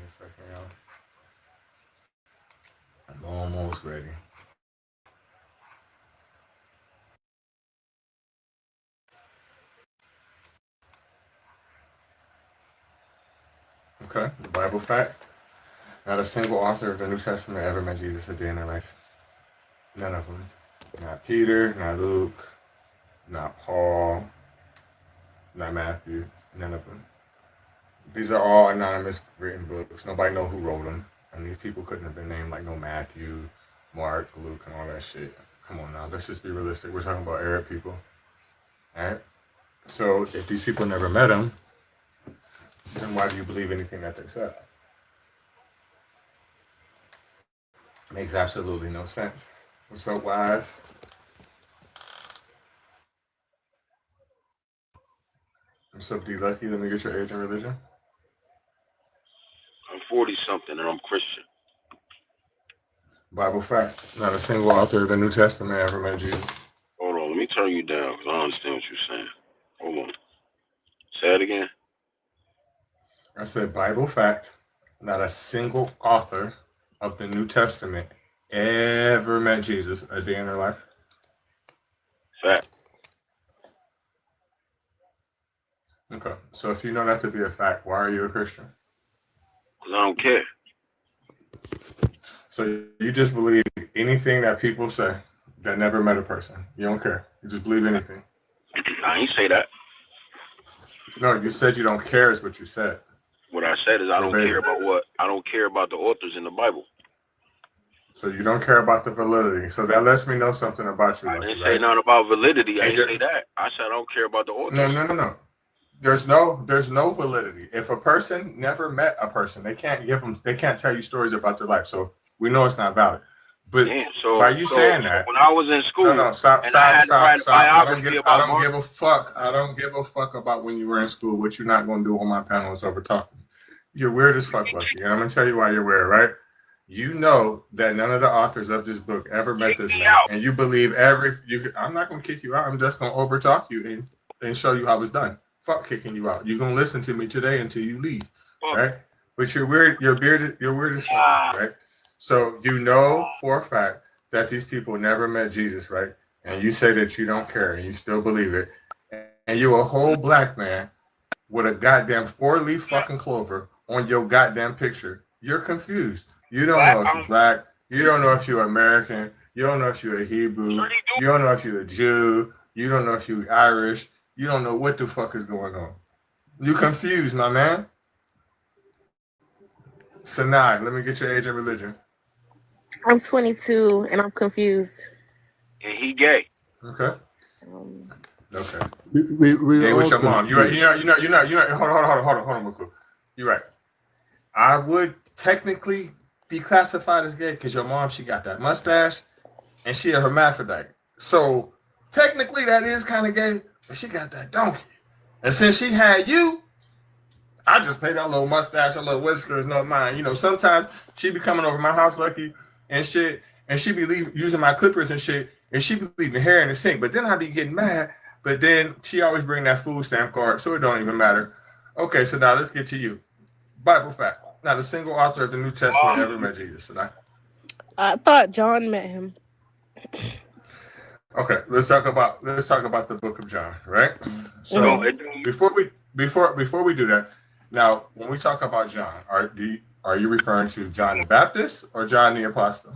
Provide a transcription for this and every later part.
a second, y'all. I'm almost ready. Okay, the Bible fact. Not a single author of the New Testament ever met Jesus a day in their life. None of them. Not Peter, not Luke, not Paul, not Matthew. None of them. These are all anonymous written books. Nobody know who wrote them. And these people couldn't have been named like no Matthew, Mark, Luke, and all that shit. Come on now, let's just be realistic. We're talking about Arab people. Alright? So if these people never met him, then why do you believe anything that they said? Makes absolutely no sense. What's up, Wise? What's up, D Lucky? Let me get your age and religion. I'm 40 something and I'm Christian. Bible fact. Not a single author of the New Testament ever met Jesus. Hold on, let me turn you down because I don't understand what you're saying. Hold on. Say it again. I said Bible fact. Not a single author of the New Testament ever met Jesus a day in their life. Fact. Okay. So if you know that to be a fact, why are you a Christian? Because I don't care. So you just believe anything that people say that never met a person. You don't care. You just believe anything. I ain't say that. No, you said you don't care is what you said. What I said is I don't care about what? I don't care about the authors in the Bible. So you don't care about the validity. So that lets me know something about you. I didn't say nothing about validity. I didn't say that. I said I don't care about the authors. No. There's no validity. If a person never met a person, they can't tell you stories about their life. So we know it's not valid. But by you saying that, when I was in school, stop. I don't give a fuck. I don't give a fuck about when you were in school. What you're not gonna do on my panel is over talking. You're weird as fuck, Lucky, and I'm gonna tell you why you're weird, right? You know that none of the authors of this book ever met this man, and you believe I'm not gonna kick you out. I'm just gonna overtalk you and show you how it's done. Fuck kicking you out. You're gonna listen to me today until you leave, right? But you're weird. You're weird as fuck, right? So you know for a fact that these people never met Jesus, right? And you say that you don't care and you still believe it. And you're a whole black man with a goddamn 4-leaf fucking clover on your goddamn picture. You're confused. You don't know if you're black. You don't know if you're American. You don't know if you're a Hebrew. You don't know if you're a Jew. You don't know if you're Irish. You don't know what the fuck is going on. You confused, my man. Sanai, let me get your age and religion. I'm 22 and I'm confused. And he gay. Okay. Okay. We gay with your mom. You're right. Hold on, Muku. You're right. I would technically be classified as gay because your mom, she got that mustache and she a hermaphrodite. So technically that is kind of gay, but she got that donkey. And since she had you, I just paid that little mustache, that little whiskers, not mine. You know, sometimes she be coming over my house, Lucky, and shit, and she be using my clippers and shit, and she be leaving hair in the sink. But then I be getting mad. But then she always bring that food stamp card, so it don't even matter. Okay, so now let's get to you. Bible fact. Not a single author of the New Testament ever met Jesus. So I thought John met him. Okay, let's talk about the book of John, right? So before we do that, now when we talk about John, are you referring to John the Baptist or John the Apostle?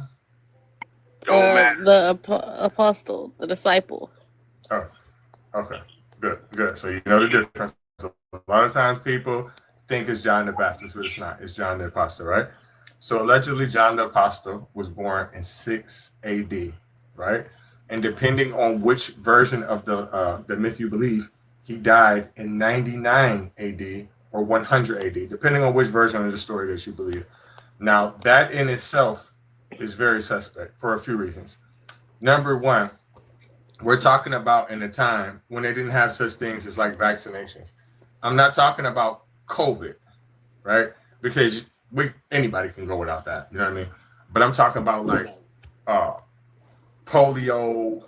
The apostle, the disciple. Oh, okay, good. So you know the difference. So a lot of times people think it's John the Baptist, but it's not. It's John the Apostle, right? So allegedly, John the Apostle was born in 6 AD, right? And depending on which version of the myth you believe, he died in 99 AD or 100 AD, depending on which version of the story that you believe. Now, that in itself is very suspect for a few reasons. Number one, we're talking about in a time when they didn't have such things as like vaccinations. I'm not talking about COVID, right? Because anybody can go without that, you know what I mean? But I'm talking about like polio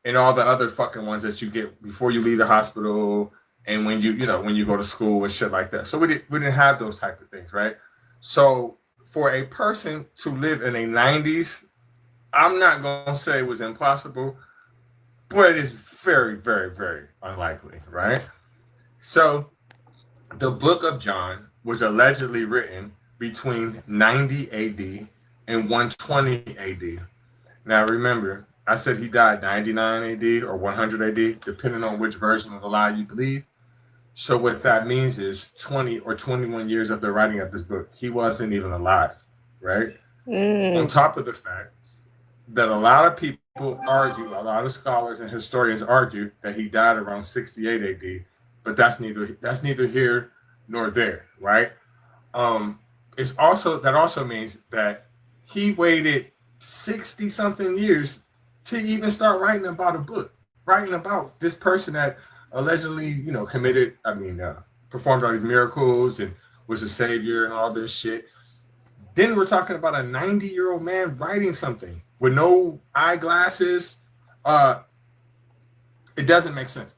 and all the other fucking ones that you get before you leave the hospital and when you go to school and shit like that. So we didn't have those type of things, right? So for a person to live in a 90s, I'm not going to say it was impossible, but it is very, very, very unlikely, right? So the book of John was allegedly written between 90 AD and 120 AD. Now remember, I said he died 99 AD or 100 AD, depending on which version of the lie you believe. So what that means is 20 or 21 years of the writing of this book, he wasn't even alive, right? On top of the fact that a lot of people argue, a lot of scholars and historians argue that he died around 68 AD, but that's neither here nor there, right? It's also that also means that he waited 60 something years to even start writing about a book, writing about this person that allegedly, committed, performed all these miracles and was a savior and all this shit. Then we're talking about a 90-year-old man writing something with no eyeglasses. It doesn't make sense.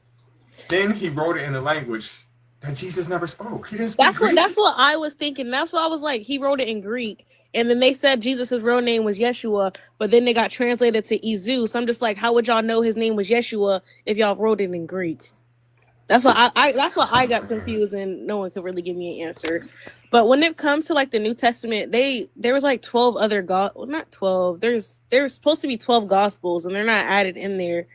Then he wrote it in a language that Jesus never spoke. He didn't speak Greek. That's what I was thinking. That's what I was like. He wrote it in Greek, and then they said Jesus' real name was Yeshua, but then they got translated to Izu. So I'm just like, how would y'all know his name was Yeshua if y'all wrote it in Greek? That's what I got confused, and no one could really give me an answer. But when it comes to like the New Testament, there was like 12 other not 12. There's supposed to be 12 gospels, and they're not added in there.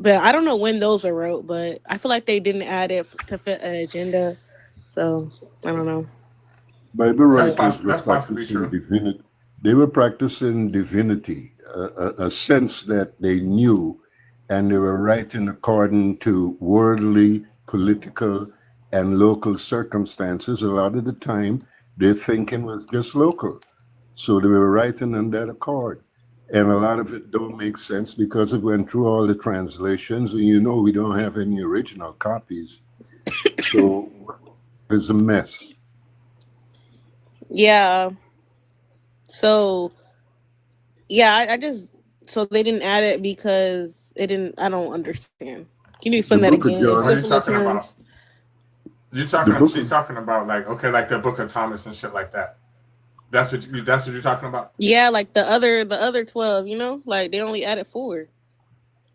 But I don't know when those were wrote, but I feel like they didn't add it to fit an agenda. So I don't know. Bible writers were practicing divinity. They were practicing divinity, a sense that they knew, and they were writing according to worldly, political, and local circumstances. A lot of the time, their thinking was just local. So they were writing in that accord. And a lot of it don't make sense because it went through all the translations, and we don't have any original copies. So it's a mess. Yeah. So, yeah, so they didn't add it because it didn't, I don't understand. Can you explain that again? What are you talking about? She's talking about like the book of Thomas and shit like that. That's what you're talking about? Yeah, like the other 12, like they only added 4.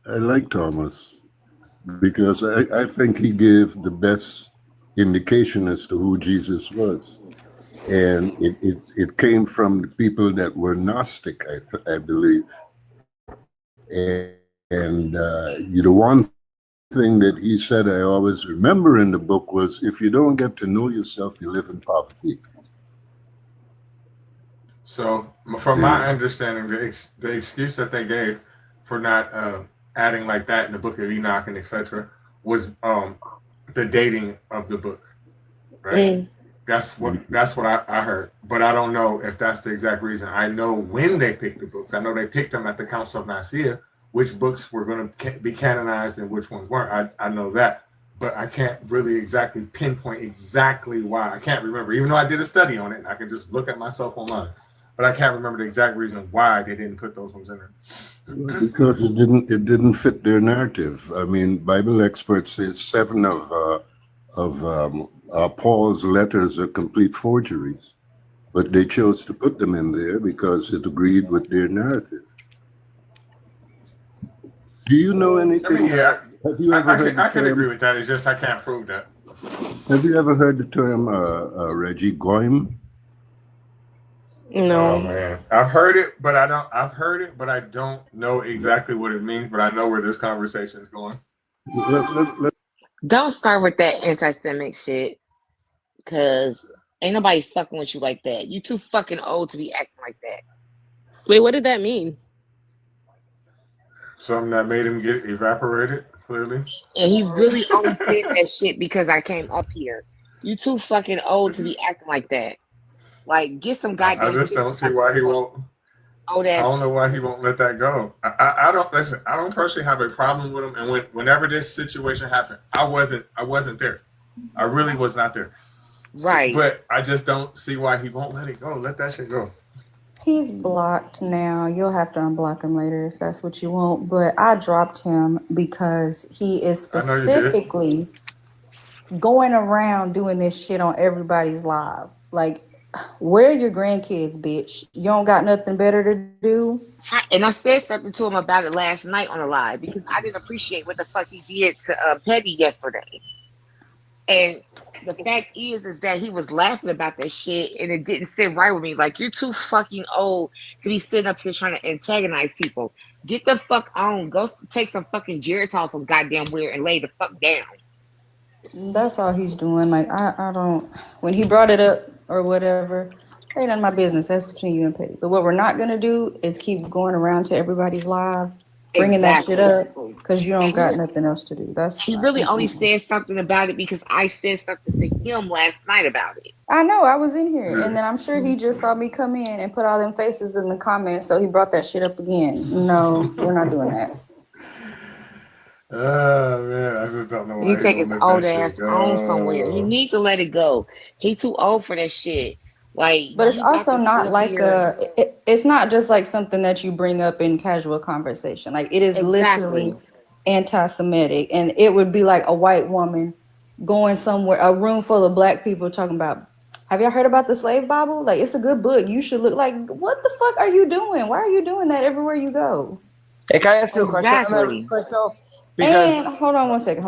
I like Thomas because I think he gave the best indication as to who Jesus was. And it came from the people that were Gnostic, I believe. And the one thing that he said I always remember in the book was, if you don't get to know yourself, you live in poverty. So, from my understanding, the excuse that they gave for not adding like that in the book of Enoch and etc. was the dating of the book, right? That's what I heard, but I don't know if that's the exact reason. I know when they picked the books. I know they picked them at the Council of Nicaea, which books were going to be canonized and which ones weren't. I know that, but I can't really exactly pinpoint exactly why. I can't remember, even though I did a study on it, and I can just look at myself online. But I can't remember the exact reason why they didn't put those ones in there. Because it didn't fit their narrative. I mean, Bible experts say 7 of Paul's letters are complete forgeries, but they chose to put them in there because it agreed with their narrative. Do you know anything? Have you ever heard I could agree with that. It's just I can't prove that. Have you ever heard the term, Reggie, goyim? No. Oh man, I've heard it, but I don't know exactly what it means. But I know where this conversation is going. Don't start with that anti-Semitic shit, cause ain't nobody fucking with you like that. You too fucking old to be acting like that. Wait, what did that mean? Something that made him get evaporated, clearly. And he really only did that shit because I came up here. You too fucking old to be acting like that. Like, get some goddamn. I just don't see why he won't. I don't know why he won't let that go. I don't listen. I don't personally have a problem with him. And whenever this situation happened, I wasn't there. I really was not there. Right. But I just don't see why he won't let it go. Let that shit go. He's blocked now. You'll have to unblock him later if that's what you want. But I dropped him because he is specifically going around doing this shit on everybody's live. Like, where are your grandkids, bitch? You don't got nothing better to do? And I said something to him about it last night on the live because I didn't appreciate what the fuck he did to Petty yesterday. And the fact is that he was laughing about that shit and it didn't sit right with me. Like, you're too fucking old to be sitting up here trying to antagonize people. Get the fuck on. Go take some fucking Geritol some goddamn weird and lay the fuck down. That's all he's doing. Like, I don't, when he brought it up or whatever, ain't none of my business. That's between you and Petty. But what we're not going to do is keep going around to everybody's live, bringing that shit up because you don't got nothing else to do. That's he really only said something about it because I said something to him last night about it. I know, I was in here, and then I'm sure he just saw me come in and put all them faces in the comments, so he brought that shit up again. No, we're not doing that. Oh man, I just don't know why he take his old ass on somewhere. He needs to let it go. He too old for that shit. Like, but it's also not like it's not just like something that you bring up in casual conversation. Like, it is literally anti-Semitic, and it would be like a white woman going somewhere, a room full of black people talking about, have y'all heard about the slave Bible? Like, it's a good book. You should look. Like, what the fuck are you doing? Why are you doing that everywhere you go? Hey, can I ask you a question on that real quick, though? Because, and hold on one second.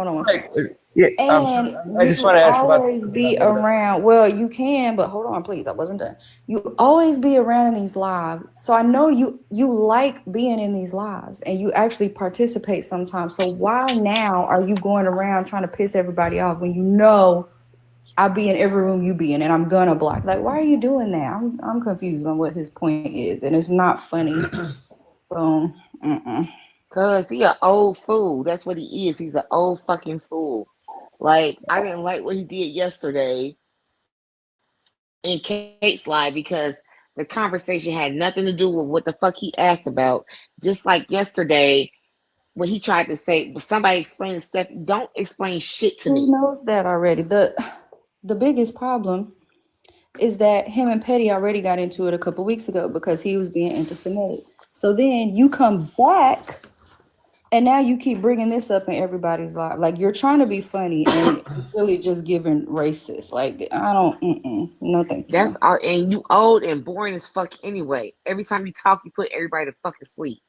Yeah, and I just want to ask about. Always be around. Well, you can, but hold on, please. I wasn't done. You always be around in these lives, so I know you like being in these lives, and you actually participate sometimes. So why now are you going around trying to piss everybody off when you know I'll be in every room you be in, and I'm gonna block? Like, why are you doing that? I'm confused on what his point is, and it's not funny. So, Cause he an old fool. That's what he is. He's an old fucking fool. Like, I didn't like what he did yesterday in Kate's live because the conversation had nothing to do with what the fuck he asked about. Just like yesterday when he tried to say, somebody explain stuff. Don't explain shit to me. Who knows that already? The biggest problem is that him and Petty already got into it a couple weeks ago because he was being anti-Semitic. So then you come back and now you keep bringing this up in everybody's life. Like, you're trying to be funny and really just giving racist. Like, I don't, no thank you. That's all. And you old and boring as fuck anyway. Every time you talk, you put everybody to fucking sleep.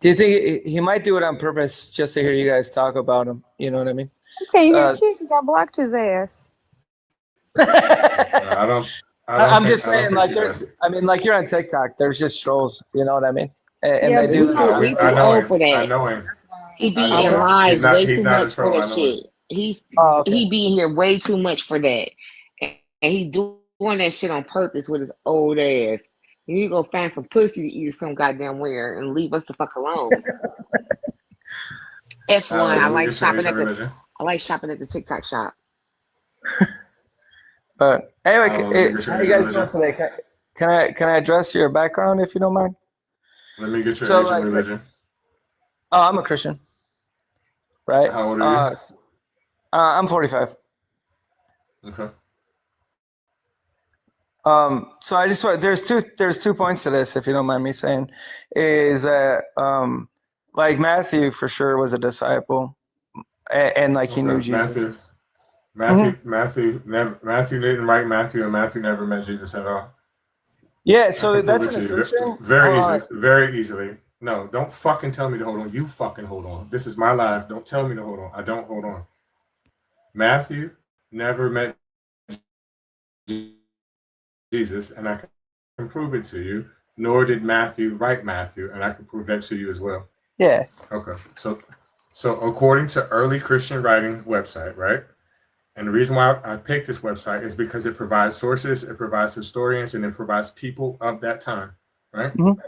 Do you think he might do it on purpose just to hear you guys talk about him? You know what I mean? You can't hear shit because I blocked his ass. I'm just saying, like, I mean, like, you're on TikTok. There's just trolls. You know what I mean? And yeah, they do. He's too old for that. I know him. He be in lives way too much for that shit. He be in here way too much for that, and he doing that shit on purpose with his old ass. You need to go find some pussy to eat some goddamn where and leave us the fuck alone. F1. I like shopping at the TikTok shop. But anyway, how you guys doing today? Can I address your background if you don't mind? Let me get your age and religion. Oh, I'm a Christian. Right? How old are you? I'm 45. Okay. So I just want, there's two points to this, if you don't mind me saying, is that like Matthew for sure was a disciple, and like he knew Jesus. Matthew didn't write Matthew, and Matthew never met Jesus at all. Yeah, so that's an assumption. Very easily. No, don't fucking tell me to hold on. You fucking hold on. This is my life. Don't tell me to hold on. I don't hold on. Matthew never met Jesus, and I can prove it to you. Nor did Matthew write Matthew, and I can prove that to you as well. Yeah. Okay. So according to early Christian writing website, right? And the reason why I picked this website is because it provides sources, it provides historians, and it provides people of that time, right? Mm-hmm.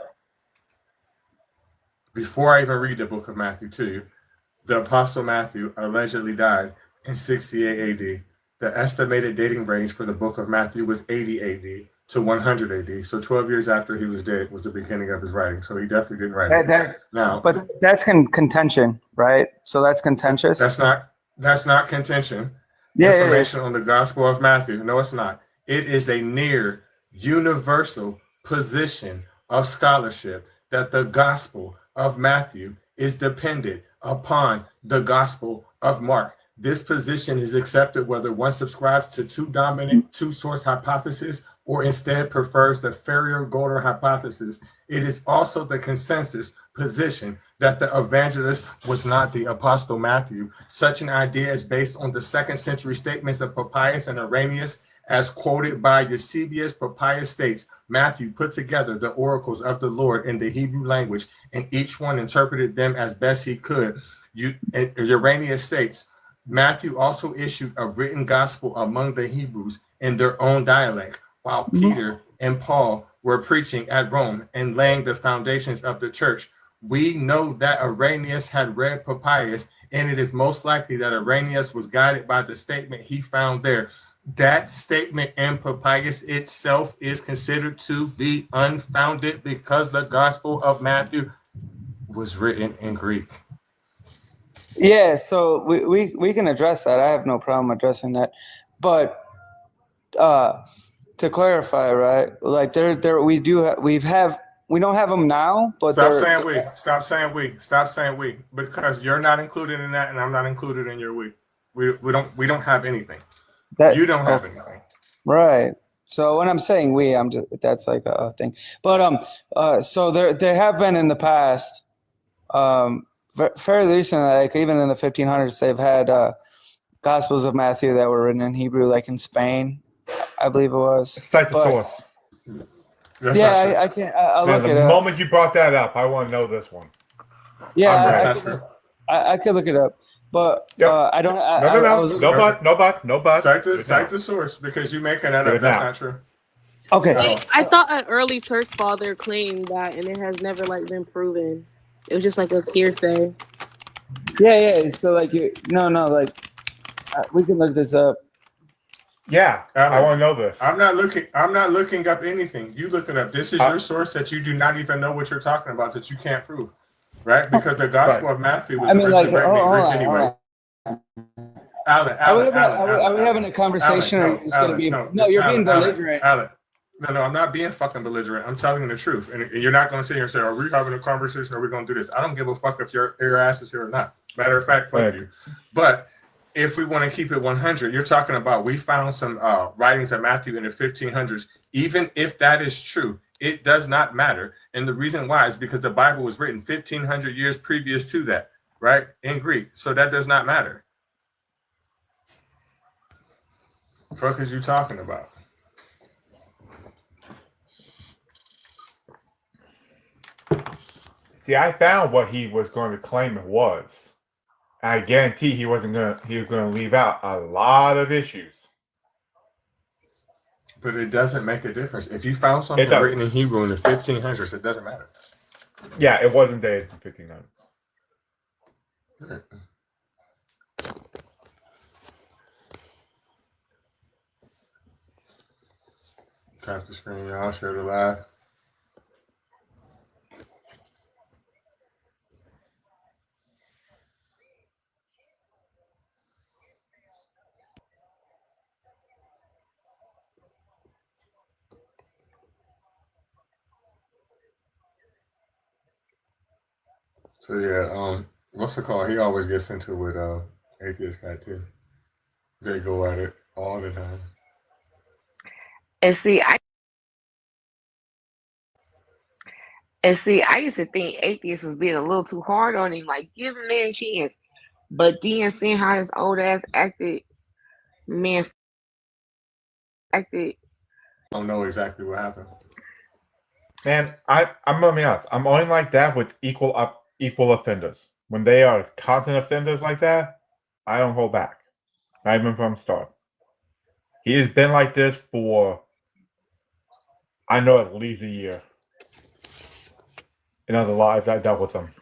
Before I even read the book of Matthew to you, the Apostle Matthew allegedly died in 68 AD. The estimated dating range for the book of Matthew was 80 AD to 100 AD. So 12 years after he was dead was the beginning of his writing. So he definitely didn't write it. Now, but that's contention, right? So that's contentious. That's not contention. Yeah, information on the Gospel of Matthew. No, it's not. It is a near universal position of scholarship that the Gospel of Matthew is dependent upon the Gospel of Mark. This position is accepted whether one subscribes to two dominant two-source hypothesis or instead prefers the Ferrier-Golder hypothesis. It is also the consensus position that the evangelist was not the Apostle Matthew. Such an idea is based on the 2nd century statements of Papias and Irenaeus, as quoted by Eusebius. Papias states, Matthew put together the oracles of the Lord in the Hebrew language, and each one interpreted them as best he could. Irenaeus states, Matthew also issued a written gospel among the Hebrews in their own dialect, while Peter and Paul were preaching at Rome and laying the foundations of the church. We know that Irenaeus had read Papias, and it is most likely that Irenaeus was guided by the statement he found there. That statement in Papias itself is considered to be unfounded because the Gospel of Matthew was written in Greek. Yeah, so we can address that. I have no problem addressing that. But to clarify, right? Like we don't have them now, but Stop saying we, because you're not included in that, and I'm not included in your we. We don't have anything. You don't have anything. Right. So when I'm saying we, that's like a thing. But so there have been in the past, fairly recently, like even in the 1500s, they've had Gospels of Matthew that were written in Hebrew, like in Spain, I believe it was. Cite the source. I can't. I'll look it up. The moment you brought that up, I want to know this one. Yeah, I could look it up, but I don't. No, but. Cite the source, because you making that up. That's not true. Okay. I thought an early church father claimed that, and it has never like been proven. It was just like a hearsay. Yeah. So like we can look this up. Yeah, I want to know this. I'm not looking up anything. You look it up. This is your source that you do not even know what you're talking about, that you can't prove, right? Because the Gospel of Matthew was originally written in Greek anyway. Are we having a conversation, or it's going to be? No, you're being belligerent. No, I'm not being fucking belligerent. I'm telling you the truth, and you're not going to sit here and say, "Are we having a conversation? Or are we going to do this?" I don't give a fuck if your ass is here or not. Matter of fact, fuck you. But if we want to keep it 100, you're talking about we found some writings of Matthew in the 1500s. Even if that is true, it does not matter. And the reason why is because the Bible was written 1,500 years previous to that, right? In Greek. So that does not matter. What the fuck is you talking about? See, I found what he was going to claim it was. I guarantee he was going to leave out a lot of issues. But it doesn't make a difference. If you found something written in Hebrew in the 1500s, it doesn't matter. Yeah, it wasn't there in 1500s. Right. Tap the screen, y'all. Share the live. So yeah, what's it called? He always gets into it with atheist guy too. They go at it all the time. And see, I used to think atheists was being a little too hard on him, like give him a chance. But then seeing how his old ass acted. I don't know exactly what happened. Man, I'm gonna be honest. I'm only like that with equal offenders. When they are constant offenders like that, I don't hold back. Not even from the start. He has been like this for, I know, at least a year. In other lives, I dealt with him.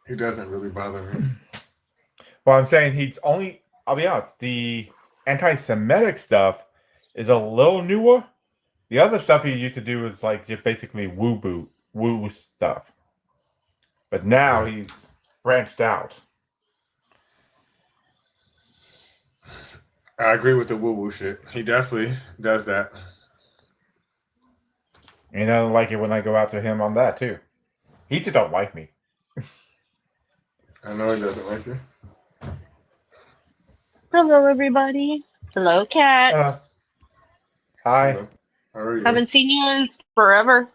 He doesn't really bother me. Well, I'm saying he's only, I'll be honest, the anti-Semitic stuff is a little newer. The other stuff he used to do is like just basically woo stuff. But now he's branched out. I agree with the woo shit. He definitely does that. And I don't like it when I go after him on that too. He just don't like me. I know he doesn't like you. Hello, everybody. Hello, cats. Hi. Hello. How are you? Haven't seen you in forever.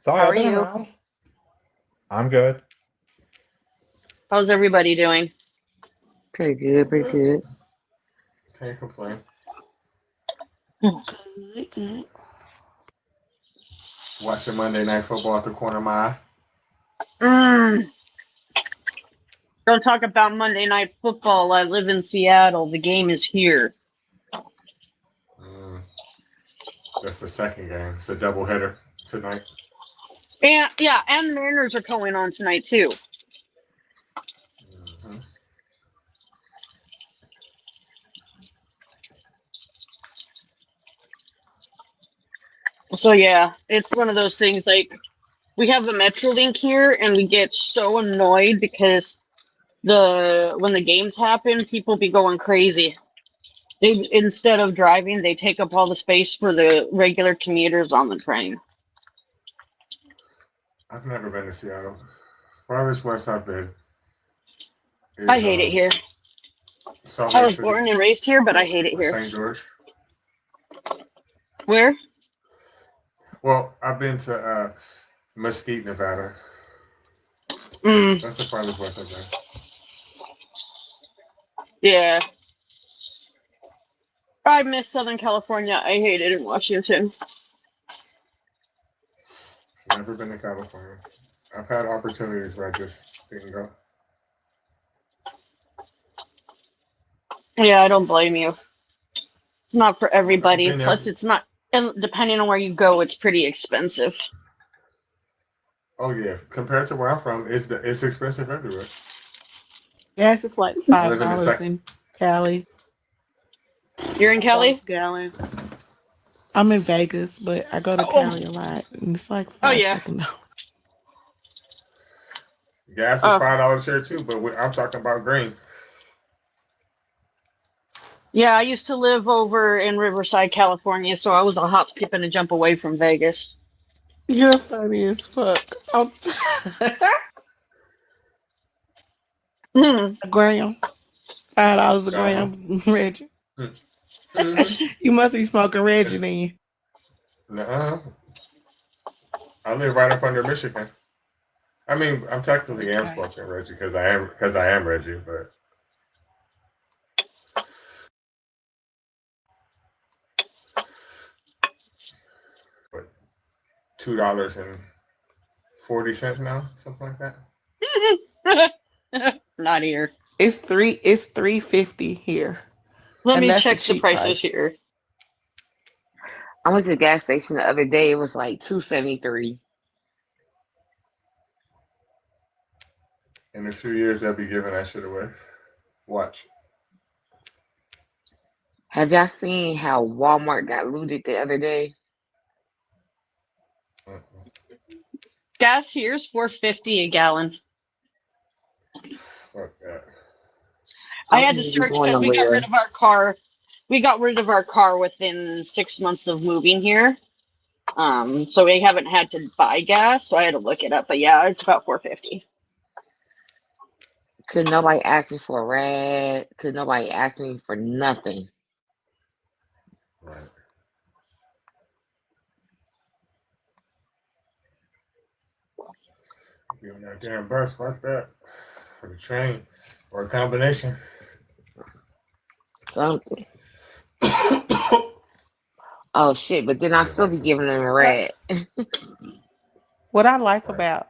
Sorry, How I've are been you? around. I'm good. How's everybody doing? Pretty good, pretty good. Can't complain. Good, good. Watching Monday Night Football at the corner of my eye. Don't talk about Monday Night Football. I live in Seattle. The game is here. That's the second game. It's a doubleheader tonight. And yeah, and the Mariners are going on tonight too. Mm-hmm. So yeah, it's one of those things like we have the Metrolink here and we get so annoyed because when the games happen, people be going crazy. They instead of driving, they take up all the space for the regular commuters on the train. I've never been to Seattle. Farthest west I've been is I hate it here. Salt I Lake was City. born and raised here, but I hate it here. St. George. Where? Well, I've been to Mesquite, Nevada. Mm, That's the farthest west I've been. yeah. I miss Southern California. I hate it in Washington. Never been to California. I've had opportunities, but I just didn't go. Yeah, I don't blame you. It's not for everybody. I've been Plus, there. it's not. And depending on where you go, it's pretty expensive. Oh yeah, compared to where I'm from, it's expensive everywhere. Gas is like I live in the $5 in Cali. You're in Cali? $5 a gallon. I'm in Vegas, but I go to Cali a lot, and it's like Oh $5 yeah. fucking dollars. Gas is $5 here too, but I'm talking about green. Yeah, I used to live over in Riverside, California, so I was a hop, skip, and a jump away from Vegas. You're funny as fuck. A gram. $5 a gram, Reggie. You must be smoking Reggie then. Nuh-uh. I live right up under Michigan. I mean, I'm technically am smoking Reggie because I am Reggie, but $2.40 now, something like that. Not here. It's $3.50 here. Let and me that's check the the cheap prices price. here. I went to the gas station the other day. It was like $2.73. In a few years, they'll be giving that shit away. Watch. Have y'all seen how Walmart got looted the other day? Gas here is $4.50 a gallon. Fuck that. I had to search because we got rid of our car. We got rid of our car within 6 months of moving here. So we haven't had to buy gas, so I had to look it up. But yeah, it's about $4.50. Could nobody ask me for a rag? Could nobody ask me for nothing? Right. Be on that damn bus, fuck that. Or the train. Or a combination. Something. Oh shit, but then I'll still be giving them a rag. What I like about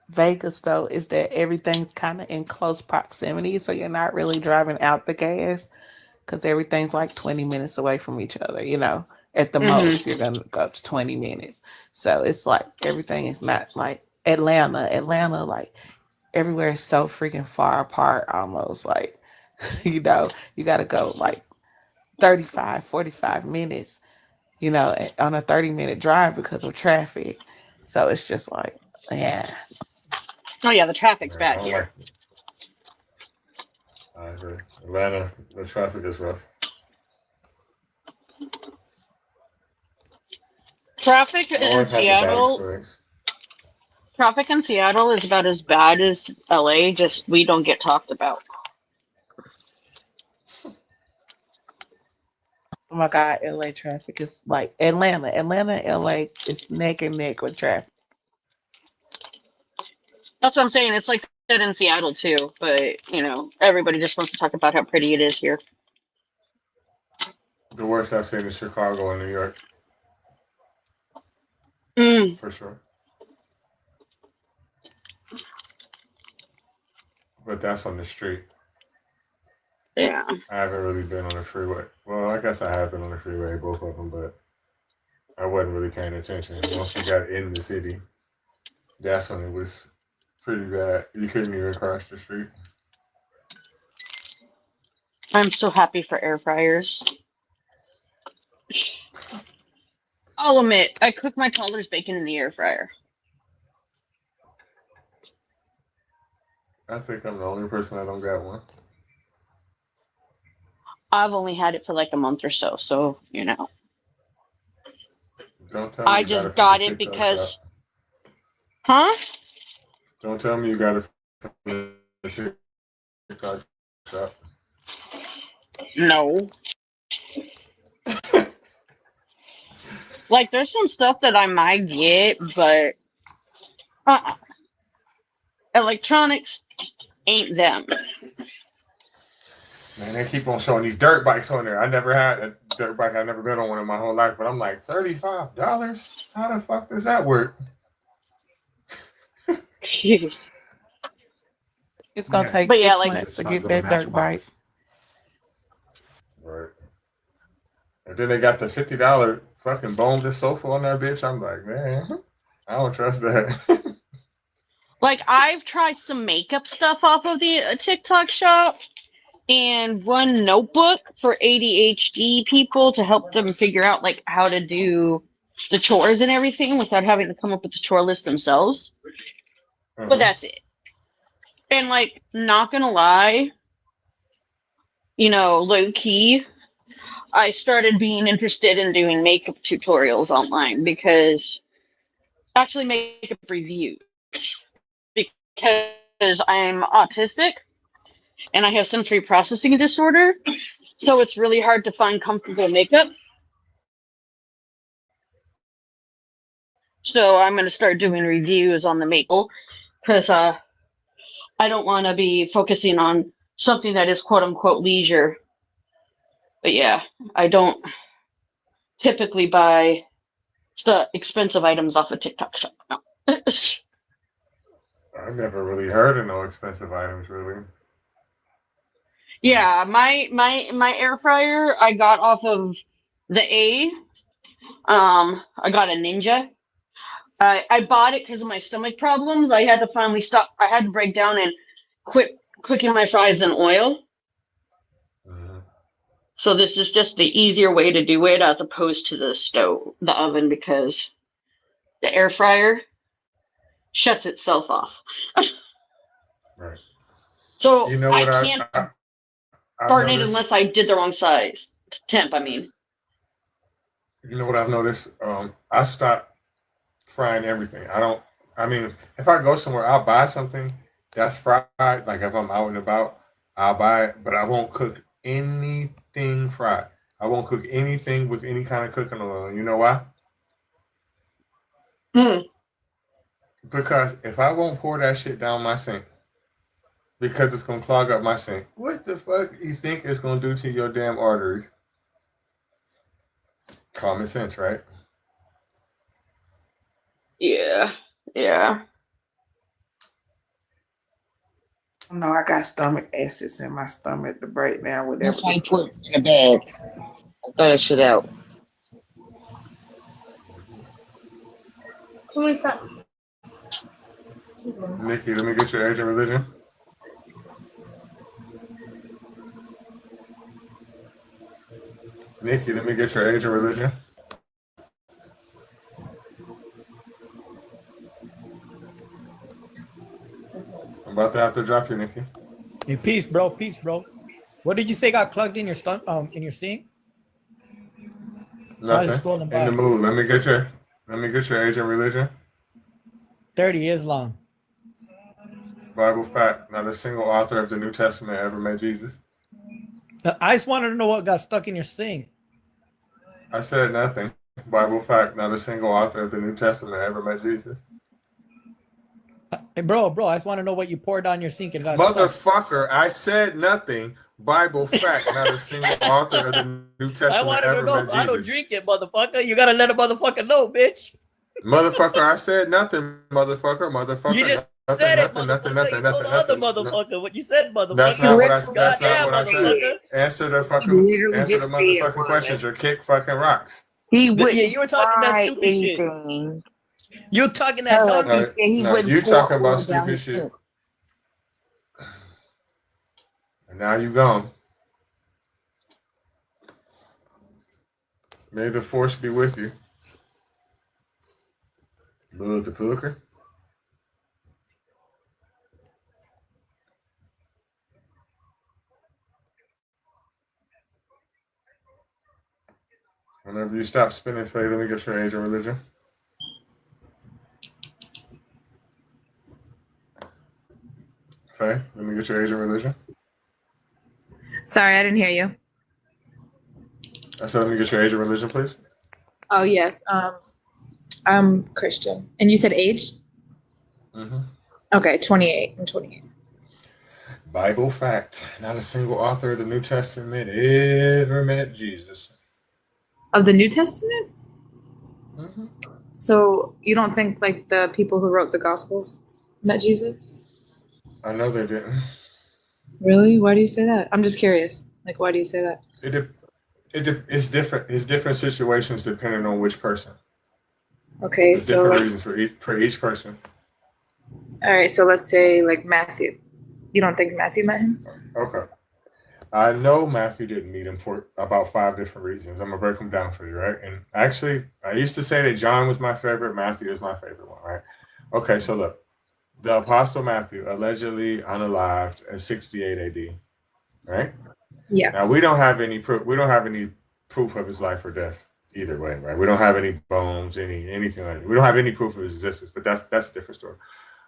Vegas though is that everything's kind of in close proximity, so you're not really driving out the gas because everything's like 20 minutes away from each other. You know, at the most you're gonna go to 20 minutes. So it's like everything is not like Atlanta. Atlanta, like everywhere is so freaking far apart almost. Like, you know, you got to go like 35, 45 minutes, you know, on a 30-minute drive because of traffic. So it's just like, yeah. Oh yeah, the traffic's bad here. I agree. Atlanta, the traffic is rough. Traffic in Seattle. Traffic in Seattle is about as bad as LA, just we don't get talked about. Oh my God, LA traffic is like Atlanta. Atlanta and LA is neck and neck with traffic. That's what I'm saying. It's like that in Seattle too, but everybody just wants to talk about how pretty it is here. The worst I've seen is Chicago and New York. For sure. But that's on the street. Yeah. I haven't really been on the freeway. Well, I guess I have been on the freeway, both of them, but I wasn't really paying attention. Once we got in the city, that's when it was pretty bad. You couldn't even cross the street. I'm so happy for air fryers. I'll admit, I cook my toddler's bacon in the air fryer. I think I'm the only person that don't got one. I've only had it for like a month or so, so Don't tell me I you just got got it TikTok because. shop. Huh? Don't tell me you got it from the TikTok shop. No. Like, there's some stuff that I might get, but electronics ain't them. Man, they keep on showing these dirt bikes on there. I never had a dirt bike. I've never been on one in my whole life, but I'm like, $35? How the fuck does that work? Jeez. It's gonna take But 6 months to get that dirt bike. Right. And then they got the $50 fucking boneless sofa on that bitch. I'm like, man, I don't trust that. Like, I've tried some makeup stuff off of the TikTok shop and one notebook for ADHD people to help them figure out like how to do the chores and everything without having to come up with the chore list themselves. But that's it. And like, not gonna lie, low key, I started being interested in doing makeup tutorials online makeup reviews, because I'm autistic and I have sensory processing disorder, so it's really hard to find comfortable makeup. So I'm going to start doing reviews on the makeup because I don't want to be focusing on something that is quote unquote leisure. But yeah, I don't typically buy expensive items off of TikTok shop. No. I've never really heard of no expensive items, really. Yeah, my air fryer I got off of the A. I got a Ninja. I bought it because of my stomach problems. I had to finally stop. I had to break down and quit cooking my fries in oil. So this is just the easier way to do it as opposed to the oven, because the air fryer shuts itself off. Right. So you know what I can't burn it unless I did the wrong size temp. I mean, you know what I've noticed? I stopped frying everything. If I go somewhere, I'll buy something that's fried. Like if I'm out and about, I'll buy it, but I won't cook anything fried. I won't cook anything with any kind of cooking oil. You know why? Because if I won't pour that shit down my sink, because it's gonna clog up my sink, what the fuck you think it's gonna do to your damn arteries? Common sense, right? Yeah. No, I got stomach acids in my stomach to break down whatever. That's why you put it in a bag. I throw that shit out. Somebody stop. Nikki, let me get your age and religion. Nikki, let me get your age and religion. I'm about to have to drop you, Nikki. Hey, peace, bro. Peace, bro. What did you say got plugged in your in your sink? Nothing. In the mood. Let me get your age and religion. 30 is long. Bible fact: not a single author of the New Testament ever met Jesus. I just wanted to know what got stuck in your sink. I said nothing. Bible fact: not a single author of the New Testament ever met Jesus. Hey, bro, I just want to know what you poured on your sink and got Motherfucker, I said nothing. Bible fact: not a single author of the New Testament ever met Jesus. I don't drink it, motherfucker. You gotta let a motherfucker know, bitch. Motherfucker, I said nothing. Motherfucker. You just nothing, said nothing, it, nothing, motherfucker. nothing, You told nothing, the other nothing. motherfucker what you said, motherfucker. That's not what I said. That's not Goddamn, what I said. motherfucker. Answer the He fucking literally answer the just said motherfucking one. questions or kick fucking rocks. He wouldn't Yeah, you were talking that try stupid shit. anything. You talking that He donkey. said he No, wouldn't you pour talking about oil down stupid his shit. sink. And now you gone. May the force be with you. Motherfucker. Whenever you stop spinning, Faye, let me get your age and religion. Faye, let me get your age and religion. Sorry, I didn't hear you. I said, let me get your age and religion, please. Oh yes. I'm Christian. And you said age? Mm-hmm. Okay, 28. I'm 28. Bible fact: not a single author of the New Testament ever met Jesus. Of the New Testament? Mm-hmm. So you don't think like the people who wrote the Gospels met Jesus? I know they didn't. Really? Why do you say that? I'm just curious. Like, why do you say that? It's different. It's different situations depending on which person. Okay, There's so different reasons for each person. all right, so let's say like Matthew. You don't think Matthew met him? Okay. I know Matthew didn't meet him for about 5 different reasons. I'm gonna break them down for you, right? And actually, I used to say that John was my favorite. Matthew is my favorite one, right? Okay, so look, the Apostle Matthew allegedly unalived at 68 AD, right? Yeah. Now we don't have any proof. We don't have any proof of his life or death either way, right? We don't have any bones, anything like that. We don't have any proof of his existence. But that's a different story.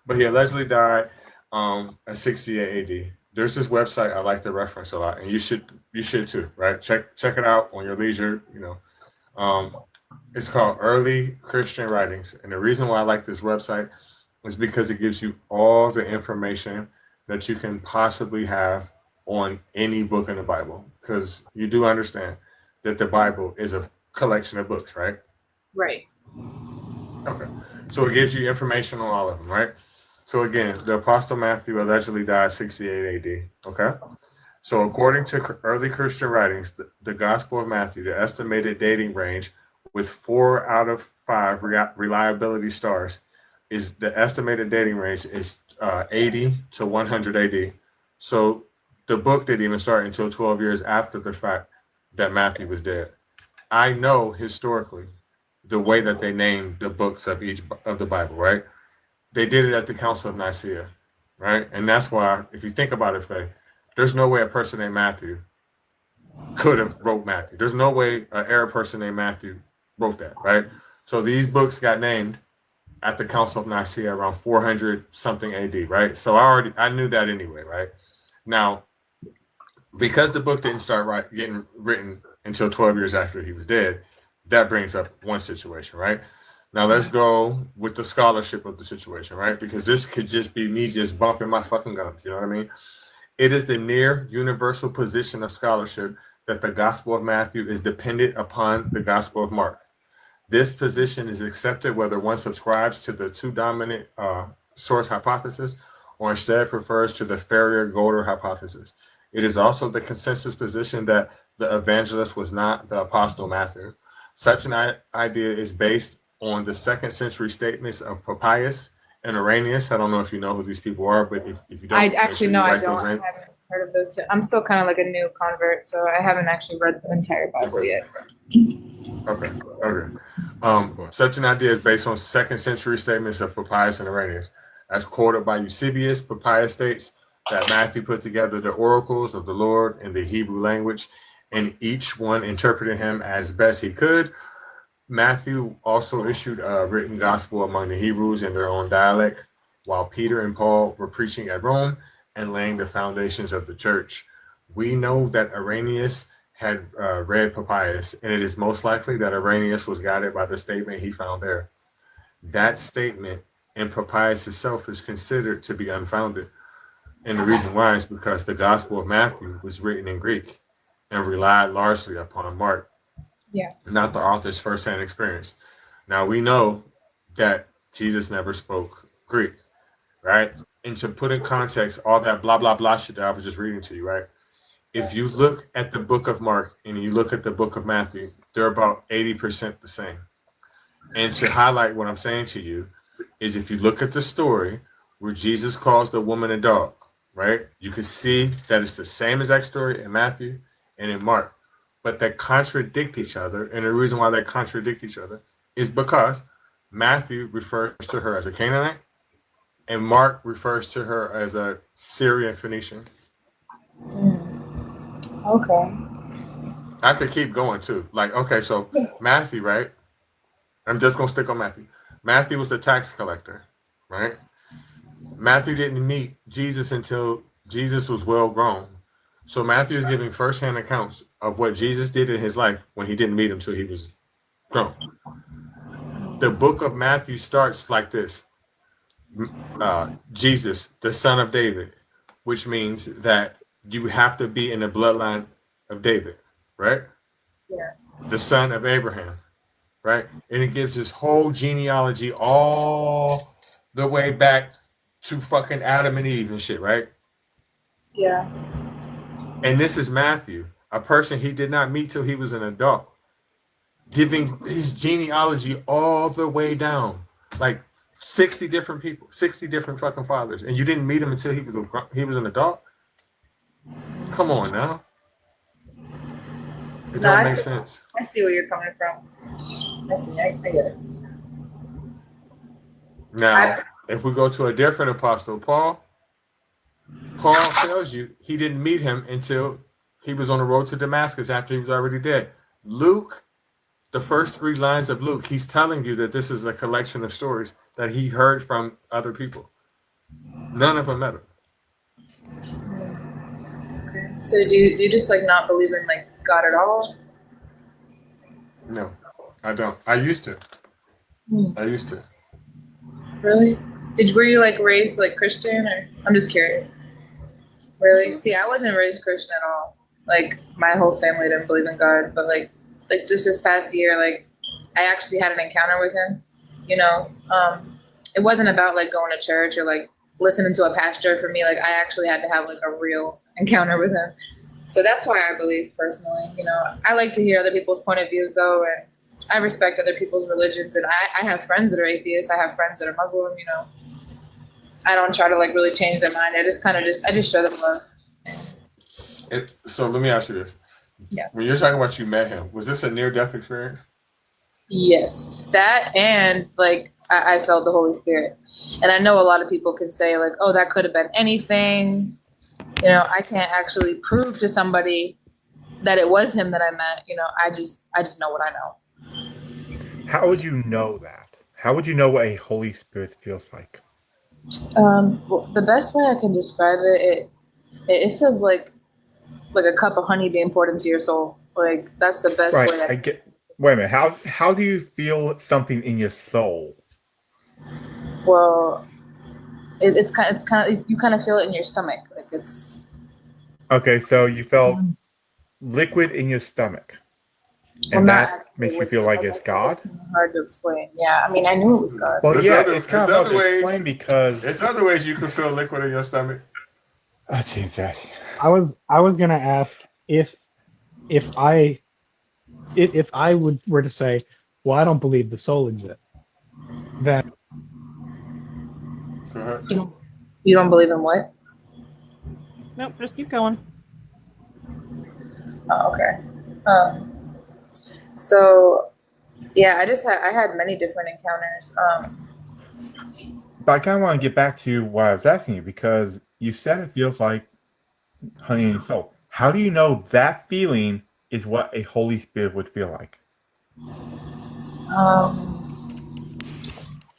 But he allegedly died at 68 AD. There's this website I like to reference a lot, and you should too, right? Check it out on your leisure. It's called Early Christian Writings, and the reason why I like this website is because it gives you all the information that you can possibly have on any book in the Bible, because you do understand that the Bible is a collection of books, right? Right. Okay. So it gives you information on all of them, right? So again, the Apostle Matthew allegedly died 68 AD. Okay. So according to early Christian writings, the Gospel of Matthew, the estimated dating range with 4 out of 5 reliability stars is the estimated dating range is 80 to 100 AD. So the book didn't even start until 12 years after the fact that Matthew was dead. I know historically the way that they named the books of each of the Bible, right? They did it at the Council of Nicaea, right? And that's why, if you think about it, Faye, there's no way a person named Matthew could have wrote Matthew. There's no way an Arab person named Matthew wrote that, right? So these books got named at the Council of Nicaea around 400 something AD, right? So I knew that anyway, right? Now, because the book didn't start getting written until 12 years after he was dead, that brings up one situation, right? Now let's go with the scholarship of the situation, right? Because this could just be me just bumping my fucking gums, you know what I mean? It is the near universal position of scholarship that the Gospel of Matthew is dependent upon the Gospel of Mark. This position is accepted whether one subscribes to the two dominant source hypothesis or instead prefers to the Ferrier-Golder hypothesis. It is also the consensus position that the evangelist was not the Apostle Matthew. Such an idea is based on the 2nd century statements of Papias and Irenaeus. I don't know if you know who these people are, but if you don't, I actually know I don't. I haven't heard of those two. I'm still kind of like a new convert, so I haven't actually read the entire Bible yet. Okay. Such an idea is based on 2nd century statements of Papias and Irenaeus. As quoted by Eusebius, Papias states that Matthew put together the oracles of the Lord in the Hebrew language, and each one interpreted him as best he could. Matthew also issued a written gospel among the Hebrews in their own dialect, while Peter and Paul were preaching at Rome and laying the foundations of the church. We know that Irenaeus had read Papias, and it is most likely that Irenaeus was guided by the statement he found there. That statement in Papias itself is considered to be unfounded. And the reason why is because the Gospel of Matthew was written in Greek and relied largely upon Mark, not the author's firsthand experience. Now, we know that Jesus never spoke Greek, right? And to put in context all that blah, blah, blah shit that I was just reading to you, right? If you look at the book of Mark and you look at the book of Matthew, they're about 80% the same. And to highlight what I'm saying to you is if you look at the story where Jesus calls the woman a dog, right? You can see that it's the same exact story in Matthew and in Mark, but they contradict each other. And the reason why they contradict each other is because Matthew refers to her as a Canaanite and Mark refers to her as a Syrian Phoenician. Okay. I could keep going too. Like, okay, so Matthew, right? I'm just going to stick on Matthew. Matthew was a tax collector, right? Matthew didn't meet Jesus until Jesus was well grown. So Matthew is giving firsthand accounts of what Jesus did in his life when he didn't meet him until he was grown. The book of Matthew starts like this. Jesus, the son of David, which means that you have to be in the bloodline of David, right? Yeah. The son of Abraham, right? And it gives his whole genealogy all the way back to fucking Adam and Eve and shit, right? Yeah. And this is Matthew, a person he did not meet till he was an adult, giving his genealogy all the way down, like 60 different people, 60 different fucking fathers, and you didn't meet him until he was an adult. Come on now, it don't make sense. I see where you're coming from. I see. I get it. Now, if we go to a different apostle, Paul tells you he didn't meet him until he was on the road to Damascus after he was already dead. Luke, the first 3 lines of Luke, he's telling you that this is a collection of stories that he heard from other people. None of them met him. Okay. So do you just like not believe in like God at all? No, I don't. I used to. I used to. Really? Were you like raised like Christian, or I'm just curious. Really? See, I wasn't raised Christian at all. Like my whole family didn't believe in God, but like just this past year, like I actually had an encounter with him. You know, it wasn't about like going to church or like listening to a pastor. For me, like I actually had to have like a real encounter with him. So that's why I believe personally. You know, I like to hear other people's point of views though, and I respect other people's religions. And I have friends that are atheists. I have friends that are Muslim. You know, I don't try to like really change their mind. I just show them love. So let me ask you this. Yeah. When you're talking about you met him, was this a near-death experience? Yes, that, and like I felt the Holy Spirit. And I know a lot of people can say like, oh, that could have been anything. You know, I can't actually prove to somebody that it was him that I met. You know, I just know what I know. How would you know that? How would you know what a Holy Spirit feels like? Well, the best way I can describe it feels like a cup of honey being poured into your soul. Like that's the best way. I get. Wait a minute. How do you feel something in your soul? Well, it's kind of you kind of feel it in your stomach. Like it's. Okay, so you felt liquid in your stomach, and that makes you feel like it's God. It's hard to explain. Yeah, I mean, I knew it was God. Well, it's kind of hard to explain because there's other ways you can feel liquid in your stomach. Oh, Jesus. I was gonna ask if I were to say, well, I don't believe the soul exists, then you don't believe in what? Nope, just keep going. Oh, okay. So yeah, I had many different encounters. But I kind of want to get back to what I was asking you, because you said it feels like honey in your soul. How do you know that feeling is what a Holy Spirit would feel like?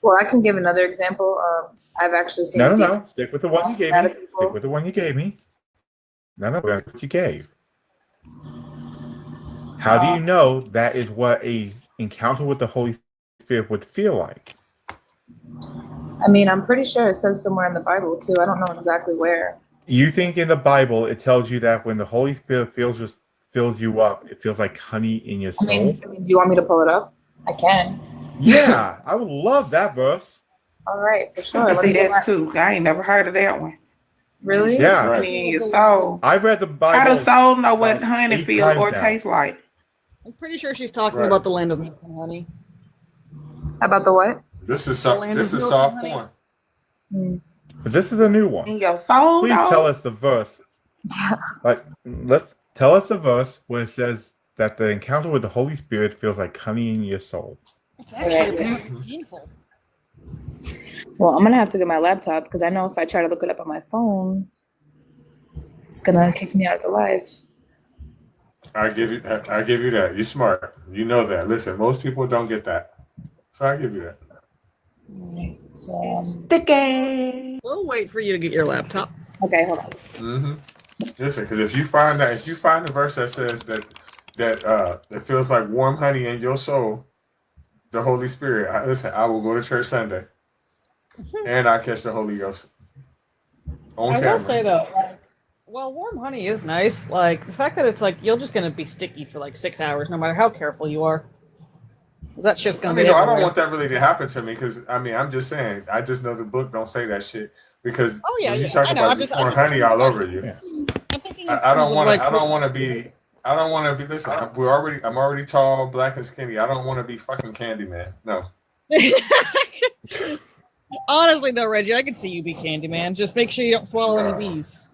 Well, I can give another example. I've actually seen. No. Stick with the one you gave me. Stick with the one you gave me. No, that's what you gave. How do you know that is what a encounter with the Holy Spirit would feel like? I mean, I'm pretty sure it says somewhere in the Bible too. I don't know exactly where. You think in the Bible it tells you that when the Holy Spirit fills you up, it feels like honey in your soul? I mean, do you want me to pull it up? I can. Yeah, I would love that verse. All right, for sure. I see that too. I ain't never heard of that one. Really? Yeah. Honey in your soul. I've read the Bible. How does soul know what honey feels or tastes like? I'm pretty sure she's talking about the land of milk and honey. About the what? This is soft porn. But this is a new one. In your soul, Please tell us the verse. Let's tell us the verse where it says that the encounter with the Holy Spirit feels like honey in your soul. It's actually painful. Well, I'm gonna have to get my laptop because I know if I try to look it up on my phone, it's gonna kick me out of the live. I give you that. You're smart. You know that. Listen, most people don't get that. So I give you that. So sticky. We'll wait for you to get your laptop. Okay, hold on. Mm-hmm. Listen, because if you find the verse that says that it feels like warm honey in your soul, the Holy Spirit. I will go to church Sunday, and I catch the Holy Ghost on camera. I will say though, well, warm honey is nice. Like the fact that it's like you're just gonna be sticky for like 6 hours, no matter how careful you are. That's just gonna be. I don't want that really to happen to me because I'm just saying. I just know the book don't say that shit because when you talk about just pouring honey all over you. I don't want to. I don't want to be. Listen, I'm already tall, black, and skinny. I don't want to be fucking Candyman. No. Honestly, though, Reggie, I can see you be Candyman. Just make sure you don't swallow any bees.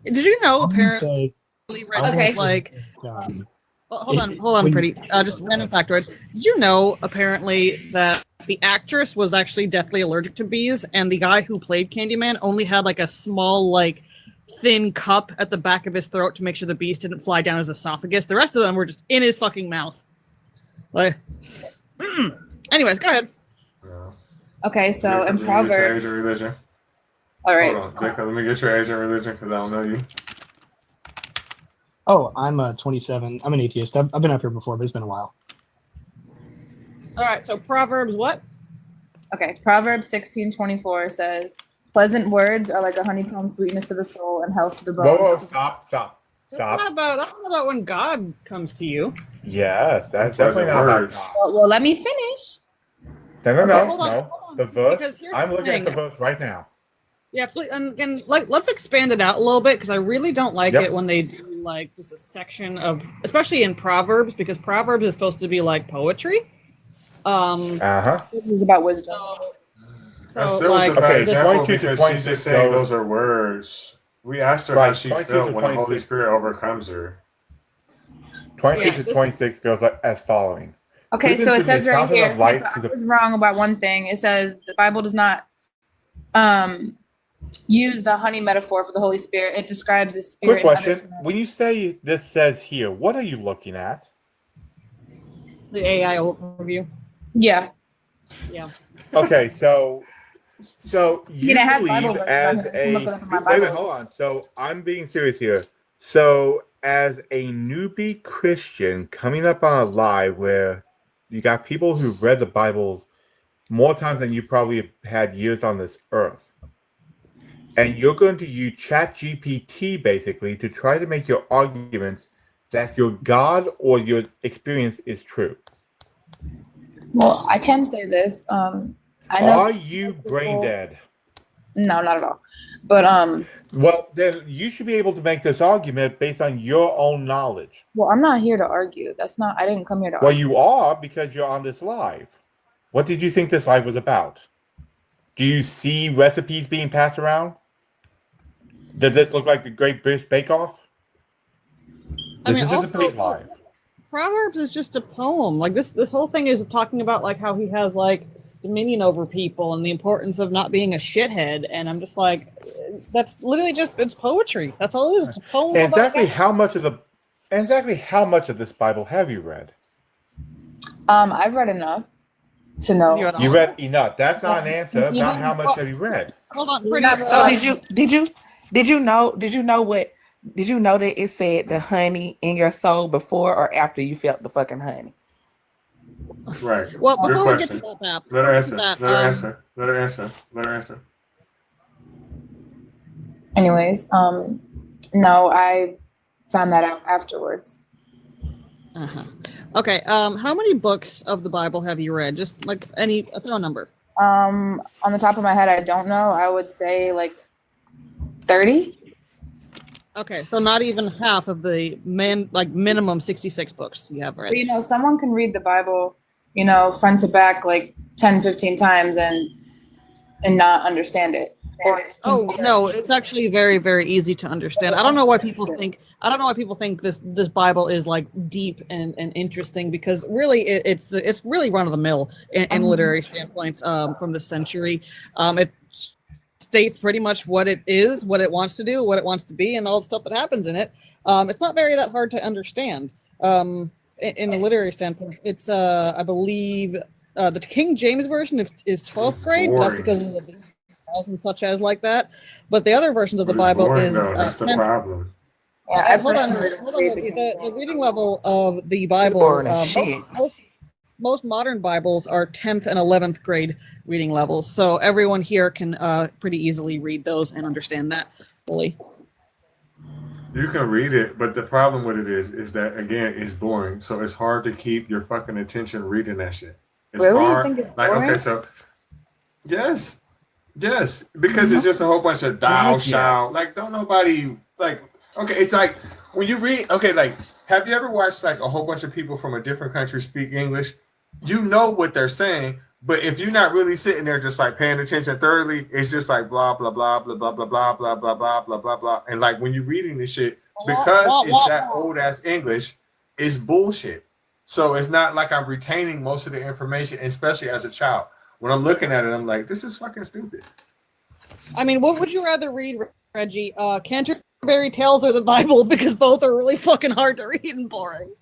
Did you know? Apparently, Reggie, like. Well, hold on, pretty. Just random factoid. Did you know, apparently, that the actress was actually deathly allergic to bees, and the guy who played Candyman only had like a small, like, thin cup at the back of his throat to make sure the bees didn't fly down his esophagus. The rest of them were just in his fucking mouth. Like, anyways, go ahead. Okay, so in Proverbs. Age of religion. All right. Hold on, Jacob. Let me get your age of religion because I don't know you. Oh, I'm 27. I'm an atheist. I've been up here before, but it's been a while. All right, so Proverbs what? Okay, Proverbs 16:24 says, "Pleasant words are like a honeycomb, sweetness to the soul and health to the bones." Whoa, stop. That's not about when God comes to you. Yes, that's definitely not about God. Well, let me finish. No. Hold on. The verse. Because here's I'm the looking at thing. the verse right now. Yeah, please, and like, let's expand it out a little bit because I really don't like it when they do like just a section of, especially in Proverbs, because Proverbs is supposed to be like poetry. It's about wisdom. That still was a bad example because she's just saying those are words. We asked her how she felt when the Holy Spirit overcomes her. 22 to 26 goes as following. Okay, so it says right here, I was wrong about one thing. It says the Bible does not use the honey metaphor for the Holy Spirit. It describes the Spirit. Quick question. When you say this says here, what are you looking at? The AI overview. Yeah. Okay, so you believe as a wait, hold on. So I'm being serious here. So as a newbie Christian coming up on a live where you got people who've read the Bible more times than you probably have had years on this earth, and you're going to use ChatGPT basically to try to make your arguments that your God or your experience is true. Well, I can say this. I know. Are you brain dead? No, not at all. But well, then you should be able to make this argument based on your own knowledge. Well, I'm not here to argue. I didn't come here to argue. Well, you are because you're on this live. What did you think this live was about? Do you see recipes being passed around? Does this look like the Great British Bake Off? I mean, also, Proverbs is just a poem. Like this whole thing is talking about like how he has like dominion over people and the importance of not being a shithead. And I'm just like, that's literally just, it's poetry. That's all it is. It's a poem. And exactly how much of the exactly how much of this Bible have you read? I've read enough to know. You read enough. That's not an answer. About how much have you read? Hold on, You're pretty. not So realizing- did you know that it said the honey in your soul before or after you felt the fucking honey? Right. Well, Good before we get question. to that, Let her answer. that, Let her answer. Let her answer. Let her answer. Anyways, no, I found that out afterwards. Uh-huh. Okay. How many books of the Bible have you read? Just like throw a number. On the top of my head, I don't know. I would say like 30. Okay, so not even half of the minimum 66 books you have read. But, you know, someone can read the Bible, you know, front to back like 10, 15 times and not understand it. Oh no, it's actually very, very easy to understand. I don't know why people think this Bible is like deep and interesting, because really it's really run of the mill in literary standpoints from the century. It states pretty much what it is, what it wants to do, what it wants to be, and all the stuff that happens in it. It's not that hard to understand. In a literary standpoint, it's I believe the King James version is 12th grade. But that's because of the details and such as like that. But the other versions of the Bible boring, is that's the 10th. problem. Yeah, Hold on. The reading level of the Bible. Boring as shit. Most modern Bibles are 10th and 11th grade reading levels, so everyone here can pretty easily read those and understand that fully. You can read it, but the problem with it is that, again, it's boring. So it's hard to keep your fucking attention reading that shit. It's Really? hard. You think it's like, boring? okay, so yes, because it's just a whole bunch of thou shalt. Like, don't nobody like. Okay, it's like when you read. Okay, like, have you ever watched like a whole bunch of people from a different country speak English? You know what they're saying, but if you're not really sitting there just like paying attention thoroughly, it's just like blah blah blah blah blah blah blah blah blah blah blah blah blah. And like when you're reading this shit, because it's that old ass English, it's bullshit. So it's not like I'm retaining most of the information, especially as a child. When I'm looking at it, I'm like, this is fucking stupid. I mean, what would you rather read, Reggie? Canterbury Tales or the Bible? Because both are really fucking hard to read and boring.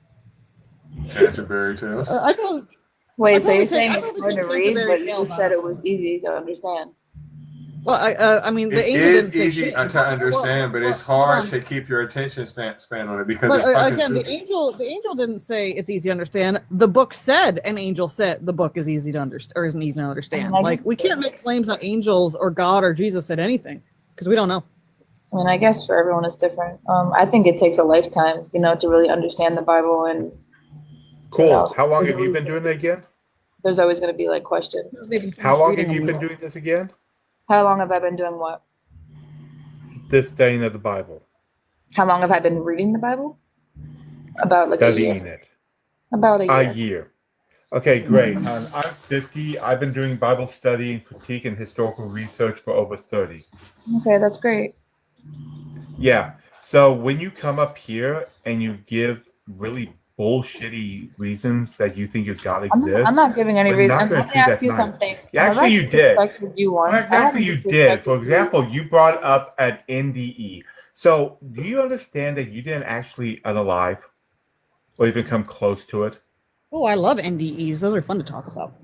Canterbury Tales. I don't. Wait, so you're saying it's hard to read, but you just said it was easy to understand. Well, I mean, the It angel is didn't say easy shit. to understand, but it's hard to keep your attention span on it because it's But fucking again, stupid. the angel didn't say it's easy to understand. The book said an angel said the book is easy to understand or isn't easy to understand. Like, we can't make claims that angels or God or Jesus said anything because we don't know. I mean, I guess for everyone it's different. I think it takes a lifetime, you know, to really understand the Bible, and Cool. you know, How long have you been doing it again? there's always going to be like questions. How long have you been doing this again? How long have I been doing what? This studying of the Bible. How long have I been reading the Bible? About like Studying a year. it. About a year. A year. Okay, great. I'm 50. I've been doing Bible study and critique and historical research for over 30. Okay, that's great. Yeah. So when you come up here and you give really bullshitty reasons that you think your God exists, I'm not giving any we're reason. not And gonna let me treat ask that you nice. something. Yeah, Have actually, I you did. disrespected you once? Well, exactly, you did. For example, you brought up at NDE. So, do you understand that you didn't actually unalive or even come close to it? Oh, I love NDEs. Those are fun to talk about.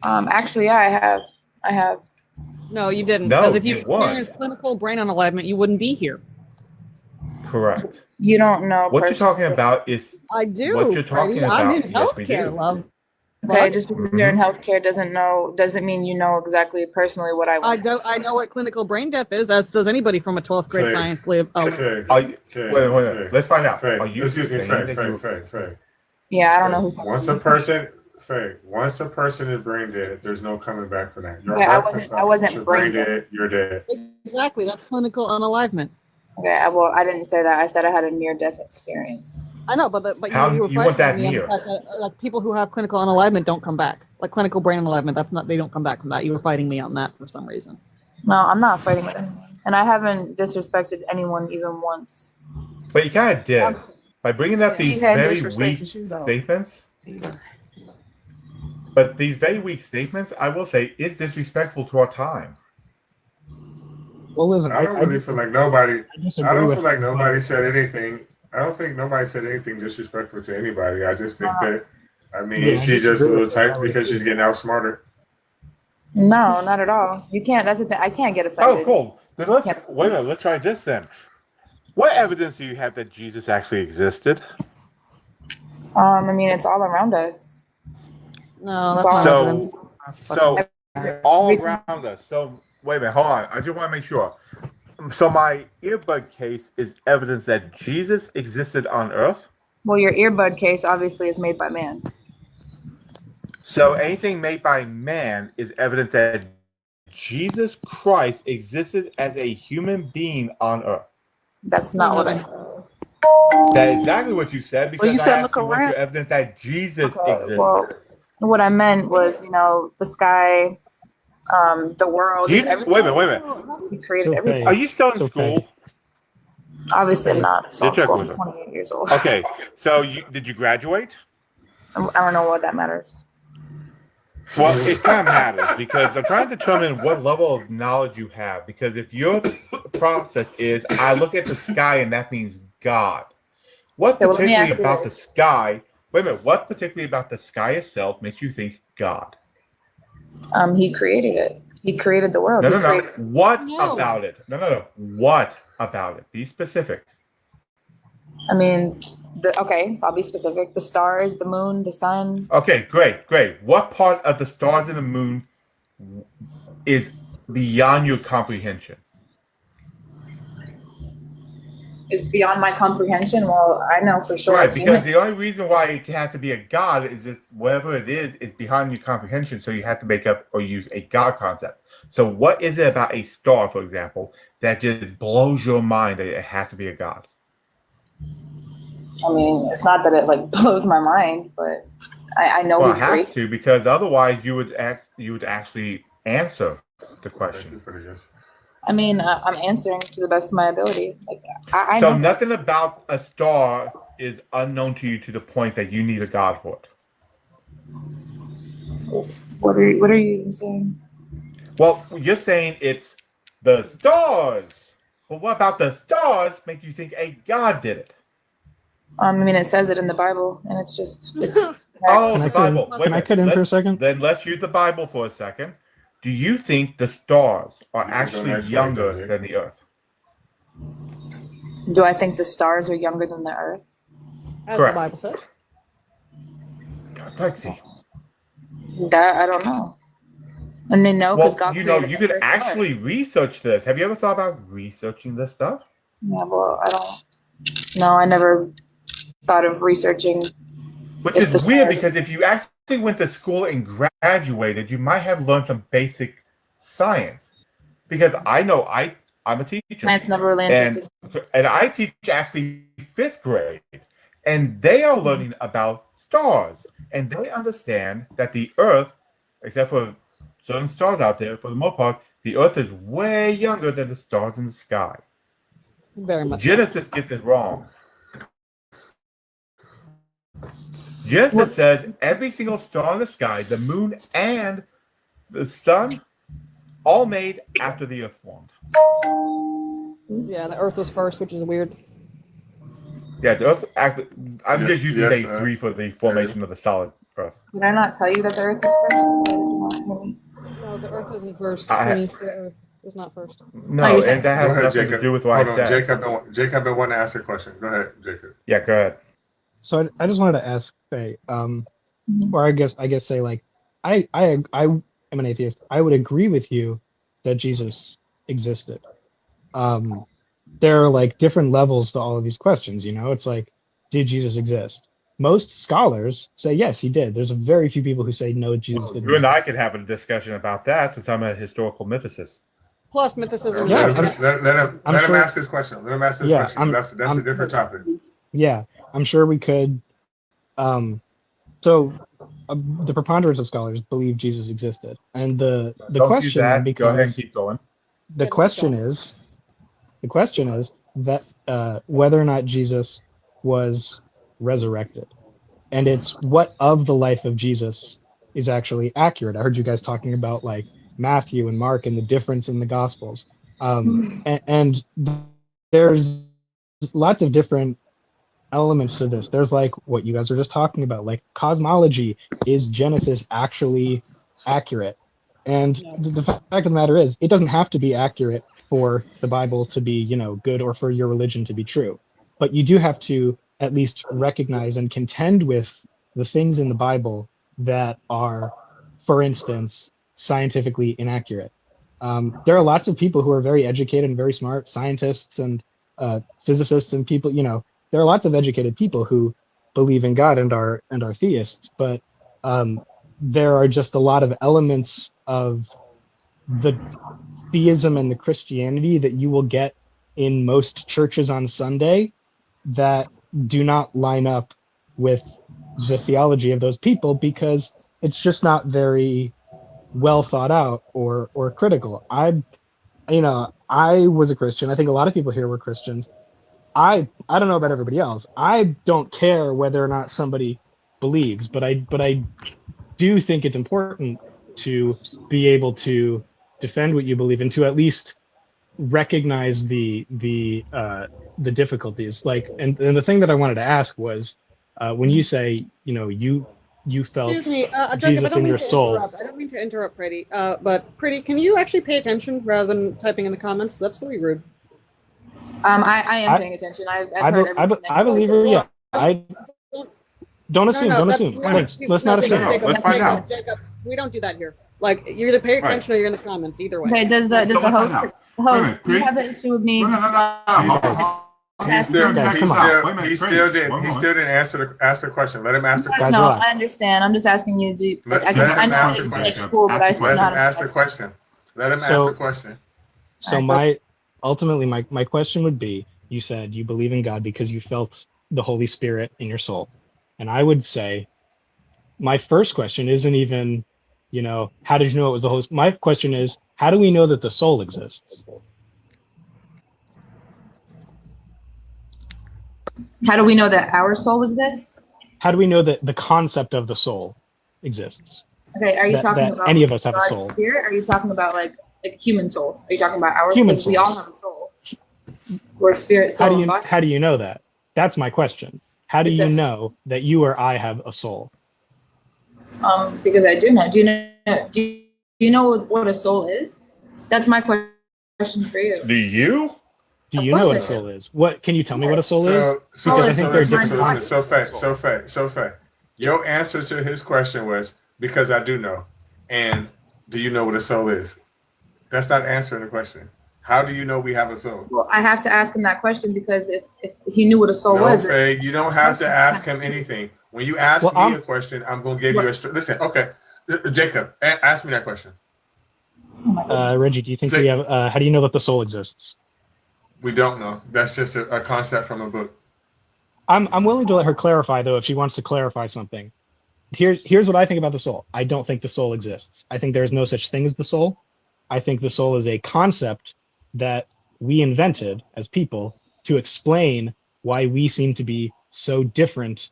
Actually, yeah, I have. No, you didn't. No, Because if you you won. experienced clinical brain unalignment, you wouldn't be here. Correct. You don't know. What you're talking about is I do. what you're talking Freddie. about. I'm in Yes, we healthcare, do. love. Okay, What? just because you're in healthcare doesn't mean you know exactly personally what I want. I know what clinical brain death is, as does anybody from a 12th grade Faye. science lab. Faye. Wait. Let's find out. Faye. Are you Excuse me, saying Faye. that you- Faye. Yeah, I don't know who's Once a person is brain dead, there's no coming back from that. Your Okay, heart I can stop. wasn't You're brain dead. You're dead. Exactly, that's clinical unalignment. Okay, I didn't say that. I said I had a near-death experience. I know, but How you were you want that fighting me on the near? fact that, like, people who have clinical unalignment don't come back. Like clinical brain unalignment, they don't come back from that. You were fighting me on that for some reason. No, I'm not fighting with anyone, and I haven't disrespected anyone even once. But you kind of did by bringing up these He had very disrespect weak to you, though. statements. But these very weak statements, I will say, is disrespectful to our time. Well, listen, I don't really feel like nobody. I disagree don't with feel like you, nobody said anything I don't think nobody said anything disrespectful to anybody. I just think that, I mean, Yeah, I she's just a disagree little with that. tight because she's getting outsmarter. No, not at all. You can't. That's the thing. I can't get Oh, offended. cool. Then let's Can't- wait a minute. Let's try this then. What evidence do you have that Jesus actually existed? I mean, it's all around us. No, It's that's all not So, evidence. so all everything. around us. So wait a minute. Hold on. I just want to make sure. So my earbud case is evidence that Jesus existed on Earth. Well, your earbud case obviously is made by man. So anything made by man is evidence that Jesus Christ existed as a human being on Earth. That's not what I said. That is exactly what you said because you I said asked look you what's around. your evidence that Jesus Okay, existed. well, what I meant was, the sky, the world, You, just everything. wait a minute. He created So, everything. Are you still in So, school? Obviously, I'm not. So Your I'm check school. was I'm 28 years old. Okay, so did you graduate? I don't know what that matters. Well, it kind of matters because I'm trying to determine what level of knowledge you have. Because if your process is, I look at the sky and that means God. What Okay, well, let me particularly ask you about the this. sky? Wait a minute. What particularly about the sky itself makes you think God? He created it. He created the world. No, He no, no. created- What No. about it? No. What about it? Be specific. I mean, okay, so I'll be specific. The stars, the moon, the sun. Okay, great. What part of the stars and the moon is beyond your comprehension? Is beyond my comprehension. Well, I know for sure. Right, because the only reason why it has to be a god is that whatever it is beyond your comprehension. So you have to make up or use a god concept. So what is it about a star, for example, that just blows your mind that it has to be a god? I mean, it's not that it blows my mind, but I know Well, he it has created. to because otherwise you would actually answer the question. I mean, I'm answering to the best of my ability. I So know. nothing about a star is unknown to you to the point that you need a god for it. What are you even saying? Well, you're saying it's the stars. But what about the stars make you think a god did it? I mean, it says it in the Bible, and it's just Oh, Can the I Bible. cut in- Wait can a I minute. cut in for a second? Then let's use the Bible for a second. Do you think the stars are You can go actually next, younger Jake. than the Earth? Do I think the stars are younger than the Earth? As Correct. the Bible says. Lexi. That I don't know. And then no, because Well, God. you created could the first actually stars. research this. Have you ever thought about researching this stuff? Yeah, well, I don't. No, I never thought of researching. Which If is the weird stars- because if you actually went to school and graduated, you might have learned some basic science. Because I know I'm a teacher. That's never really interested. And I teach actually 5th grade. And they are learning about stars. And they understand that the Earth, except for certain stars out there, for the most part, the Earth is way younger than the stars in the sky. Very much. Genesis gets it wrong. Genesis says every single star in the sky, the moon and the sun, all made after the Earth formed. Yeah, the Earth was first, which is weird. Yeah, the Earth. I'm just using yes, day 3 for the formation of the solid Earth. Did I not tell you that the Earth is first? Why did you not hear me? No, the Earth isn't first. I- I mean, the Earth was not first. No, you're saying- and that Go has ahead, nothing Jacob. to do with what Hold I on, said. Jacob been wanting to ask a question. Go ahead, Jacob. Yeah, go ahead. So I just wanted to ask, Faye, or I guess say I am an atheist. I would agree with you that Jesus existed. There are different levels to all of these questions. It's did Jesus exist? Most scholars say yes, he did. There's very few people who say no, Jesus didn't. You and I exist. could have a discussion about that since I'm a historical mythicist. Plus, mythicism. Yeah, is Let him sure- ask his question. Let him ask his Yeah, question. That's a different topic. Yeah, I'm sure we could. So the preponderance of scholars believe Jesus existed, and the Don't do question that. becomes Go ahead and keep going. the question is that whether or not Jesus was resurrected, and it's what of the life of Jesus is actually accurate. I heard you guys talking about Matthew and Mark and the difference in the Gospels, and there's lots of different elements to this. There's like what you guys were just talking about, like cosmology. Is Genesis actually accurate? And the fact of the matter is, it doesn't have to be accurate for the Bible to be, good, or for your religion to be true. But you do have to at least recognize and contend with the things in the Bible that are, for instance, scientifically inaccurate. There are lots of people who are very educated and very smart, scientists and physicists and people. There are lots of educated people who believe in God and are theists, but there are just a lot of elements of the theism and the Christianity that you will get in most churches on Sunday that do not line up with the theology of those people, because it's just not very well thought out or critical. I was a Christian. I think a lot of people here were Christians. I don't know about everybody else. I don't care whether or not somebody believes, but I do think it's important to be able to defend what you believe and to at least recognize the difficulties. Like, and the thing that I wanted to ask was, when you say, you felt Excuse me, Jesus in your soul. I don't mean to interrupt, Pretty. But Pretty, can you actually pay attention rather than typing in the comments? That's really rude. I am paying attention. I believe her. Yeah, I don't assume. Don't assume. Let's not assume. Let's find out. Jacob, we don't do that here. Like, you either pay attention or you're in the comments. Either way. Okay. Does the host? Do you have an issue with me? He still didn't ask the question. Let him ask the question. No, I understand. I'm just asking you. I know it's school, but I still not ask the question. Let him ask the question. So ultimately my question would be: you said you believe in God because you felt the Holy Spirit in your soul, and I would say my first question isn't even, how did you know it was the Holy Spirit? My question is, how do we know that the soul exists? How do we know that our soul exists? How do we know that the concept of the soul exists? Okay, are you talking about any of us have God's a soul? Spirit? Are you talking about like human soul? Are you talking about our human soul? We all have a soul. We're spirit, soul, how do you know that? That's my question. How do you know that you or I have a soul? Because I do know. Do you know what a soul is? That's my question for you. Do you? Do you know what a soul is? What can you tell me what a soul is? Because I think they're different concepts. So fair. Your answer to his question was, because I do know. And do you know what a soul is? That's not answering the question. How do you know we have a soul? Well, I have to ask him that question because if he knew what a soul was. Faye, you don't have to ask him anything. When you ask me a question, I'm going to give you a... Listen, okay. Jacob, ask me that question. Reggie, do you think we have... how do you know that the soul exists? We don't know. That's just a concept from a book. I'm willing to let her clarify, though, if she wants to clarify something. Here's what I think about the soul. I don't think the soul exists. I think there's no such thing as the soul. I think the soul is a concept that we invented as people to explain why we seem to be so different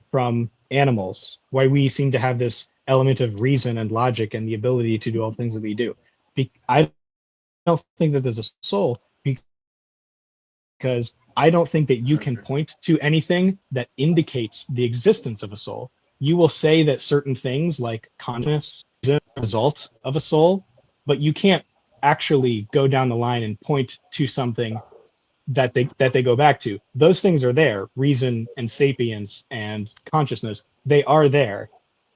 from animals, why we seem to have this element of reason and logic and the ability to do all the things that we do. I don't think that there's a soul, because I don't think that you can point to anything that indicates the existence of a soul. You will say that certain things like consciousness is a result of a soul, but you can't actually go down the line and point to something that they go back to. Those things are there. Reason and sapience and consciousness, they are there.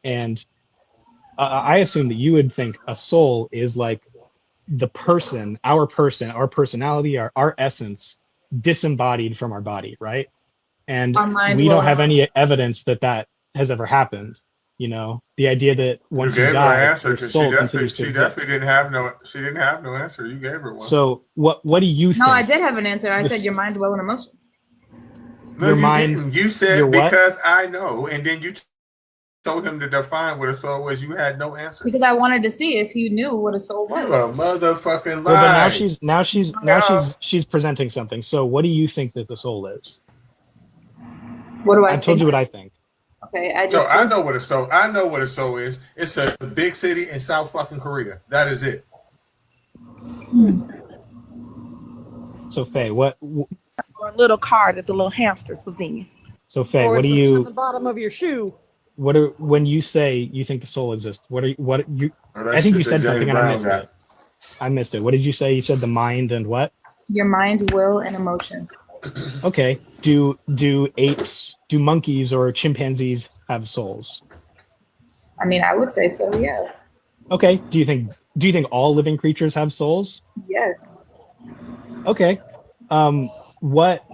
And I assume that you would think a soul is like the person, our personality, our essence, disembodied from our body, right? And we don't have any evidence that has ever happened. The idea that once you die, your soul continues to exist. She didn't have no answer. You gave her one. So what do you think? No, I did have an answer. I said your mind, will, and emotions. No, your you mind. Didn't. You said because I know, and then you told him to define what a soul was. You had no answer. Because I wanted to see if you knew what a soul was. You're a motherfucking lie. Well, but she's presenting something. So what do you think that the soul is? What do I? I told you what I think. Okay, I know what a soul. I know what a soul is. It's a big city in South fucking Korea. That is it. So Faye, what? Or a little car that the little hamsters was in. So Faye, Or what it's do the thing on you the bottom of your shoe. when you say you think the soul exists? What you? Or that I think you shit that said James something and I Brown missed got. it. I missed it. What did you say? You said the mind and what? Your mind, will, and emotions. Okay. Do apes, do monkeys or chimpanzees have souls? I mean, I would say so. Yeah. Okay. Do you think all living creatures have souls? Yes. Okay. What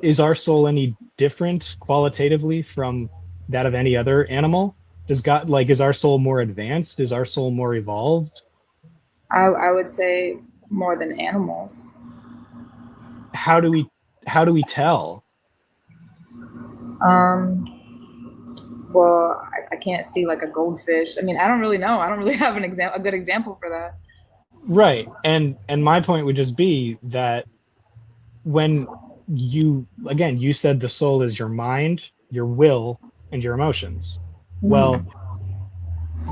is our soul any different qualitatively from that of any other animal? Is our soul more advanced? Is our soul more evolved? I would say more than animals. How do we tell? Well, I can't see like a goldfish. I mean, I don't really know. I don't really have a good example for that. Right. And my point would just be that when you said the soul is your mind, your will, and your emotions. Well,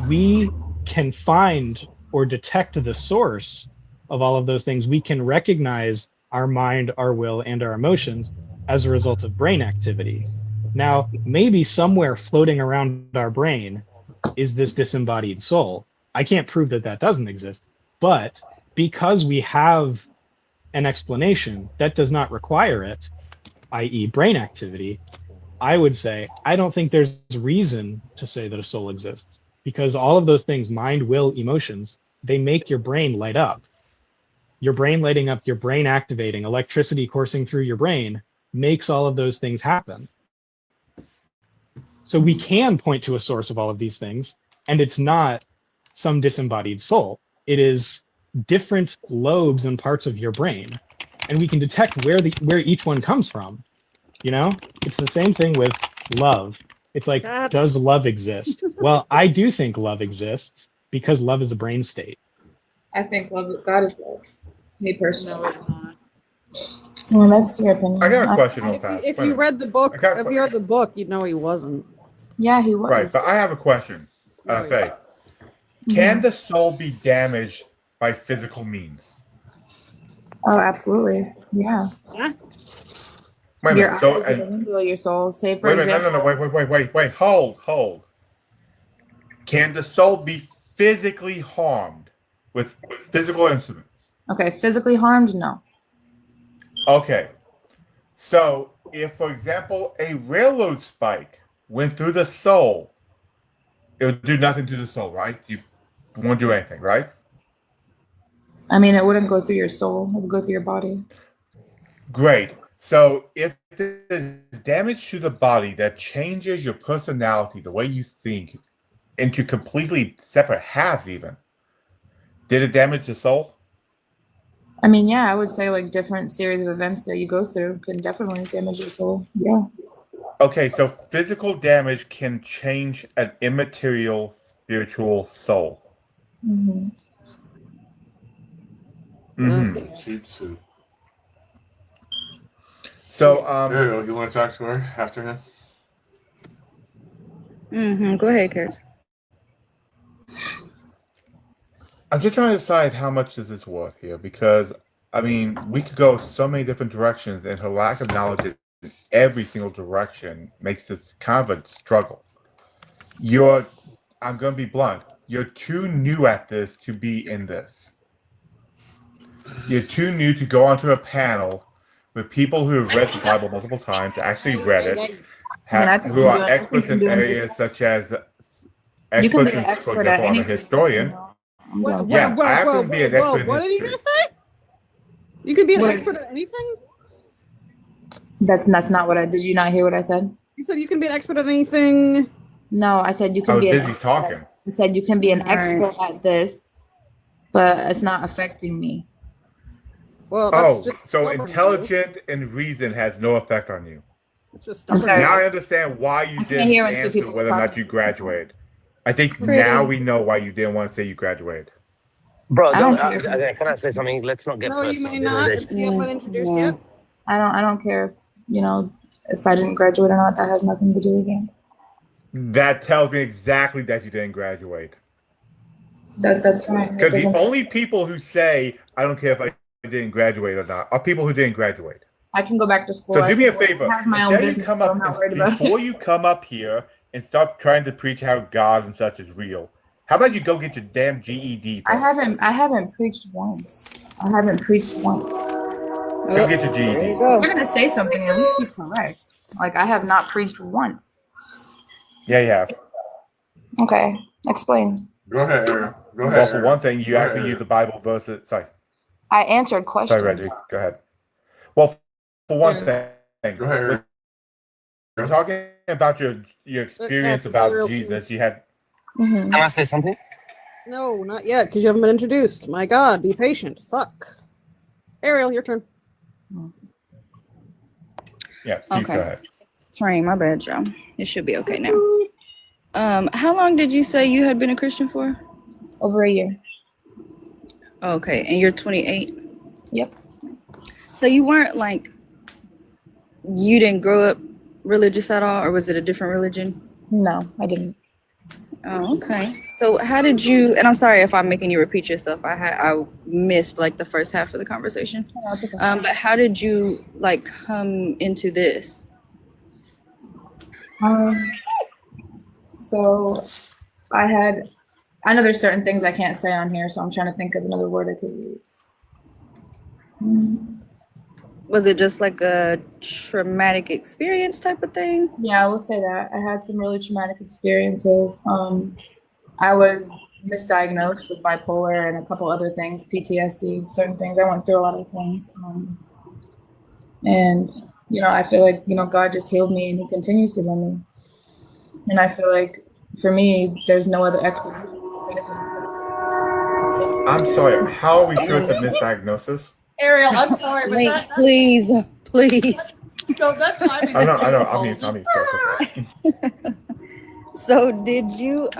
we can find or detect the source of all of those things. We can recognize our mind, our will, and our emotions as a result of brain activity. Now, maybe somewhere floating around our brain is this disembodied soul. I can't prove that that doesn't exist, but because we have an explanation that does not require it, i.e., brain activity, I would say I don't think there's reason to say that a soul exists because all of those things, mind, will, emotions, they make your brain light up. Your brain lighting up, your brain activating, electricity coursing through your brain makes all of those things happen. So we can point to a source of all of these things, and it's not some disembodied soul. It is different lobes and parts of your brain, and we can detect where each one comes from. You know, it's the same thing with love. It's like, does love exist? Well, I do think love exists because love is a brain state. I think God is love. Me personally. Well, that's your opinion. I got a question on that. If you read the book, you'd know he wasn't. Yeah, he was. Right, but I have a question, Faye. Can the soul be damaged by physical means? Oh, absolutely. Yeah. Yeah. Wait a Your minute. So, eyes are the window of your soul. Say for wait a minute. example. No. Wait. Hold. Can the soul be physically harmed with physical instruments? Okay, physically harmed? No. Okay. So, if, for example, a railroad spike went through the soul, it would do nothing to the soul, right? You won't do anything, right? I mean, it wouldn't go through your soul. It would go through your body. Great. So, if there's damage to the body that changes your personality, the way you think, into completely separate halves, even, did it damage the soul? I mean, yeah, I would say like different series of events that you go through can definitely damage your soul. Yeah. Okay, so physical damage can change an immaterial spiritual soul. Mm-hmm. Mm-hmm. Cheap suit. So, Ariel, you want to talk to her after him? Go ahead, Chris. I'm just trying to decide how much is this worth here, because I mean, we could go so many different directions, and her lack of knowledge in every single direction makes this kind of a struggle. I'm going to be blunt, you're too new at this to be in this. You're too new to go onto a panel with people who have read the Bible multiple times, actually read it, who are experts in areas such as experts in, for example, I'm a historian. Yeah, I happen to be an expert in What did you history. just say? You can be an expert at anything? That's not what I did. You not hear what I said? You said you can be an expert at anything. No, I said you I can was be an busy expert. talking. I said you can be an expert at this, but it's not affecting me. Well, Oh, that's just so stubborn, intelligent and reason has no effect on you. It's just I'm stubborn. sorry. Now I understand why you can't didn't hear until answer people whether or not talking. you graduated. I think Pretty. now we know why you didn't want to say you graduated. Bro, I don't care. can I say something? Let's not get No, you personal. may At the end of not. the It's day. you haven't been introduced Yeah. yet. I don't care if I didn't graduate or not. That has nothing to do with it. That tells me exactly that you didn't graduate. That's fine. Because the only people who say, I don't care if I didn't graduate or not, are people who didn't graduate. I can go back to school. So I do me a still favor. have my own Instead you business, come so up I'm not worried about it. before you come up here and start trying to preach how God and such is real. How about you go get your damn GED first? I haven't preached once. I haven't preached once. Go get your GED. There you go. If you're gonna say something, at least be correct. Like I have not preached once. Yeah, you have. Okay, explain. Go ahead, Aaron. Go ahead. Well, for Aaron. one thing, you Go actually ahead, use the Bible verses. Sorry. I answered questions. Sorry, Reggie. Go ahead. Well, for one Aaron. thing, Go ahead, Aaron. we're talking about your experience about Jesus. You had. Can I say something? No, not yet, because you haven't been introduced. My God, be patient. Fuck. Ariel, your turn. Yeah, please Okay. go ahead. Sorry, my bad, Joe. It should be okay now. How long did you say you had been a Christian for? Over a year. Okay, and you're 28? Yep. So you weren't like, you didn't grow up religious at all, or was it a different religion? No, I didn't. Oh, okay. So how did you, and I'm sorry if I'm making you repeat yourself. I missed like the first half of the conversation. But how did you like come into this? So I know there's certain things I can't say on here, so I'm trying to think of another word I could use. Was it just like a traumatic experience type of thing? Yeah, I will say that. I had some really traumatic experiences. I was misdiagnosed with bipolar and a couple other things, PTSD, certain things. I went through a lot of things. And, I feel like, God just healed me and he continues to heal me. And I feel like for me, there's no other explanation. I'm sorry. How are we sure it's a misdiagnosis? Ariel, I'm sorry, but Links, please. No, that's not even I know. I mean, So did you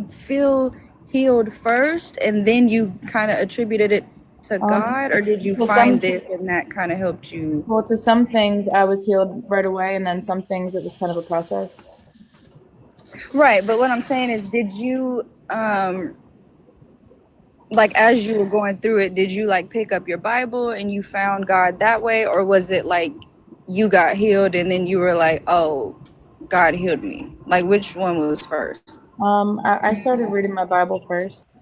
feel healed first and then you kind of attributed it to God, or did you find this and that kind of helped you? Well, to some things I was healed right away, and then some things it was kind of a process. Right, but what I'm saying is, did you like as you were going through it, did you like pick up your Bible and you found God that way, or was it like you got healed and then you were like, oh, God healed me? Like, which one was first? I started reading my Bible first.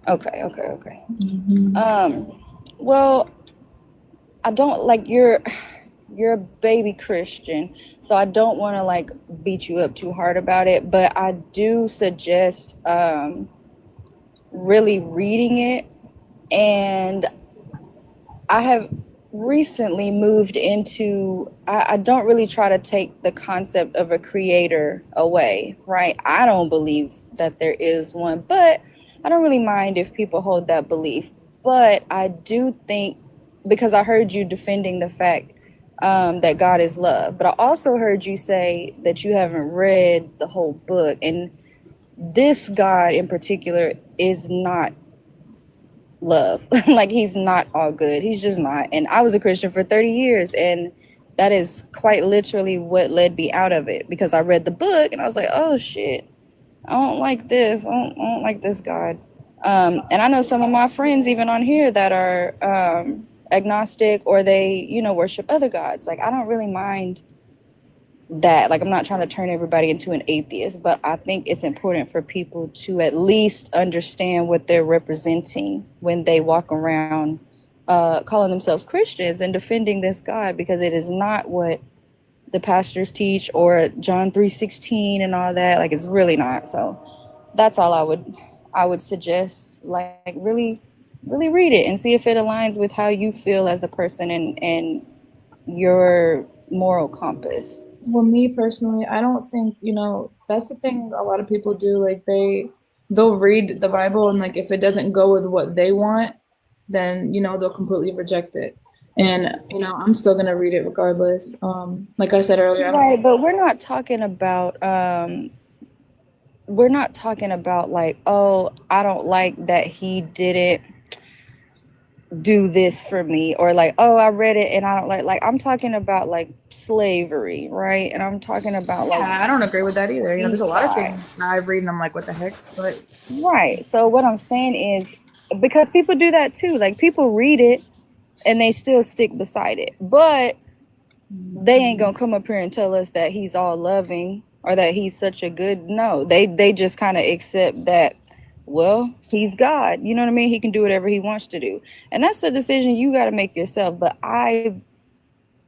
Okay. Well, I don't like you're a baby Christian, so I don't want to like beat you up too hard about it, but I do suggest really reading it. And I have recently moved into, I don't really try to take the concept of a creator away, right? I don't believe that there is one, but I don't really mind if people hold that belief. But I do think, because I heard you defending the fact that God is love, but I also heard you say that you haven't read the whole book, and this God in particular is not love. Like, he's not all good. He's just not. And I was a Christian for 30 years, and that is quite literally what led me out of it, because I read the book and I was like, oh shit, I don't like this. I don't like this God. And I know some of my friends even on here that are agnostic, or they, worship other gods. Like, I don't really mind that. Like, I'm not trying to turn everybody into an atheist, but I think it's important for people to at least understand what they're representing when they walk around calling themselves Christians and defending this God, because it is not what the pastors teach, or John 3:16 and all that. Like, it's really not. So that's all I would suggest. Like, really read it and see if it aligns with how you feel as a person and your moral compass. Well, me personally, I don't think, that's the thing a lot of people do. Like, they'll read the Bible, and like if it doesn't go with what they want, then they'll completely reject it. And I'm still gonna read it regardless. Like I said earlier, right, but we're not talking about like, oh, I don't like that he didn't do this for me, or like, oh, I read it and I don't like I'm talking about like slavery, right? And I'm talking about like, I don't agree with that either. There's a lot of things I read and I'm like, what the heck? But right. So what I'm saying is, because people do that too. Like people read it and they still stick beside it, but they ain't gonna come up here and tell us that he's all loving or that he's such a good. No, they just kind of accept that. Well, he's God. You know what I mean? He can do whatever he wants to do, and that's a decision you got to make yourself. But I,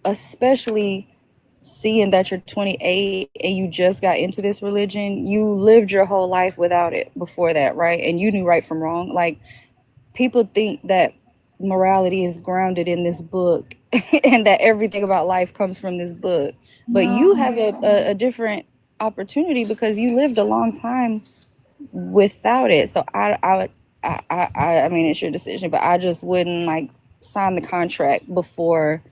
especially seeing that you're 28 and you just got into this religion, you lived your whole life without it before that, right? And you knew right from wrong. Like people think that morality is grounded in this book and that everything about life comes from this book, but you have a different opportunity because you lived a long time without it. So I mean, it's your decision, but I just wouldn't like sign the contract before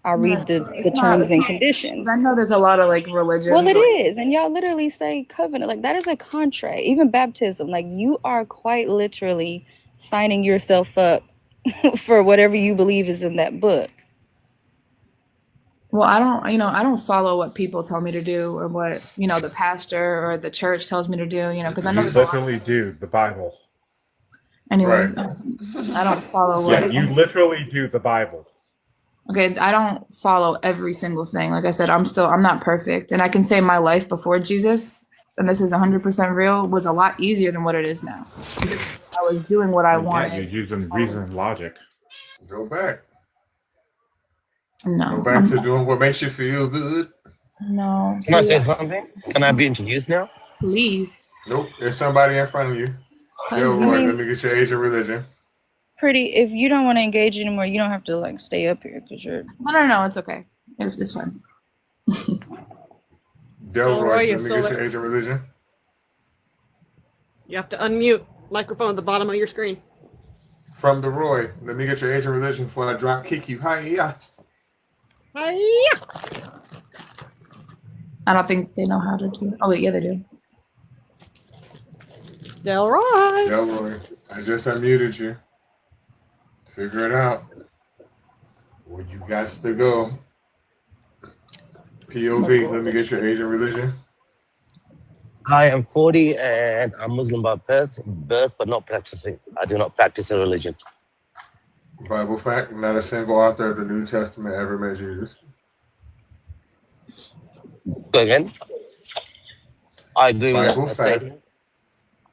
I read the terms and conditions. I know there's a lot of like religions. Well, it is, and y'all literally say covenant. Like that is a contract. Even baptism, like you are quite literally signing yourself up for whatever you believe is in that book. Well, I don't follow what people tell me to do or what, the pastor or the church tells me to do, because I know You literally do the Bible. Anyways, Right. I don't follow what. Yeah, you literally do the Bible. Okay, I don't follow every single thing. Like I said, I'm not perfect. And I can say my life before Jesus, and this is 100% real, was a lot easier than what it is now. I was doing what I wanted. Yeah, you're using reason and logic. Go back. No. Go back to doing what makes you feel good. No. Can I say something? Can I be introduced now? Please. Nope. There's somebody in front of you. Delroy, let me get your age and religion. Pretty, if you don't want to engage anymore, you don't have to like stay up here because you're. No, it's okay. It's fine. Delroy, let me get your age and religion. You have to unmute microphone at the bottom of your screen. From the Roy, let me get your age and religion before I drop kick you. Hiya. Hiya. I don't think they know how to do it. Oh wait, yeah, they do. Delroy, I just unmuted you. Figure it out. Well, you got to go. POV, let me get your age and religion. I am 40 and I'm Muslim by birth, but not practicing. I do not practice a religion. Bible fact, not a single author of the New Testament ever met Jesus. Go again. I agree Bible with that fact. statement.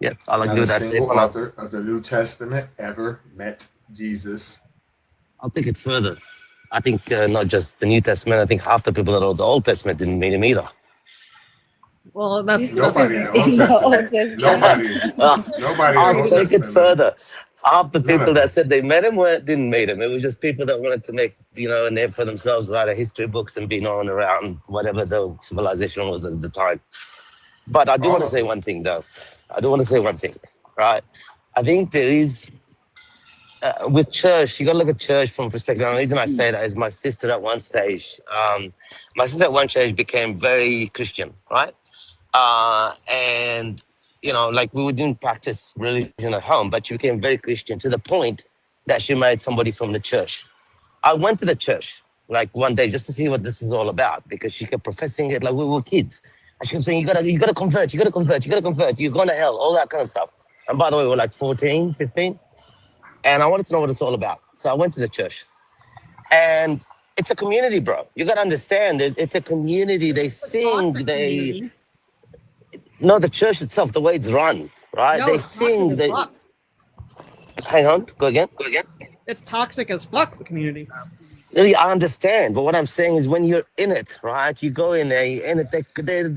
Yes, I'll agree Not a with that single statement. author of the New Testament ever met Jesus. I'll take it further. I think not just the New Testament. I think half the people that wrote the Old Testament didn't meet him either. Well, that's nobody in the Old Testament. Nobody in the I'll Old take it Testament. further. Half the None people of that said they met him didn't meet him. It was just people that wanted to make, a name for themselves, write a history books and be known around whatever the civilization was at the time. But I do want to say one thing, though. Right? I think there is, with church, you got to look at church from a perspective. And the reason I say that is my sister at one stage became very Christian, right? And we didn't practice religion at home, but she became very Christian to the point that she married somebody from the church. I went to the church like one day just to see what this is all about because she kept professing it like we were kids. And she kept saying, you gotta convert, you're going to hell, all that kind of stuff. And by the way, we're like 14, 15. And I wanted to know what it's all about. So I went to the church. And it's a community, bro. You got to understand, it's a community. They sing, No, the church itself, the way it's run, right? No, They it's sing. toxic as fuck. Hang on, go again. It's toxic as fuck, the community. Really, I understand, but what I'm saying is when you're in it, right? You go in there, and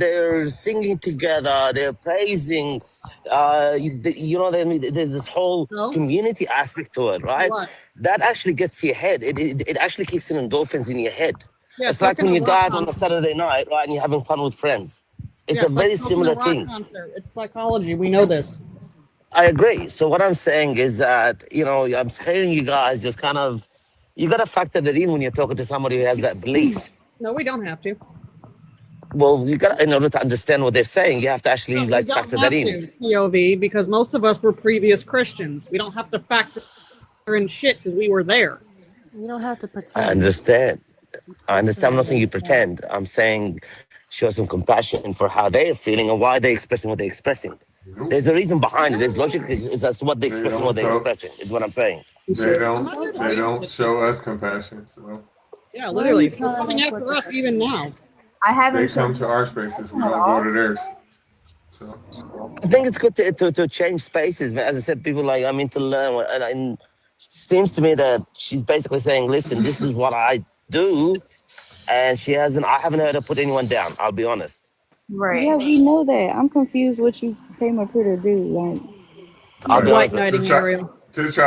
they're singing together, they're praising. There's this whole community aspect to it, right? What? That actually gets to your head. It actually kicks in endorphins in your head. Yeah, it's like when you go out on a concert. Saturday night, right, and you're having fun with friends. It's Yeah, a very like similar rock thing. concert. It's psychology. We know this. I agree. So what I'm saying is that, I'm hearing you guys just kind of, you got to factor that in when you're talking to somebody who has that belief. No, we don't have to. Well, you got, in order to understand what they're saying, you have to actually factor that in. POV, because most of us were previous Christians. We don't have to factor in shit because we were there. You don't have to pretend. I understand. I'm not saying you pretend. I'm saying show some compassion for how they're feeling and why they're expressing what they're expressing. There's a reason behind it. There's logic. That's what they express and what they're expressing. Is what I'm saying. They don't show us compassion. So Yeah, literally, they're coming after us even now. I haven't. they come to our spaces. We don't go to theirs. So I think it's good to change spaces. As I said, people like to learn, and it seems to me that she's basically saying, "Listen, this is what I do," and I haven't heard her put anyone down. I'll be honest. Right. Yeah, we know that. I'm confused what you came up here to do. Like, I'll be honest.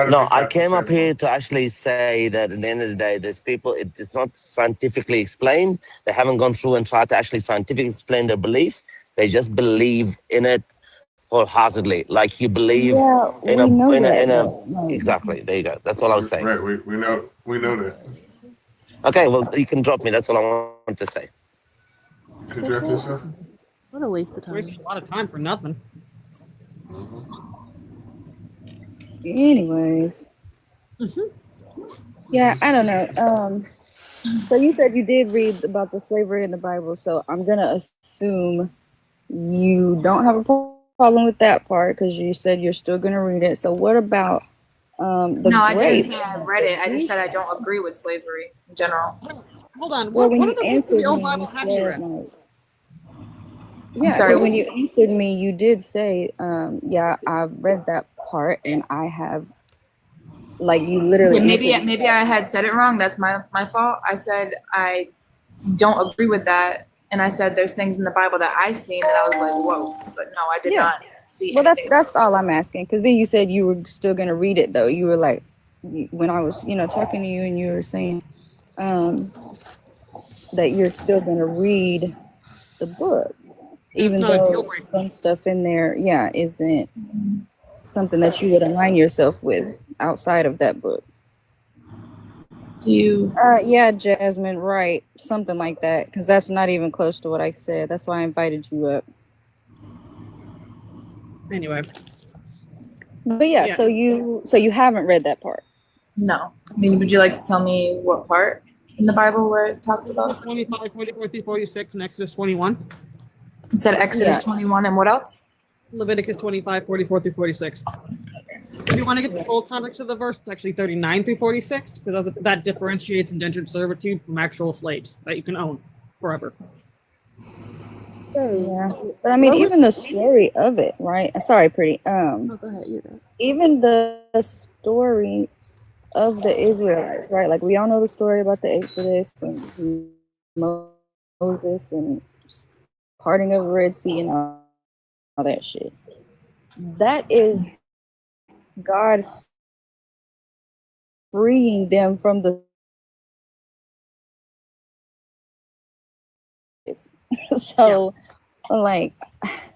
No, I came up here to actually say that at the end of the day, there's people, it's not scientifically explained. They haven't gone through and tried to actually scientifically explain their belief. They just believe in it wholeheartedly. Like you believe exactly. There you go. That's all I was saying. Right, we know that. Okay, well, you can drop me. That's all I want to say. Could you drop yourself? What a waste of time. Wasting a lot of time for nothing. anyways. Yeah, I don't know. So you said you did read about the slavery in the Bible, so I'm gonna assume you don't have a problem with that part because you said you're still gonna read it. So what about No, I didn't say I read it. I just said I don't agree with slavery in general. Hold on. Well, What when are the you books in answered the old me, Bible you have you said, read? like, yeah, sorry, because when you answered me, you did say, yeah, I've read that part and I have, like, you literally yeah, maybe I had said it wrong. That's my fault. I said I don't agree with that, and I said there's things in the Bible that I seen that I was like, whoa, but no, I did not see. Well, that's all I'm asking. Because then you said you were still gonna read it, though. You were like, when I was, talking to you, and you were saying, that you're still gonna read the book, even though some stuff in there, isn't something that you would align yourself with outside of that book. Do you? Yeah, Jasmine, right, something like that, because that's not even close to what I said. That's why I invited you up. Anyway. But yeah, so you haven't read that part. No. I mean, would you like to tell me what part in the Bible where it talks about 25, 44 through 46, and Exodus 21? It said Exodus 21 and what else? Leviticus 25, 44 through 46. If you want to get the full context of the verse, it's actually 39 through 46, because that differentiates indentured servitude from actual slaves that you can own forever. Yeah, but I mean, even the story of it, right? Sorry, Pretty. Go ahead, you're right. Even the story of the Israelites, right? Like, we all know the story about the Exodus and Moses and parting of the Red Sea and all that shit. That is God freeing them from the so like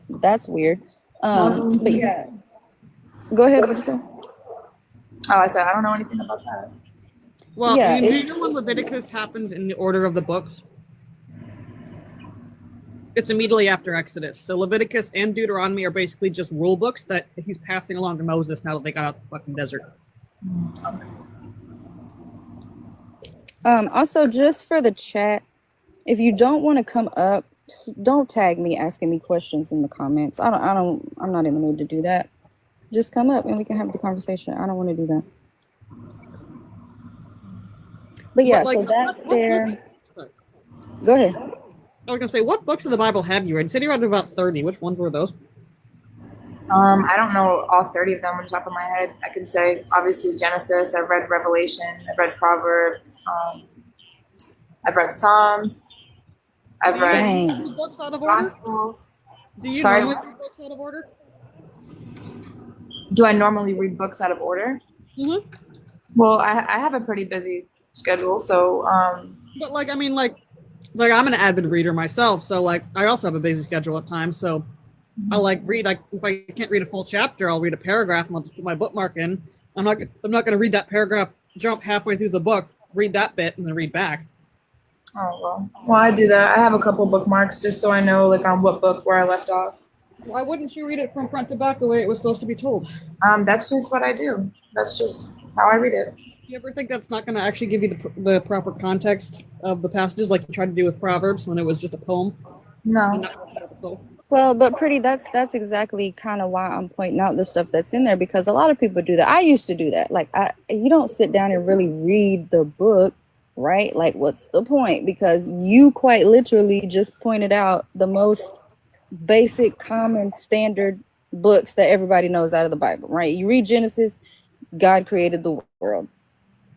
that's weird. But yeah, go ahead. What you say? Oh, I said I don't know anything about that. Well, do you know when Leviticus happens in the order of the books? It's immediately after Exodus. So Leviticus and Deuteronomy are basically just rule books that he's passing along to Moses now that they got out the fucking desert. Also, just for the chat, if you don't want to come up, don't tag me asking me questions in the comments. I'm not in the mood to do that. Just come up and we can have the conversation. I don't want to do that. But yeah, so that's there. Go ahead. I was gonna say, what books of the Bible have you read? You said you read about 30. Which ones were those? I don't know all 30 of them on the top of my head. I can say obviously Genesis. I've read Revelation. I've read Proverbs. I've read Psalms. I've read books out of order? Gospels. Do you Sorry, normally read books out of order? Do I normally read books out of order? Mm-hmm. Well, I have a pretty busy schedule, so. But like, I mean, like I'm an avid reader myself, so like I also have a busy schedule at times. So I like read. If I can't read a full chapter, I'll read a paragraph and I'll just put my bookmark in. I'm not going to read that paragraph, jump halfway through the book, read that bit, and then read back. Oh well, I do that. I have a couple bookmarks just so I know like on what book where I left off. Why wouldn't you read it from front to back the way it was supposed to be told? That's just what I do. That's just how I read it. You ever think that's not going to actually give you the proper context of the passages like you tried to do with Proverbs when it was just a poem? No. Well, Well, but pretty, that's exactly kind of why I'm pointing out the stuff that's in there, because a lot of people do that. I used to do that. Like, you don't sit down and really read the book, right? Like, what's the point? Because you quite literally just pointed out the most basic, common, standard books that everybody knows out of the Bible, right? You read Genesis, God created the world.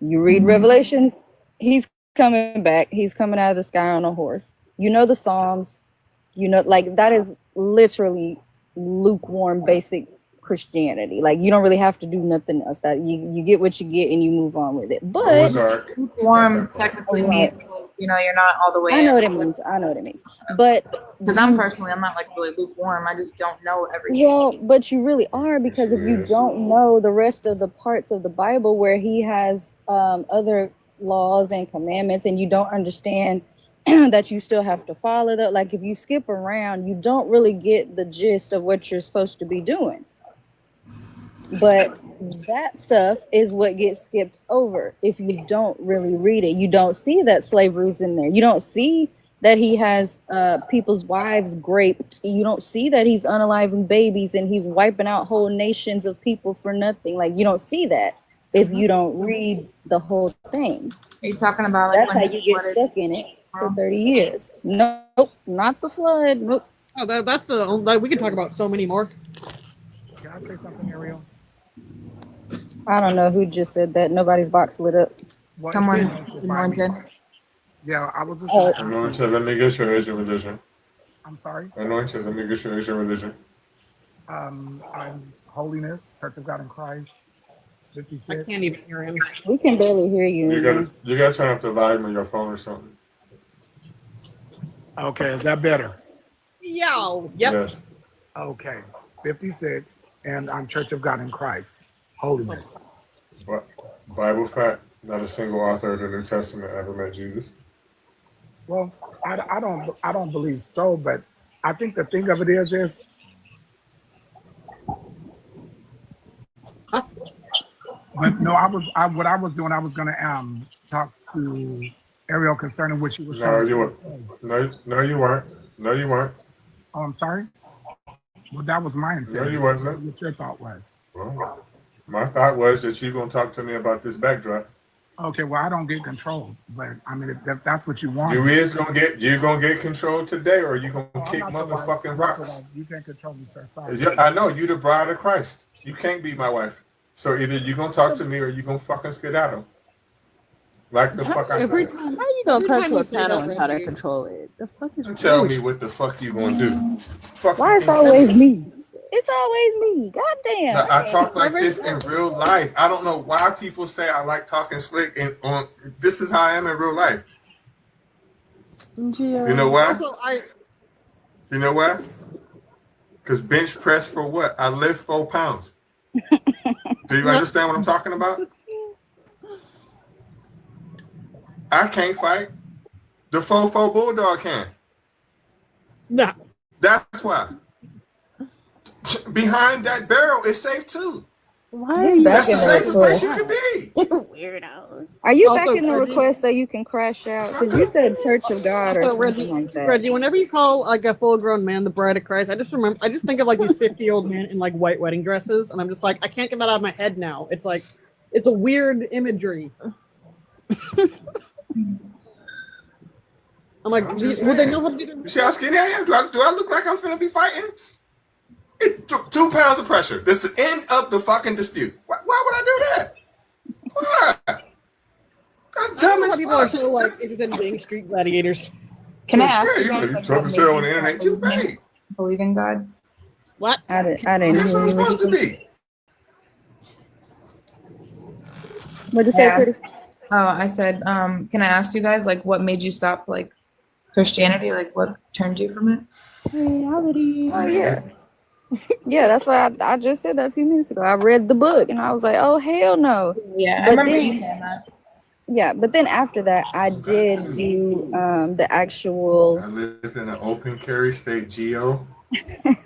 You read Revelations, he's coming back. He's coming out of the sky on a horse. You know the Psalms. You know, like, that is literally lukewarm, basic Christianity. Like, you don't really have to do nothing else. That you get what you get and you move on with it. But Ozark. Lukewarm technically means, like, you know, you're not all the way I know what in. it means. I know what it means. But Because I'm not like really lukewarm. I just don't know everything. well, but you really are, because if you don't know the rest of the parts of the Bible where he has other laws and commandments, and you don't understand that you still have to follow that, like, if you skip around, you don't really get the gist of what you're supposed to be doing. But that stuff is what gets skipped over if you don't really read it. You don't see that slavery's in there. You don't see that he has people's wives raped. You don't see that he's unaliving babies and he's wiping out whole nations of people for nothing. Like, you don't see that if you don't read the whole thing. Are you talking about, like, that's how you get stuck in it for 30 years? Nope, not the flood. Nope. Oh, that's the like, we can talk about so many more. Can I say something, Ariel? I don't know who just said that. Nobody's box lit up. Well, Someone anointed. Yeah, I was just. Anointed, let me get your Asian religion. I'm sorry. Anointed, let me get your Asian religion. I'm Holiness, Church of God in Christ, 56. I can't even hear him. We can barely hear you. You gotta turn up the volume on your phone or something. Okay, is that better? Yo, yep. Yes. Okay, 56, and I'm Church of God in Christ, Holiness. What? Bible fact: not a single author of the New Testament ever met Jesus. Well, I don't believe so, but I think the thing of it is. But no, what I was doing, I was gonna talk to Ariel concerning what she was No, you weren't. No, you weren't. No, you weren't. Oh, I'm sorry. Well, that was mine. No, you wasn't. What your thought was? Well, my thought was that you're gonna talk to me about this backdrop. Okay, well, I don't get controlled, but I mean, if that's what you want, You're gonna get controlled today, or you gonna kick motherfucking rocks. You can't control me, sir. Sorry. I know you the bride of Christ. You can't be my wife. So either you gonna talk to me or you gonna fucking skedaddle. Like the fuck I said. How you gonna come to a panel and try to control it? The fuck is Tell me what the fuck you gonna do. Why it's always me? It's always me. Goddamn. Now, I talk like this in real life. I don't know why people say I like talking slick, and this is how I am in real life. You know why? You know why? Because bench press for what? I lift 4 pounds. Do you understand what I'm talking about? I can't fight. The 4'4" bulldog can. No. That's why. Behind that barrel is safe too. Why That's the safest place you can be. Weirdo. Are you Also, back in the Reggie- request so you can crash out? Because you said Church of God or So something like that. Reggie, whenever you call like a full-grown man the bride of Christ, I just think of like these 50-year-old men in like white wedding dresses, and I'm just like, I can't get that out of my head now. It's like, it's a weird imagery. I'm like, would they know how to do their? You see how skinny I am? Do I look like I'm finna be fighting? It took 2 pounds of pressure. This is the end of the fucking dispute. Why would I do that? Why? That's dumb as People are fuck. so like interested in being street gladiators. Can I ask Yeah, you guys? you like, tough what as made hell on you the internet. start You believing- right. Believe in God? What? I didn't That's hear what I'm you. supposed to be. What'd you say, Yeah. Pretty? Oh, I said, can I ask you guys, like, what made you stop, like, Christianity? Like, what turned you from it? Reality. Oh, yeah. Yeah, that's why I just said that a few minutes ago. I read the book and I was like, oh, hell no. Yeah, I But remember then- you saying that. Yeah, but then after that, I did do the actual. I live in an open carry state, Geo. I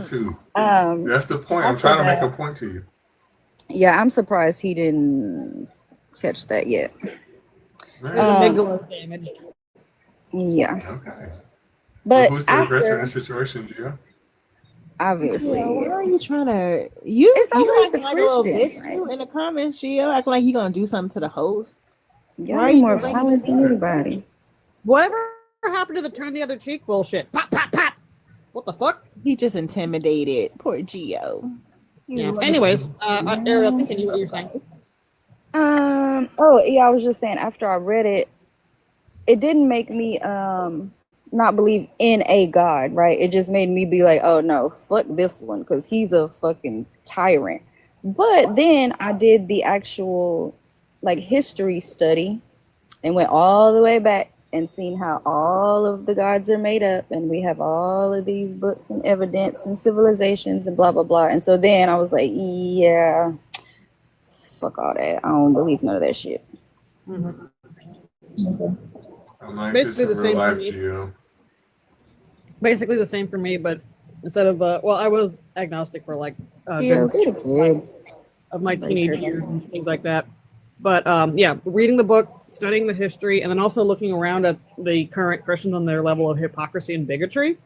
too. That's the point. I'm trying to make a point to you. Yeah, I'm surprised he didn't catch that yet. There's amygdala damaged. Yeah. Okay. But who's the aggressor in after, this situation, Gio? obviously. Yeah, why are you trying to you? It's You always acting the like a little Christians, bitch right? too in the comments, Gio. Act like he gonna do something to the host. Y'all Why are be you more bringing violent this than up? anybody. Whatever happened to the turn the other cheek bullshit? Pop, pop, pop. What the fuck? He just intimidated. Poor Gio. Yeah. Anyways, Ariel, continue what you're saying. Oh yeah, I was just saying after I read it, it didn't make me not believe in a God, right? It just made me be like, oh no, fuck this one, because he's a fucking tyrant. But then I did the actual like history study and went all the way back and seen how all of the gods are made up, and we have all of these books and evidence and civilizations and blah blah blah. And so then I was like, yeah, fuck all that. I don't believe none of that shit. Mm-hmm. I'm like, Basically this the in real same for life, me. Gio. Basically the same for me, but instead of well, I was agnostic for like Yeah, get a kid. of my teenage years and things like that. But yeah, reading the book, studying the history, and then also looking around at the current Christians and their level of hypocrisy and bigotry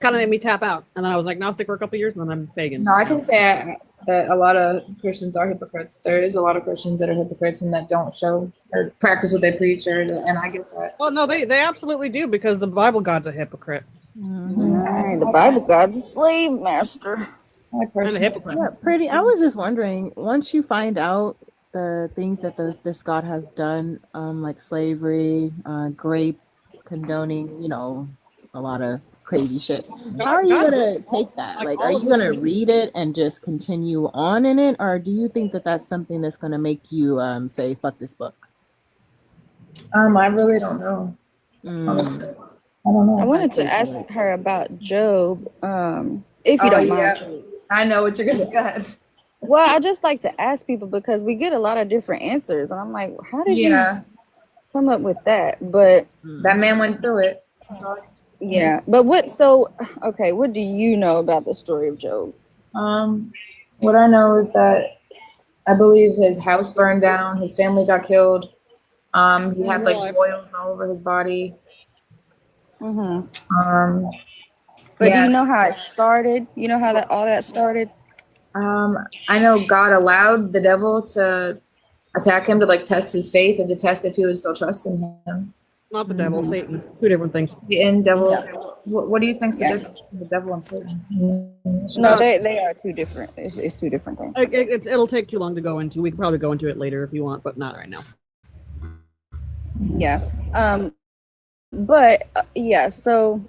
kind of made me tap out. And then I was agnostic for a couple of years, and then I'm pagan. No, I can say that a lot of Christians are hypocrites. There is a lot of Christians that are hypocrites and that don't show or practice what they preach, and I get that. Well, no, they absolutely do, because the Bible God's a hypocrite. Right, the Bible God's a slave master. And a hypocrite. Yeah, pretty. I was just wondering, once you find out the things that this God has done, like slavery, grape, condoning, a lot of crazy shit. How are you gonna take that? Like, are you gonna read it and just continue on in it, or do you think that that's something that's gonna make you say, "Fuck this book"? I really don't know. Honestly. I don't know. I wanted to ask her about Job, if you don't mind. I know what you're gonna say. Well, I just like to ask people because we get a lot of different answers, and I'm like, how did you come up with that? But that man went through it. Yeah, but what? So, okay, what do you know about the story of Job? What I know is that I believe his house burned down, his family got killed. He had like boils all over his body. Mm-hmm. But do you know how it started? You know how all that started? I know God allowed the devil to attack him to like test his faith and to test if he was still trusting him. Not the devil, Satan. Two different things. And devil. Yeah. What do you think's the difference between the devil and Satan? No, they are two different. It's two different things. It'll take too long to go into. We can probably go into it later if you want, but not right now. Yeah. But yeah. So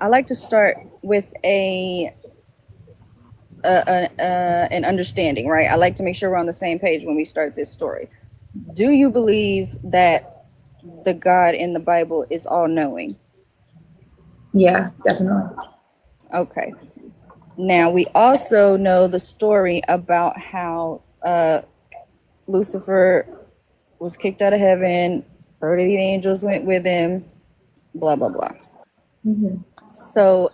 I like to start with an understanding, right? I like to make sure we're on the same page when we start this story. Do you believe that the God in the Bible is all-knowing? Yeah, definitely. Okay. Now, we also know the story about how Lucifer was kicked out of heaven, 30 of the angels went with him, blah, blah, blah. Mm-hmm. So,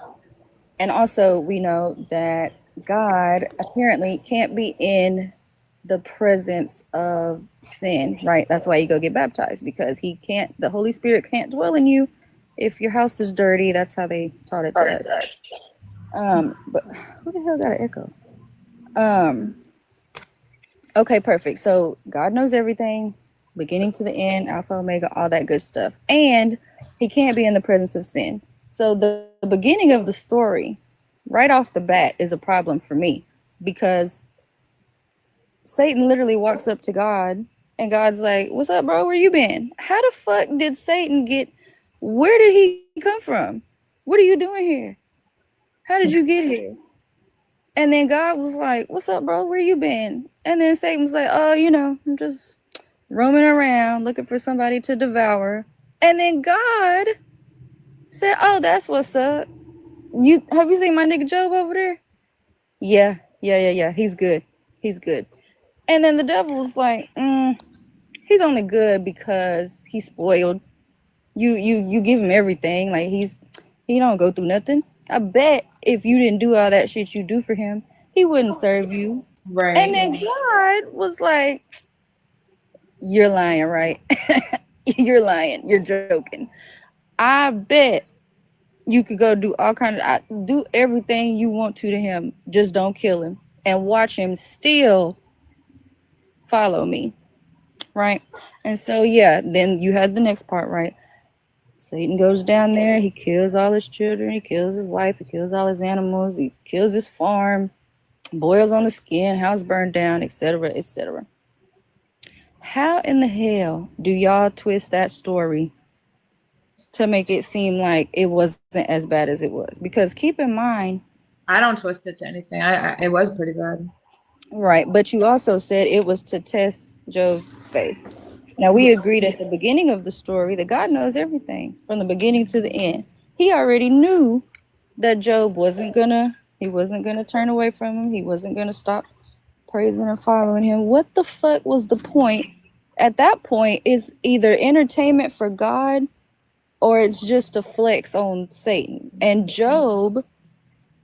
and also we know that God apparently can't be in the presence of sin, right? That's why you go get baptized, because the Holy Spirit can't dwell in you if your house is dirty. That's how they taught it to us. But who the hell got an echo? Okay, perfect. So God knows everything, beginning to the end, Alpha, Omega, all that good stuff. And he can't be in the presence of sin. So the beginning of the story, right off the bat, is a problem for me, because Satan literally walks up to God and God's like, "What's up, bro? Where you been?" How the fuck did Satan where did he come from? What are you doing here? How did you get here? And then God was like, "What's up, bro? Where you been?" And then Satan was like, "Oh, I'm just roaming around looking for somebody to devour." And then God said, "Oh, that's what's up. Have you seen my nigga Job over there?" Yeah. He's good. And then the devil was like, he's only good because he's spoiled. You give him everything. Like he don't go through nothing. I bet if you didn't do all that shit you do for him, he wouldn't serve you. Right. And then God was like, "You're lying, right? You're lying. You're joking. I bet You could go do all kind of do everything you want to him. Just don't kill him and watch him still follow me, right? And so yeah, then you had the next part, right? Satan goes down there, he kills all his children, he kills his wife, he kills all his animals, he kills his farm, boils on the skin, house burned down, etc., etc. How in the hell do y'all twist that story to make it seem like it wasn't as bad as it was? Because keep in mind, I don't twist it to anything. It was pretty bad. right, but you also said it was to test Job's faith. Now, we agreed at the beginning of the story that God knows everything from the beginning to the end. He already knew that Job wasn't gonna turn away from him. He wasn't gonna stop praising and following him. What the fuck was the point? At that point, it's either entertainment for God or it's just a flex on Satan. And Job,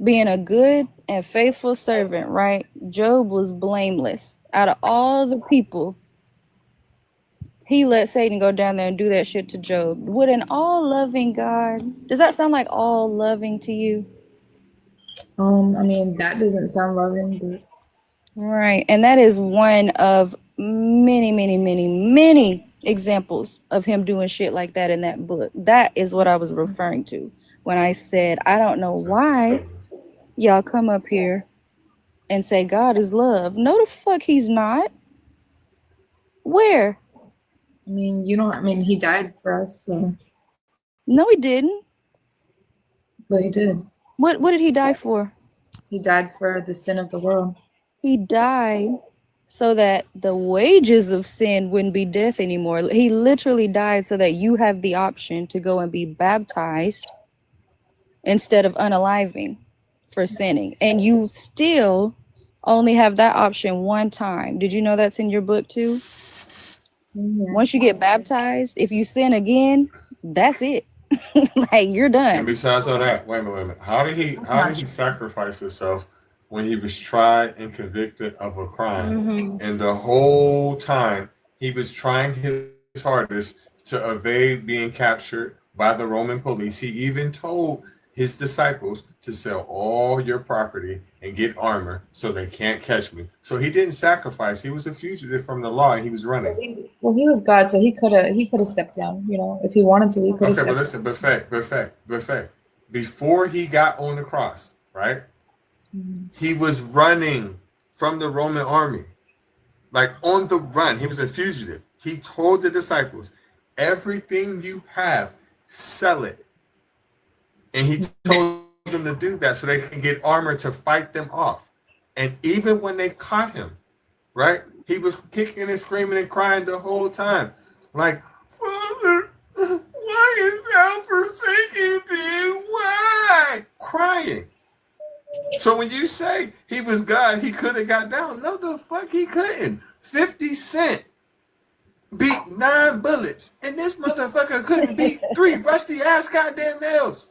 being a good and faithful servant, right? Job was blameless. Out of all the people, he let Satan go down there and do that shit to Job. Would an all-loving God, does that sound like all loving to you? I mean, that doesn't sound loving, but Right. And that is one of many, many, many, many examples of him doing shit like that in that book. That is what I was referring to when I said, I don't know why y'all come up here and say God is love. No, the fuck he's not. Where? I mean, he died for us, so. No, he didn't. But he did. What did he die for? He died for the sin of the world. He died so that the wages of sin wouldn't be death anymore. He literally died so that you have the option to go and be baptized instead of unaliving for sinning. And you still only have that option one time. Did you know that's in your book too? Yeah. Once you get baptized, if you sin again, that's it. Like, you're done. And besides all that, wait a minute. How did he sacrifice himself when he was tried and convicted of a crime? And the whole time he was trying his hardest to evade being captured by the Roman police. He even told his disciples to sell all your property and get armor so they can't catch me. So he didn't sacrifice. He was a fugitive from the law and he was running. Well, he was God, so he could have stepped down, if he wanted to. He could have Okay, but listen, buffet. Before he got on the cross, right? He was running from the Roman army, like on the run. He was a fugitive. He told the disciples, everything you have, sell it. And he told them to do that so they can get armor to fight them off. And even when they caught him, right, he was kicking and screaming and crying the whole time. Like, Father, why is thou forsaken me? Why? Crying. So when you say he was God, he could have got down. No, the fuck he couldn't. 50 Cent beat 9 bullets, and this motherfucker couldn't beat 3 rusty ass goddamn nails.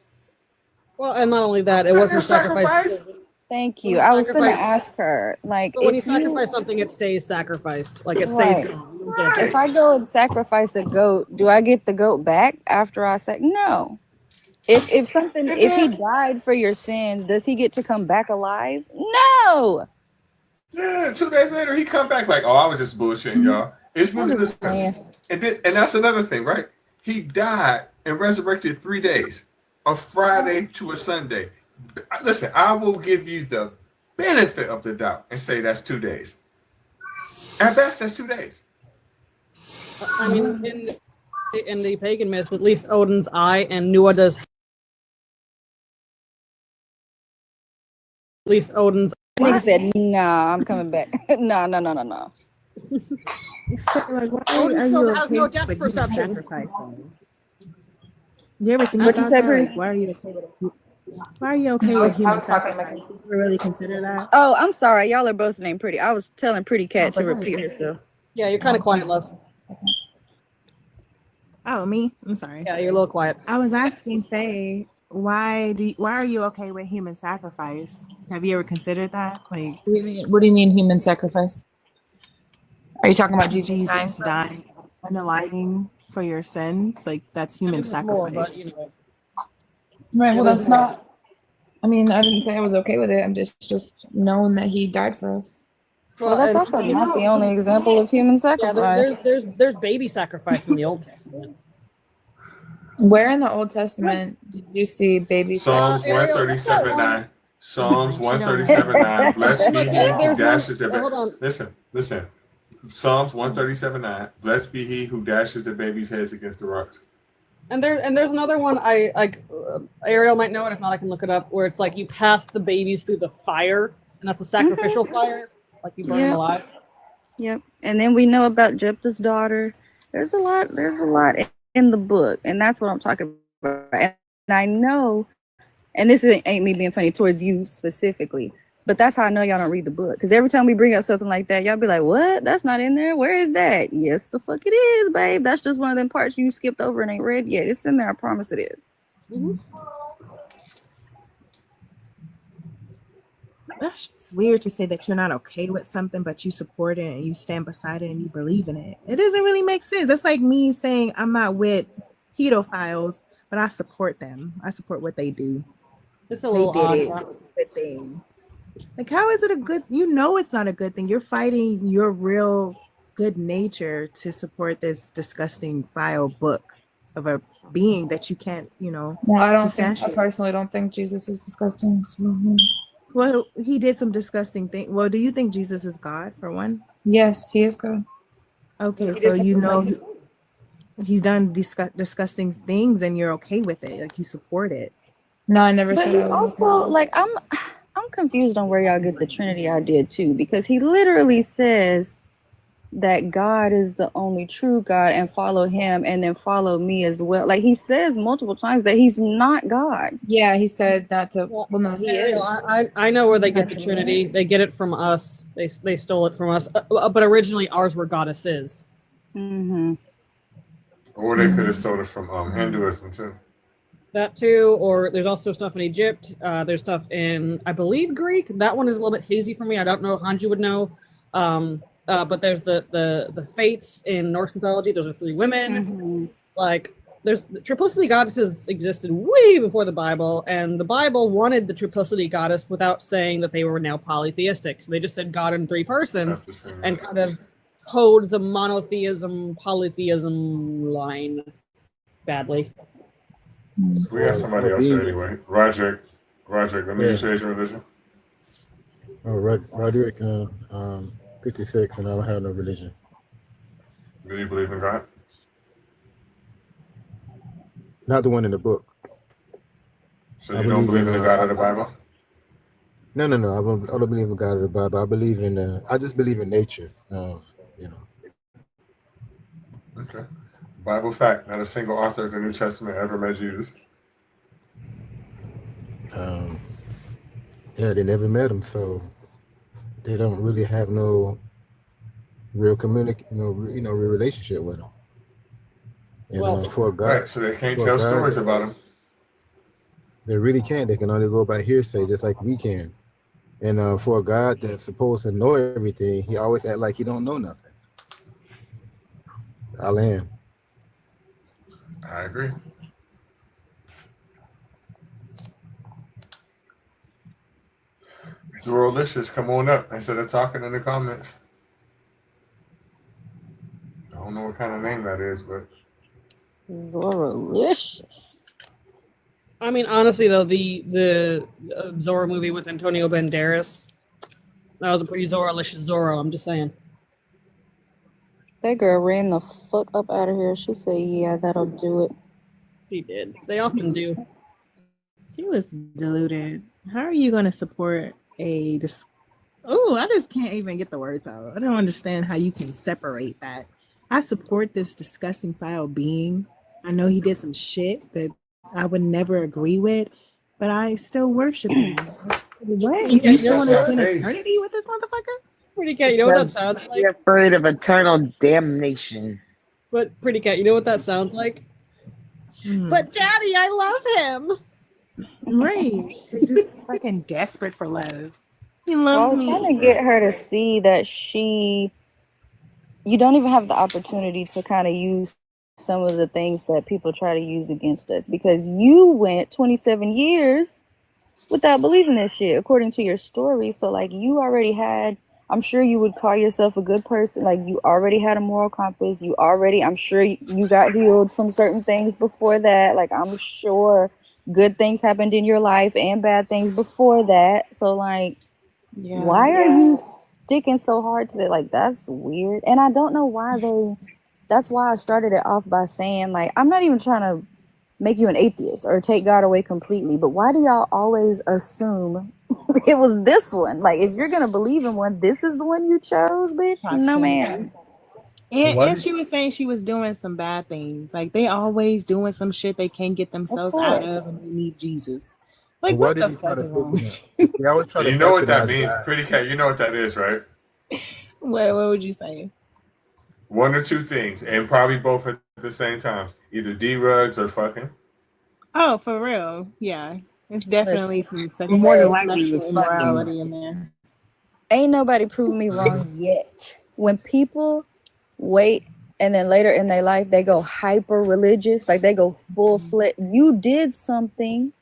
Well, and not only that, it wasn't a sacrifice. Thank you. I was going to ask her, like, but when you sacrifice something, it stays sacrificed. Like, it stays gone. If I go and sacrifice a goat, do I get the goat back after I say no? If he died for your sins, does he get to come back alive? No. Yeah, 2 days later he come back like, oh, I was just bullshitting y'all. It's really this simple. And that's another thing, right? He died and resurrected 3 days, a Friday to a Sunday. Listen, I will give you the benefit of the doubt and say that's 2 days. At best, that's 2 days. I mean, in the pagan myth, at least Odin's eye and Nuada's. At least Odin's. He said, "Nah, I'm coming back." No. Like, why Odin are still you has okay no with depth human perception. sacrifice, though? You ever think What you about said, that? Bree? Like, why are you okay with human sacrifice? Did you ever really consider that? Oh, I'm sorry. Y'all are both named Pretty. I was telling Pretty Cat to repeat herself. Yeah, you're kind of quiet, love. Oh, me? I'm sorry. Yeah, you're a little quiet. I was asking Faye, why are you okay with human sacrifice? Have you ever considered that? Like, What do you mean human sacrifice? Are you talking about Jesus dying, unaliving for your sins? Like, that's human sacrifice. Right. Well, that's not. I mean, I didn't say I was okay with it. I'm just known that he died for us. Well, that's and, also you not know, the only example of human yeah, sacrifice. there's baby sacrifice in the Old Testament. Where in the Old Testament did you see baby Psalms sacrifice? 137:9. Psalms She don't know. 137:9. Blessed be Look, he who there's one. dashes the Hold on. listen. Psalms 137:9. Blessed be he who dashes the baby's heads against the rocks. And there's another one I like. Ariel might know it. If not, I can look it up. Where it's like you pass the babies through the fire, and that's a sacrificial fire, like you burn them alive. Yep. And then we know about Jephthah's daughter. There's a lot in the book, and that's what I'm talking about. And I know, and this ain't me being funny towards you specifically, but that's how I know y'all don't read the book. Because every time we bring up something like that, y'all be like, "What? That's not in there. Where is that?" Yes, the fuck it is, babe. That's just one of them parts you skipped over and ain't read yet. It's in there. I promise it is. Mm-hmm. That's just weird to say that you're not okay with something, but you support it and you stand beside it and you believe in it. It doesn't really make sense. That's like me saying I'm not with pedophiles, but I support them. I support what they do. It's a little odd. It's a good thing. Like, how is it a good? You know, it's not a good thing. You're fighting your real good nature to support this disgusting, vile book of a being that you can't, Well, I personally don't think Jesus is disgusting. So. Well, he did some disgusting thing. Well, do you think Jesus is God, for one? Yes, he is God. Okay, He so did you take know his he's done disgusting things, and you're okay with it. Like, you support it. No, I never But said he that. also, like, I'm confused on where y'all get the Trinity idea too, because he literally says that God is the only true God and follow him and then follow me as well. Like, he says multiple times that he's not God. Yeah, he said not to. Well, no, he Ariel, is. I know where they get the Trinity. They get it from us. They stole it from us. But originally ours were goddesses. Mm-hmm. Or they could have stole it from Hinduism too. That too, or there's also stuff in Egypt. There's stuff in, I believe, Greek. That one is a little bit hazy for me. I don't know. Hanji would know. But there's the fates in Norse mythology. Those are 3 women. Mm-hmm. Like, there's the triplicity goddesses existed way before the Bible, and the Bible wanted the triplicity goddess without saying that they were now polytheistic. So they just said God in 3 persons and kind of hoed the monotheism, polytheism line badly. We got somebody else here anyway. Roderick, let me say your religion. Oh, Roderick, 56, and I don't have no religion. Do you believe in God? Not the one in the book. So you don't believe in the God of the Bible? No. I don't believe in God of the Bible. I believe in. I just believe in nature. Okay. Bible fact: not a single author of the New Testament ever met Jesus. Yeah, they never met him, so they don't really have no real real relationship with him. And for God, right? So they can't tell stories about him. They really can't. They can only go by hearsay, just like we can. And for a God that's supposed to know everything, he always act like he don't know nothing. I land. I agree. Zorolicious, come on up instead of talking in the comments. I don't know what kind of name that is, but Zorolicious. I mean, honestly, though, the Zorro movie with Antonio Banderas, that was a pretty Zorolicious Zorro. I'm just saying. That girl ran the fuck up out of here. She said, "Yeah, that'll do it." He did. They often do. She was deluded. How are you going to support a Oh, I just can't even get the words out. I don't understand how you can separate that. I support this disgusting foul being. I know he did some shit that I would never agree with, but I still worship him. What? You still want to spend eternity with this motherfucker? Pretty Cat, you know what that sounds like? You're afraid of eternal damnation. But Pretty Cat, you know what that sounds like? But Daddy, I love him. Right. They're just fucking desperate for love. He loves I was me. trying to get her to see that you don't even have the opportunity to kind of use some of the things that people try to use against us, because you went 27 years without believing that shit, according to your story. So like you already had, I'm sure you would call yourself a good person. Like you already had a moral compass. I'm sure you got healed from certain things before that. Like I'm sure good things happened in your life and bad things before that. So like, why are you sticking so hard to that? Like that's weird. And I don't know why that's why I started it off by saying, like, I'm not even trying to make you an atheist or take God away completely, but why do y'all always assume it was this one? Like, if you're gonna believe in one, this is the one you chose, bitch. No, ma'am. And she was saying she was doing some bad things. Like they always doing some shit they can't get themselves out of, and they need Jesus. Like what the fuck is wrong? They always try So to you know what that patronize means, God. Pretty Cat. You know what that is, right? What would you say? One or two things, and probably both at the same time. Either D-rugs or fucking. Oh, for real? Yeah, it's definitely some More than likely, sexual it's immorality fucking. in there. Ain't nobody proved me wrong yet. When people wait and then later in their life they go hyper religious, like they go full fledged. You did something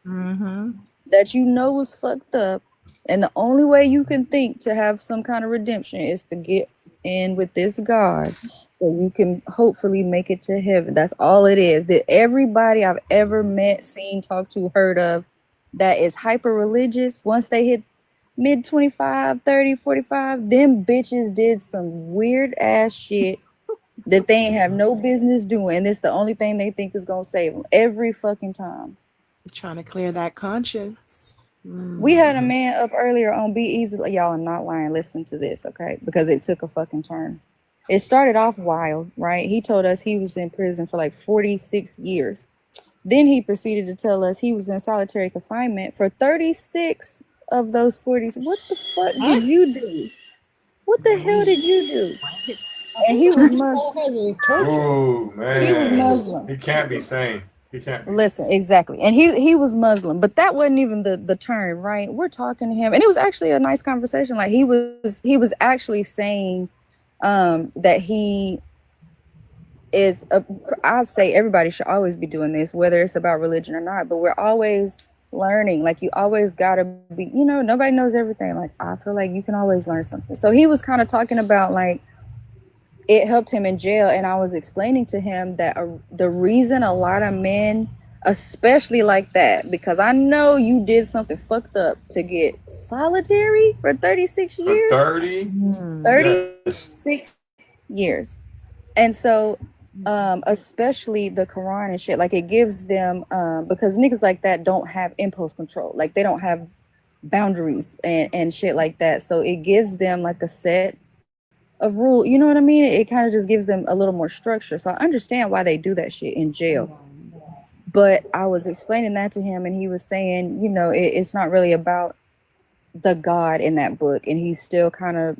that you know was fucked up, and the only way you can think to have some kind of redemption is to get in with this God, so you can hopefully make it to heaven. That's all it is. That everybody I've ever met, seen, talked to, heard of that is hyper religious, once they hit mid 25, 30, 45, them bitches did some weird ass shit that they ain't have no business doing, and it's the only thing they think is gonna save them every fucking time. Trying to clear that conscience. We had a man up earlier on Be Easy. Y'all, I'm not lying. Listen to this, okay? Because it took a fucking turn. It started off wild, right? He told us he was in prison for like 46 years. Then he proceeded to tell us he was in solitary confinement for 36 of those 40. What the fuck did you do? What the hell did you do? And he was Muslim. Ooh, man. He was Muslim. He can't be sane. He can't be. Listen, exactly. And he was Muslim, but that wasn't even the term, right? We're talking to him, and it was actually a nice conversation. Like he was actually saying that he is I'd say everybody should always be doing this, whether it's about religion or not, but we're always learning. Like you always gotta be, nobody knows everything. Like I feel like you can always learn something. So he was kind of talking about like it helped him in jail, and I was explaining to him that the reason a lot of men, especially like that, because I know you did something fucked up to get solitary for 36 years. 36 years. And so especially the Quran and shit, like it gives them because niggas like that don't have impulse control, like they don't have boundaries and shit like that, so it gives them like a set of rule, you know what I mean? It kind of just gives them a little more structure. So I understand why they do that shit in jail. But I was explaining that to him, and he was saying, it's not really about the God in that book, and he's still kind of,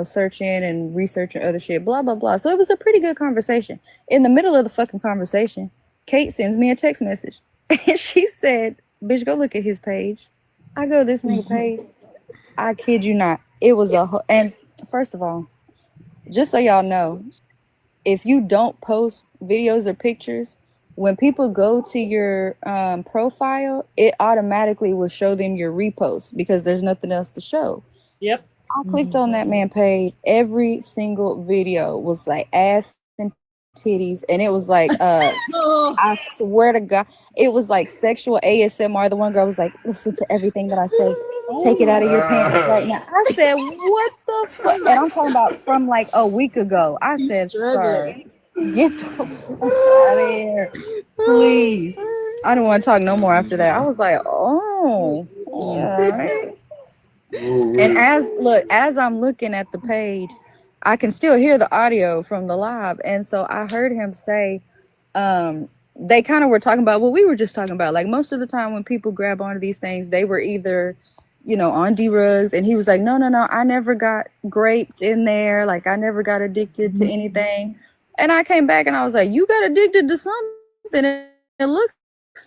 searching and researching other shit, blah blah blah. So it was a pretty good conversation. In the middle of the fucking conversation, Kate sends me a text message, and she said, "Bitch, go look at his page." I go, "This nigga page." I kid you not. It was and first of all, just so y'all know, if you don't post videos or pictures, when people go to your profile, it automatically will show them your repost because there's nothing else to show. Yep. I clicked on that man page. Every single video was like ass and titties, and it was like I swear to God, it was like sexual ASMR. The one girl was like, "Listen to everything that I say. Take it out of your pants right now." I said, "What the fuck?" And I'm talking about from like a week ago. I said, "Sir, get the fuck out of here, please." I don't want to talk no more after that. I was like, "Oh, all right." And as I'm looking at the page, I can still hear the audio from the live. And so I heard him say, they kind of were talking about what we were just talking about. Like most of the time when people grab onto these things, they were either, on D-rugs. And he was like, no, I never got graped in there. Like I never got addicted to anything. And I came back and I was like, you got addicted to something. It looks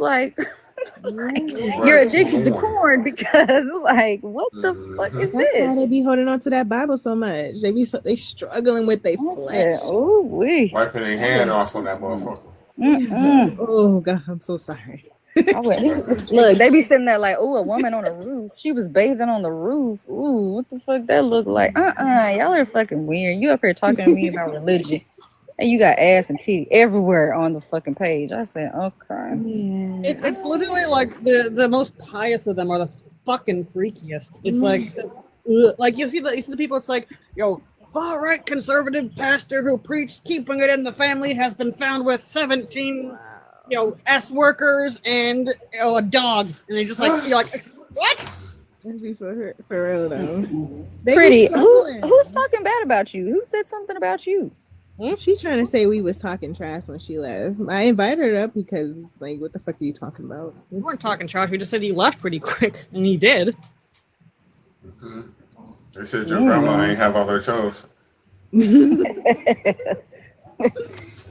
like You're addicted to corn because, like, what the fuck is That's why this? they be holding on to that Bible so much. They struggling with their flesh. Oh, we wiping their hand off on that motherfucker. Oh God, I'm so sorry. Look, they be sitting there like, oh, a woman on a roof. She was bathing on the roof. Ooh, what the fuck that look like? Y'all are fucking weird. You up here talking to me about religion, and you got ass and titty everywhere on the fucking page. I said, okay. It's literally like the most pious of them are the fucking freakiest. It's like you see the people. It's like, yo, far right conservative pastor who preached keeping it in the family has been found with 17 S workers and a dog, and they just like you're like, what? For real though. Pretty. Who's talking bad about you? Who said something about you? She trying to say we was talking trash when she left. I invited her up because, like, what the fuck are you talking about? We weren't talking trash. We just said he left pretty quick, and he did. They said your grandma ain't have all her toes.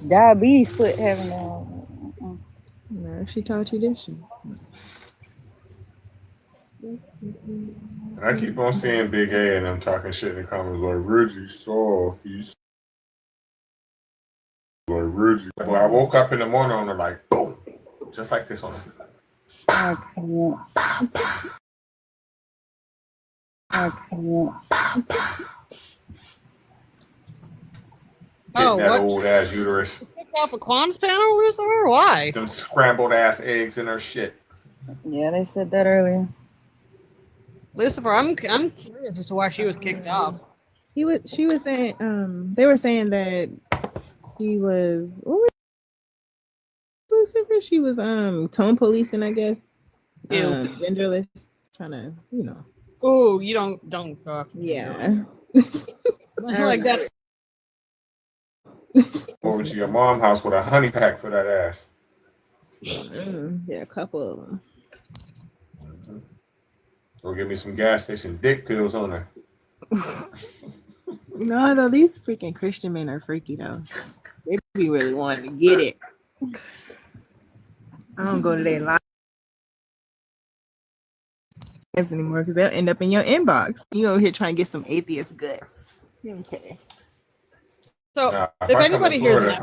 Diabetes foot having all. No, she taught you this shit. And I keep on seeing Big A and them talking shit in the comments like Reggie soft, he's like Reggie. Well, I woke up in the morning and I'm like, boom, just like this on him. I can't. Hitting that old ass uterus. Picked off a Quan's panel, Lucifer? Why? Them scrambled ass eggs in her shit. Yeah, they said that earlier. Lucifer, I'm curious as to why she was kicked off. She was saying they were saying that she was Lucifer. She was tone policing, I guess. Genderless, trying to Oh, you don't go. Yeah. Like that's. Over to your mom's house with a honey pack for that ass. Yeah, a couple of them. Go get me some gas station dick pills on her. No, these freaking Christian men are freaky though. They be really wanting to get it. I don't go to their lives anymore because they'll end up in your inbox. You over here trying to get some atheist guts. Okay. So if anybody hears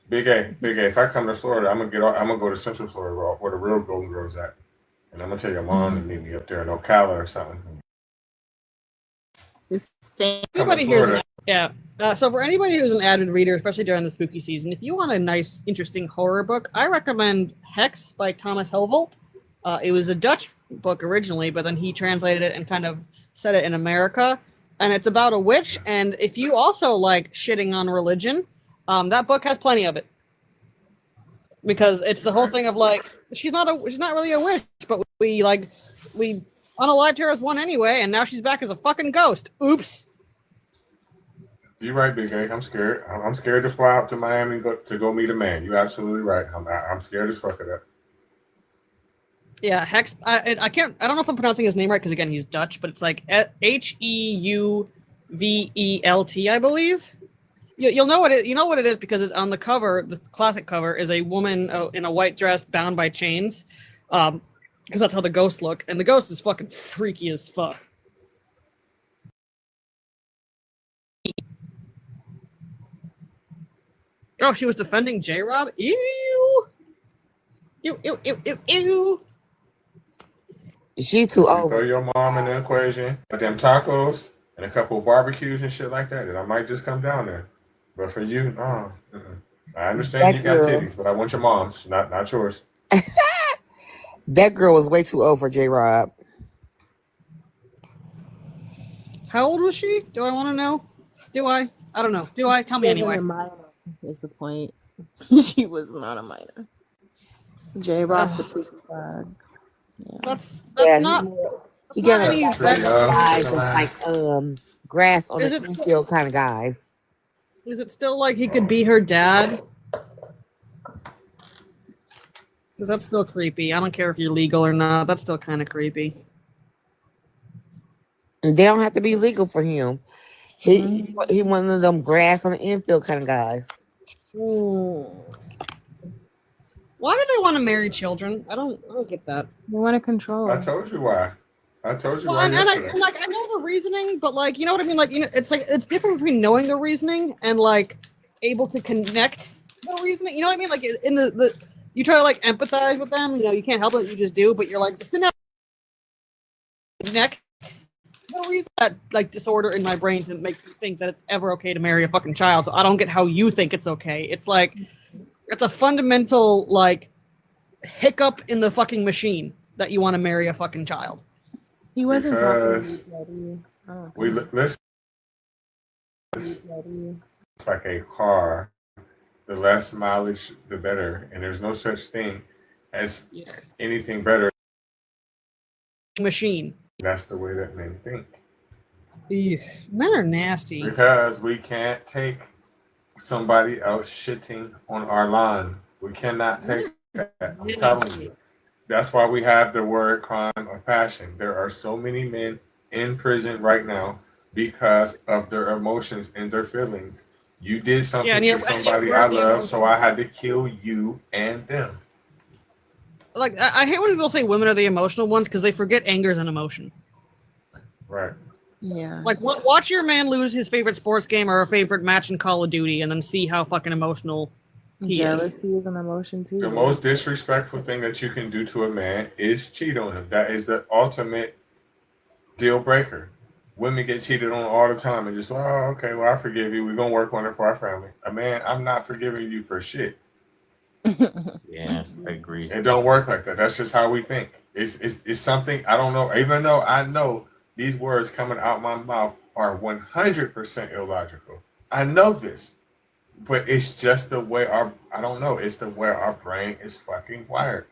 Big A, if I come to Florida, I'm gonna go to Central Florida where the real Golden Girls at. And I'm gonna tell your mom to meet me up there in Ocala or something. Anybody here's so for anybody who's an avid reader, especially during the spooky season, if you want a nice, interesting horror book, I recommend Hex by Thomas Helvold. It was a Dutch book originally, but then he translated it and kind of set it in America. And it's about a witch. And if you also like shitting on religion, that book has plenty of it. Because it's the whole thing of like she's not really a witch, but we unalived her as one anyway, and now she's back as a fucking ghost. Oops. You're right, Big A. I'm scared. I'm scared to fly out to Miami to go meet a man. You're absolutely right. I'm scared as fuck of that. Yeah, Hex. I don't know if I'm pronouncing his name right because again he's Dutch, but it's like Heuvelt, I believe. You'll know what it is because it's on the cover. The classic cover is a woman in a white dress bound by chains, because that's how the ghosts look, and the ghost is fucking freaky as fuck. Oh, she was defending J-Rob? Ew! Ew! She too old. Throw your mom in the equation. With them tacos and a couple of barbecues and shit like that, and I might just come down there. But for you, no. I understand you got titties, but I want your mom's, not yours. That girl was way too old for J-Rob. How old was she? Do I want to know? Do I? I don't know. Do I? Tell me anyway. Is the point. She was not a minor. J-Rob's a freaky dog. Yeah. That's not. He got any guys like grass on the field kind of guys. Is it still like he could be her dad? Because that's still creepy. I don't care if you're legal or not. That's still kind of creepy. They don't have to be legal for him. He one of them grass on the infield kind of guys. Ooh. Why do they want to marry children? I don't get that. They want to control. I told you why. I told you Well, why and yesterday. I know the reasoning, but like, you know what I mean? Like, you know, it's different between knowing the reasoning and like able to connect the reasoning. You know what I mean? Like in the you try to like empathize with them. You know, you can't help it. You just do. But you're like, it's enough connect the reason that like disorder in my brain to make me think that it's ever okay to marry a fucking child. So I don't get how you think it's okay. It's like it's a fundamental like hiccup in the fucking machine that you want to marry a fucking child. He wasn't Because talking to we listen. It's like a car. The less mileage, the better, and there's no such thing as anything better. Machine. That's the way that men think. Eugh, men are nasty. Because we can't take somebody else shitting on our lawn. We cannot take that. I'm telling you. That's why we have the word crime of passion. There are so many men in prison right now because of their emotions and their feelings. You did something to somebody I love, so I had to kill you and them. Like, I hate when people say women are the emotional ones because they forget anger is an emotion. Right. Yeah. Like, watch your man lose his favorite sports game or a favorite match in Call of Duty and then see how fucking emotional he Jealousy is an emotion too. The most disrespectful thing that you can do to a man is cheat on him. That is the ultimate deal breaker. Women get cheated on all the time and just, oh, okay, well, I forgive you. We're going to work on it for our family. A man, I'm not forgiving you for shit. Yeah, I agree. It don't work like that. That's just how we think. It's something, I don't know, even though I know these words coming out my mouth are 100% illogical. I know this. But it's just the way I don't know, it's the way our brain is fucking wired.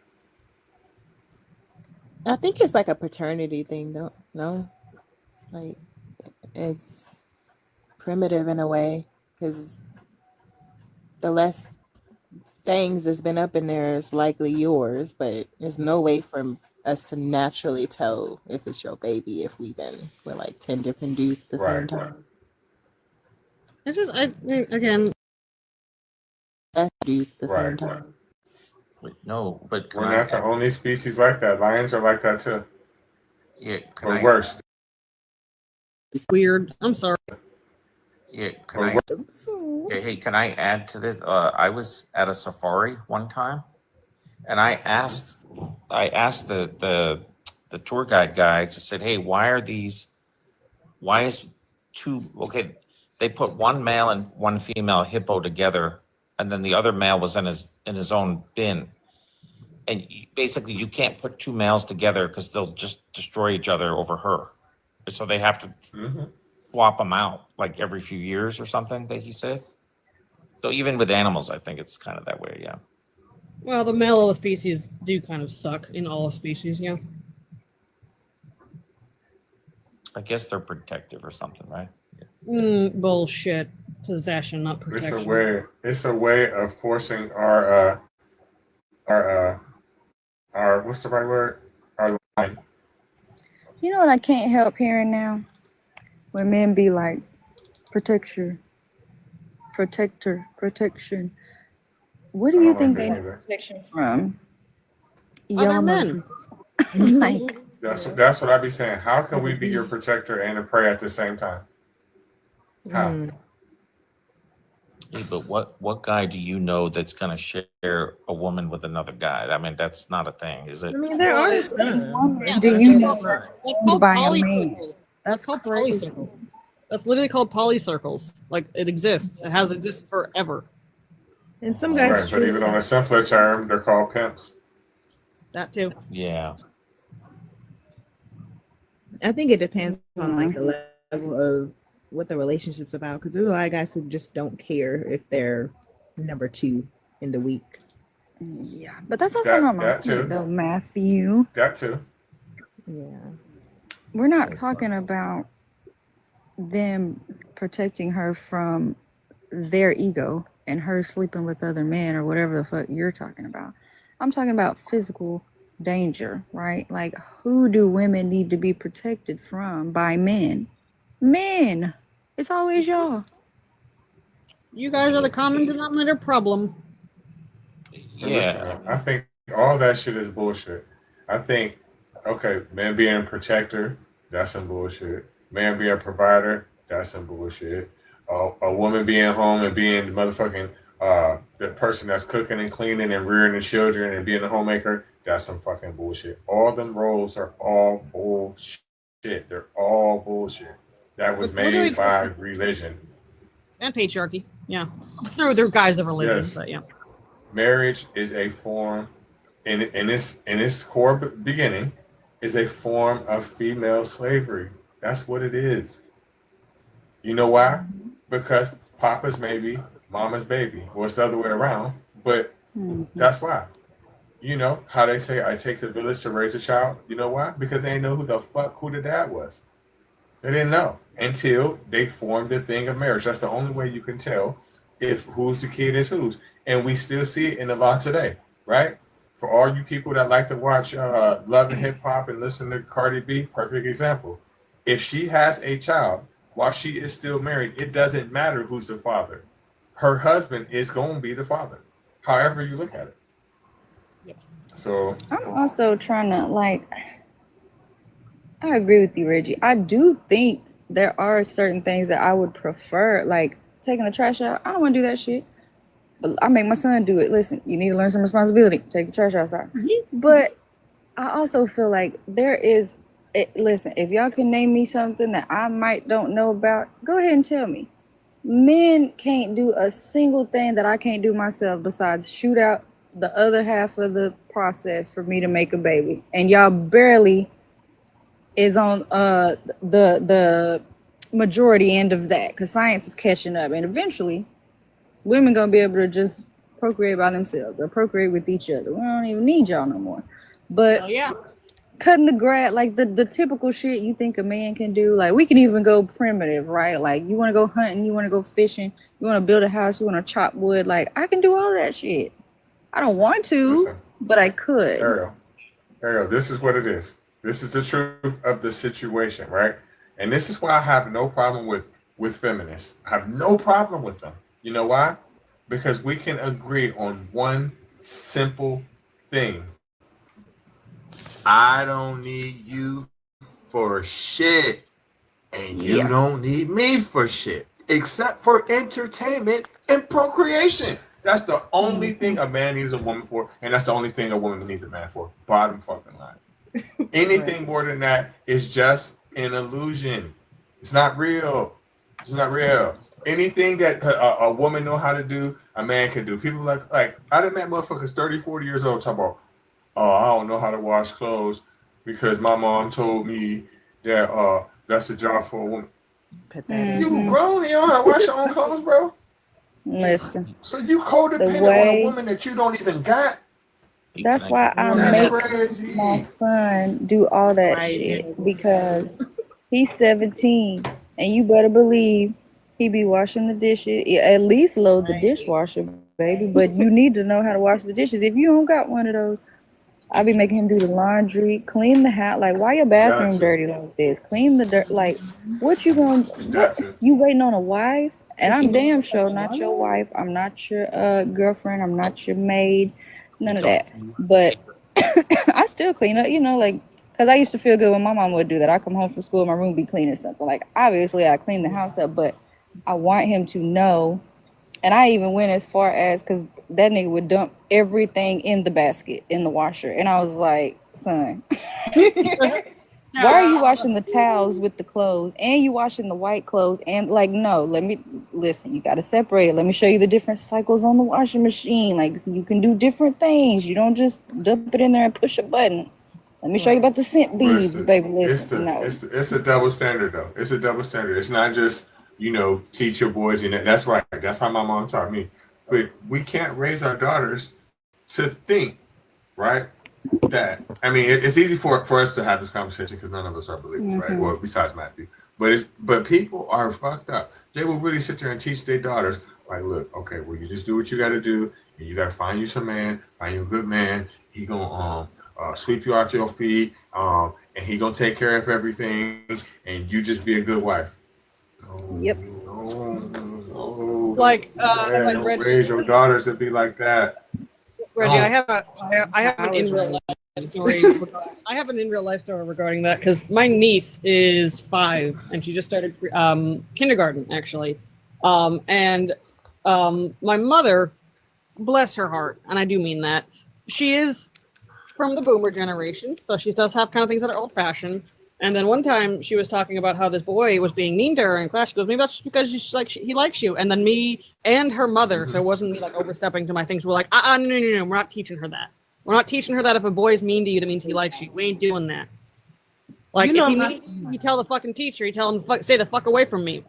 I think it's like a paternity thing, don't no? Like it's primitive in a way because the less things that's been up in there is likely yours, but there's no way for us to naturally tell if it's your baby if we're like 10 different dudes at the same time. It's just again. Dudes at the same time. But no, but we're not the only species like that. Lions are like that too. Yeah, or worse. Weird. I'm sorry. Yeah, hey, can I add to this? I was at a safari one time, and I asked the tour guide guys. I said, "Hey, why is two okay?" They put one male and one female hippo together, and then the other male was in his own bin. And basically, you can't put two males together because they'll just destroy each other over her. So they have to swap them out like every few years or something, that he said. So even with animals, I think it's kind of that way, yeah. Well, the male of the species do kind of suck in all species, yeah. I guess they're protective or something, right? Bullshit. Possession, not protection. It's a way of forcing our what's the right word? Our line. You know what I can't help hearing now? When men be like, protection. What do you think they need protection from? Y'all men. Like that's what I be saying. How can we be your protector and a prey at the same time? How? Hey, but what guy do you know that's gonna share a woman with another guy? I mean, that's not a thing, is it? I mean, there are some. Do you know that's owned by a man? That's called crazy. polycircles. That's literally called polycircles. Like, it exists. It has existed forever. And some guys Right, but even on a simpler term, they're called pimps. That too. Yeah. I think it depends on like the level of what the relationship's about, because there's a lot of guys who just don't care if they're number 2 in the week. Yeah, but that's also not my point, though, Matthew. That too. Yeah. We're not talking about them protecting her from their ego and her sleeping with other men or whatever the fuck you're talking about. I'm talking about physical danger, right? Like, who do women need to be protected from by men? Men. It's always y'all. You guys are the common denominator problem. Listen, I think all that shit is bullshit. I think, okay, man being a protector, that's some bullshit. Man being a provider, that's some bullshit. A woman being home and being the motherfucking the person that's cooking and cleaning and rearing the children and being a homemaker, that's some fucking bullshit. All them roles are all bullshit. They're all bullshit. That was It's literally made by religion. and patriarchy. Yeah, through their guise of religion, Yes. but yeah. Marriage is a form, in its core beginning, is a form of female slavery. That's what it is. You know why? Because Papa's baby, Mama's baby. Well, it's the other way around, but that's why. You know how they say it takes a village to raise a child? You know why? Because they didn't know who the dad was. They didn't know until they formed the thing of marriage. That's the only way you can tell if who's the kid is whose. And we still see it in the law today, right? For all you people that like to watch Love and Hip Hop and listen to Cardi B, perfect example. If she has a child while she is still married, it doesn't matter who's the father. Her husband is going to be the father, however you look at it. So I'm also trying to I agree with you, Reggie. I do think there are certain things that I would prefer, like taking the trash out. I don't want to do that shit, but I make my son do it. Listen, you need to learn some responsibility. Take the trash outside. But I also feel like listen, if y'all can name me something that I might don't know about, go ahead and tell me. Men can't do a single thing that I can't do myself besides shoot out the other half of the process for me to make a baby. And y'all barely is on the majority end of that, because science is catching up, and eventually women gonna be able to just procreate by themselves or procreate with each other. We don't even need y'all no more. But cutting the grass, like the typical shit you think a man can do, like we can even go primitive, right? Like you want to go hunting, you want to go fishing, you want to build a house, you want to chop wood. Like I can do all that shit. I don't want to, but I could. Ariel, this is what it is. This is the truth of the situation, right? And this is why I have no problem with feminists. I have no problem with them. You know why? Because we can agree on one simple thing. I don't need you for shit, and you don't need me for shit, except for entertainment and procreation. That's the only thing a man needs a woman for, and that's the only thing a woman needs a man for. Bottom fucking line. Anything more than that is just an illusion. It's not real. It's not real. Anything that a woman know how to do, a man can do. People like I done met motherfuckers 30, 40 years old talk about, oh, I don't know how to wash clothes because my mom told me that that's a job for a woman. You grown, you know how to wash your own clothes, bro? Listen. So you codependent on a woman that you don't even got? That's why I make my son do all that shit, because he's 17 and you better believe he be washing the dishes. At least load the dishwasher, baby. But you need to know how to wash the dishes. If you don't got one of those, I be making him do the laundry, clean the house. Like, why your bathroom dirty like this? Clean the dirt. Like, what you gonna? You waiting on a wife? And I'm damn sure not your wife. I'm not your girlfriend. I'm not your maid. None of that. But I still clean up, because I used to feel good when my mom would do that. I come home from school, my room be clean or something. Like, obviously, I clean the house up, but I want him to know. And I even went as far as, because that nigga would dump everything in the basket, in the washer. And I was like, son, why are you washing the towels with the clothes and you washing the white clothes? And no, listen, you got to separate it. Let me show you the different cycles on the washing machine. Like, you can do different things. You don't just dump it in there and push a button. Let me show you about the scent beads, baby. Listen, it's a double standard, though. It's a double standard. It's not just, teach your boys. And that's right. That's how my mom taught me. But we can't raise our daughters to think, right? That it's easy for us to have this conversation because none of us are believers, right? Well, besides Matthew, but people are fucked up. They will really sit there and teach their daughters, like, look, okay, well, you just do what you got to do, and you got to find you some man, find you a good man. He gonna sweep you off your feet, and he gonna take care of everything, and you just be a good wife. Like don't raise your daughters to be like that. Reggie, I have an in real life story. I have an in real life story regarding that because my niece is 5 and she just started kindergarten actually, and my mother, bless her heart, and I do mean that, she is from the boomer generation, so she does have kind of things that are old fashioned. And then one time she was talking about how this boy was being mean to her in class. She goes, maybe that's just because he likes you. And then me and her mother, so it wasn't me like overstepping to my things. We're like, no, we're not teaching her that. We're not teaching her that if a boy's mean to you, that means he likes you. We ain't doing that. Like, if he means you tell the fucking teacher, you tell him, stay the fuck away from me.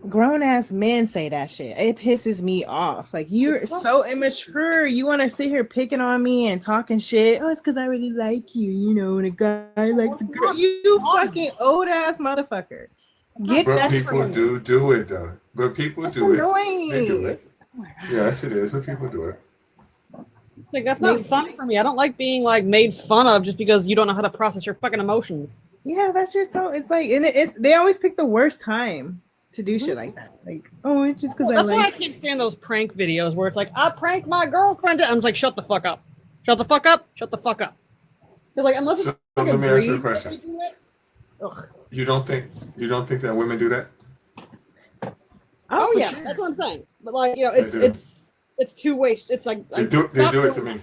Grown ass men say that shit. It pisses me off. Like, you're so immature. You want to sit here picking on me and talking shit. Oh, it's because I really like you. You know, and a guy likes a girl. You fucking old ass motherfucker. Get but that shit people from me. do it though. But people That's do annoying. it. They do it. Yes, it is. But people do it. Like, that's not fun for me. I don't like being like made fun of just because you don't know how to process your fucking emotions. Yeah, that's just so. It's like, and they always pick the worst time to do shit like that. Like, oh, it's just because That's why I can't stand those prank videos where it's like, I pranked my girlfriend. I'm like, shut the fuck up. Shut the fuck up. Shut the fuck up. Because like, unless it's like let me ask you a breed, question. ugh. You don't think that women do that? Oh yeah, sure. That's what I'm saying. But like, you know, it's two ways. It's like They do it to me.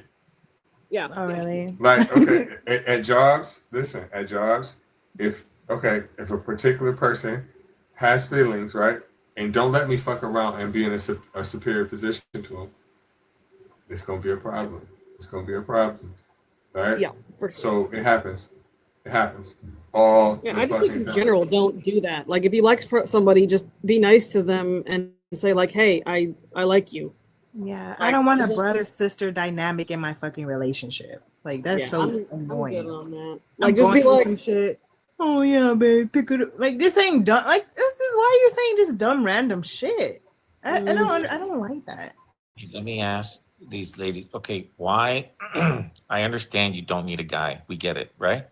Yeah. Oh really? Like, okay, at jobs, listen, at jobs, if a particular person has feelings, right, and don't let me fuck around and be in a superior position to them, it's gonna be a problem. It's gonna be a problem, right? Yeah, for sure. So it happens. It happens all Yeah, the I just think fucking in time. general, don't do that. Like, if you like somebody, just be nice to them and say like, hey, I like you. Yeah, I don't want a brother-sister dynamic in my fucking relationship. Like, that's so annoying. I'm good on that. Like, just be like some shit. Oh yeah, babe, pick it up. Like, just saying dumb. Like, this is why you're saying just dumb random shit. I don't like that. Let me ask these ladies. Okay, why? I understand you don't need a guy. We get it, right?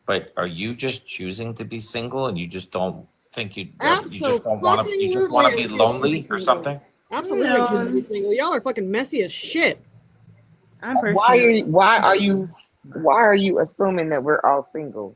But are you just choosing to be single and you just don't think you just don't want to? You just want to be lonely or something? Absolutely, No. choosing to be single. Y'all are fucking messy as shit. Why are you assuming that we're all single?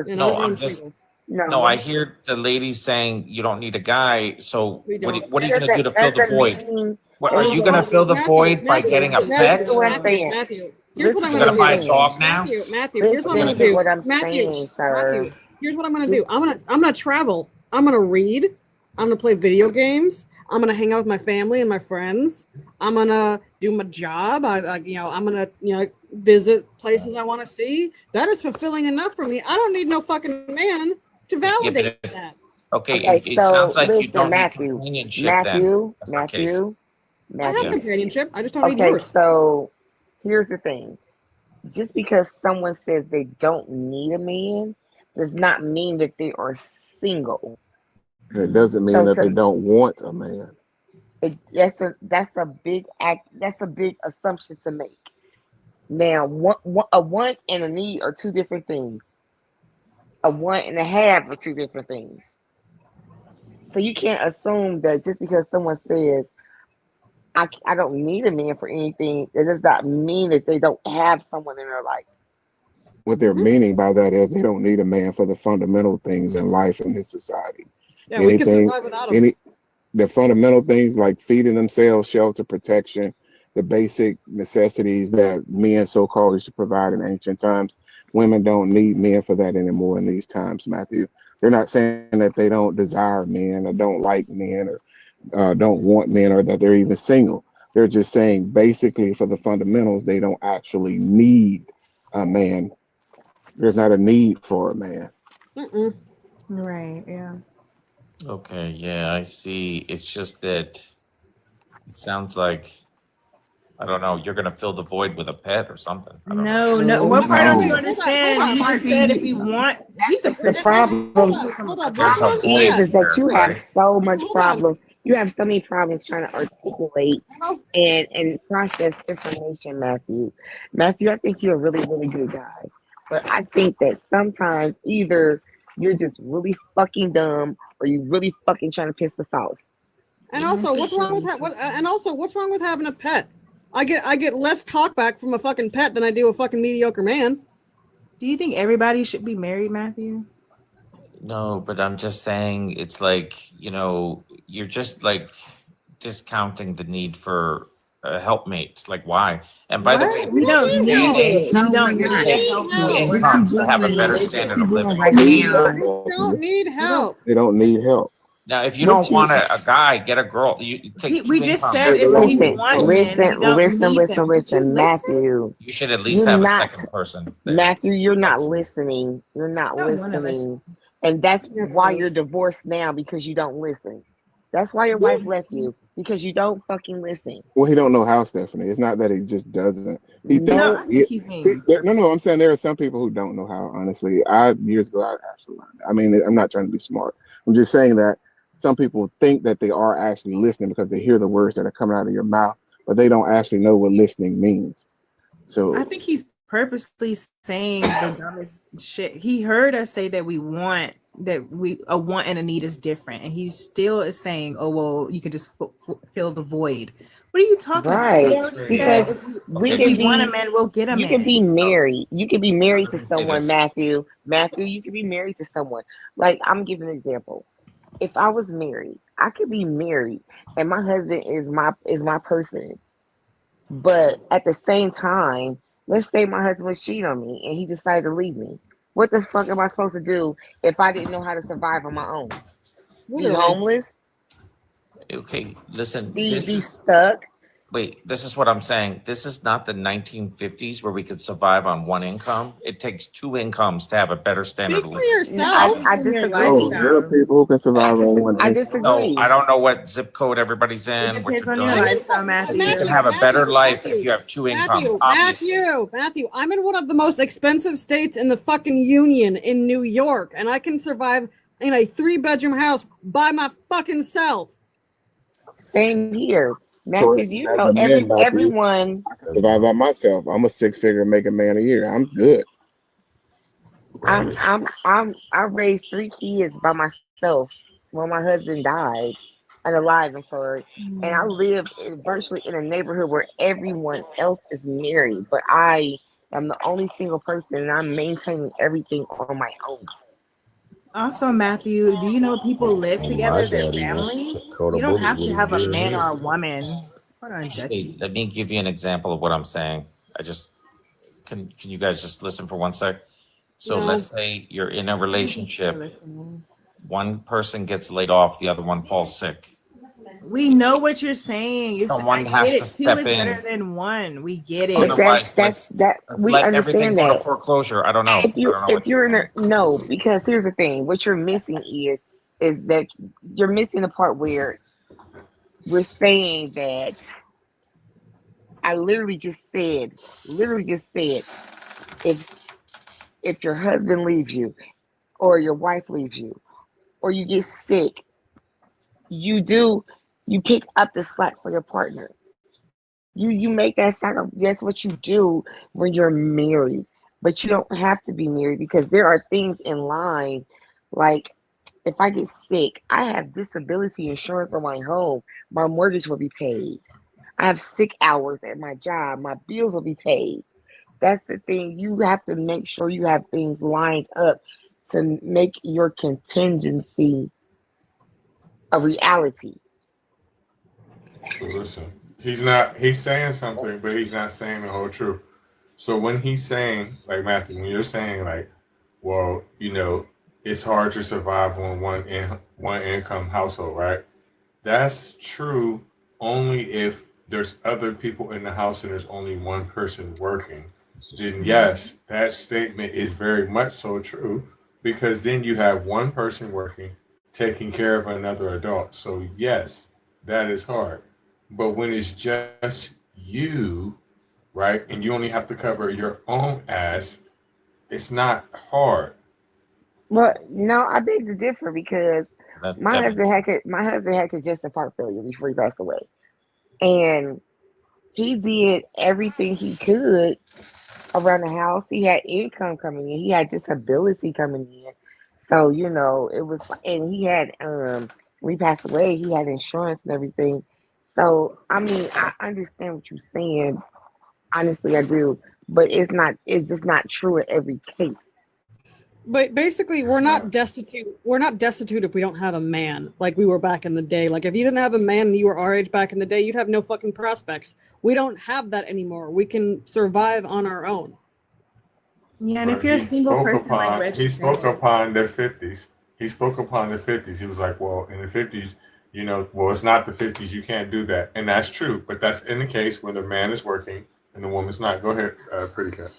No, I'm just. No, I hear the ladies saying you don't need a guy. So what are you going to do to fill the void? What are you going to fill the void by getting a pet? Matthew, here's what I'm You're going to do. buy a dog now? Matthew, here's what I'm going to do. Matthew, here's what I'm going to do. I'm going to travel. I'm going to read. I'm going to play video games. I'm going to hang out with my family and my friends. I'm going to do my job. I'm going to visit places I want to see. That is fulfilling enough for me. I don't need no fucking man to validate that. Okay, it sounds like you don't need companionship then. Matthew. I have companionship. I just don't need Okay, yours. so here's the thing. Just because someone says they don't need a man does not mean that they are single. It doesn't mean that they don't want a man. That's a big assumption to make. Now, a want and a need are two different things. A want and a have are two different things. So you can't assume that just because someone says, I don't need a man for anything, it does not mean that they don't have someone in their life. What they're meaning by that is they don't need a man for the fundamental things in life in this society. Yeah, we can survive without him. The fundamental things like feeding themselves, shelter, protection, the basic necessities that men so-called used to provide in ancient times. Women don't need men for that anymore in these times, Matthew. They're not saying that they don't desire men or don't like men or don't want men or that they're even single. They're just saying basically for the fundamentals, they don't actually need a man. There's not a need for a man. Right, yeah. Okay, yeah, I see. It's just that it sounds like, I don't know, you're going to fill the void with a pet or something. No. What part don't you understand? You just said if you want. The problem is that you have so much problem. You have so many problems trying to articulate and process information, Matthew. Matthew, I think you're a really, really good guy. But I think that sometimes either you're just really fucking dumb or you really fucking trying to piss us off. And also, what's wrong with what's wrong with having a pet? I get less talk back from a fucking pet than I do a fucking mediocre man. Do you think everybody should be married, Matthew? No, but I'm just saying it's like, you're just like discounting the need for a helpmate. Like, why? And by the way, We don't need it. No, We we're don't it not. need a takes two No, helpmate. what you're incomes to have a doing better is standard what of you're doing living. right now. Don't need help. They don't need help. Now, if you What don't you want a guy, get a girl. You take two We just incomes. said if we listen, want men, we listen, don't listen, need them. Did you listen, listen? Matthew. You should at least You're have a not, second person there. Matthew. You're not That's me. listening. You're not I don't want to listen. listening, and that's Yes, why it you're is. divorced now because you don't listen. That's why your wife left you because you don't fucking listen. Well, he don't know how, Stephanie. It's not that he just doesn't. He thinks. No, No, I think he's being No. I'm saying there are some people who don't know how. Honestly, years ago I actually learned that. I mean, I'm not trying to be smart. I'm just saying that some people think that they are actually listening because they hear the words that are coming out of your mouth, but they don't actually know what listening means. So I think he's purposely saying the dumbest shit. He heard us say that a want and a need is different, and he still is saying, "Oh well, you can just fill the void." What are you talking about? He right? already Because said we if can we want a be. man, we'll get a You can man. be married. You can be married Let to me say someone, this. Matthew. Matthew, you can be married to someone. Like I'm giving an example. If I was married, I could be married, and my husband is my person. But at the same time, let's say my husband was cheating on me and he decided to leave me. What the fuck am I supposed to do if I didn't know how to survive on my own? Be Literally. homeless? Okay, listen. Be stuck? This is what I'm saying. This is not the 1950s where we could survive on one income. It takes two incomes to have a better standard Speak of for living. yourself. I disagree. there are people who can survive on one I income. disagree. No, I don't know what zip code everybody's in, what Depends you're on your doing. lifestyle, Matthew. But you can have a better life if you have two incomes, obviously. Matthew, I'm in one of the most expensive states in the fucking union in New York, and I can survive in a 3-bedroom house by my fucking self. Same here. Of Matthew, course, you as know a man, Matthew, everyone. I can survive by myself. I'm a 6-figure making man a year. I'm good. I raised 3 kids by myself when my husband died, unalive and sorry. And I live virtually in a neighborhood where everyone else is married, but I am the only single person, and I'm maintaining everything on my own. Also, Matthew, do you know people live And together, my their daddy families? caught a You don't bullet have with to a have a dead man or a head. woman. Hold on, Jesse. Hey, let me give you an example of what I'm saying. Can you guys just listen for one sec? So No. let's say you're in a relationship. One person gets laid off, the other one falls sick. We know what you're saying. You're Someone I has get to it. step 2 is in. better than 1. We get it. But Otherwise, let's we let everything understand go to that. foreclosure. I don't know. I don't know If what you're you're in a no, because here's the thing, what you're missing is that you're missing the part where we're saying that I literally just said, if your husband leaves you or your wife leaves you or you get sick, you pick up the slack for your partner. You make that sacrifice. That's what you do when you're married. But you don't have to be married because there are things in line, like if I get sick, I have disability insurance on my home. My mortgage will be paid. I have sick hours at my job. My bills will be paid. That's the thing. You have to make sure you have things lined up to make your contingency a reality. So listen, he's saying something, but he's not saying the whole truth. So when he's saying, like Matthew, when you're saying like, well, it's hard to survive on one income household, right? That's true only if there's other people in the house and there's only one person working. Then yes, that statement is very much so true because then you have one person working, taking care of another adult. So yes, that is hard. But when it's just you, right, and you only have to cover your own ass, it's not hard. Well, no, I beg to differ because my husband had congestive heart failure before he passed away, and he did everything he could around the house. He had income coming in. He had disability coming in. So, it was, and he had, when he passed away, he had insurance and everything. So I mean, I understand what you're saying. Honestly, I do, but it's not. It's just not true in every case. But basically, we're not destitute. We're not destitute if we don't have a man, like we were back in the day. Like if you didn't have a man and you were our age back in the day, you'd have no fucking prospects. We don't have that anymore. We can survive on our own. Yeah, and if you're a single person, like Reggie he said, spoke upon the 50s. He spoke upon the 50s. He was like, well, in the 50s, you know, well, it's not the 50s. You can't do that. And that's true. But that's in the case when the man is working and the woman's not. Go ahead, Pretty Cat.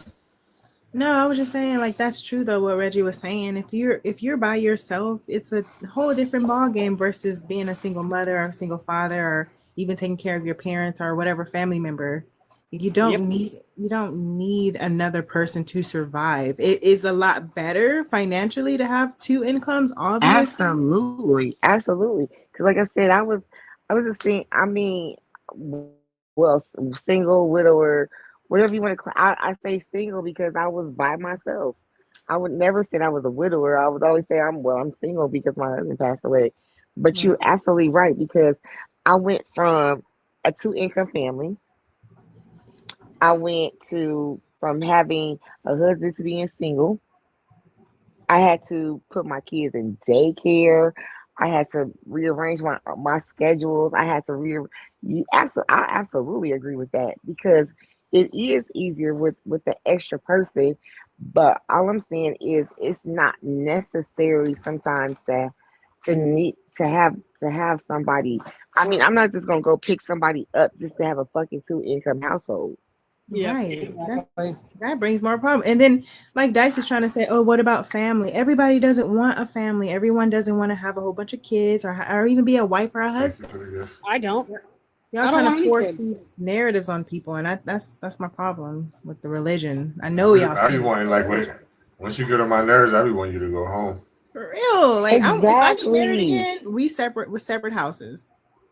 no, I was just saying, like, that's true though. What Reggie was saying, if you're by yourself, it's a whole different ball game versus being a single mother or a single father, or even taking care of your parents or whatever family member. You don't need another person to survive. It is a lot better financially to have two incomes, obviously. Absolutely. Because like I said, I was I mean, well, single, widower, whatever you want to call. I say single because I was by myself. I would never say I was a widower. I would always say I'm single because my husband passed away. But you're absolutely right, because I went from a 2-income family. I went from having a husband to being single. I had to put my kids in daycare. I had to rearrange my schedules. I had to I absolutely agree with that, because it is easier with the extra person. But all I'm saying is it's not necessary sometimes to need to have somebody. I mean, I'm not just gonna go pick somebody up just to have a fucking 2-income household. Yeah, Right. exactly. That brings more problem. And then, like Dice is trying to say, oh, what about family? Everybody doesn't want a family. Everyone doesn't want to have a whole bunch of kids or even be a wife or a husband. I don't. Y'all I don't trying want to any force kids. these narratives on people, and that's my problem with the religion. I know y'all I say be wanting, like, once you get on my nerves, I be wanting you to go home. for real. Like, if I get married Exactly. again, we separate houses.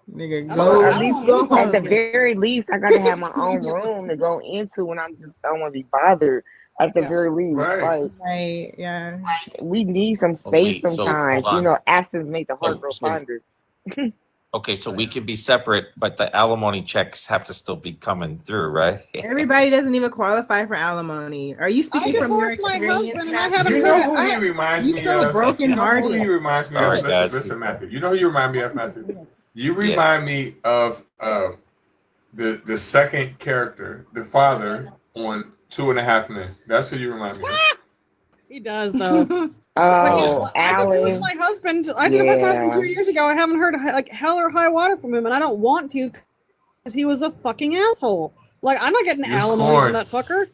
Nigga, Well, go at least at the very least, I gotta have my own room to go into when I don't want to be bothered. At the very least, like, right, yeah. we need some Oh, space wait, so sometimes. hold on. You know, absence make the heart grow So- fonder. Okay, so we can be separate, but the alimony checks have to still be coming through, right? Everybody doesn't even qualify for alimony. Are you speaking from your experience? You know who he reminds me of? broken You know who hearted. he reminds me Sorry, of? guys. Listen, Matthew. You know who you remind me of, Matthew? You remind me of the second character, the father on 2.5 Men. That's who you remind me of. He does though. Oh, I did with Alan. my husband. I did it with my husband Yeah. 2 years ago. I haven't heard like hell or high water from him, and I don't want to because he was a fucking asshole. Like I'm not getting You alimony scorned. from that fucker.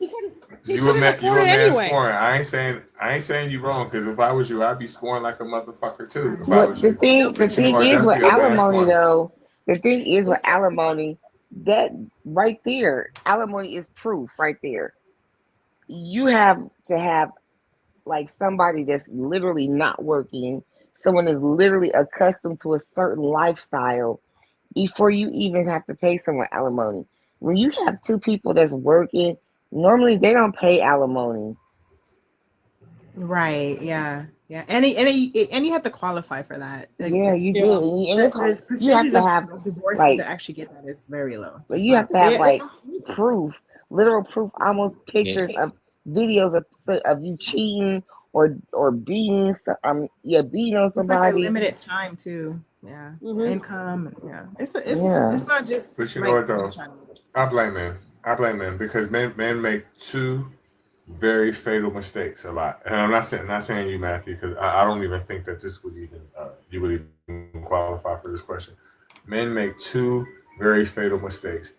He You a man afford it anyway. scoring. I ain't saying you wrong, because if I was you, I'd be scoring like a motherfucker too. If I What was the you. thing But you are is with definitely a man alimony scoring. though. The thing is with alimony, that right there, alimony is proof right there. You have to have like somebody that's literally not working, someone is literally accustomed to a certain lifestyle before you even have to pay someone alimony. When you have two people that's working, normally they don't pay alimony. Right, yeah. Yeah. And you have to qualify for that. Like, Yeah, you do. And it's hard. the You have percentage to of have divorces like, that actually get that is very low. but It's you have not to have it- like proof, literal proof, almost pictures of videos of you cheating or beating beating on it's like a somebody. limited time too. Yeah. Income. Yeah. Yeah. It's not just But you know what though? I blame men. I blame men because men make two very fatal mistakes a lot. And I'm not saying you, Matthew, because I don't even think that this would even you would even qualify for this question. Men make two very fatal mistakes.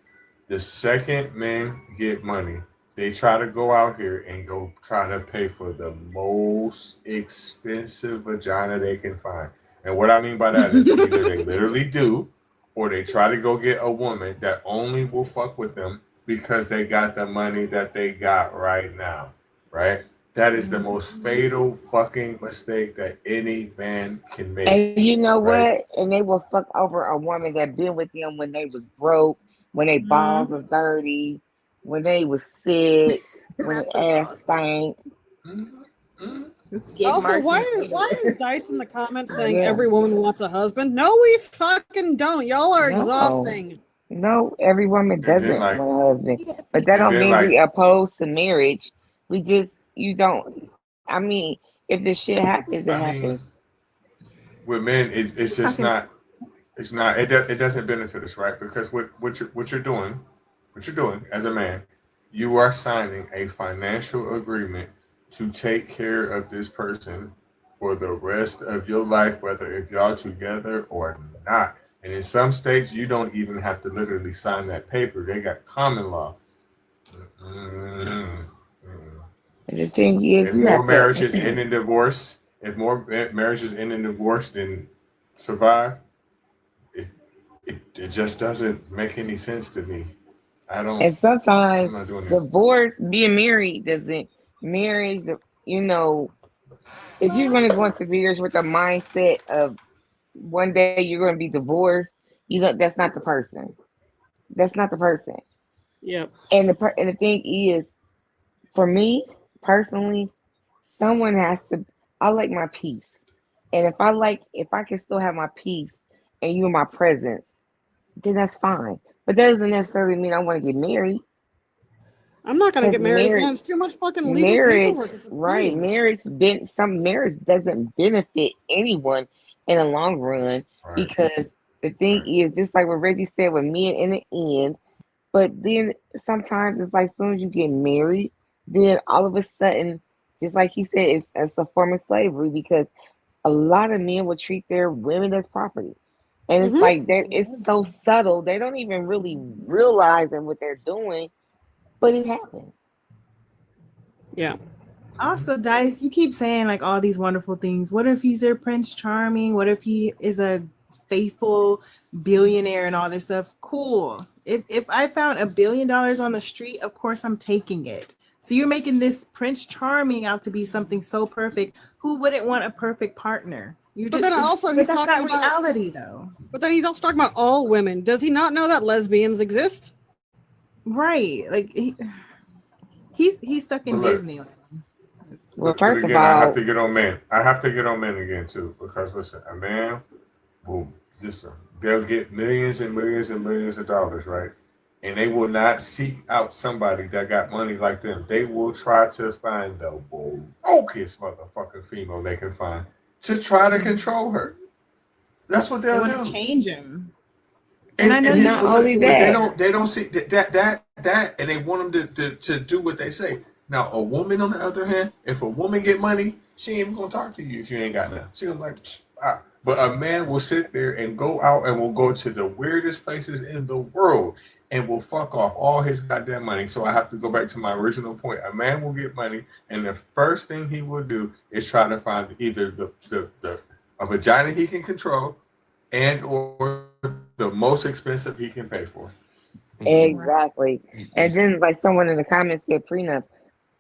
The second men get money, they try to go out here and go try to pay for the most expensive vagina they can find. And what I mean by that is either they literally do, or they try to go get a woman that only will fuck with them because they got the money that they got right now, right? That is the most fatal fucking mistake that any man can make. And you know right? what? And they will fuck over a woman that been with them when they was broke, when they balls was dirty, when they was sick, when their ass stank. Also, why is Dice in the comments saying Yeah. every woman wants a husband? No, we fucking don't. Y'all are No. exhausting. No, every woman And then doesn't like, want a husband, but that and don't then mean we like opposed to marriage. We just you don't. I mean, if this shit happens, it I mean, happens. with men, it's just Talking. not. It's not. It doesn't benefit us, right? Because what you're doing as a man, you are signing a financial agreement to take care of this person for the rest of your life, whether if y'all together or not. And in some states, you don't even have to literally sign that paper. They got common law. Mm-mm. And the thing is, If you more have to. marriages end in divorce, if more marriages end in divorce than survive, it, it just doesn't make any sense to me. I don't. And I'm sometimes not doing it. divorce, being married doesn't marriage. You know, if you're going to go into marriage with a mindset of one day you're going to be divorced, you know that's not the person. That's not the person. Yep. And the thing is, for me personally, someone has to. I like my peace, and if I can still have my peace, and you in my presence, then that's fine. But that doesn't necessarily mean I want to get married. I'm not gonna Because get married again. It's too much fucking legal marriage, paperwork. It's a right? pain. Some marriage doesn't benefit anyone in the long run Right. because the thing Right. is, just like what Reggie said, with men in the end. But then sometimes it's like, as soon as you get married, then all of a sudden, just like he said, it's a form of slavery because a lot of men will treat their women as property. And it's like it's so subtle, they don't even really realize what they're doing, but it happens. Yeah. Also, Dice, you keep saying like all these wonderful things. What if he's their Prince Charming? What if he is a faithful billionaire and all this stuff? Cool. If I found $1 billion on the street, of course I'm taking it. So you're making this Prince Charming out to be something so perfect. Who wouldn't want a perfect partner? But then also But he's that's talking not about reality, though. But then he's also talking about all women. Does he not know that lesbians exist? Right. Like he's stuck in But look, Disney. Well, but first of again, I have all, to get on men. I have to get on men again too, because listen, a man will just they'll get millions and millions and millions of dollars, right? And they will not seek out somebody that got money like them. They will try to find the brokest motherfucking female they can find to try to control her. That's what They they'll want to do. change him. And I know and you not only But that, they don't see that, and they want them to do what they say. Now, a woman on the other hand, if a woman get money, she ain't even gonna talk to you if you ain't got nothing. She gonna like, ah. But a man will sit there and go out and will go to the weirdest places in the world and will fuck off all his goddamn money. So I have to go back to my original point. A man will get money, and the first thing he will do is try to find either a vagina he can control and or the most expensive he can pay for. exactly. And then, like someone in the comments said, prenup.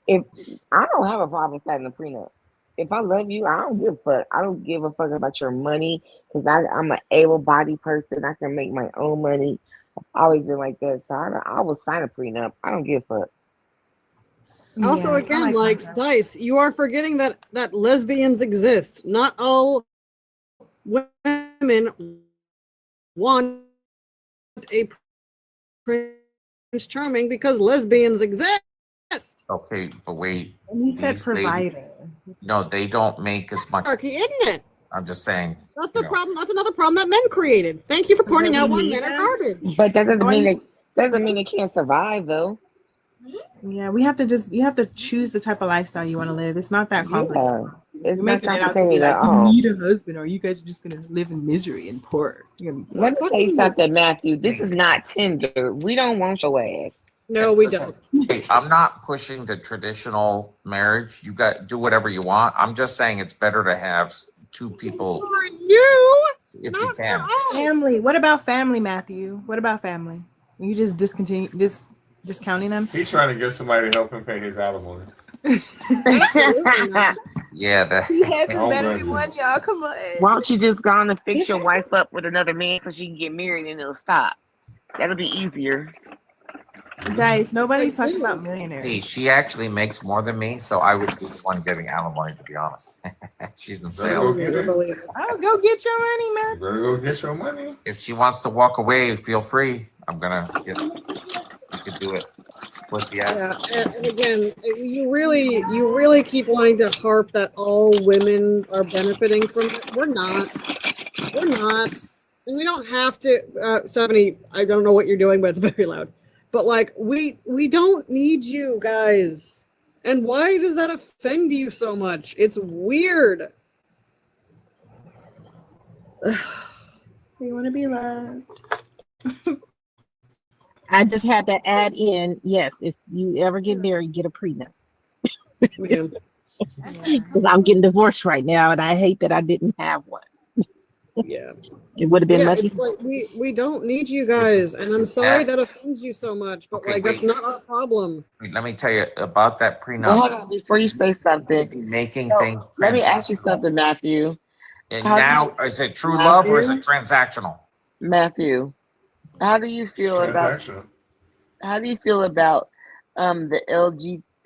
If I don't have a problem signing a prenup. If I love you, I don't give a fuck. I don't give a fuck about your money because I'm an able-bodied person. I can make my own money. I've always been like that, so I will sign a prenup. I don't give a fuck. Also, again, like Dice, you are forgetting that lesbians exist. Not all women want a Prince Charming because lesbians exist. Okay, but wait. And he said these ladies- provider. No, they don't make as much. Isn't it? I'm just saying. That's the problem. That's another problem that men created. Thank you for pointing out why men are garbage. But that doesn't mean they can't survive though. Yeah, you have to choose the type of lifestyle you want to live. It's not that complicated. It's You're not making it out to be complicated like at you all. need a husband, or you guys are just gonna live in misery and poor. Let me tell you something, Matthew. This is not Tinder. We don't want your ass. No, we don't. Hey, I'm not pushing the traditional marriage. You got do whatever you want. I'm just saying it's better to have two people. For you, if you can. Family. What about family, Matthew? What about family? You just discounting them? He's trying to get somebody to help him pay his alimony. Yeah, that. He has Oh, better baby. than one, y'all. Come on. Why don't you just go on and fix your wife up with another man so she can get married and it'll stop? That'll be easier. Dice, nobody's talking about millionaires. Hey, she actually makes more than me, so I would be the one getting alimony, to be honest. She's in sales. Oh, go get your money, man. Better go get your money. If she wants to walk away, feel free. You could do it. Split the acid. Yeah, and again, you really keep wanting to harp that all women are benefiting from it. We're not. We're not. And we don't have to. Stephanie, I don't know what you're doing, but it's very loud. But like, we don't need you guys. And why does that offend you so much? It's weird. We want to be loved. I just had to add in, yes, if you ever get married, get a prenup. Yeah. Because I'm getting divorced right now, and I hate that I didn't have one. Yeah. It would have been much it's easier. like we don't need you guys, and I'm sorry that offends you so much, but Okay, like that's wait. not our problem. Let me tell you about that Well, prenup. hold on, before you say something. Making So, things let me ask you transactional. something, Matthew. And How do now, you- is it true love or is it Matthew? transactional? Matthew, how do you feel about Transactional. the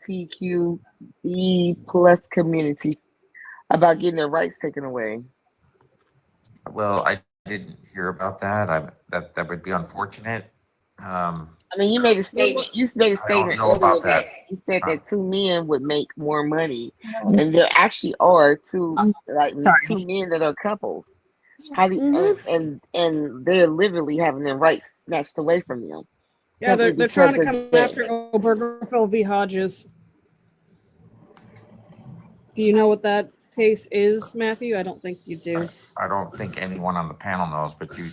LGBTQB plus community about getting their rights taken away? Well, I didn't hear about that. That would be unfortunate. I mean, you made a statement. You made a I don't statement know about earlier that that. you said that two men would make more money, and there actually are two men that are couples. How do you, and they're literally having their rights snatched away from them. Yeah, they're simply trying to because come they're after Obergefell v. Hodges. Do you know what that case is, Matthew? I don't think you do. I don't think anyone on the panel knows, but you.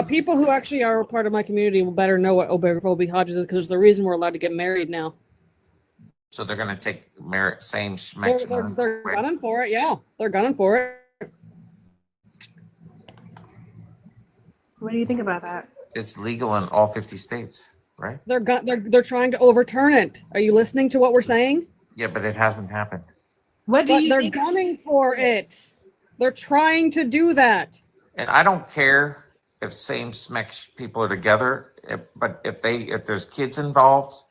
People who actually are a part of my community will better know what Obergefell v. Hodges is, because there's the reason we're allowed to get married now. So they're going to take same They're gunning for it. Yeah, they're gunning for it. What do you think about that? It's legal in all 50 states, right? They're trying to overturn it. Are you listening to what we're saying? Yeah, but it hasn't happened. What do you They're think? gunning for it. They're trying to do that. And I don't care if same-sex people are together, but if there's kids involved,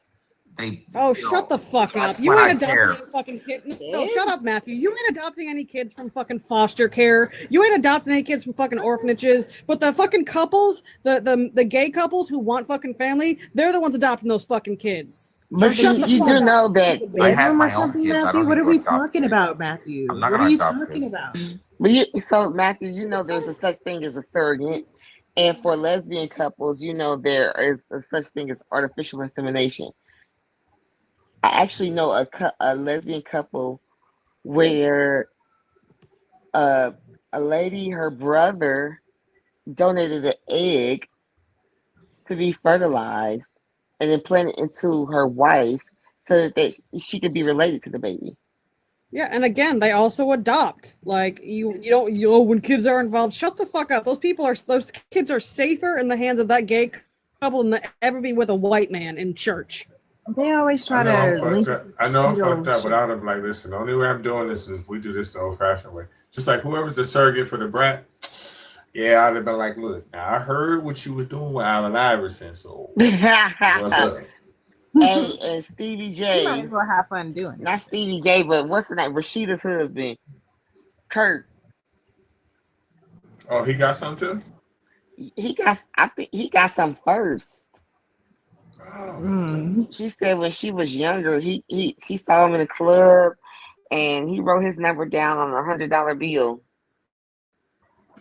shut the fuck up. That's You when I ain't adopting care. any fucking kid. No, shut up, Matthew. You ain't adopting any kids from fucking foster care. You ain't adopting any kids from fucking orphanages. But the fucking couples, the gay couples who want fucking family, they're the ones adopting those fucking kids. But Shut the you fuck do up. know that I have Or my own something, kids. I Matthew? don't What need are to we adopt talking kids. about, Matthew? I'm not What gonna are you adopt talking kids. about? So Matthew, you know there's a such thing as a surrogate, and for lesbian couples, you know there is a such thing as artificial insemination. I actually know a lesbian couple where a lady, her brother, donated an egg to be fertilized and implanted into her wife so that she could be related to the baby. Yeah, and again, they also adopt. Like when kids are involved, shut the fuck up. Those kids are safer in the hands of that gay couple than ever be with a white man in church. They always try I know I'm to fucked link. up. I know I'm fucked up, but I'm like, listen, the only way I'm doing this is if we do this the old-fashioned way. Just like whoever's the surrogate for the brat, yeah, I'd have been like, look, now I heard what you was doing with Allen Iverson, so what's up? Hey, and Stevie J. You might as well have fun doing it. Not Stevie J, but what's the name? Rashida's husband, Kurt. Oh, he got some too? I think he got some first. Oh. She said when she was younger, she saw him in a club, and he wrote his number down on $100 bill.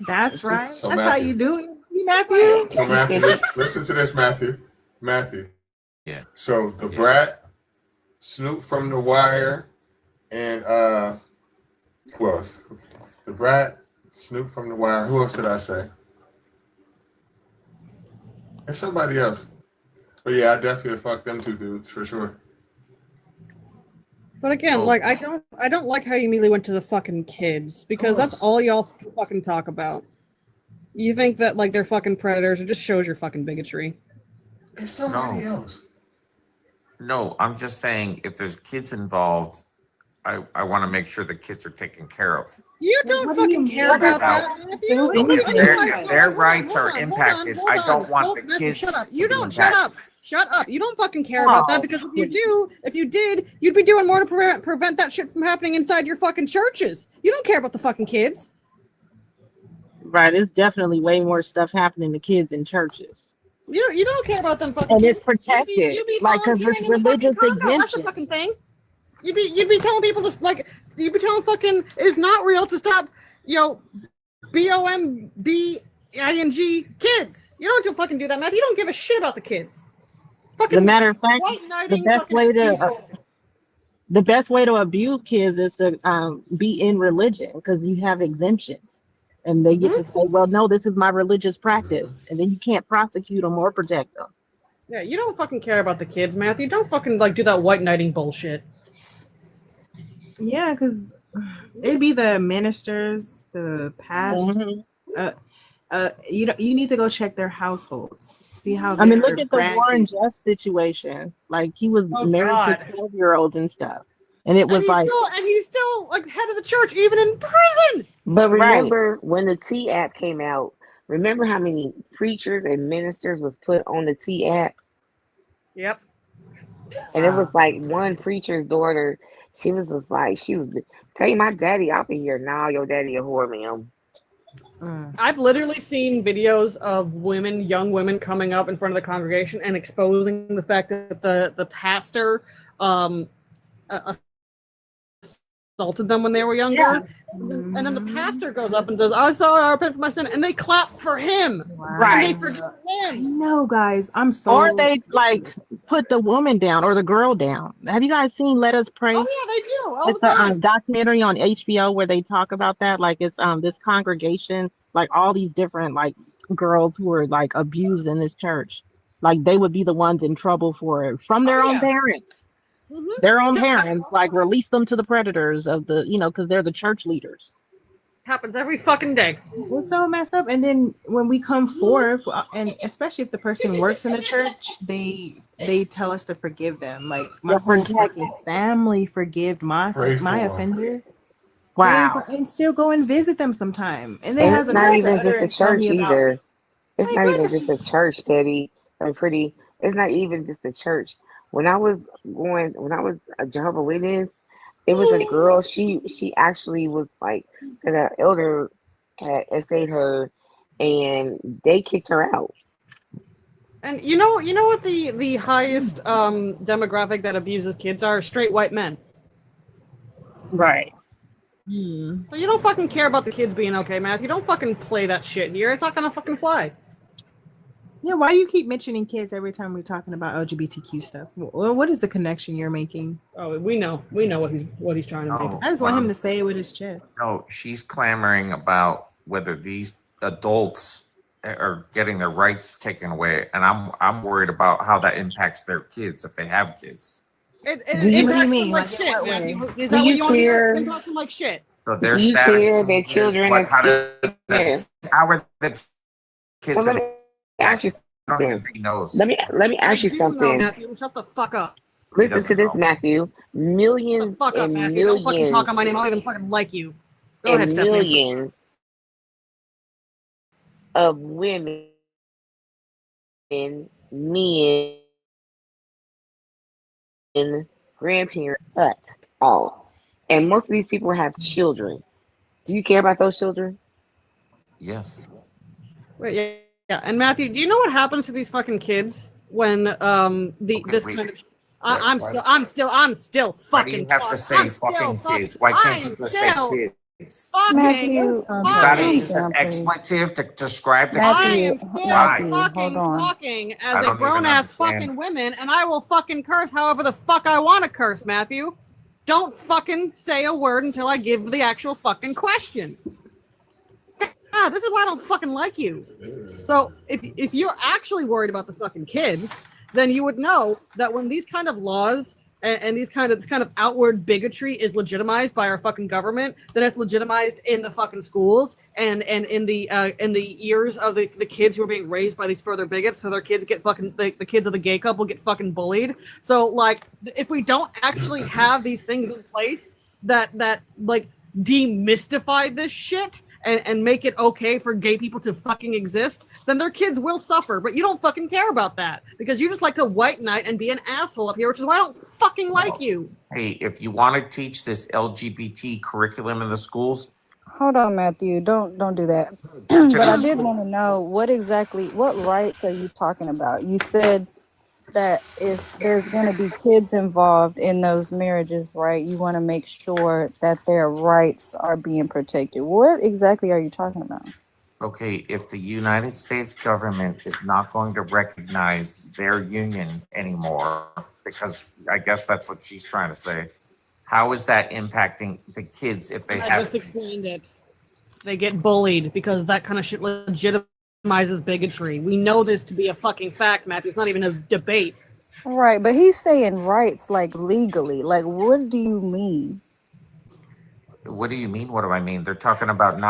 That's right. So That's how Matthew. you do it, Matthew. So Matthew, listen to this, Matthew. Yeah. So the brat, Snoop from The Wire, and who else? The brat, Snoop from The Wire. Who else did I say? It's somebody else. But yeah, I definitely fuck them two dudes for sure. But again, like I don't like how you immediately went to the fucking kids, because that's all y'all fucking talk about. You think that like they're fucking predators? It just shows your fucking bigotry. It's somebody else. No, I'm just saying if there's kids involved, I want to make sure the kids are taken care of. You don't fucking care about that, Matthew. If their rights are impacted, I don't want the kids. Shut up. to You be don't. impacted. Shut up. Shut up. You don't fucking care about that, because if you did, you'd be doing more to prevent that shit from happening inside your fucking churches. You don't care about the fucking kids. Right, it's definitely way more stuff happening to kids in churches. You don't care about them fucking And kids. it's protected, You'd be like, because it's volunteering in the fucking religious Congo. That's the exemption. fucking thing. You'd be telling people this, like, you'd be telling fucking it's not real to stop, BOMBING kids. You don't fucking do that, man. You don't give a shit about the kids. Fucking As a matter of fact, white the knighting best fucking way to excuses. the best way to abuse kids is to be in religion, because you have exemptions, and they get to say, "Well, no, this is my religious practice," and then you can't prosecute them or protect them. Yeah, you don't fucking care about the kids, Matthew. Don't fucking do that white knighting bullshit. Yeah, because it'd be the ministers, the past. You need to go check their households, see how. I mean, look at the Warren Jeff situation. Like, he was married to 12-year-olds and stuff, and it was he's still like head of the church, even in prison. But remember when the T app came out, remember how many preachers and ministers was put on the T app? Yep. And it was like one preacher's daughter, she was tell you my daddy out here. Now your daddy a whore, ma'am. I've literally seen videos of young women coming up in front of the congregation and exposing the fact that the pastor assaulted them when they were younger. Yeah. And then the pastor goes up and says, "I saw, I repent for my sin," and they clap for him. Right. And they forgive him. No, guys, I'm so. Or they put the woman down or the girl down. Have you guys seen Let Us Pray? Oh yeah, they do. All it's a documentary on HBO where they talk about that. Like, it's this congregation, like all these different like girls who were like abused in this church. Like, they would be the ones in trouble for it from their own parents. Mm-hmm. Their own parents, like, release them to the predators of the, because they're the church leaders. Happens every fucking day. It's so messed up. And then when we come forth, and especially if the person works in the church, they tell us to forgive them. Like, my whole fucking family forgave my offender. Wow. And still go and visit them sometime. And they it's not even just a church either. It's not even just a church, Betty. It's not even just a church. When I was a Jehovah's Witness, it was a girl. She actually was like, the elder had essayed her, and they kicked her out. And you know what the highest demographic that abuses kids are? Straight white men. Right. So you don't fucking care about the kids being okay, Matthew. Don't fucking play that shit here. It's not gonna fucking fly. Yeah, why do you keep mentioning kids every time we're talking about LGBTQ stuff? What is the connection you're making? Oh, we know what he's trying to make. I just want him to say it with his chest. No, she's clamoring about whether these adults are getting their rights taken away, and I'm worried about how that impacts their kids if they have kids. What do you mean? Like shit, is that what you care? Impacts them like shit. So their status care their children how are the kids? Ask you something. Let me ask you something. Matthew, shut the fuck up. Listen to this, Matthew. Millions fuck up, and Matthew. millions. Don't fucking talk on my name. I don't even fucking like you. Go ahead, Stephanie. Millions of women, men, grandparents, all. And most of these people have children. Do you care about those children? Yes. Wait, yeah. And Matthew, do you know what happens to these fucking kids when I'm still fucking. Why do you have to say fucking kids? Why can't you just say kids? Matthew, you gotta use an expletive to describe the I kid. am still fucking talking as a grown ass fucking woman, and I will fucking curse however the fuck I want to curse, Matthew. Don't fucking say a word until I give the actual fucking question. This is why I don't fucking like you. So if you're actually worried about the fucking kids, then you would know that when these kind of laws and this kind of outward bigotry is legitimized by our fucking government, then it's legitimized in the fucking schools and in the ears of the kids who are being raised by these further bigots, so their kids get fucking the kids of the gay couple get fucking bullied. So like, if we don't actually have these things in place that like demystify this shit and make it okay for gay people to fucking exist, then their kids will suffer. But you don't fucking care about that because you just like to white knight and be an asshole up here, which is why I don't fucking like you. Hey, if you want to teach this LGBT curriculum in the schools, Hold on, Matthew. Don't do that. But I did want to know what rights are you talking about? You said that if there's going to be kids involved in those marriages, right? You want to make sure that their rights are being protected. What exactly are you talking about? Okay, if the United States government is not going to recognize their union anymore, because I guess that's what she's trying to say, how is that impacting the kids if they I have just explained it. They get bullied because that kind of shit legitimizes bigotry. We know this to be a fucking fact, Matthew. It's not even a debate. Right, but he's saying rights like legally. Like, what do you mean? What do you mean? What do I mean? They're talking about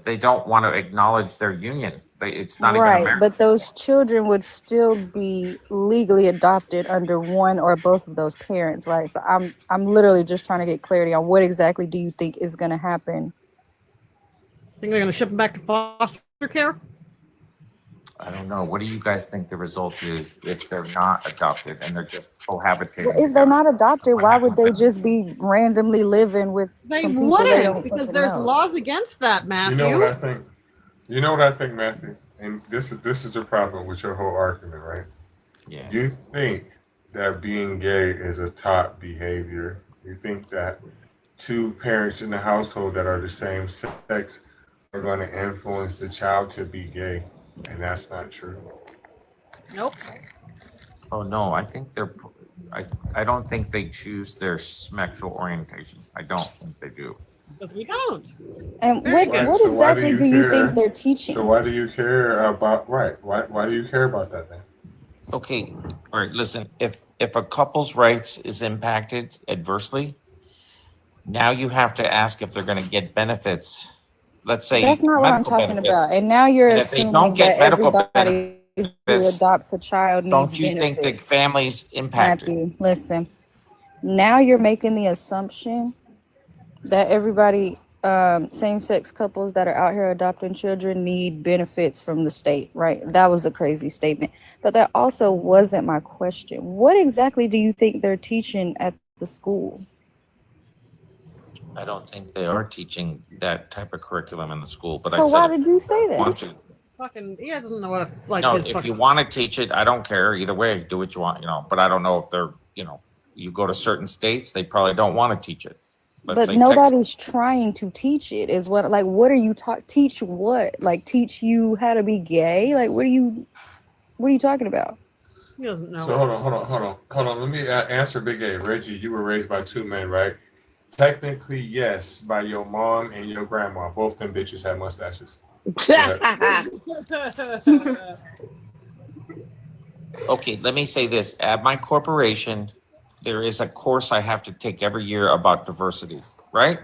they don't want to acknowledge their union. It's not even Right, American. but those children would still be legally adopted under one or both of those parents, right? So I'm literally just trying to get clarity on what exactly do you think is going to happen. Think they're going to ship them back to foster care? I don't know. What do you guys think the result is if they're not adopted and they're just cohabitating? Well, if they're not adopted, why would they just be randomly living with They some people they wouldn't, don't because fucking there's know? laws against that, Matthew. You know what I think? You know what I think, Matthew? And this is the problem with your whole argument, right? Yeah. You think that being gay is a top behavior. You think that two parents in the household that are the same sex are going to influence the child to be gay, and that's not true. Nope. Oh no, I think I don't think they choose their sexual orientation. I don't think they do. Because we don't. And Very what good. exactly do you think they're teaching? So why do you care about Why do you care about that then? Okay, all right. Listen, if a couple's rights is impacted adversely, now you have to ask if they're going to get benefits. Let's say That's not what I'm medical talking benefits. about. And now you're And if they don't assuming get that medical everybody who benefits, adopts a child needs don't you benefits. think the family's impacted? Matthew, listen. Now you're making the assumption that everybody, same-sex couples that are out here adopting children need benefits from the state, right? That was a crazy statement. But that also wasn't my question. What exactly do you think they're teaching at the school? I don't think they are teaching that type of curriculum in the school. But So I said why if did you say you want this? to, Fucking, he doesn't know what it's like. no, his if fucking- you want to teach it, I don't care either way. Do what you want, But I don't know if they're, you go to certain states, they probably don't want to teach it. Let's But say Texas. nobody's trying to teach it. Is what what are you teach what? Like teach you how to be gay? Like what are you talking about? He doesn't know. So hold on. Let me answer Big A. Reggie, you were raised by two men, right? Technically, yes, by your mom and your grandma. Both them bitches had mustaches. Okay, let me say this. At my corporation, there is a course I have to take every year about diversity, right?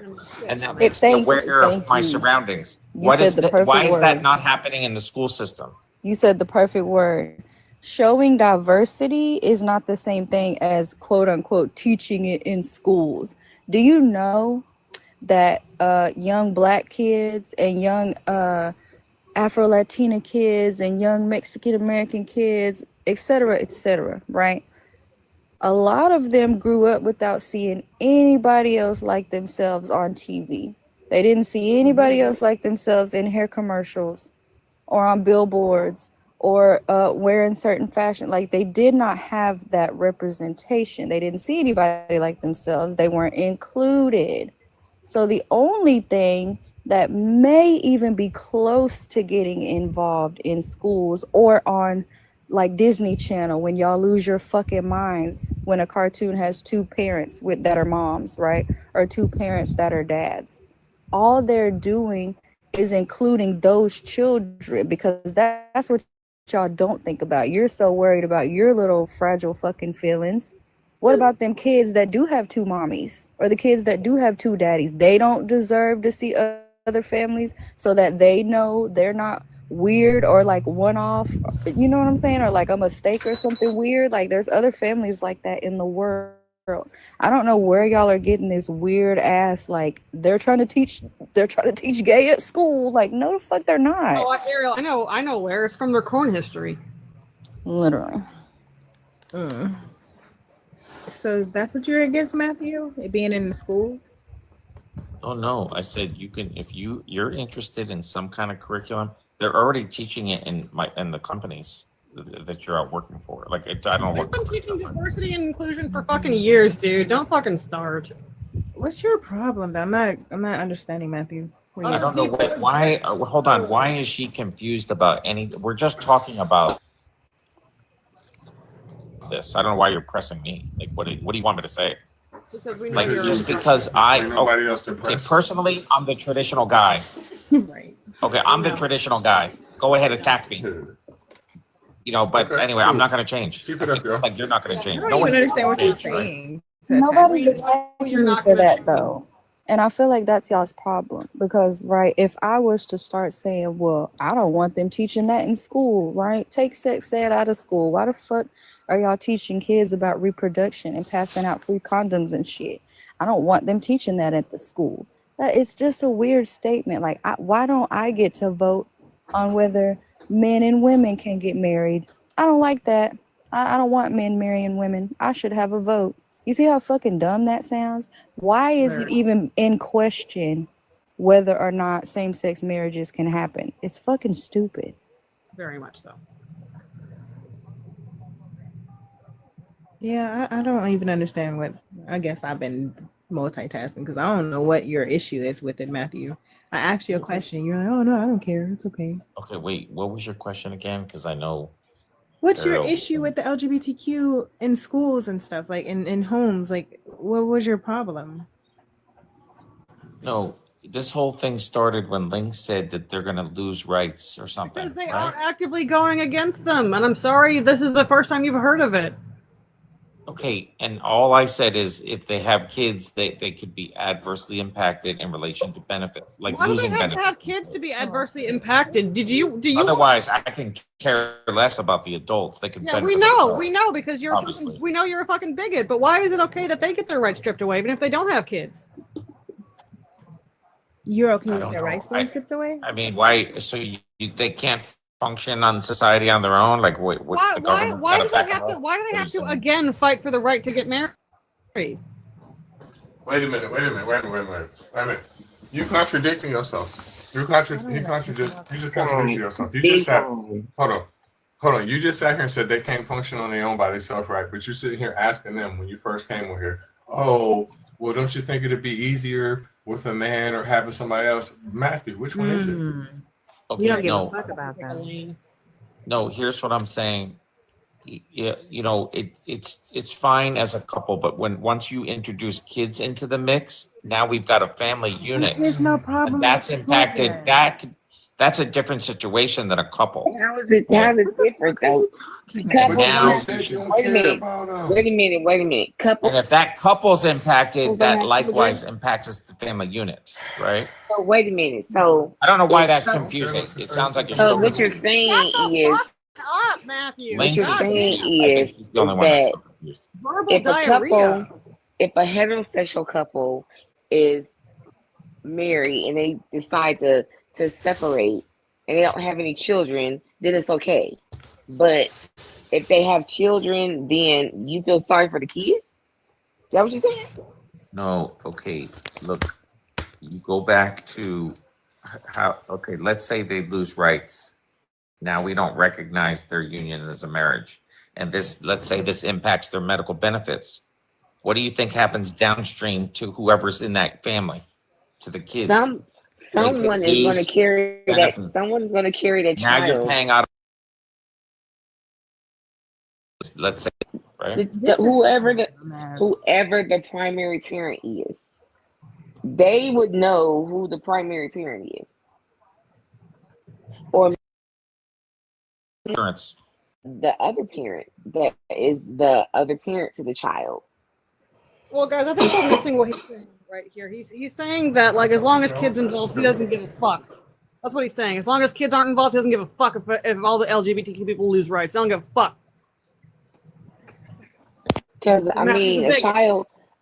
And that makes me aware of my surroundings. You said the perfect Why is that word. not happening in the school system? You said the perfect word. Showing diversity is not the same thing as quote unquote teaching it in schools. Do you know that young Black kids and young Afro-Latina kids and young Mexican American kids, et cetera, right? A lot of them grew up without seeing anybody else like themselves on TV. They didn't see anybody else like themselves in hair commercials or on billboards or wearing certain fashion. Like they did not have that representation. They didn't see anybody like themselves. They weren't included. So the only thing that may even be close to getting involved in schools or on like Disney Channel when y'all lose your fucking minds when a cartoon has two parents that are moms, right? Or two parents that are dads. All they're doing is including those children because that's what y'all don't think about. You're so worried about your little fragile fucking feelings. What about them kids that do have two mommies or the kids that do have two daddies? They don't deserve to see other families so that they know they're not weird or like one off, you know what I'm saying? Or like a mistake or something weird. Like there's other families like that in the world. I don't know where y'all are getting this weird ass, like they're trying to teach gay at school. Like, no the fuck they're not. Oh, Ariel, I know where. It's from their corn history. Literally. So that's what you're against, Matthew? It being in the schools? Oh no, I said you can if you're interested in some kind of curriculum. They're already teaching it in the companies that you're out working for. Like I don't know We've what. been teaching diversity and inclusion for fucking years, dude. Don't fucking start. What's your problem? I'm not understanding, Matthew. I don't know why. Hold on. Why is she confused about any? We're just talking about this. I don't know why you're pressing me. Like, what do you want me to say? Because we know Like, you're just because I nobody else to okay, press. personally, I'm the traditional guy. Right. Okay, I'm the traditional guy. Go ahead, attack me. You know, but Okay, anyway, cool. I'm not going to change. Keep it up, yo. Like, you're not going to change. I No don't one even understand what you're changed, right? saying. Nobody's You're attacking me not for gonna that change. though. And I feel like that's y'all's problem because, right, if I was to start saying, well, I don't want them teaching that in school, right? Take sex ed out of school. Why the fuck are y'all teaching kids about reproduction and passing out free condoms and shit? I don't want them teaching that at the school. It's just a weird statement. Like, why don't I get to vote on whether men and women can get married? I don't like that. I don't want men marrying women. I should have a vote. You see how fucking dumb that sounds? Why is it even in question whether or not same-sex marriages can happen? It's fucking stupid. Very much so. Yeah, I don't even understand what. I guess I've been multitasking because I don't know what your issue is with it, Matthew. I asked you a question. You're like, oh no, I don't care. It's okay. Okay, wait. What was your question again? Because I know. What's your issue with the LGBTQ in schools and stuff, like in homes? Like, what was your problem? No, this whole thing started when Link said that they're going to lose rights or something. Because they right? are actively going against them. And I'm sorry, this is the first time you've heard of it. Okay, and all I said is if they have kids, they could be adversely impacted in relation to benefits, like Why do they losing have to benefits. have kids to be adversely impacted? Do you? Otherwise, I can care less about the adults. They can Yeah, fend we for know, themselves. because you're Obviously. we know you're a fucking bigot. But why is it okay that they get their rights stripped away, even if they don't have kids? You're okay I with don't their know. rights being stripped away? I mean, why? So they can't function on society on their own? Like, what? The government's Why gotta do they back have them to? up? Why do they have What are you to saying? again fight for the right to get married? Wait a minute. You contradicting yourself. You just contradicted yourself. You just sat. Hold on. You just sat here and said they can't function on their own by themselves, right? But you're sitting here asking them when you first came over here, oh, well, don't you think it'd be easier with a man or having somebody else? Matthew, which one is it? Okay, You don't give no. a fuck about that. No, here's what I'm saying. Yeah, you know, it's fine as a couple, but once you introduce kids into the mix, now we've got a family unit. There's no problem. And that's with impacted. children. That's a different situation than a couple. How is it different though? And now, Wait a minute. Couple. and if that couple's impacted, Who's that gonna have likewise children? impacts the family unit, right? So wait a minute. So I don't know why if that's so- confusing. It sounds like you're So still what you're confused. saying is, Up, Matthew. what you're Lynx is saying confused. I think is she's the only one that's that still confused. Verbal if a diarrhea. if a heterosexual couple is married and they decide to separate and they don't have any children, then it's okay. But if they have children, then you feel sorry for the kids? Is that what you're saying? No, okay. Look, you go back to how. Okay, let's say they lose rights. Now we don't recognize their union as a marriage, and let's say this impacts their medical benefits. What do you think happens downstream to whoever's in that family, to the kids? Someone is going to carry that. benefits. Someone is going to carry that Now you're child. paying out. Let's say, right? Whoever the primary parent is, they would know who the primary parent is, or Insurance. the other parent that is the other parent to the child. Well, guys, I think we're missing what he's saying right here. He's saying that, like, as long as kids involved, he doesn't give a fuck. That's what he's saying. As long as kids aren't involved, he doesn't give a fuck if all the LGBTQ people lose rights. They don't give a fuck. Because I Matt, mean, this is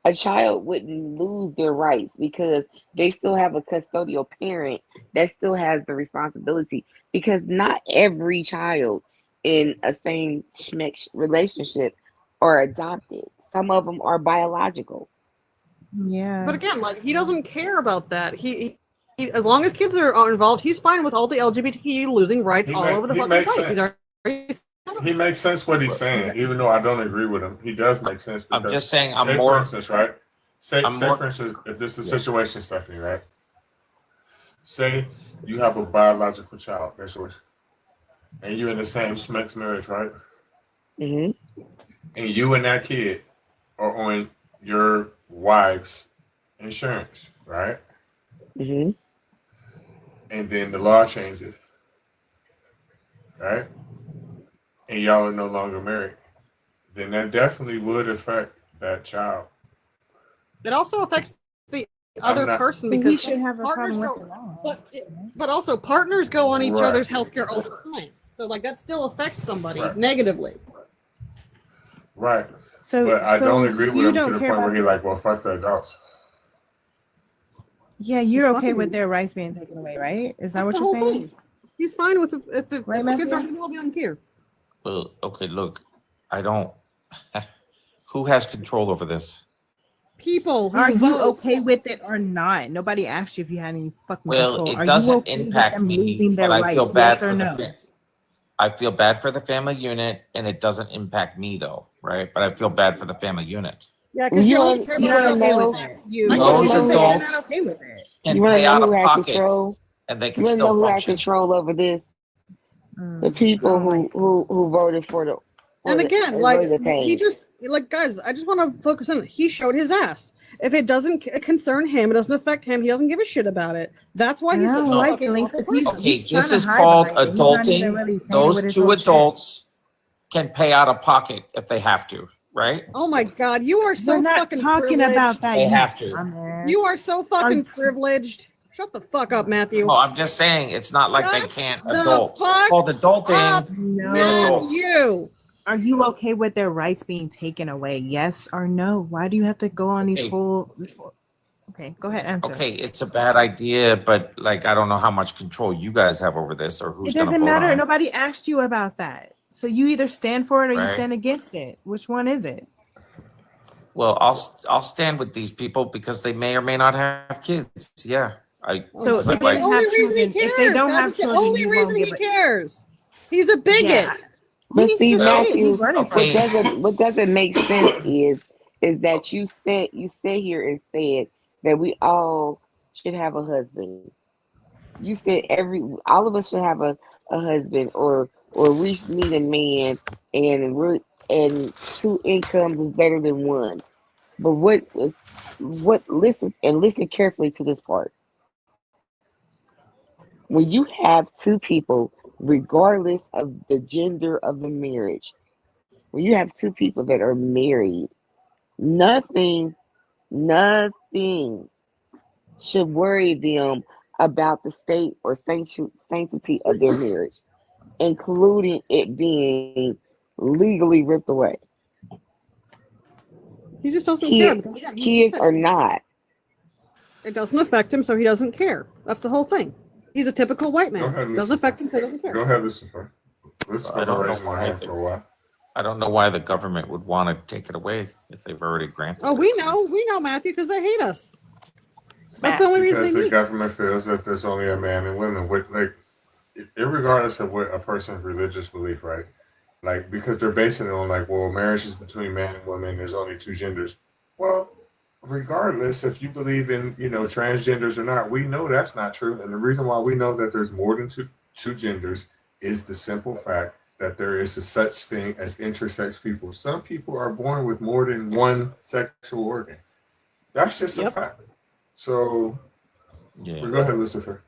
a child wouldn't lose their rights because they still have a custodial parent that still has the responsibility. Because not every child in a same-sex relationship are adopted. Some of them are biological. Yeah. But again, like he doesn't care about that. He as long as kids are involved, he's fine with all the LGBTQ losing rights all over the fucking makes place. sense. He makes sense what he's saying, even though I don't agree with him. He does make sense because I'm just saying say for instance, right? Say for instance, if this is a Yeah. situation, Stephanie, right? Say you have a biological child, that's yours, and you're in the same sex marriage, right? Mm-hmm. And you and that kid are on your wife's insurance, right? Mm-hmm. And then the law changes, right? And y'all are no longer married. Then that definitely would affect that child. It also affects the I'm other not- person Then because he should have a partners problem with go, the law. but also partners go on each Right. other's healthcare all the time. So like that still affects somebody Right. negatively. Right. So, But I don't agree with you him to don't the care point where about he like, well, fuck the adults. Yeah, you're He's okay fine. with their rights being taken away, right? Is that That's what the you're whole saying? thing. He's fine with if the Right, kids Matthew? aren't involved, he doesn't care. Well, okay, look, I don't. Who has control over this? People who Are you vote. okay with it or not? Nobody asked you if you had any fucking Well, control. it Are you doesn't okay with impact them me, losing their but I feel rights? bad Yes for or the no? I feel bad for the family unit, and it doesn't impact me though, right? But I feel bad for the family unit. Yeah, because you only care You're about not okay yourself. with it. You I Those get just you. said you're adults not okay with it. can You want to pay know out who of had pocket, control? and they You can want to know still who had function. control over this? The I people don't like who voted for the. And again, like the he change. just like guys, I just want to focus on it. He showed his ass. If it doesn't concern him, it doesn't affect him. He doesn't give a shit about it. That's why And he's I such don't a like fucking it, Links, awful because he's person. Okay, he's trying this to is hide called behind it. He's not even adulting. really saying it Those with his two whole chest. adults can pay out of pocket if they have to, right? Oh my god, you are so We're not fucking talking privileged. about that. They You have to. dumbass. You are so fucking privileged. Shut the fuck up, Matthew. Well, I'm just saying it's not like they Shut can't the adult. fuck It's called adulting. up, No. Matthew. Are you okay with their rights being taken away? Yes or no? Why do you have to go on these Okay. whole? Okay, go ahead, answer. Okay, it's a bad idea, but like I don't know how much control you guys have over this or who's It going to doesn't vote matter. on it. Nobody asked you about that. So you either stand for it or you Right. stand against it. Which one is it? Well, I'll stand with these people because they may or may not have kids. Yeah, So That's if the they don't only have reason he children, cares. if they don't Guys, have it's the children, only you reason won't he give it. cares. He's a bigot. Yeah. But He see, needs to say it. Matthew, He's running for it. what doesn't make sense is that you sit here and said that we all should have a husband. You said all of us should have a husband or we need a man and two incomes is better than one. But listen carefully to this part. When you have two people, regardless of the gender of the marriage, when you have two people that are married, nothing should worry them about the state or sanctity of their marriage, including it being legally ripped away. He just doesn't care. Kids, Because, again, kids or not. It doesn't affect him, so he doesn't care. That's the whole thing. He's a typical white man. Go ahead, Doesn't affect him, so he doesn't care. Go ahead, Lucifer. Lucifer I don't raised know my why. hand for a while. I don't know why the government would want to take it away if they've already granted. Oh, we know, Matthew, because they hate us. That's the only reason Because they the meet. government feels that there's only a man and women. Regardless of what a person's religious belief, right? Like, because they're basing it on like, well, marriage is between man and woman. There's only two genders. Well, regardless if you believe in, transgenders or not, we know that's not true. And the reason why we know that there's more than two genders is the simple fact that there is a such thing as intersex people. Some people are born with more than one sexual organ. That's just a fact. So, go ahead, Lucifer.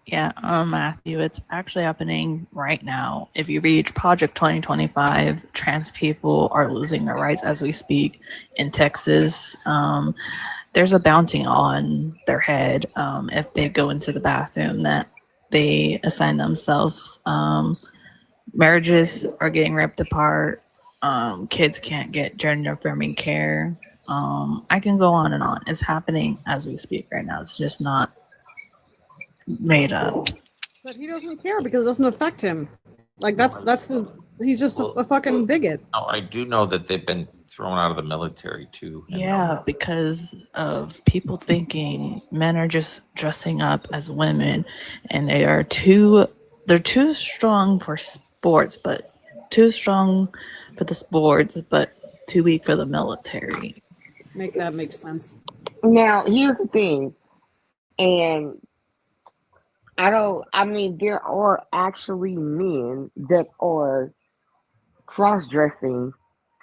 Yeah, Matthew, it's actually happening right now. If you read Project 2025, trans people are losing their rights as we speak in Texas. There's a bounty on their head if they go into the bathroom that they assign themselves. Marriages are getting ripped apart. Kids can't get gender affirming care. I can go on and on. It's happening as we speak right now. It's just not made up. But he doesn't care because it doesn't affect him. Like he's just a fucking bigot. Oh, I do know that they've been thrown out of the military too. And, Yeah, because of people thinking men are just dressing up as women, and they're too strong for sports, but too strong for the sports, but too weak for the military. Make that make sense. Now, here's the thing, and I mean, there are actually men that are cross dressing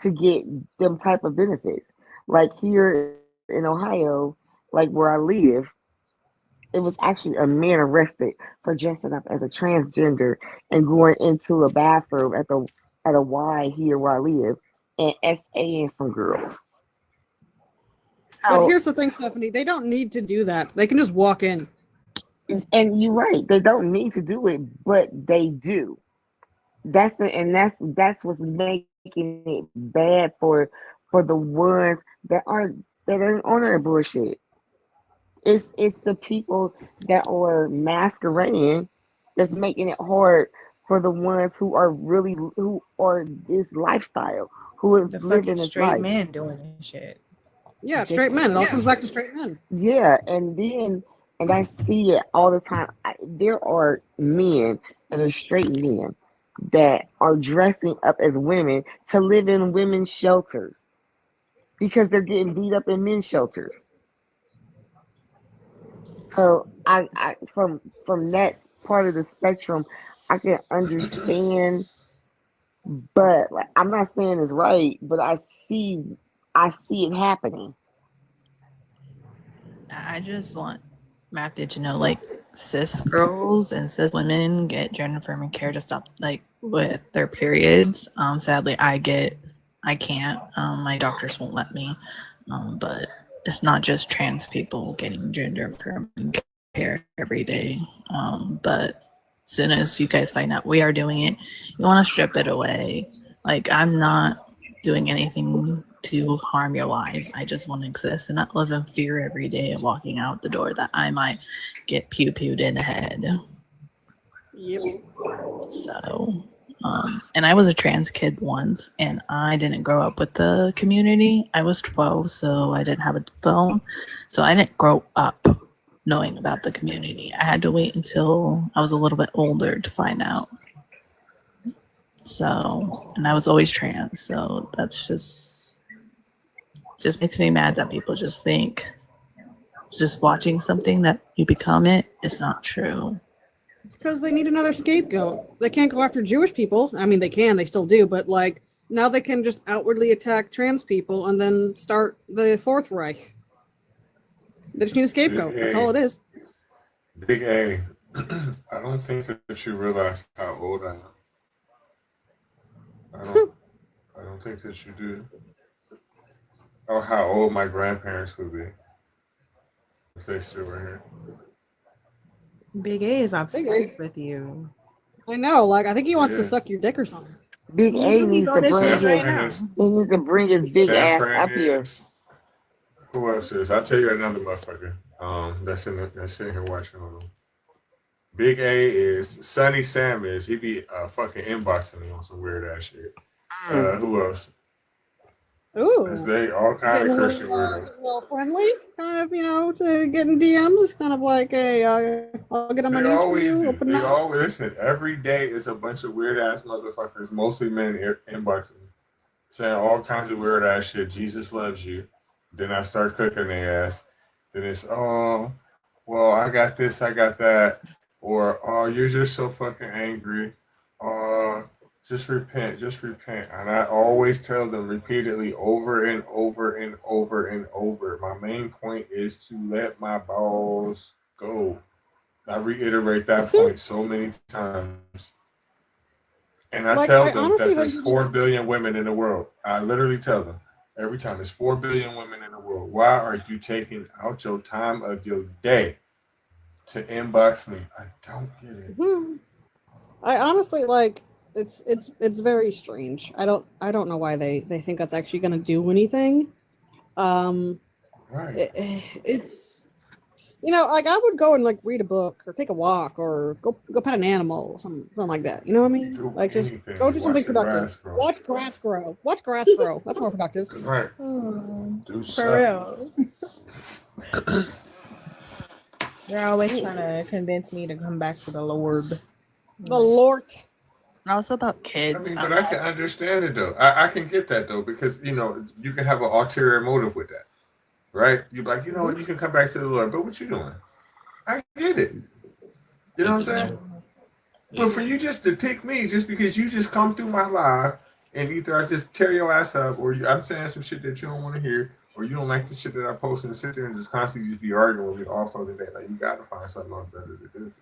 to get them type of benefits. Like here in Ohio, like where I live, it was actually a man arrested for dressing up as a transgender and going into a bathroom at a Y here where I live and SAing some girls. But So, here's the thing, Stephanie. They don't need to do that. They can just walk in. and you're right, they don't need to do it, but they do. That's what's making it bad for the ones that aren't on that bullshit. It's the people that are masquerading that's making it hard for the ones who are this lifestyle, who is The living fucking this straight life. man doing this shit. Yeah, straight men. It all comes back to straight men. Yeah, and I see it all the time. There are men and are straight men that are dressing up as women to live in women's shelters because they're getting beat up in men's shelters. So from that part of the spectrum, I can understand, but like, I'm not saying it's right, but I see it happening. I just want Matthew to know, like, cis girls and cis women get gender affirming care to stop, like, with their periods. Sadly, I can't. My doctors won't let me. But it's not just trans people getting gender affirming care every day. But as soon as you guys find out we are doing it, you want to strip it away. Like, I'm not doing anything to harm your life. I just want to exist and not live in fear every day of walking out the door that I might get pew-pewed in the head. Yep. So, and I was a trans kid once, and I didn't grow up with the community. I was 12, so I didn't have a phone. So I didn't grow up knowing about the community. I had to wait until I was a little bit older to find out. So, and I was always trans, so that's just makes me mad that people just think just watching something that you become it's not true. It's because they need another scapegoat. They can't go after Jewish people. I mean, they can, they still do, but like now they can just outwardly attack trans people and then start the Fourth Reich. They just need a scapegoat. That's all it is. Big A, I don't think that you realize how old I am. I don't think that you do. Or how old my grandparents would be if they still were here. Big A is obsessed with you. I know, like I think he wants to suck your dick or something. Big A needs to bring his big San ass Fran up here. Who else is? I'll tell you another motherfucker. That's in here watching on them. Big A is Sonny Sam is. He be fucking inboxing me on some weird ass shit. Who else? Ooh. They all kind of Christian weirdos. A little friendly, kind of, to get in DMs. It's kind of like, hey, I'll get on my knees for you. Open They up. always listen. Every day is a bunch of weird ass motherfuckers, mostly men, inboxing me, saying all kinds of weird ass shit. Jesus loves you. Then I start cooking their ass. Then it's well, I got this, I got that, or you're just so fucking angry. Just repent. And I always tell them repeatedly over and over and over and over. My main point is to let my balls go. I reiterate that point so many times. And I tell them that there's 4 billion women in the world. I literally tell them every time there's 4 billion women in the world. Why are you taking out your time of your day to inbox me? I don't get it. I honestly it's very strange. I don't know why they think that's actually going to do anything. Right. you know, like I would go and like read a book or take a walk or go pet an animal or something like that. You know what I mean? Do Like just anything. go do something Watch the productive. grass grow. Watch grass grow. Watch grass grow. That's more productive. Right. For Do something. real. They're always trying to convince me to come back to the Lord. The Lord. Also about kids. I mean, but I can understand it though. I can get that though, because you know you can have an ulterior motive with that, right? You're like, you know what, you can come back to the Lord, but what you doing? I get it. You know what I'm saying? But for you just to pick me just because you just come through my live and either I just tear your ass up or I'm saying some shit that you don't want to hear or you don't like the shit that I post and sit there and just constantly just be arguing with me all fucking day. Like, you got to find something else better to do.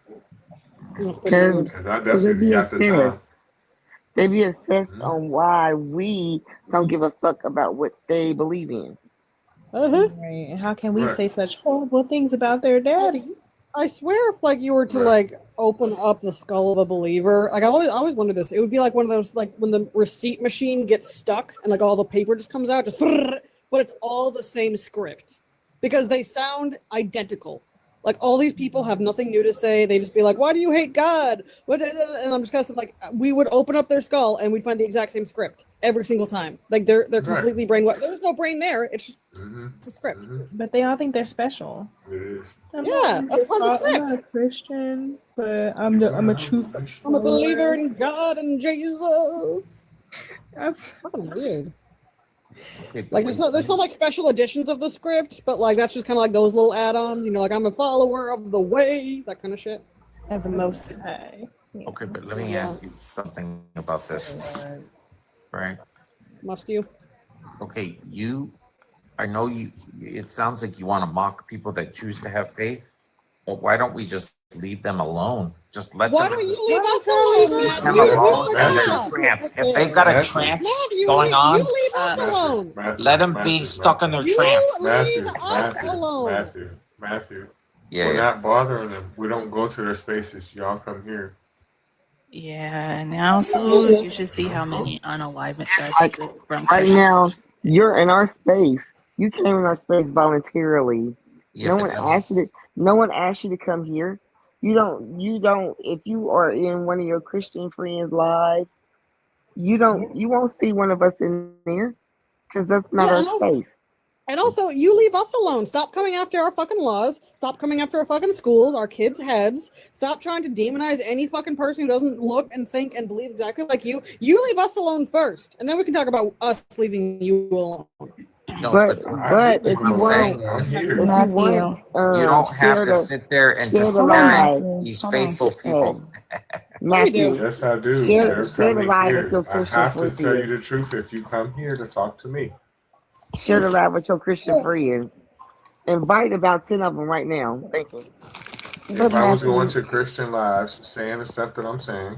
Because I definitely got the time. They be obsessed on why we don't give a fuck about what they believe in. Right. And how can we say such horrible things about their daddy? I swear, if like you were to like open up the skull of a believer, like I always wondered this. It would be like one of those like when the receipt machine gets stuck and like all the paper just comes out, just but it's all the same script because they sound identical. Like all these people have nothing new to say. They just be like, "Why do you hate God?" And I'm just kind of like, we would open up their skull and we'd find the exact same script every single time. Like they're completely brainwashed. There's no brain there. It's just it's a script. But they all think they're special. It is. Yeah, that's part of the script. I'm not a Christian, but I'm a true. I'm a believer in God and Jesus. That's fucking weird. Like there's some like special editions of the script, but like that's just kind of like those little add-ons, you know, like I'm a follower of the way, that kind of shit. At the Most High. Okay, but let me ask you something about this. Right? Must you? Okay, I know you, it sounds like you want to mock people that choose to have faith, but why don't we just leave them alone? Just let Why them. don't you leave us alone, Leave them Matthew? alone and their trance. If they've got a trance going on, You leave us alone. let them be stuck in their trance. Leave us alone. Matthew. Yeah. We're not bothering them. We don't go to their spaces. Y'all come here. Yeah, and also you should see how many unalignment threats Like from right Christians. now, you're in our space. You came in our space voluntarily. Yeah, no but one I mean- asked you to. No one asked you to come here. You don't. If you are in one of your Christian friends' lives, you won't see one of us in there because that's not our space. And also, you leave us alone. Stop coming after our fucking laws. Stop coming after our fucking schools, our kids' heads. Stop trying to demonize any fucking person who doesn't look and think and believe exactly like you. You leave us alone first, and then we can talk about us leaving you alone. No, but if you I'm saying want, is, if you want, you don't have to sit there and just deny these faithful people. Matthew, Yes, I do. Share They're the coming live here. with your I Christian have to friends. tell you the truth if you come here to talk to me. Share the live with your Christian friends. Invite about 10 of them right now. Thank you. If I was going to Christian lives saying the stuff that I'm saying,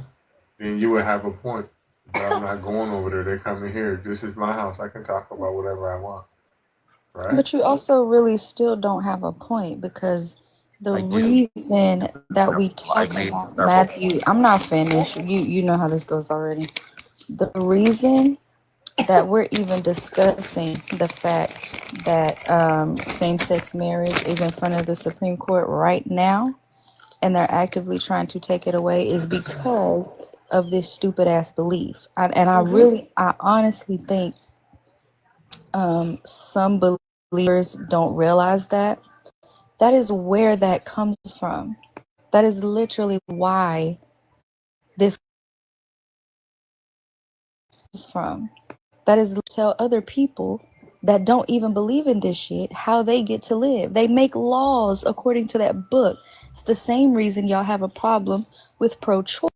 then you would have a point. But I'm not going over there. They're coming here. This is my house. I can talk about whatever I want. Right? But you also really still don't have a point because the reason that we talk about Matthew, I'm not finished. You know how this goes already. The reason that we're even discussing the fact that same-sex marriage is in front of the Supreme Court right now, and they're actively trying to take it away, is because of this stupid ass belief. I honestly think some believers don't realize that. That is where that comes from. That is literally why this is from. That is to tell other people that don't even believe in this shit how they get to live. They make laws according to that book. It's the same reason y'all have a problem with pro-choice.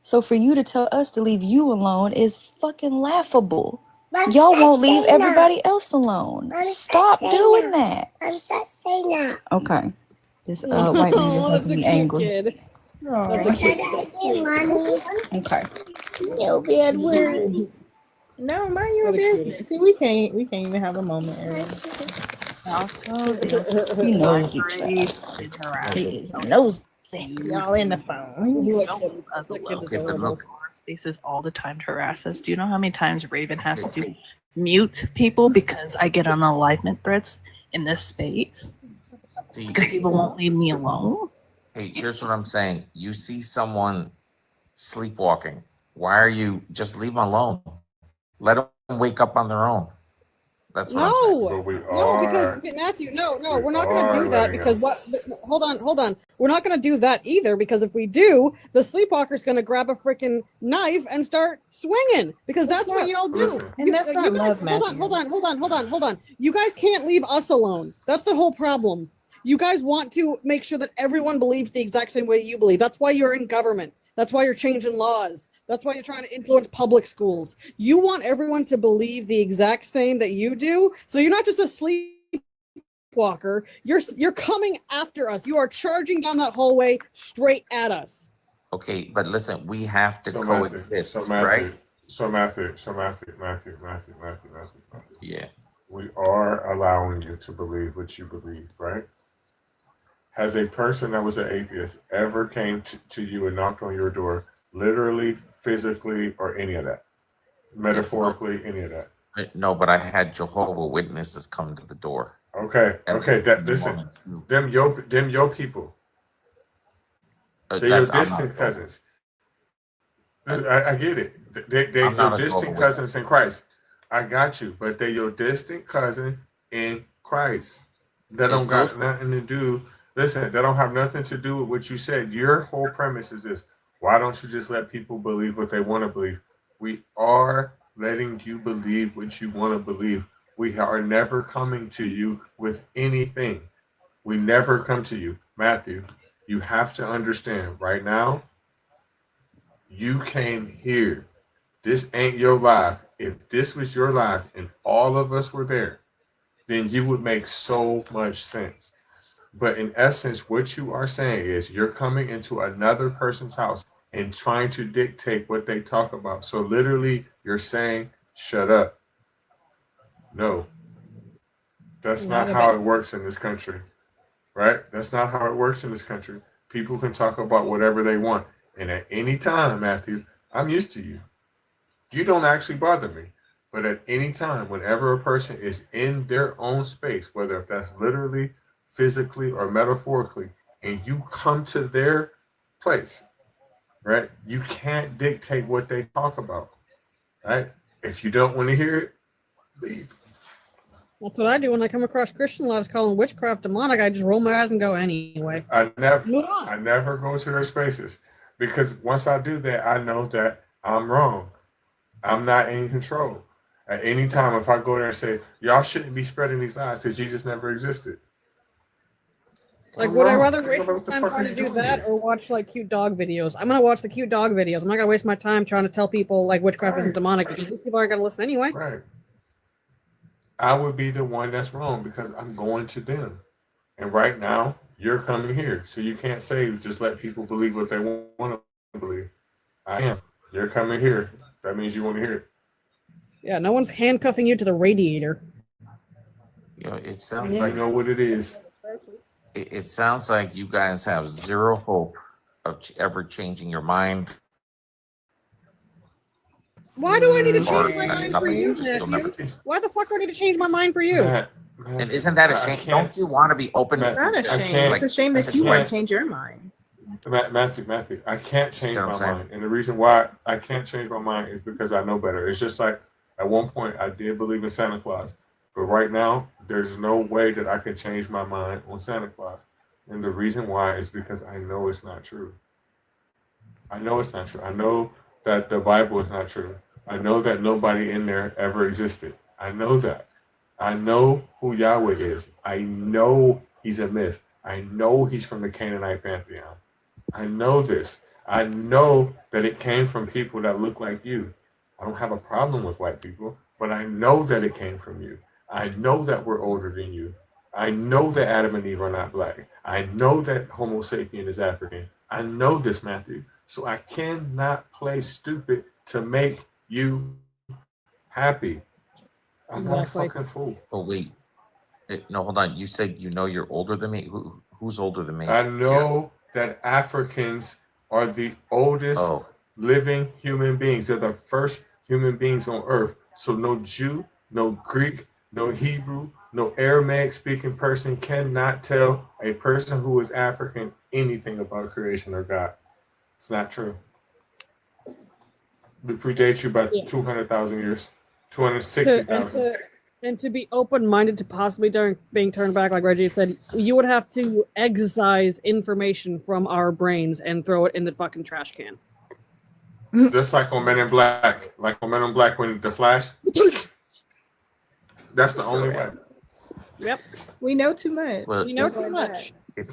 So for you to tell us to leave you alone is fucking laughable. Y'all won't leave everybody else alone. Stop doing that. I'm just saying that. Okay. This white man is making me angry. Kid. That's a cute Okay. No bad words. No, mind your business. See, we can't even have a moment. He knows each other. He knows y'all in the phone. Okay, but look, spaces all the time to harass us. Do you know how many times Raven has to mute people because I get unalignment threats? in this space See, because people won't leave me alone. hey, here's what I'm saying. You see someone sleepwalking. Why are you just leave them alone? Let them wake up on their own. That's what I'm saying. But we No, because Matthew, no, we're not going to do that because what? Hold on. We're not going to do that either because if we do, the sleepwalker's going to grab a freaking knife and start swinging because that's what y'all do. Listen. And that's not love, hold on. You guys can't leave us alone. That's the whole problem. You guys want to make sure that everyone believes the exact same way you believe. That's why you're in government. That's why you're changing laws. That's why you're trying to influence public schools. You want everyone to believe the exact same that you do. So you're not just a sleepwalker. You're coming after us. You are charging down that hallway straight at us. Okay, but listen, we have to So coexist, Matthew, right? Matthew. Yeah. We are allowing you to believe what you believe, right? Has a person that was an atheist ever came to you and knocked on your door, literally, physically, or any of that? Metaphorically, any of that? No, but I had Jehovah Witnesses come to the door. Okay. That listen, them your people. They're your distant cousins. I get it. They're your distant cousins in Christ. I got you, but they're your distant cousin in Christ. That don't got nothing to do. Listen, that don't have nothing to do with what you said. Your whole premise is this. Why don't you just let people believe what they want to believe? We are letting you believe what you want to believe. We are never coming to you with anything. We never come to you. Matthew, you have to understand right now, you came here. This ain't your life. If this was your life and all of us were there, then you would make so much sense. But in essence, what you are saying is you're coming into another person's house and trying to dictate what they talk about. So literally, you're saying, shut up. No, that's not how it works in this country, right? That's not how it works in this country. People can talk about whatever they want. And at any time, Matthew, I'm used to you. You don't actually bother me. But at any time, whenever a person is in their own space, whether if that's literally, physically, or metaphorically, and you come to their place, right? You can't dictate what they talk about, right? If you don't want to hear it, leave. That's what I do when I come across Christian laws calling witchcraft demonic. I just roll my eyes and go anyway. I never go to their spaces because once I do that, I know that I'm wrong. I'm not in control. At any time, if I go there and say, y'all shouldn't be spreading these lies because Jesus never existed. Like, would I rather waste my time trying to do that or watch, like, cute dog videos? I'm going to watch the cute dog videos. I'm not going to waste my time trying to tell people, like, witchcraft isn't demonic because these people aren't going to listen anyway. Right. I would be the one that's wrong because I'm going to them. And right now, you're coming here. So you can't say just let people believe what they want to believe. I am. You're coming here. That means you want to hear it. Yeah, no one's handcuffing you to the radiator. You know, it sounds like I know what it is. It sounds like you guys have zero hope of ever changing your mind. Why do I need to change my mind for you, Matthew? Why the fuck do I need to change my mind for you? And isn't that a shame? Don't you want to be open? It's not a shame. It's a shame that you want to change your mind. Matthew, I can't change my mind. And the reason why I can't change my mind is because I know better. It's just like at one point I did believe in Santa Claus. But right now, there's no way that I can change my mind on Santa Claus. And the reason why is because I know it's not true. I know it's not true. I know that the Bible is not true. I know that nobody in there ever existed. I know that. I know who Yahweh is. I know he's a myth. I know he's from the Canaanite pantheon. I know this. I know that it came from people that look like you. I don't have a problem with white people, but I know that it came from you. I know that we're older than you. I know that Adam and Eve are not black. I know that Homo sapien is African. I know this, Matthew. So I cannot play stupid to make you happy. I'm not a fucking fool. Oh, wait. No, hold on. You said you know you're older than me? Who's older than me? I know that Africans are the oldest living human beings. They're the first human beings on earth. So no Jew, no Greek, no Hebrew, No Aramaic speaking person cannot tell a person who is African anything about creation or God. It's not true. We predate you by 200,000 years, 260,000. And to be open-minded to possibly being turned back, like Reggie said, you would have to excise information from our brains and throw it in the fucking trash can. Just like on Men in Black. Like on Men in Black when the Flash. That's the only way. Yep. We know too much. Well, We know too much. If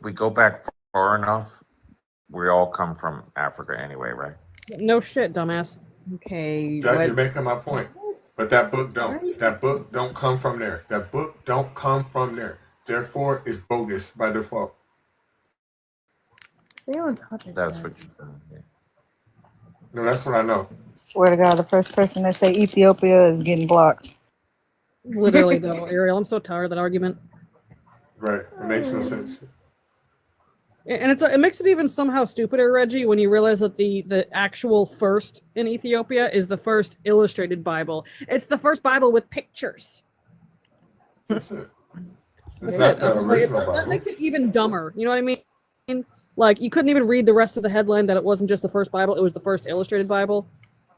we go back far enough, we all come from Africa anyway, right? No shit, dumbass. Okay. You're making my point. But that book don't. That book don't come from there. That book don't come from there. Therefore, it's bogus by default. Stay on topic. That's what you're saying. Yeah. No, that's what I know. Swear to God, the first person that say Ethiopia is getting blocked. Literally, though, Ariel, I'm so tired of that argument. Right. It makes no sense. And it makes it even somehow stupider, Reggie, when you realize that the actual first in Ethiopia is the first illustrated Bible. It's the first Bible with pictures. That's it. It's not the original Bible. That makes it even dumber. You know what I mean? Like, you couldn't even read the rest of the headline that it wasn't just the first Bible, it was the first illustrated Bible.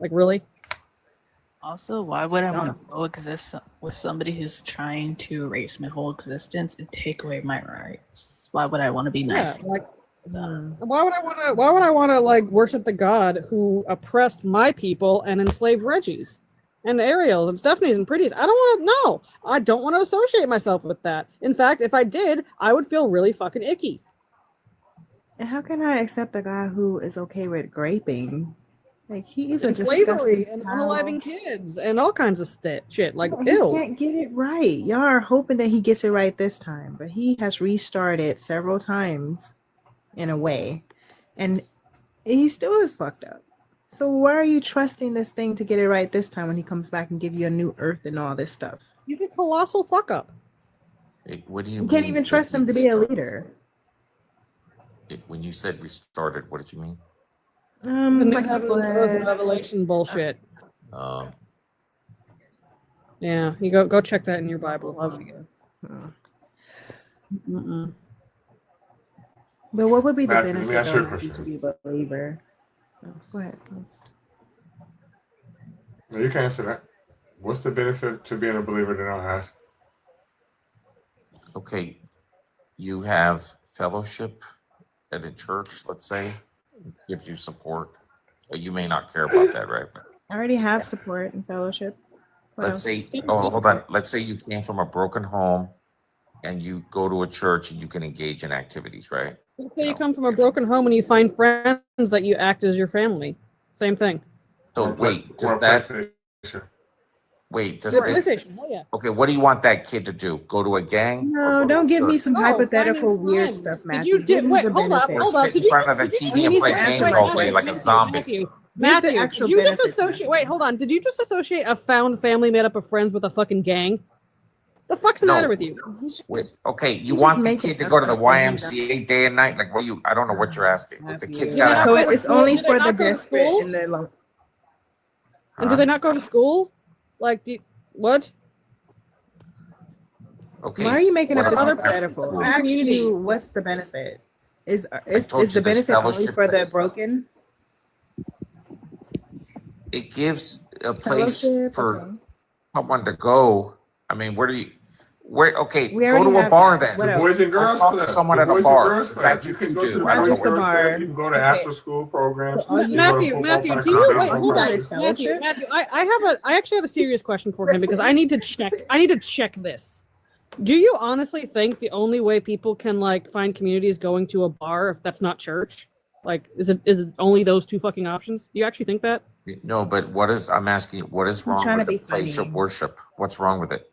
Like, really? Also, why would I want to coexist with somebody who's trying to erase my whole existence and take away my rights? Why would I want to be nice? Yeah, like, why would I want to like worship the God who oppressed my people and enslaved Reggie's and Ariel's and Stephanie's and Pretty's? I don't want to associate myself with that. In fact, if I did, I would feel really fucking icky. And how can I accept a guy who is okay with graping? Like, he is a slavery disgusting and foul. unaliving kids and all kinds of shit. Like, He ew. can't get it right. Y'all are hoping that he gets it right this time, but he has restarted several times in a way, and he still is fucked up. So why are you trusting this thing to get it right this time when he comes back and give you a new earth and all this stuff? He's a colossal fuck up. What do you You mean? can't even trust him to be a leader. When you said restarted, what did you mean? The new Like heaven and earth revelation bullshit. Yeah, you go check that in your Bible. But what would be the Matthew, let me benefit ask you a though, Matthew, to question. be a believer? Oh, go ahead. No, you can answer that. What's the benefit to being a believer that I'll ask? Okay, you have fellowship at a church, let's say, gives you support. You may not care about that, right? But I already have support and fellowship. What let's else? say, hold on. Let's say you came from a broken home and you go to a church and you can engage in activities, right? Let's say you come from a broken home and you find friends that you act as your family. Same thing. So wait, or does that PlayStation. wait, does Your it, PlayStation, hell yeah. okay, what do you want that kid to do? Go to a gang? No, don't give me some No, hypothetical finding weird friends. stuff, Did Matthew. you Give me wait, the hold up, benefits. hold up. Sit Did in you front of the did you- TV and you play need to games wait, all day like a zombie. Matthew, did you just associate wait, hold on. Did you just associate a found family made up of friends with a fucking gang? The fuck's the No. matter with you? Wait, okay, you just want the making kid to up go to the stuff so he doesn't- YMCA day and night? Like, what you? I don't know what you're asking. Like, the kid's Yeah, got So to. it's only Do they for the not go to desperate school? and the long. And do they not go to school? Like, what? Okay. Why are you making up what this about hypothetical? school? I asked Community. you, what's the benefit? Is told the you there's benefit only fellowship for the there. broken? It gives a place Fellowship, for okay. someone to go. I mean, where do you? Where? Okay, We go already to a have bar that. then. What The else? Boys and Girls Talk to Club. someone The at a Boys and bar. Girls Club. That's You what can you go to do. the I don't Boys know and what Girls you bar. Club. You can go to Okay. after school programs. So all You you- can go to Matthew, football Matthew, practice. do you There's wait? no Hold on, practice. Fellowship? Matthew. I actually have a serious question for him because I need to check this. Do you honestly think the only way people can like find community is going to a bar if that's not church? Like, is it only those two fucking options? Do you actually think that? No, but what is? I'm asking you. What is He's wrong trying with to the be place funny. of worship? What's wrong with it?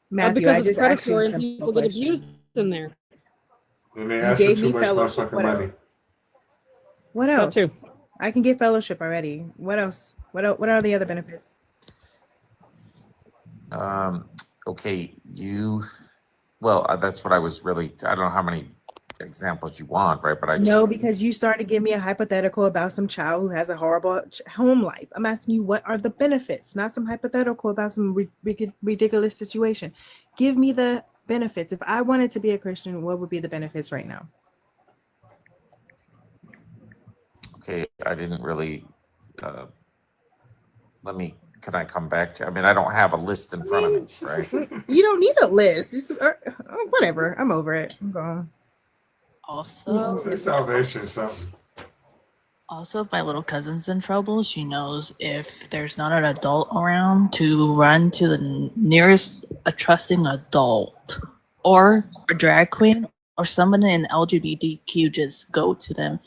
Matthew, Because I it's just asked you predatory a and simple people get abused question. in there. And they You ask for gave too me much fellowship. motherfucking What money. else? What That else? too. I can get fellowship already. What else? What are the other benefits? Okay, you. Well, that's what I was really. I don't know how many examples you want, right? But I just No, because you started giving me a hypothetical about some child who has a horrible home life. I'm asking you, what are the benefits? Not some hypothetical about some ridiculous situation. Give me the benefits. If I wanted to be a Christian, what would be the benefits right now? okay. I didn't really. Can I come back to? I mean, I don't have a list in front of me, right? You don't need a list. Whatever. I'm over it. I'm gone. Also, Salvation, something. Also, if my little cousin's in trouble, she knows if there's not an adult around to run to the nearest a trusting adult or a drag queen or someone in LGBTQ, just go to them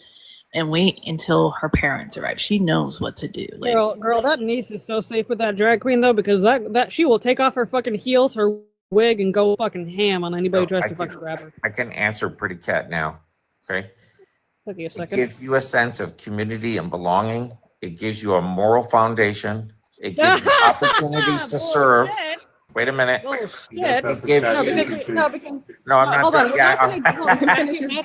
and wait until her parents arrive. She knows what to do. Like, Girl, that niece is so safe with that drag queen though, because that she will take off her fucking heels, her wig, and go fucking ham on anybody who tries to fucking grab her. I can answer Pretty Cat now. Okay. Take you a It second. gives you a sense of community and belonging. It gives you a moral foundation. It gives you opportunities to serve. Wait a minute. It gives you. No, I'm not. Hold on.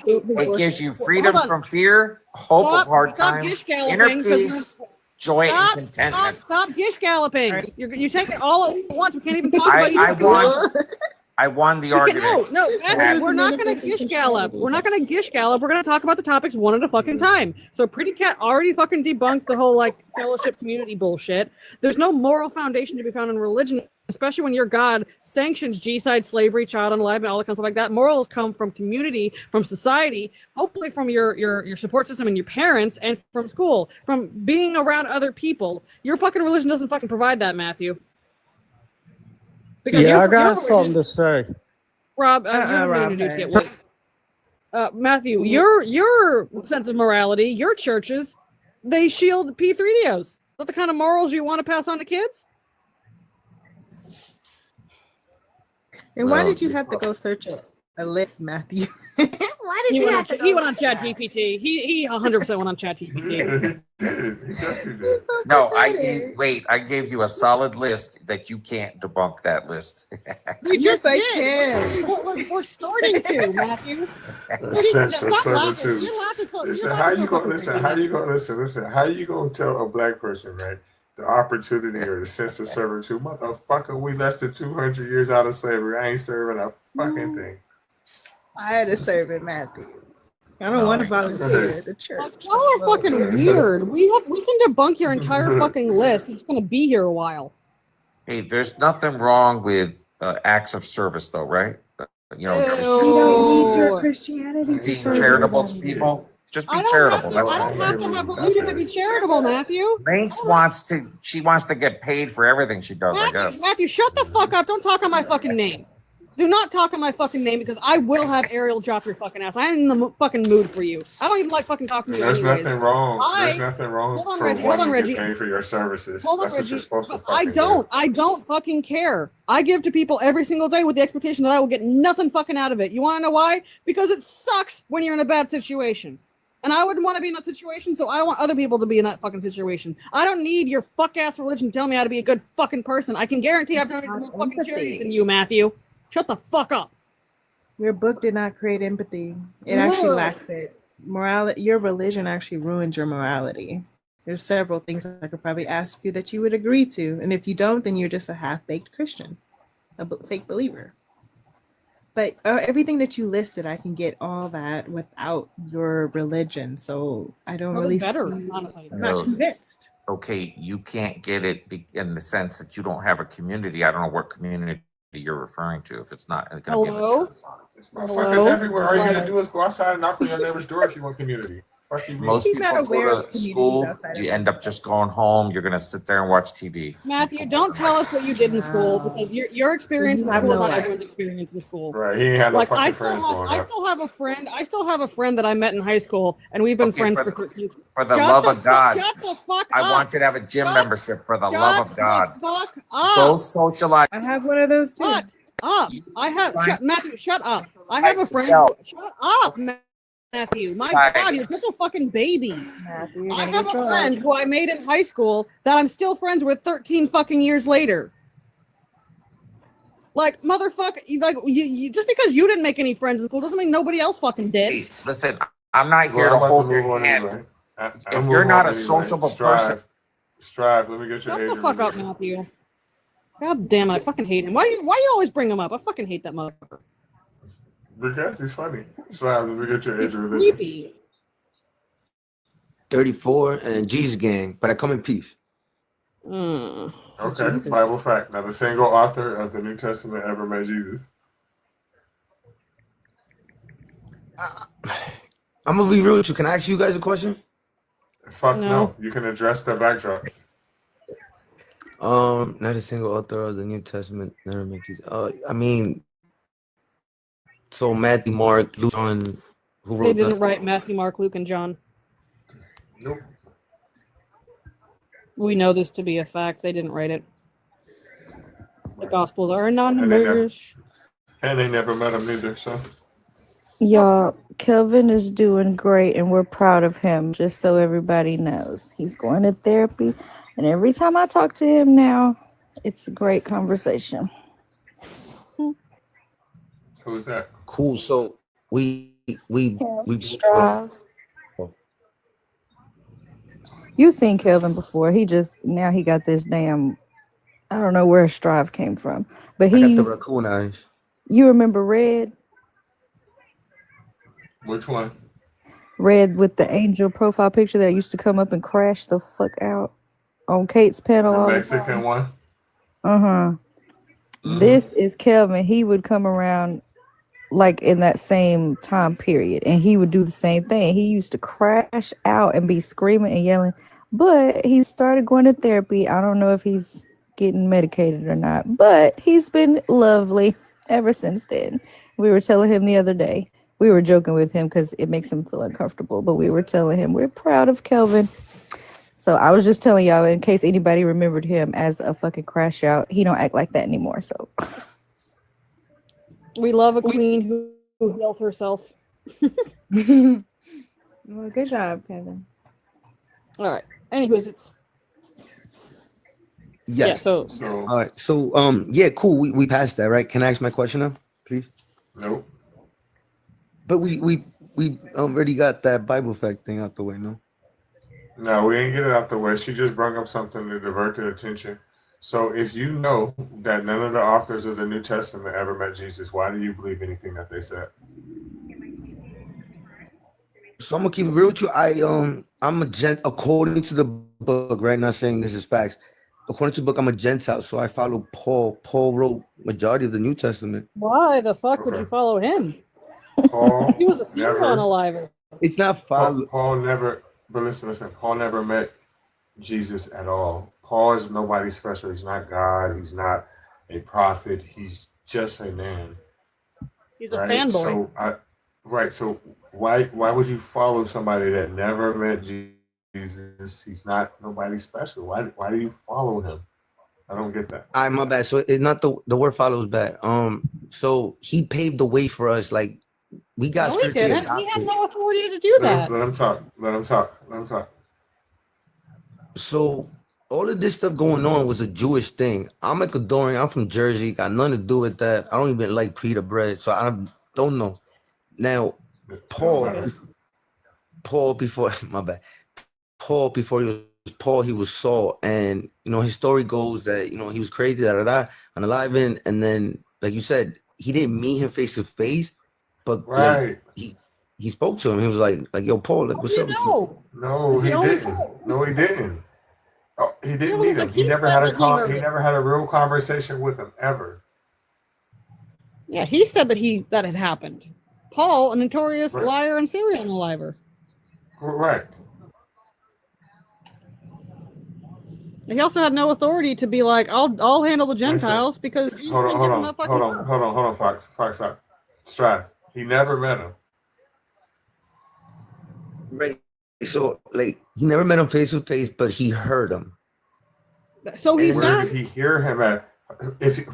It gives you freedom from fear, hope of hard times, inner peace, joy, and contentment. Stop gish galloping. You take it all at once. We can't even talk about you. I won the argument. No, we're not going to gish gallop. We're not going to gish gallop. We're going to talk about the topics one at a fucking time. So Pretty Cat already fucking debunked the whole like fellowship community bullshit. There's no moral foundation to be found in religion, especially when your God sanctions G-side slavery, child unalive, and all that kind of stuff like that. Morals come from community, from society, hopefully from your support system and your parents, and from school, from being around other people. Your fucking religion doesn't fucking provide that, Matthew. Because I got something to say. Rob, you haven't introduced yet. Wait. Matthew, your sense of morality, your churches, they shield P3DOs. Is that the kind of morals you want to pass on to kids? And why did you have to go search a list, Matthew? Why did you have to go? He went on ChatGPT. He 100% went on ChatGPT. No, I gave you a solid list that you can't debunk that list. You just did. We're starting to, Matthew. Sense of servitude. Listen, how you gonna tell a black person, right? The opportunity or the sense of servitude, motherfucker. We less than 200 years out of slavery. I ain't serving a fucking thing. I had to serve it, Matthew. I don't want to volunteer at the church. Y'all are fucking weird. We can debunk your entire fucking list. It's gonna be here a while. Hey, there's nothing wrong with acts of service, though, right? You know, You don't need your Christianity to being serve charitable to everybody. people. Just be charitable. I don't have to have religion to be charitable, Matthew. Lynx wants to get paid for everything she does, I guess. Matthew, shut the fuck up. Don't talk on my fucking name. Do not talk on my fucking name, because I will have Ariel drop your fucking ass. I am in the fucking mood for you. I don't even like fucking talking to you. There's anyways. nothing wrong. Hold for Reggie, wanting Reggie. to get paid for your services. Hold on, That's what you're Reggie. supposed to I fucking don't. I don't fucking care. I give to people every single day with the expectation that I will get nothing fucking out of it. You want to know why? Because it sucks when you're in a bad situation. And I wouldn't want to be in that situation, so I want other people to be in that fucking situation. I don't need your fuck-ass religion to tell me how to be a good fucking person. I can guarantee I've done more fucking charities than you, Matthew. Shut the fuck up. Your book did not create empathy. It actually lacks it. Morality. Your religion actually ruined your morality. There's several things I could probably ask you that you would agree to, and if you don't, then you're just a half-baked Christian, a fake believer. But everything that you listed, I can get all that without your religion. So I don't really better, see. honestly. I'm not convinced. Okay, you can't get it in the sense that you don't have a community. I don't know what community you're referring to. If it's not going to be in the church. Motherfuckers everywhere. All you gotta do is go outside and knock on your neighbor's door if you want community. Fuck you, Most mean? people go to school, you end up just going home. You're going to sit there and watch TV. Matthew, don't tell us what you did in school, because your experience in school is not everyone's experience in school. Right, he ain't had no Like, fucking friends growing I up. still have a friend that I met in high school, and we've been friends for 13 years. For the love of God, Shut the fuck I up. want you to have a gym membership for the love of God. Fuck up. Go socialize. I have one of those too. Shut up. Matthew, shut up. I have a friend. Yourself. Shut up, Matthew. My Sorry. God, you're such a fucking baby. Matthew, I have a friend who I made in high school that I'm still friends with 13 fucking years later. Like, motherfucker, you just because you didn't make any friends in school doesn't mean nobody else fucking did. Hey, listen, I'm not here Well, to I'm about to hold your move on hand. anyway. If you're not a sociable person, Strive. Let me get your Shut age. the fuck up, Matthew. God damn it, I fucking hate him. Why you always bring him up? I fucking hate that motherfucker. Because he's funny. Strive. Let me get your age He's and religion. creepy. 34 and Jesus gang, but I come in peace. Okay, Jesus. Bible fact. Now, the single author of the New Testament ever met Jesus. I'm gonna be real with you. Can I ask you guys a question? Fuck no. You can address the backdrop. Not a single author of the New Testament never met Jesus. I mean, so Matthew, Mark, Luke, John, who They wrote didn't that? write Matthew, Mark, Luke, and John. Nope. We know this to be a fact. They didn't write it. The Gospels are anonymous. And they never met him either, so. Y'all, Kelvin is doing great and we're proud of him, just so everybody knows. He's going to therapy, and every time I talk to him now, it's a great conversation. Who's that? Cool. So we Strive. You've seen Kelvin before. He got this damn, I don't know where Strive came from, but I got the he's, raccoon eyes. you remember Red? Which one? Red with the angel profile picture that used to come up and crash the fuck out on Kate's panel The all the Mexican time. one? Uh-huh. This is Kelvin. He would come around like in that same time period, and he would do the same thing. He used to crash out and be screaming and yelling, but he started going to therapy. I don't know if he's getting medicated or not, but he's been lovely ever since then. We were telling him the other day, we were joking with him because it makes him feel uncomfortable, but we were telling him we're proud of Kelvin. So I was just telling y'all in case anybody remembered him as a fucking crash out. He don't act like that anymore. So We love a queen who heals herself. well, good job, Kevin. All right. Anyways, it's Yes. yeah. So all right. So yeah, cool. We passed that, right? Can I ask my question now, please? Nope. But we already got that Bible fact thing out the way, no? No, we ain't get it out the way. She just brought up something to divert the attention. So if you know that none of the authors of the New Testament ever met Jesus, why do you believe anything that they said? So I'm gonna keep it real with you. I'm a gent according to the book, right? Not saying this is facts. According to the book, I'm a Gentile, so I follow Paul. Paul wrote majority of the New Testament. why the fuck would you follow him? Paul He was a serial never. unaliver. It's not follow. Paul never. But listen. Paul never met Jesus at all. Paul is nobody special. He's not God. He's not a prophet. He's just a man. He's a fanboy. So why would you follow somebody that never met Jesus? He's not nobody special. Why do you follow him? I don't get that. My bad. So it's not the word follows bad. So he paved the way for us. Like we got No, he spiritually didn't. adopted. He had no authority to do that. Let him talk. So all of this stuff going on was a Jewish thing. I'm Ecuadorian. I'm from Jersey. Got nothing to do with that. I don't even like pita bread, so I don't know. Now, Paul before my bad. Paul before he was Paul, he was Saul, and his story goes that he was crazy, unalive, and then like you said, he didn't meet him face to face, but Right. like he spoke to him. He was like yo, Paul, like what's up with you? No, he didn't. No, he didn't. Oh, he didn't meet him. Like, He never had said he never had a real conversation with him ever. Yeah, he said that that had happened. Paul, a notorious liar and serial unaliver. Right. He also had no authority to be like, I'll handle the Gentiles because you Hold didn't give him on, that fucking hold on, Fox, Strive. He never met him. Right. So like he never met him face to face, but he heard him. So he Where did he hear him at?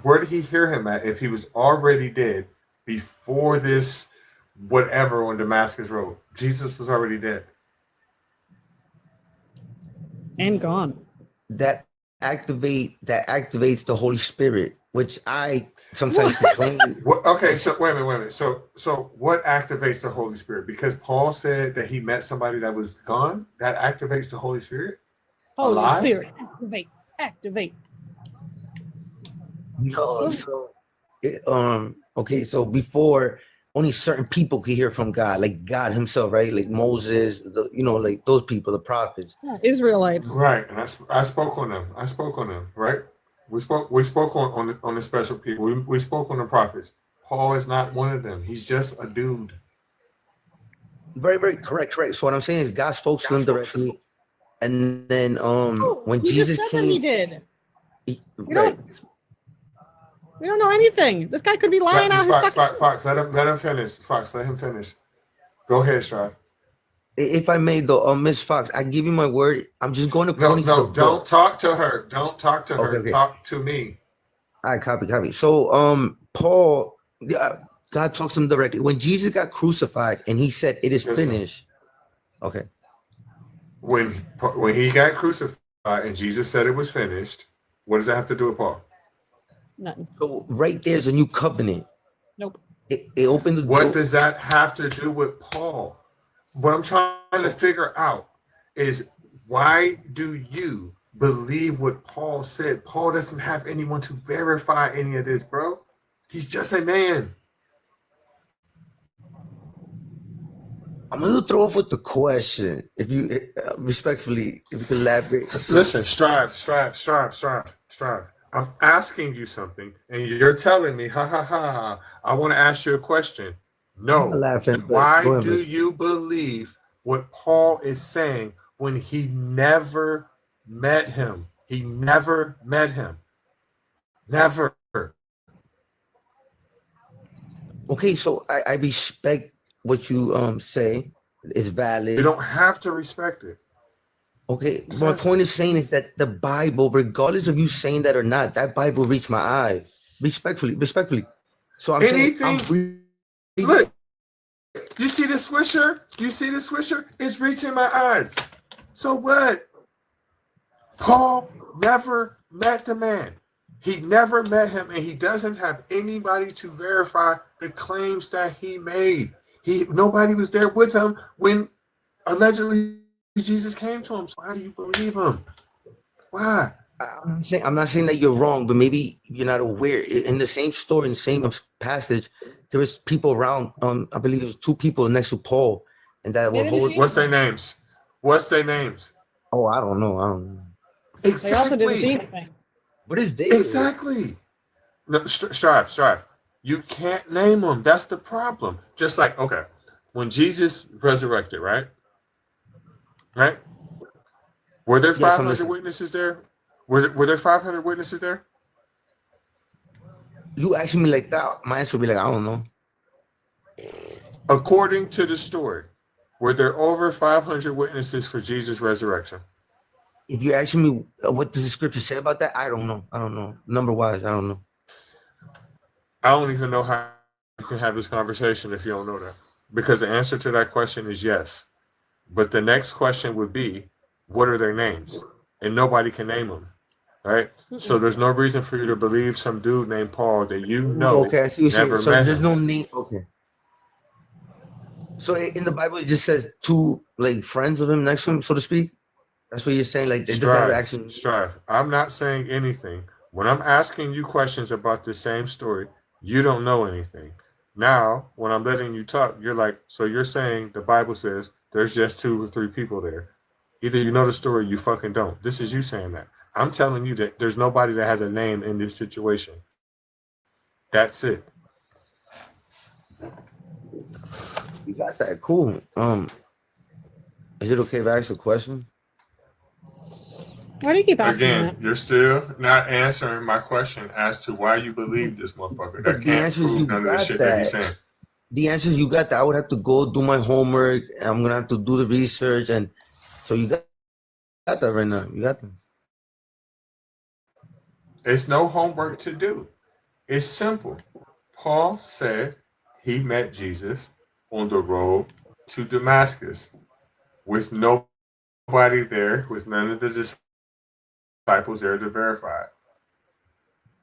Where did he hear him at? If he was already dead before this, whatever on Damascus Road, Jesus was already dead and gone. That activates the Holy Spirit. which I sometimes complain. Okay, so wait a minute. So what activates the Holy Spirit? Because Paul said that he met somebody that was gone. That activates the Holy Spirit. Holy Alive? Spirit, activate. No, so okay, so before only certain people could hear from God, like God Himself, right? Like Moses, like those people, the prophets. Israelites. Right, and I spoke on them. Right? We spoke on the special people. We spoke on the prophets. Paul is not one of them. He's just a dude. Very, very correct. So what I'm saying is God spoke to them directly, and then when You Jesus just said that he came, did. right? We don't know anything. This guy could be lying out his fucking. Fox, let him finish. Fox, let him finish. Go ahead, Strive. If I may, though, Miss Fox, I give you my word. I'm just going according to the book. Don't talk to her. Don't talk to her. Okay. Talk to me. All right, copy. So, Paul, God talks to him directly. When Jesus got crucified and he said, "It is finished." Okay. When he got crucified and Jesus said it was finished, what does that have to do with Paul? Nothing. So right there's a new covenant. Nope. It opened the door. What does that have to do with Paul? What I'm trying to figure out is, why do you believe what Paul said? Paul doesn't have anyone to verify any of this, bro. He's just a man. I'm a little thrown off with the question. If you respectfully, if you could elaborate. Listen, strive. I'm asking you something, and you're telling me, ha. I want to ask you a question. No. I'm laughing. Why do you believe what Paul is saying when he never met him? He never met him. Never. Okay, so I respect what you say. It's valid. You don't have to respect it. Okay, my point is saying is that the Bible, regardless of you saying that or not, that Bible reached my eyes. Respectfully. So I'm saying, look, you see the swisher? It's reaching my eyes. So what? Paul never met the man. He never met him, and he doesn't have anybody to verify the claims that he made. Nobody was there with him when allegedly Jesus came to him. So why do you believe him? Why? I'm not saying that you're wrong, but maybe you're not aware. In the same story, in the same passage, there was people around. I believe there's two people next to Paul, and that were holding. What's their names? Oh, I don't know. They also didn't see anything. What is David? Exactly. No, strive. You can't name them. That's the problem. Just like, okay, when Jesus resurrected, right? Were there 500 witnesses there? Were there 500 witnesses there? You ask me like that, my answer would be like, I don't know. According to the story, were there over 500 witnesses for Jesus' resurrection? If you ask me what does the scripture say about that, I don't know. Number wise, I don't know. I don't even know how you can have this conversation if you don't know that. Because the answer to that question is yes. But the next question would be, what are their names? And nobody can name them, right? So there's no reason for you to believe some dude named Paul that you know okay, I see what never you're saying. met So there's him. no name. Okay. So in the Bible, it just says two like friends of him next to him, so to speak. That's what you're saying. Like, it doesn't have actually. Strive. I'm not saying anything. When I'm asking you questions about the same story, you don't know anything. Now, when I'm letting you talk, you're like, so you're saying the Bible says there's just 2 or 3 people there. Either you know the story, or you fucking don't. This is you saying that. I'm telling you that there's nobody that has a name in this situation. That's it. You got that. Cool. Is it okay if I ask a question? Why do you keep asking Again, you're still not answering my question as to why you believe this motherfucker. That can't prove none of the shit that he's saying. The answers you got that. I would have to go do my homework. And I'm gonna have to do the research, and so you got that right now. You got them. It's no homework to do. It's simple. Paul said he met Jesus on the road to Damascus with nobody there, with none of the disciples there to verify it.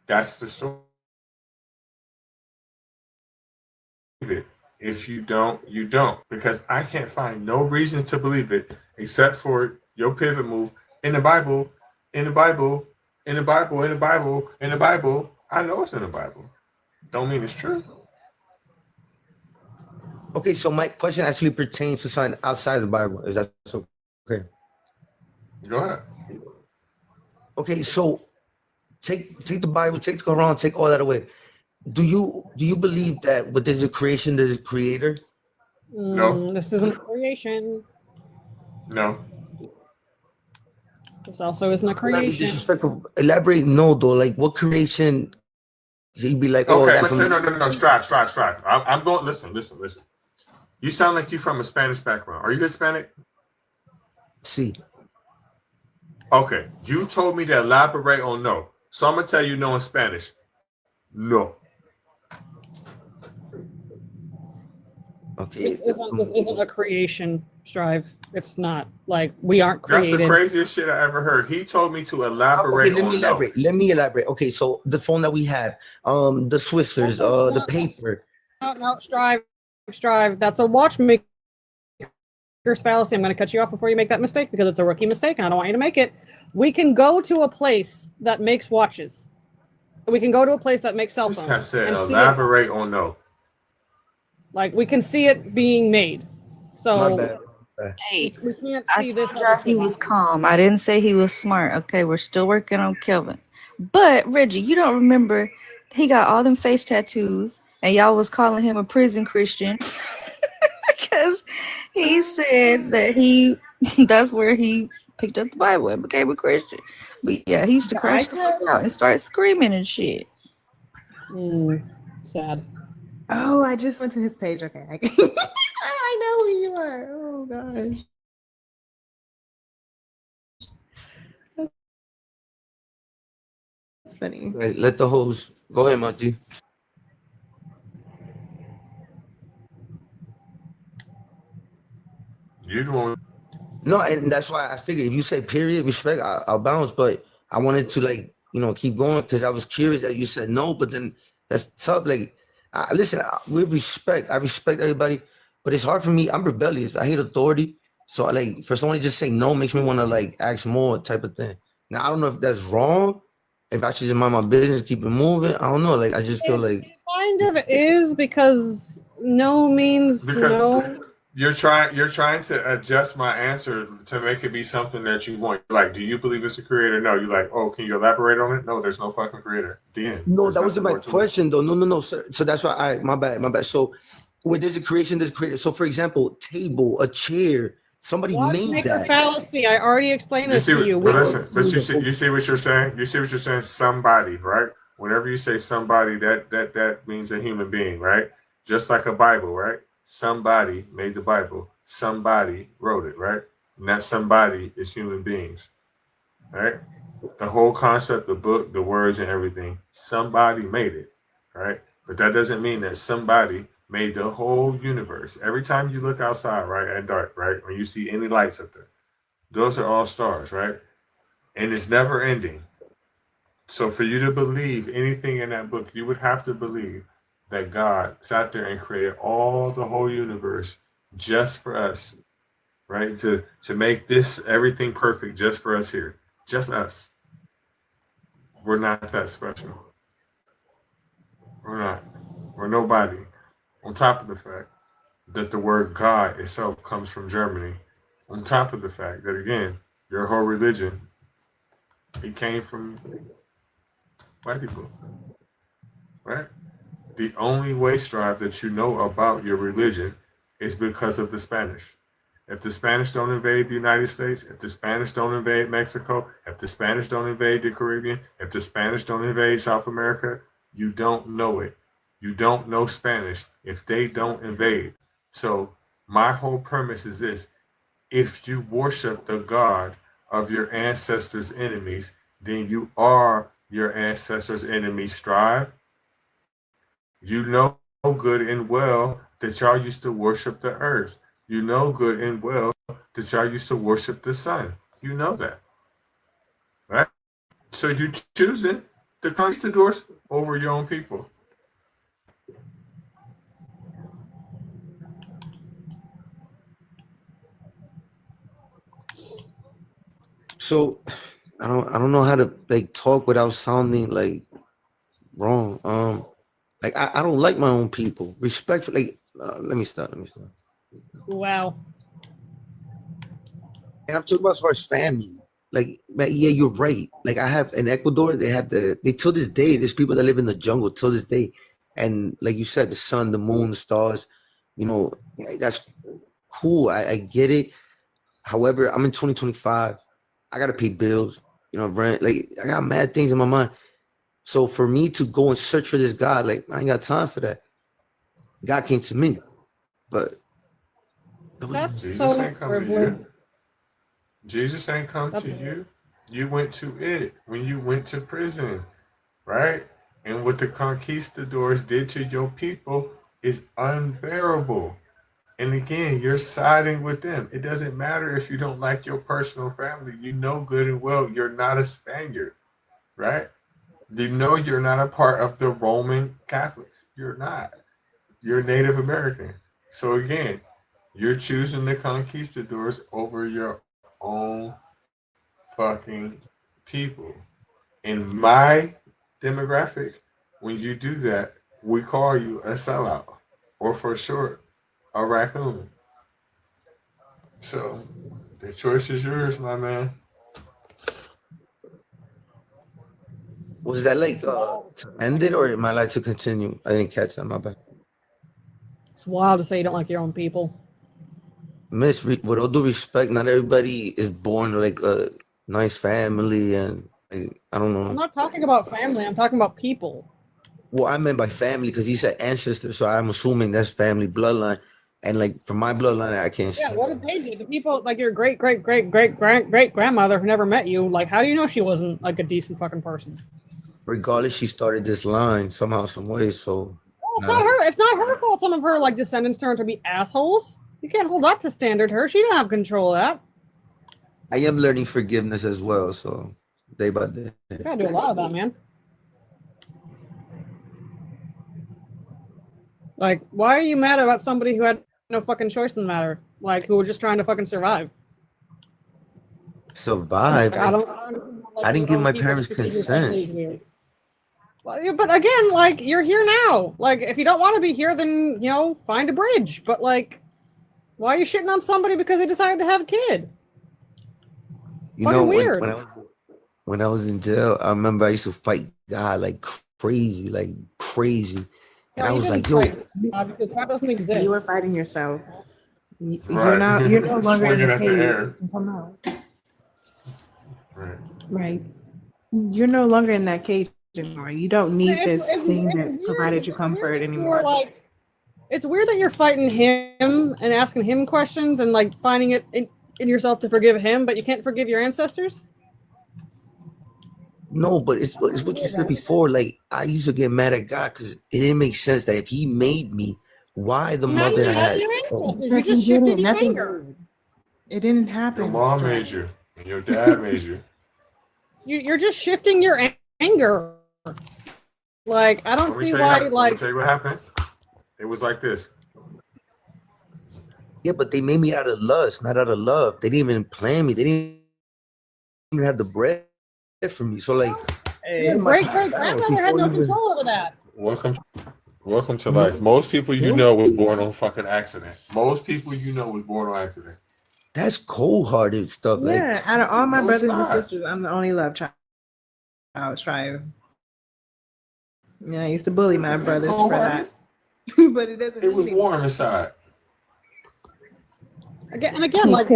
That's the story. If you don't, you don't. Because I can't find no reason to believe it except for your pivot move in the Bible, in the Bible, in the Bible, in the Bible, in the Bible. I know it's in the Bible. Don't mean it's true. Okay, so my question actually pertains to something outside the Bible. Is that so? Okay. Go ahead. Okay, so take the Bible, take the Quran, take all that away. Do you believe that what there's a creation, there's a creator? No. This isn't a creation. No. This also isn't a Not be creation. disrespectful. Elaborate, no, though. Like, what creation? He'd be like, oh, Okay, that's listen, from. no. Strive. I'm going. Listen. You sound like you're from a Spanish background. Are you Hispanic? See. Okay, you told me to elaborate on no, so I'm gonna tell you no in Spanish. No. Okay. This isn't a creation, Strive. It's not. Like, we aren't created. That's the craziest shit I ever heard. He told me to elaborate Okay, on no. Let me elaborate. Okay, so the phone that we have, the Switzers, the paper. No, Strive. That's a watchmaker's fallacy. I'm going to cut you off before you make that mistake because it's a rookie mistake and I don't want you to make it. We can go to a place that makes watches. We can go to a place that makes cell phones. I said elaborate on no. Like, we can see it being made. So My bad. Hey, we can't I see told this. y'all he was calm. I didn't say he was smart. Okay, we're still working on Kelvin. But Reggie, you don't remember he got all them face tattoos and y'all was calling him a prison Christian because he said that that's where he picked up the Bible and became a Christian. But yeah, he used to crash the fuck out and start screaming and shit. Sad. Oh, I just went to his page. Okay. I know who you are. Oh gosh. That's funny. Right, let the host go ahead, Monty. You don't. No, and that's why I figured if you say period, respect, I'll bounce. But I wanted to keep going because I was curious that you said no, but then that's tough. Like, listen, with respect, I respect everybody, but it's hard for me. I'm rebellious. I hate authority. So for someone to just say no makes me want to ask more type of thing. Now I don't know if that's wrong. If I should just mind my business, keep it moving. I don't know. I just feel like kind of is because no means no. You're trying to adjust my answer to make it be something that you want. Like, do you believe it's a creator? No. You're like, oh, can you elaborate on it? No, there's no fucking creator. The end. No, that wasn't my question though. No. So that's why my bad. So where there's a creation, there's a creator. So for example, table, a chair, somebody made that. Fallacy. I already explained this to you. But listen, you see what you're saying? You see what you're saying? Somebody, right? Whenever you say somebody, that means a human being, right? Just like a Bible, right? Somebody made the Bible. Somebody wrote it, right? And that somebody is human beings, right? The whole concept, the book, the words, and everything. Somebody made it, right? But that doesn't mean that somebody made the whole universe. Every time you look outside, right, at dark, right, when you see any lights up there, those are all stars, right? And it's never ending. So for you to believe anything in that book, you would have to believe that God sat there and created all the whole universe just for us, right? To make this everything perfect just for us here. Just us. We're not that special. We're not. We're nobody. On top of the fact that the word God itself comes from Germany. On top of the fact that, again, your whole religion, it came from white people, right? The only way, Strive, that you know about your religion is because of the Spanish. If the Spanish don't invade the United States, if the Spanish don't invade Mexico, if the Spanish don't invade the Caribbean, if the Spanish don't invade South America, you don't know it. You don't know Spanish if they don't invade. So my whole premise is this. If you worship the God of your ancestors' enemies, then you are your ancestors' enemies. Strive. You know good and well that y'all used to worship the earth. You know good and well that y'all used to worship the sun. You know that. Right? So you choosing the conquistadors over your own people. So I don't know how to like talk without sounding like wrong. Like I don't like my own people. Respectfully, let me stop. Wow. And I'm talking about as far as family. Like, man, yeah, you're right. Like I have in Ecuador, they till this day, there's people that live in the jungle till this day. And like you said, the sun, the moon, the stars, you know, that's cool. I get it. However, I'm in 2025. I gotta pay bills, you know, rent. Like I got mad things in my mind. So for me to go and search for this God, like I ain't got time for that. God came to me, but That's Jesus so ain't come to privileged. you. Jesus ain't come to you. You went to it when you went to prison, right? And what the conquistadors did to your people is unbearable. And again, you're siding with them. It doesn't matter if you don't like your personal family. You know good and well you're not a Spaniard, right? You know you're not a part of the Roman Catholics. You're not. You're Native American. So again, you're choosing the conquistadors over your own fucking people. In my demographic, when you do that, we call you a sellout, or for short, a raccoon. So the choice is yours, my man. was that like to end it or am I like to continue? I didn't catch that. My bad. It's wild to say you don't like your own people. Miss, with all due respect, not everybody is born like a nice family, and like, I don't I'm know. not talking about family. I'm talking about people. What I meant by family, because he said ancestor, so I'm assuming that's family bloodline, and like from my bloodline, I can't. Yeah, what did they do? The people like your great grandmother who never met you. Like, how do you know she wasn't like a decent fucking person? Regardless, she started this line somehow, some way. So Well, it's not her. It's not her fault. Some of her like descendants turned to be assholes. You can't hold that to standard. Her. She didn't have control of that. I am learning forgiveness as well. So day by day. You gotta do a lot of that, man. Like, why are you mad about somebody who had no fucking choice in the matter? Like, who were just trying to fucking survive? Survive. Like, I didn't give my parents consent. Well, yeah, but again, like, you're here now. Like, if you don't want to be here, then, you know, find a bridge. But, like, why are you shitting on somebody because they decided to have a kid? You Fucking know, weird. when I was in jail, I remember I used to fight God like crazy. And I was like, yo, because God doesn't exist. You were fighting yourself. Right. You're no longer in Swinging the at the cage. air. Come out. Right. Right. You're no longer in that cage anymore. You don't need this thing that provided you comfort anymore. Like, it's weird that you're fighting him and asking him questions and like finding it in yourself to forgive him, but you can't forgive your ancestors. no, but it's what you said before. Like I used to get mad at God because it didn't make sense that if He made me, why the mother had? Because He didn't. Nothing good. It didn't happen. Your mom made you, and your dad made you. You're just shifting your anger. Like, I don't see why. Let me tell you what happened. It was like this. Yeah, but they made me out of lust, not out of love. They didn't even plan me. They didn't even have the bread for me. So like, Your great grandmother had no control over that. Welcome to life. Most people you know was born on fucking accident. Most people you know was born on accident. That's cold-hearted stuff. Yeah, like, out of all my No, brothers it's and not. sisters, I'm the only love child. I was trying. Yeah, I used to bully my brothers for that. But it doesn't. It was warm inside. Again, like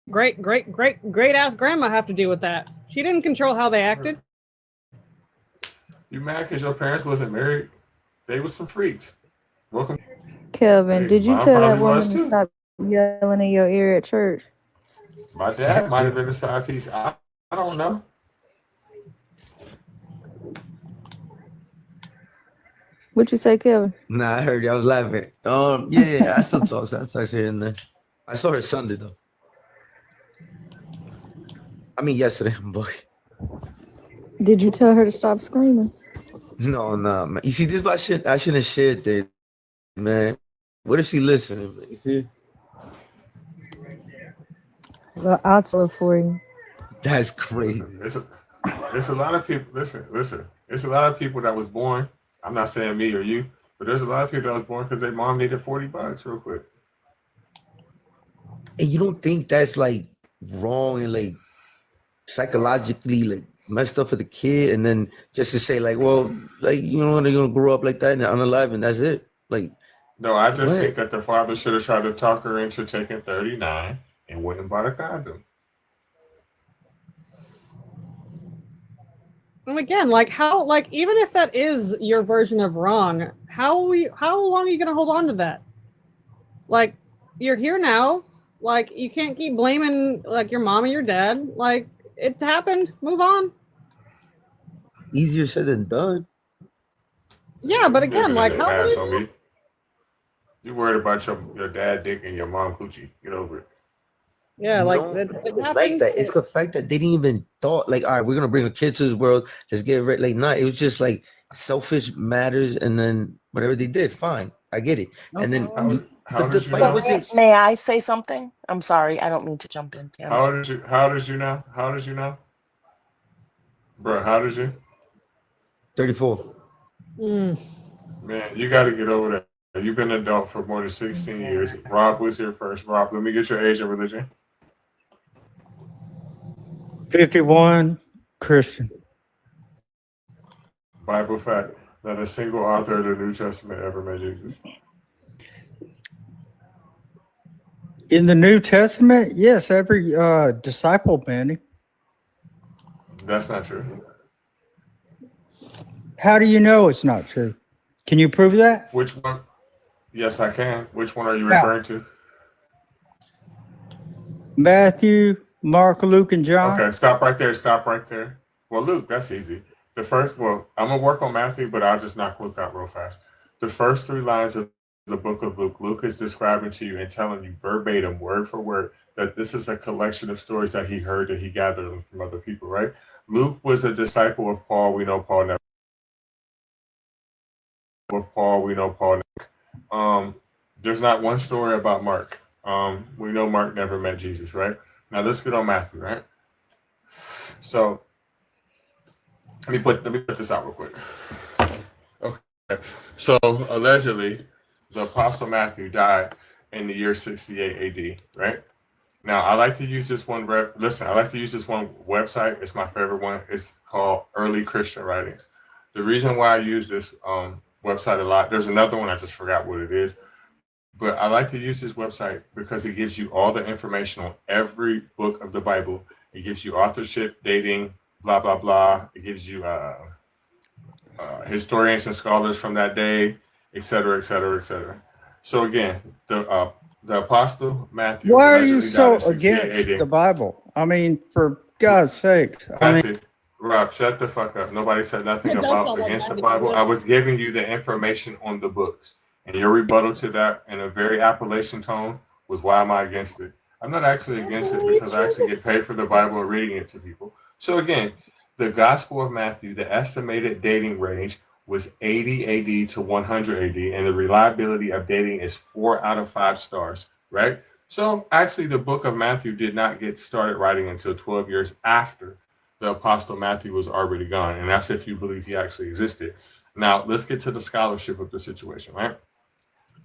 great ass grandma have to deal with that. She didn't control how they acted. You mad because your parents wasn't married? They was some freaks. Welcome. Kelvin, Hey, did you mine tell that probably woman was to too. stop yelling in your ear at church? My dad might have been a side piece. I don't know. What you say, Kelvin? nah, I heard you. I was laughing. Yeah, I still talk. So I talk here and there. I saw her Sunday though. I mean yesterday, but Did you tell her to stop screaming? No, man. You see, this is why I shouldn't have shared that, man. What if she listening? You see? Well, I'll tell her for you. That's crazy. It's a lot of people. Listen. It's a lot of people that was born. I'm not saying me or you, but there's a lot of people that was born because their mom needed $40 real quick. And you don't think that's like wrong and like psychologically like messed up for the kid, and then just to say like, well, like you know, they're gonna grow up like that and unalive, and that's it. Like, no, I just think that the father should have tried to talk her into taking 39 and went and bought a condom. And again, like how, like even if that is your version of wrong, how long are you gonna hold on to that? Like, you're here now. Like, you can't keep blaming like your mom and your dad. Like, it happened. Move on. Easier said than done. Yeah, but again, like how ass on me. You worried about your dad dick and your mom coochie. Get over it. Yeah, like No, it it's happened. like that. It's the fact that they didn't even thought like, all right, we're gonna bring a kid to this world. Let's get ready. Like, nah, it was just like selfish matters, and then whatever they did, fine, I get it. And then, but the fight wasn't. May I say something? I'm sorry, I don't mean to jump in. How old is you? How old is you now? How old is you now? Bro, how old is you? 34. Man, you got to get over that. You've been an adult for more than 16 years. Rob was here first. Rob, let me get your age and religion. 51, Christian. Bible fact that a single author of the New Testament ever met Jesus. In the New Testament, yes, every disciple met him. That's not true. How do you know it's not true? Can you prove that? Which one? Yes, I can. Which one are you referring to? Matthew, Mark, Luke, and John. Okay, stop right there. Stop right there. Well, Luke, that's easy. I'm going to work on Matthew, but I'll just knock Luke out real fast. The first 3 lines of the book of Luke, Luke is describing to you and telling you verbatim, word for word, that this is a collection of stories that he heard, that he gathered from other people, right? Luke was a disciple of Paul. We know Paul never. There's not one story about Mark. We know Mark never met Jesus, right? Now let's get on Matthew, right? So let me put this out real quick. Okay. So allegedly, the Apostle Matthew died in the year 68 AD, right? Now I like to use this one. I like to use this one website. It's my favorite one. It's called Early Christian Writings. The reason why I use this website a lot, there's another one, I just forgot what it is, but I like to use this website because it gives you all the information on every book of the Bible. It gives you authorship, dating, blah, blah, blah. It gives you historians and scholars from that day, et cetera, et cetera, et cetera. So again, the Apostle Matthew. Why are you so against the Bible? I mean, for God's sakes. Rob, shut the fuck up. Nobody said nothing about against the Bible. I was giving you the information on the books. And your rebuttal to that in a very Appalachian tone was, why am I against it? I'm not actually against it because I actually get paid for the Bible and reading it to people. So again, the Gospel of Matthew, the estimated dating range was 80 AD to 100 AD, and the reliability of dating is 4 out of 5 stars, right? So actually the book of Matthew did not get started writing until 12 years after the Apostle Matthew was already gone. And that's if you believe he actually existed. Now, let's get to the scholarship of the situation, right?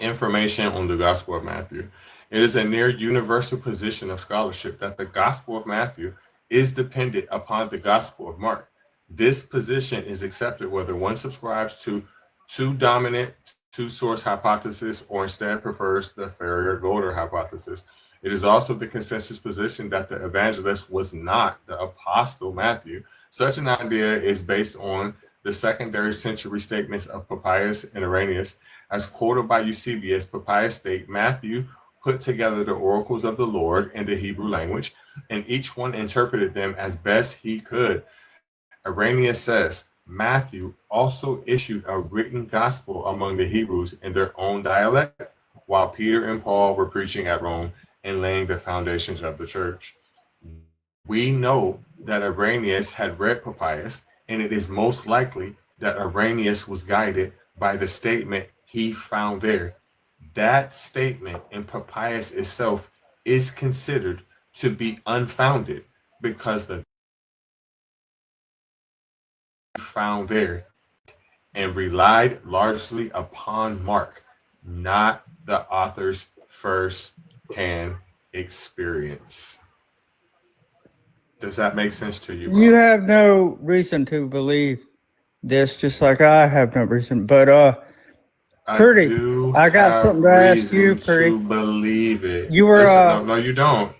Information on the Gospel of Matthew. It is a near universal position of scholarship that the Gospel of Matthew is dependent upon the Gospel of Mark. This position is accepted whether one subscribes to two dominant, two-source hypothesis or instead prefers the Farrier-Golder hypothesis. It is also the consensus position that the evangelist was not the Apostle Matthew. Such an idea is based on the secondary century statements of Papias and Irenaeus. As quoted by Eusebius, Papias state Matthew put together the oracles of the Lord in the Hebrew language, and each one interpreted them as best he could. Irenaeus says Matthew also issued a written gospel among the Hebrews in their own dialect, while Peter and Paul were preaching at Rome and laying the foundations of the church. We know that Irenaeus had read Papias And it is most likely that Irenaeus was guided by the statement he found there. That statement in Papias itself is considered to be unfounded because the found there and relied largely upon Mark, not the author's first-hand experience. Does that make sense to you, bro? You have no reason to believe this, just like I have no reason. But Pretty, I got something to ask you, Pretty. To believe it. You were Listen, no, you don't.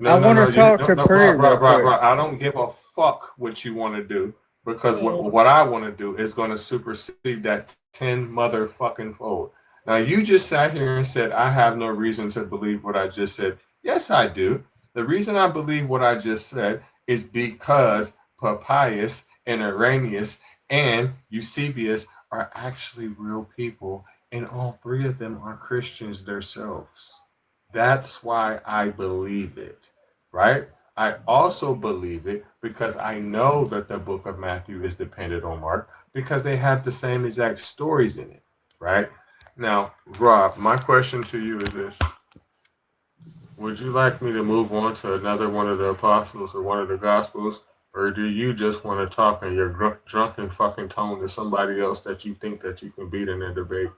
I want to talk to Pretty real quick. Bro, I don't give a fuck what you want to do because what I want to do is going to supersede that 10 motherfucking fold. Now, you just sat here and said, I have no reason to believe what I just said. Yes, I do. The reason I believe what I just said is because Papias and Irenaeus and Eusebius are actually real people, and all three of them are Christians themselves. That's why I believe it, right? I also believe it because I know that the book of Matthew is dependent on Mark because they have the same exact stories in it, right? Now, Rob, my question to you is this. Would you like me to move on to another one of the apostles or one of the gospels? Or do you just want to talk in your drunken fucking tone to somebody else that you think that you can beat in a debate?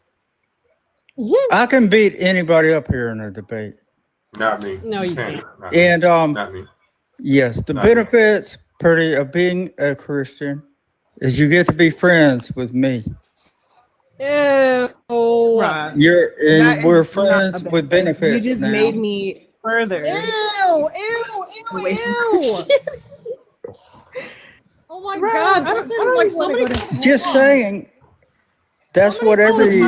I can beat anybody up here in a debate. Not me. No, you can't. And not me. Yes, the Not benefits, Pretty, of being a Christian is you get to be friends with me. Ew. Right. We're friends with benefits. You just now. made me further. Ew. Oh my God. I don't Like even wanna somebody. go to Just saying. That's what every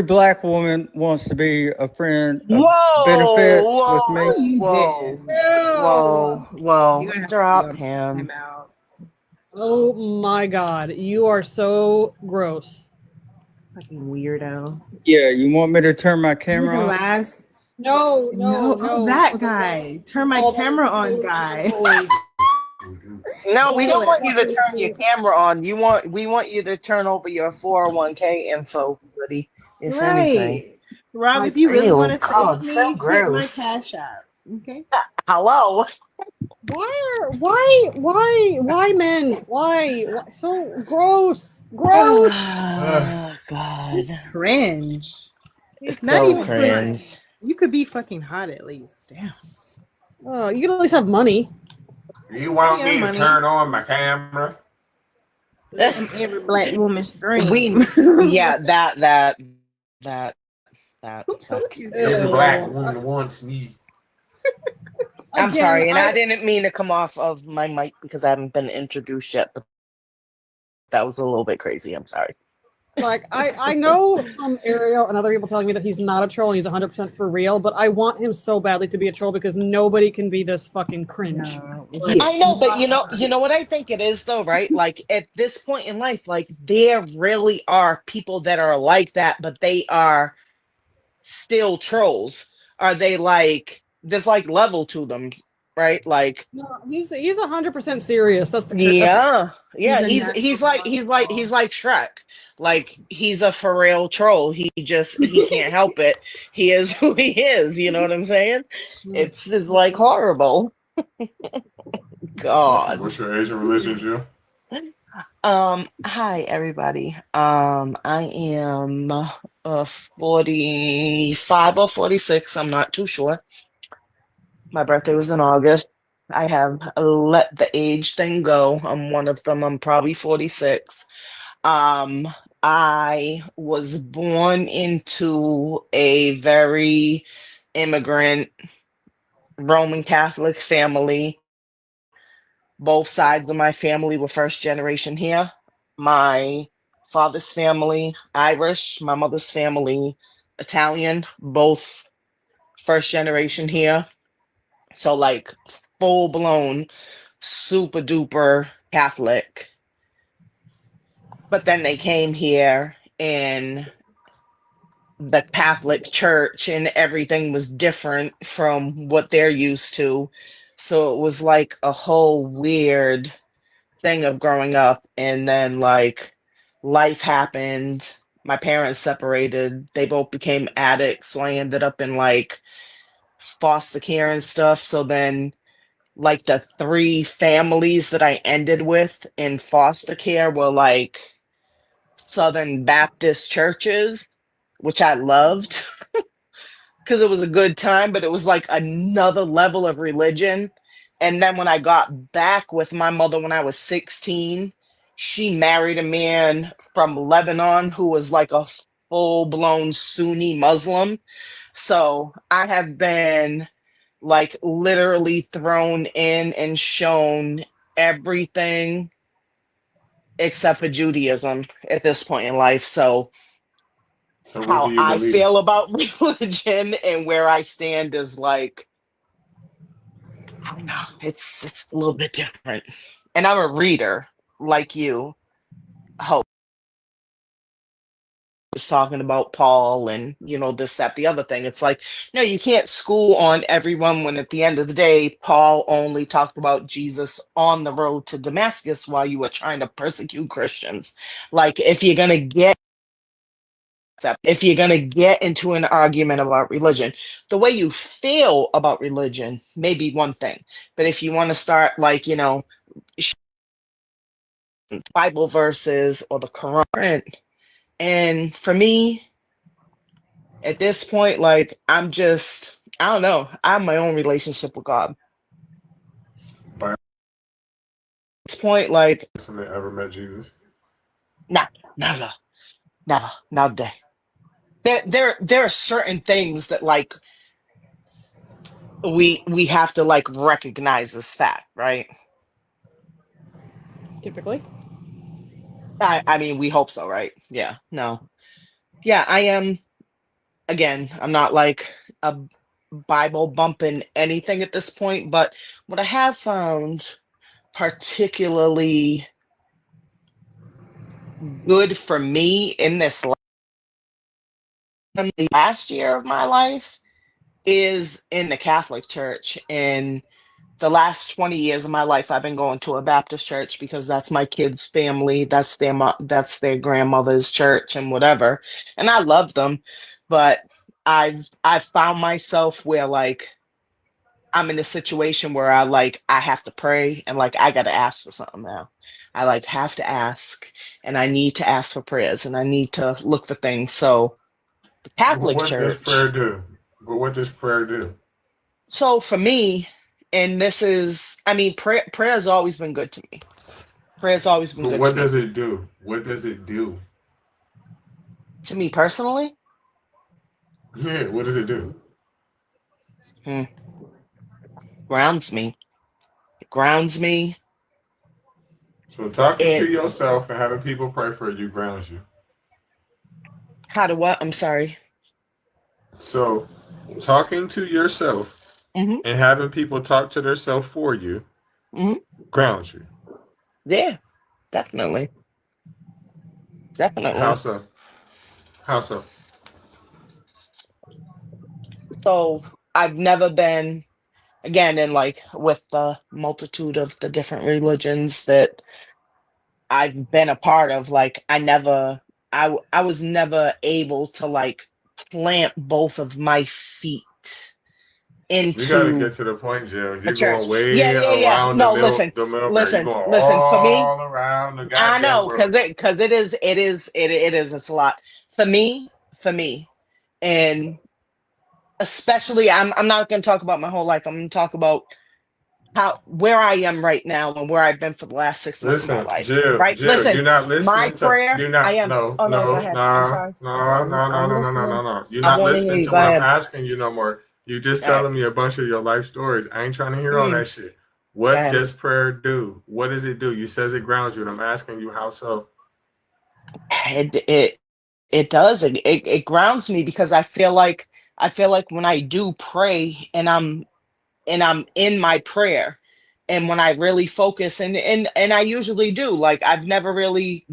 black woman wants to be a friend of benefits with me. Whoa. Drop him. Oh my God. You are so gross. Fucking weirdo. Yeah, you want me to turn my camera on? Last. No. Oh, that guy. Turn my camera on, guy. No, we don't want you to turn your camera on. We want you to turn over your 401k info, buddy. If anything. Rob, if you really want to God, save so me, hit my gross. cash app. Okay. Hello. Why men? Why? So gross. Gross. God. It's cringe. It's not so even cringe. You could be fucking hot at least. Damn. Oh, you can at least have money. You want me to turn on my camera? Every black woman's dream. That. Who told you that? Every black woman wants me. I'm Again, sorry, and I didn't mean to come off of my mic because I haven't been introduced yet, but that was a little bit crazy. I'm sorry. Like, I know from Ariel and other people telling me that he's not a troll and he's 100% for real, but I want him so badly to be a troll because nobody can be this fucking cringe. I know, but you know what I think it is though, right? Like at this point in life, like there really are people that are like that, but they are still trolls. Are they like there's like level to them, right? Like No, he's 100% serious. That's the yeah. He's like Shrek. Like he's a for real troll. He can't help it. He is who he is. You know what I'm saying? It's like horrible. God. What's your Asian religion, Jill? Hi everybody. I am 45 or 46. I'm not too sure. My birthday was in August. I have let the age thing go. I'm one of them. I'm probably 46. I was born into a very immigrant Roman Catholic family. Both sides of my family were first generation here. My father's family, Irish, my mother's family, Italian, both first generation here. So like full blown, super duper Catholic. But then they came here and the Catholic Church and everything was different from what they're used to. So it was like a whole weird thing of growing up, and then like life happened. My parents separated. They both became addicts, so I ended up in like foster care and stuff. So then like the three families that I ended with in foster care were like Southern Baptist churches, which I loved because it was a good time, but it was like another level of religion. And then when I got back with my mother when I was 16, she married a man from Lebanon who was like a full blown Sunni Muslim. So I have been like literally thrown in and shown everything except for Judaism at this point in life. So So what do how you I believe? feel about religion and where I stand is like, I don't know, it's a little bit different. And I'm a reader like you. I hope was talking about Paul and this, that, the other thing. It's like, no, you can't school on everyone when at the end of the day, Paul only talked about Jesus on the road to Damascus while you were trying to persecute Christians. Like if you're gonna get into an argument about religion, the way you feel about religion may be one thing. But if you want to start like, Bible verses or the Quran, and for me, at this point, like I don't know. I have my own relationship with God. By At this point, like somebody ever met Jesus? never, not a day. There are certain things that like we have to like recognize as fact, right? Typically. I mean, we hope so, right? Yeah. No. Yeah, I am. Again, I'm not like a Bible bumping anything at this point, but what I have found particularly good for me in this last year of my life is in the Catholic Church. And the last 20 years of my life, I've been going to a Baptist church because that's my kids' family. That's their grandmother's church and whatever. And I love them, but I've found myself where like I'm in a situation where I have to pray and like I gotta ask for something now. I like have to ask and I need to ask for prayers and I need to look for things. So the Catholic What does prayer Church. do? But what does prayer do? So for me, and this is, I mean, prayer has always been good to me. Prayer has always been But good what to me. does it do? What does it do? To me personally, Yeah, what does it do? grounds me. It grounds me. So talking to It yourself and having people pray for you grounds you. how to what? I'm sorry. So talking to yourself Mm-hmm. and having people talk to themselves for you Mm-hmm. grounds you. Yeah, definitely. How Definitely. so? How so? So I've never been, again, in like with the multitude of the different religions that I've been a part of, like I was never able to like plant both of my feet You got to into get to the point, Jill. a You're church. going Yeah, way yeah, yeah. around No, the milk car. You're going listen. For me, all around the I goddamn know world. because it's a lot for me, and especially I'm not going to talk about my whole life. I'm going to talk about where I am right now and where I've been for the last 6 months of my Listen, life. Jill, Right? Jill, Listen, you're not my listening to. prayer. You're I not. am. No, Oh no, go no, ahead. I'm no, sorry. no, no, no, I'm no, no, no, no, listening. no. You're I not want to hear listening you. to Go what I'm ahead. asking you no more. You just Go ahead. telling me a bunch of your life stories. I ain't trying to hear all Mm, that shit. go What ahead. does prayer do? What does it do? You says it grounds you, and I'm asking you how so. It does. It grounds me because I feel like when I do pray and I'm in my prayer and when I really focus and I usually do, like I've never really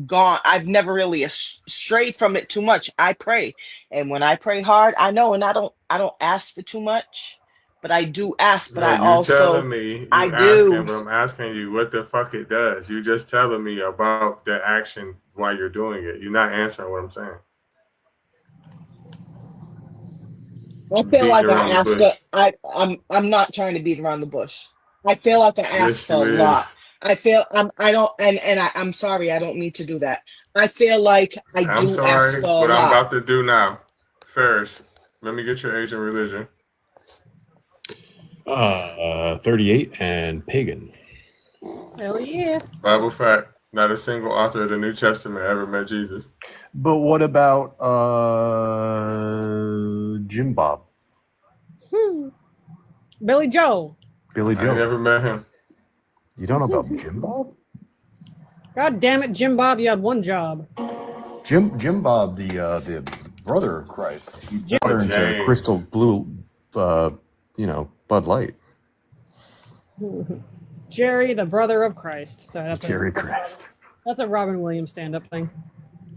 strayed from it too much. I pray, and when I pray hard, I know, and I don't ask for too much, but I do ask. But No, I you also telling me you I asking, do. but I'm asking you what the fuck it does. You just telling me about the action while you're doing it. You're not answering what I'm saying. I feel Beating like around I the asked. bush. I'm not trying to beat around the bush. I feel like I asked Yes, for a you lot. is. I feel I don't I'm sorry. I don't need to do that. I feel like I I'm do ask sorry. for a What I'm lot. about to do now. Ferris, let me get your age and religion. 38 and pagan. Hell yeah. Bible fact: not a single author of the New Testament ever met Jesus. But what about Jim Bob? Billy Joe. Billy I Joe? never met him. You don't know about Jim Bob? God damn it, Jim Bob, you had one job. Jim Bob, the brother of Christ, he got into James. Crystal Blue, Bud Light. Jerry, the brother of Christ. So that's Jerry Christ. That's a Robin Williams stand-up thing.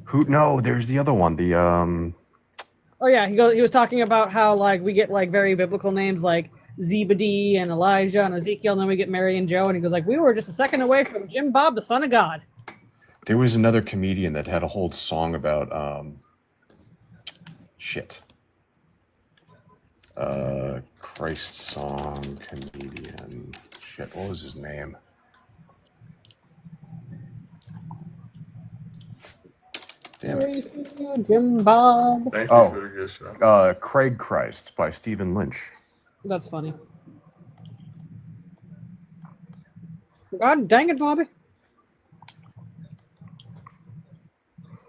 Who? No, there's the other one. The Oh yeah, he was talking about how like we get like very biblical names like Zebedee and Elijah and Ezekiel, and then we get Mary and Joe, and he goes like, we were just a second away from Jim Bob, the son of God. There was another comedian that had a whole song about shit. Christ song comedian. Shit, what was his name? Damn it. Jim Bob. Thank you for the good show. Craig Christ by Stephen Lynch. That's funny. God dang it, Bobby.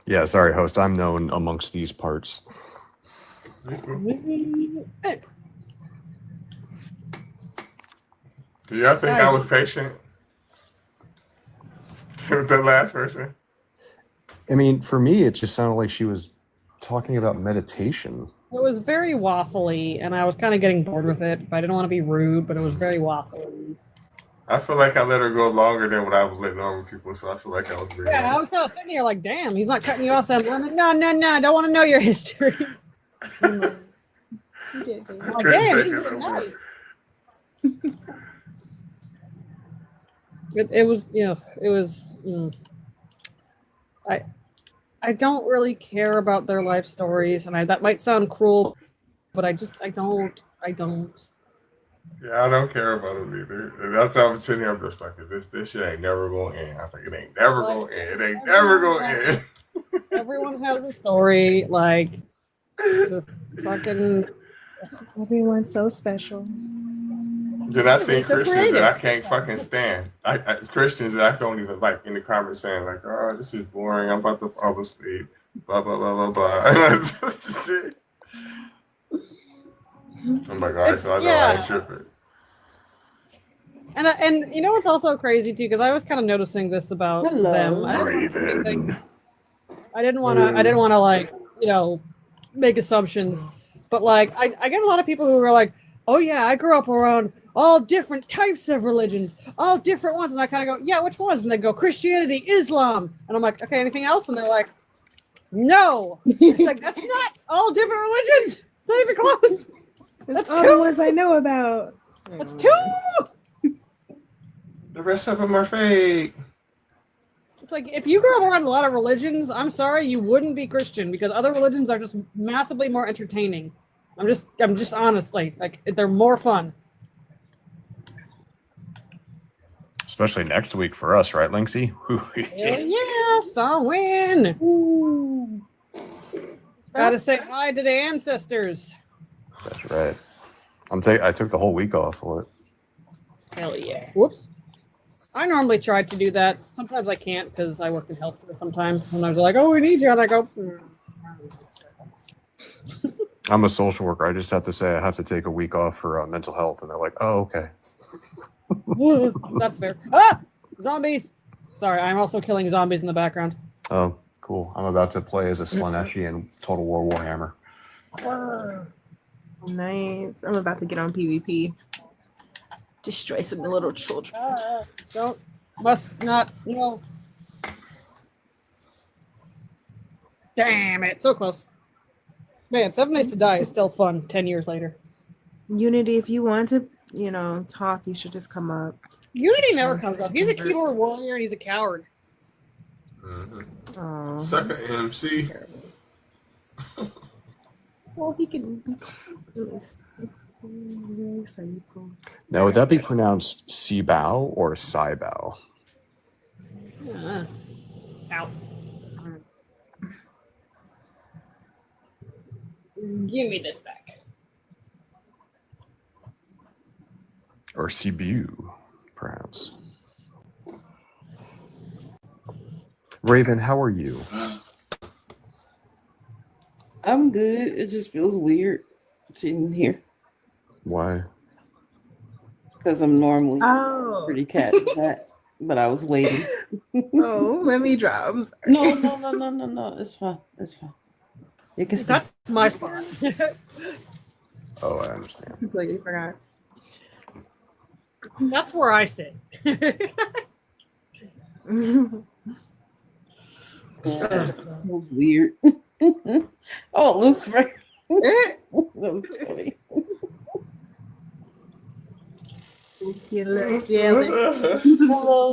Yeah, sorry, host. I'm known amongst these parts. Do y'all think I was patient with the last person? I mean, for me, it just sounded like she was talking about meditation. It was very waffly, and I was kind of getting bored with it. I didn't want to be rude, but it was very waffly. I feel like I let her go longer than what I was letting normal people, so I feel like I was being Yeah, I was kind of sitting here like, damn, he's not cutting you off. Saying, no, I don't want to know your history. Like, damn, he's really nice. It was, it was. I don't really care about their life stories, and that might sound cruel, but I don't. Yeah, I don't care about them either. And that's how I'm sitting here. I'm just like, this shit ain't never gonna end. I was like, it ain't never gonna end. It ain't never gonna end. Everyone has a story, like, just fucking. Everyone's so special. Then I seen So Christians creative. that I can't fucking stand. Christians that I don't even like in the comments saying like, oh, this is boring. I'm about to fall asleep. Blah blah blah blah blah. That's just it. I'm like, all right, so I know I ain't tripping. And you know what's also crazy too, because I was kind of noticing this about them. I didn't want to like make assumptions, but like I get a lot of people who are like, oh yeah, I grew up around all different types of religions, all different ones, and I kind of go, yeah, which ones? And they go Christianity, Islam, and I'm like, okay, anything else? And they're like, no. It's like that's not all different religions. It's not even close. That's all the ones I know about. That's two. The rest of them are fake. It's like if you grew up around a lot of religions, I'm sorry, you wouldn't be Christian because other religions are just massively more entertaining. I'm just honestly like they're more fun. Especially next week for us, right, Linksy? Hell yeah, so win. Ooh. Gotta say hi to the ancestors. That's right. I took the whole week off for it. Hell yeah. Whoops. I normally try to do that. Sometimes I can't because I work in healthcare sometimes. Sometimes they're like, oh, we need you. And I go, I'm a social worker. I just have to say I have to take a week off for mental health. And they're like, oh, okay. That's fair. Ah! Zombies! Sorry, I'm also killing zombies in the background. Oh, cool. I'm about to play as a Slaneshi in Total War Warhammer. Nice. I'm about to get on PvP. Destroy some little children. Must not, Damn it, so close. Man, 7 Days to Die is still fun 10 years later. Unity, if you want to, talk, you should just come up. Unity never comes up. He's a keyboard warrior and he's a coward. Oh. Sucker MC. Well, he can. Now, would that be pronounced Sibao or Sibao? Out. Give me this back. Or Sibiu, perhaps. Raven, how are you? I'm good. It just feels weird sitting here Why? because I'm normally pretty cat, but I was waiting. Oh, let me drop. No. It's fine. It's fine. You can stop. That's my spot. Oh, I understand. Completely forgot. That's where I sit. It was weird. Oh, let's that was funny. Hello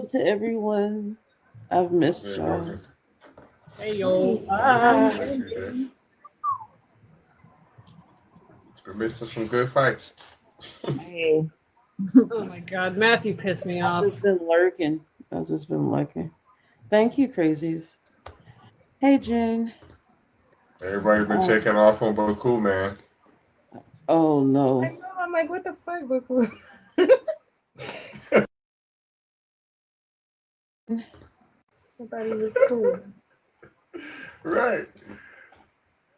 to everyone. I've missed y'all. Hey yo. We're missing some good fights. Hey. Oh my God, Matthew pissed me off. I've just been lurking. Thank you, crazies. Hey, Jen. Everybody been checking off on both cool, man. Oh no. I know, I'm like, what the fuck? I thought he was cool. Right.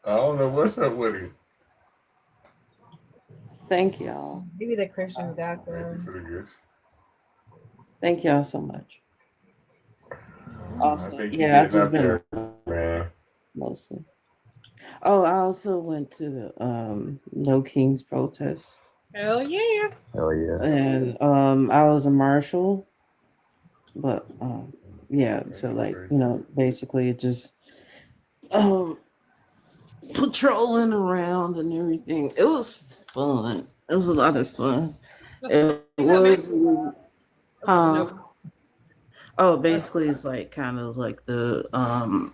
I don't know what's up with him. Thank y'all. Maybe the Christian doctor. Thank y'all so much. I Also, think yeah, I've you're just getting been up there, man. mostly. Oh, I also went to the No Kings protest. Hell yeah. Hell yeah. And I was a marshal. But yeah, so basically it just patrolling around and everything. It was fun. It was a lot of fun. It was basically it's like kind of like the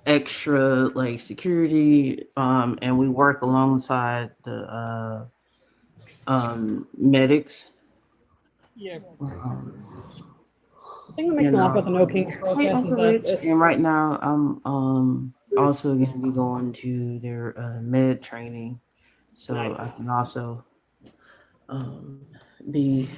extra like security and we work alongside the medics. Yeah. The thing that makes me laugh about the No Kings protest is that and right now I'm also going to be going to their med training, so nice. I can also be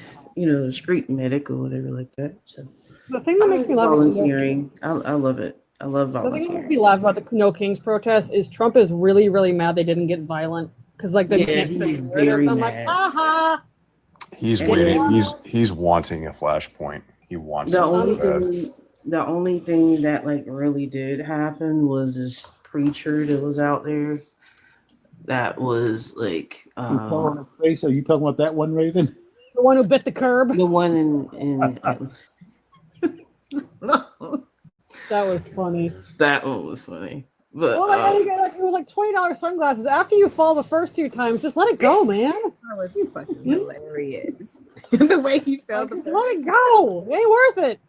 street medic or whatever like that. So the thing that makes me laugh about volunteering, I love it. I love the thing that makes volunteering. me laugh about the No Kings protest is Trump is really, really mad they didn't get violent because like they can't say he's the word. very I'm like, mad. aha. He's waiting. He's wanting a flashpoint. He wants The it only so bad. thing, the only thing that like really did happen was this preacher that was out there that was like You calling his face? Are you talking about that one, Raven? The one who bit the curb. The one in That was funny. That one was funny. But Well, it was like $20 sunglasses. After you fall the first 2 times, just let it go, man. That was fucking hilarious. The way he felt. Let it go. It ain't worth it.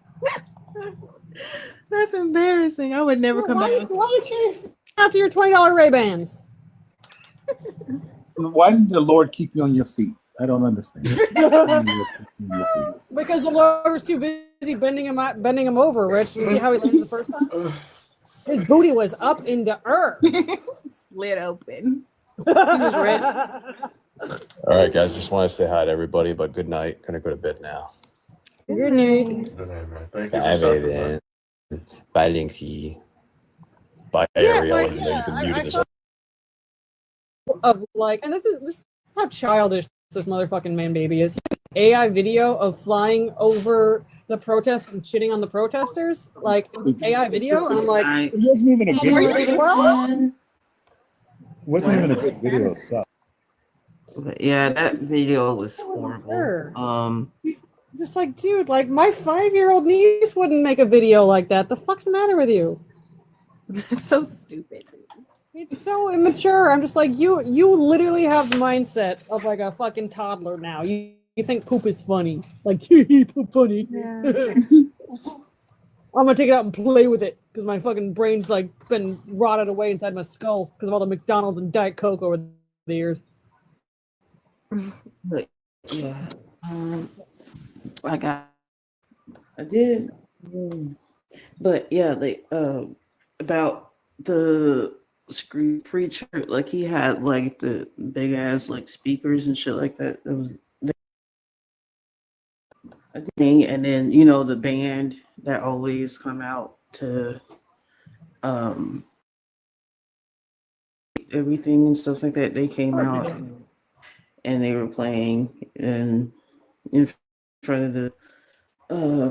That's embarrassing. I would never come back. Why you chase after your $20 Ray-Bans? Why did the Lord keep you on your feet? I don't understand. Because the Lord was too busy bending him over, Rich. You see how he landed the first time? His booty was up in the earth. Split open. All right, guys. Just want to say hi to everybody, but good night. Gonna go to bed now. Good night. Good night, man. Thank you Bye, for stopping Raven. Bye, Linksy. Bye, Yeah, Ariel. like, And then you can mute I it. saw of like, and this is how childish this motherfucking man baby is. AI video of flying over the protest and shitting on the protesters, like AI video, and I'm like, It wasn't even a good are you in this world? It wasn't even a good video. So. But yeah, that video was horrible. Just like, dude, like my 5-year-old niece wouldn't make a video like that. The fuck's the matter with you? It's so stupid. It's so immature. I'm just like, you literally have the mindset of like a fucking toddler now. You think poop is funny. Like, poop funny. Yeah. I'm gonna take it out and play with it because my fucking brain's like been rotted away inside my skull because of all the McDonald's and Diet Coke over the years. But yeah, I did, but yeah, they about the screen preacher, like he had like the big ass like speakers and shit like that. That was a thing, and then the band that always come out to everything and stuff like that. They came out and they were playing and in front of the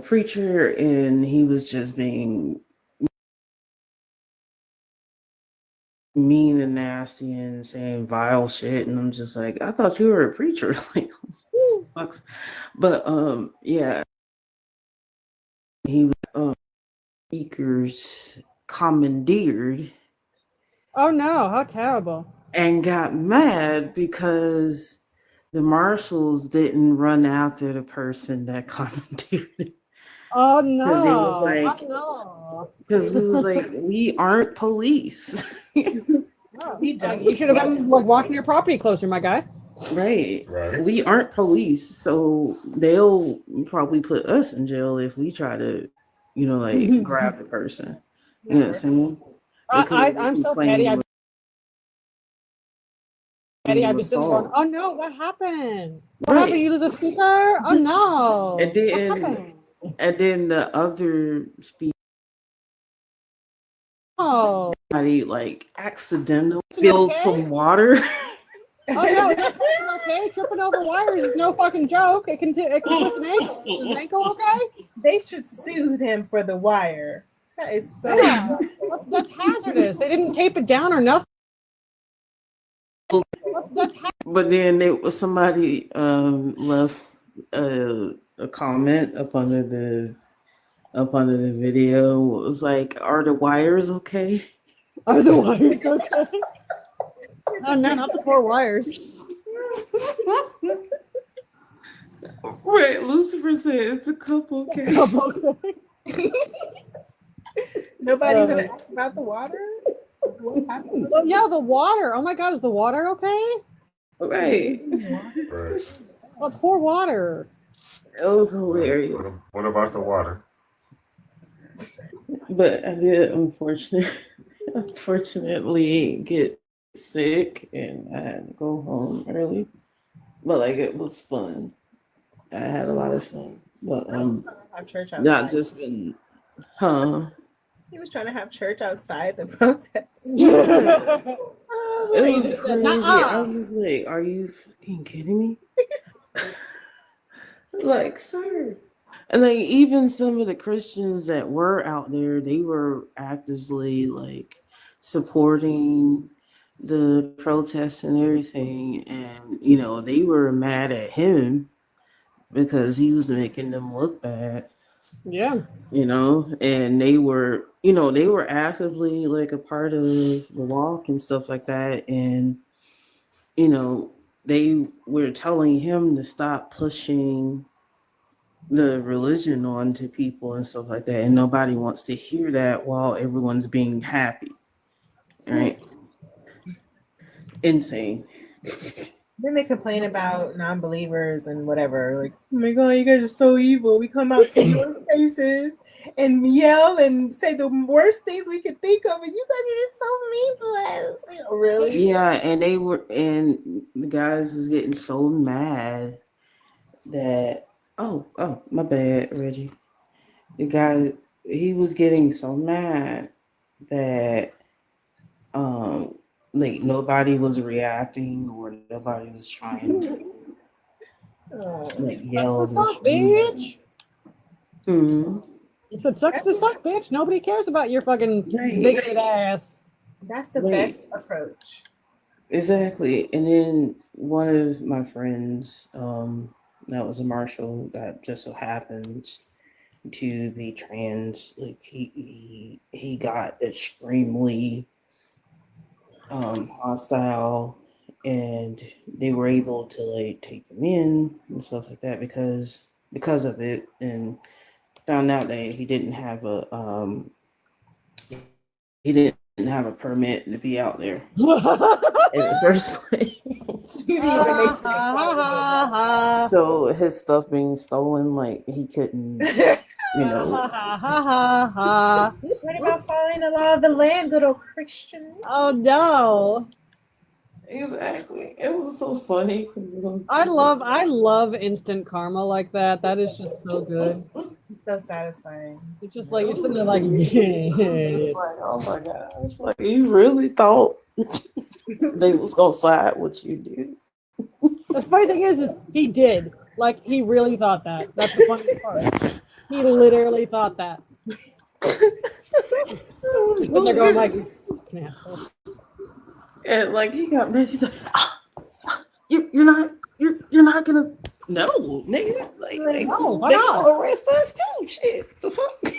preacher, and he was just being mean and nasty and saying vile shit, and I'm just like, I thought you were a preacher. Like, fucks. But yeah, he was speakers commandeered. Oh no, how terrible. And got mad because the marshals didn't run after the person that commandeered. Oh no. Because it was like, oh, no. because we was like, we aren't police. You should have been like walking your property closer, my guy. Right. We aren't police, so they'll probably put us in jail if we try to, like grab the person. You know what I'm saying? I'm so petty. I'd be sitting there going, oh no, what happened? What happened? You lose a speaker? Oh no. And then the other speaker, like accidentally spilled some water. Oh no, that's okay. Tripping over wires is no fucking joke. It can twist an ankle. Is an ankle okay? They should sue them for the wire. That is so. Yeah, that's hazardous. They didn't tape it down or nothing. But then somebody left a comment up under the video. It was like, "Are the wires okay? Are the wires okay?" Oh no, not the poor wires. Right, Lucifer said it's a couple okay. Nobody's gonna ask about the water. Oh, yeah, the water. Oh my God, is the water okay? Right. Oh, poor water. It was hilarious. What about the water? But I did unfortunately get sick and I had to go home early. But like it was fun. I had a lot of fun. But have church outside. not just been He was trying to have church outside the protest. It was crazy. I was just like, are you fucking kidding me? Like, sir. And like even some of the Christians that were out there, they were actively like supporting the protests and everything. And they were mad at him because he was making them look bad. Yeah. And they were actively like a part of the walk and stuff like that. And, they were telling him to stop pushing the religion on to people and stuff like that. And nobody wants to hear that while everyone's being happy. Right? Insane. Then they complain about non-believers and whatever. Like, oh my God, you guys are so evil. We come out to your faces and yell and say the worst things we could think of, and you guys are just so mean to us. Like, oh, really? Yeah, and the guys was getting so mad that oh my bad, Reggie. The guy, he was getting so mad that like nobody was reacting or nobody was trying to like yell. Suck, bitch. If it sucks to suck, bitch, nobody cares about your fucking bigoted ass. That's the best approach. Exactly. And then one of my friends, that was a marshal that just so happens to be trans, like he got extremely hostile, and they were able to like take him in and stuff like that because of it, and found out that he didn't have a permit to be out there in the first place. So his stuff being stolen, like he couldn't, What about following the law of the land, good old Christian? Oh no. Exactly. It was so funny. I love instant karma like that. That is just so good. It's so satisfying. It's just like you're sitting there like, yes. Like, oh my gosh, like you really thought they was gonna side with you, dude. The funny thing is he did. Like he really thought that. That's the funny part. He literally thought that. And they're going like, yeah. And like he got mad. He's like, you're not gonna nigga. Like no, why they not? gonna arrest us too. Shit, the fuck.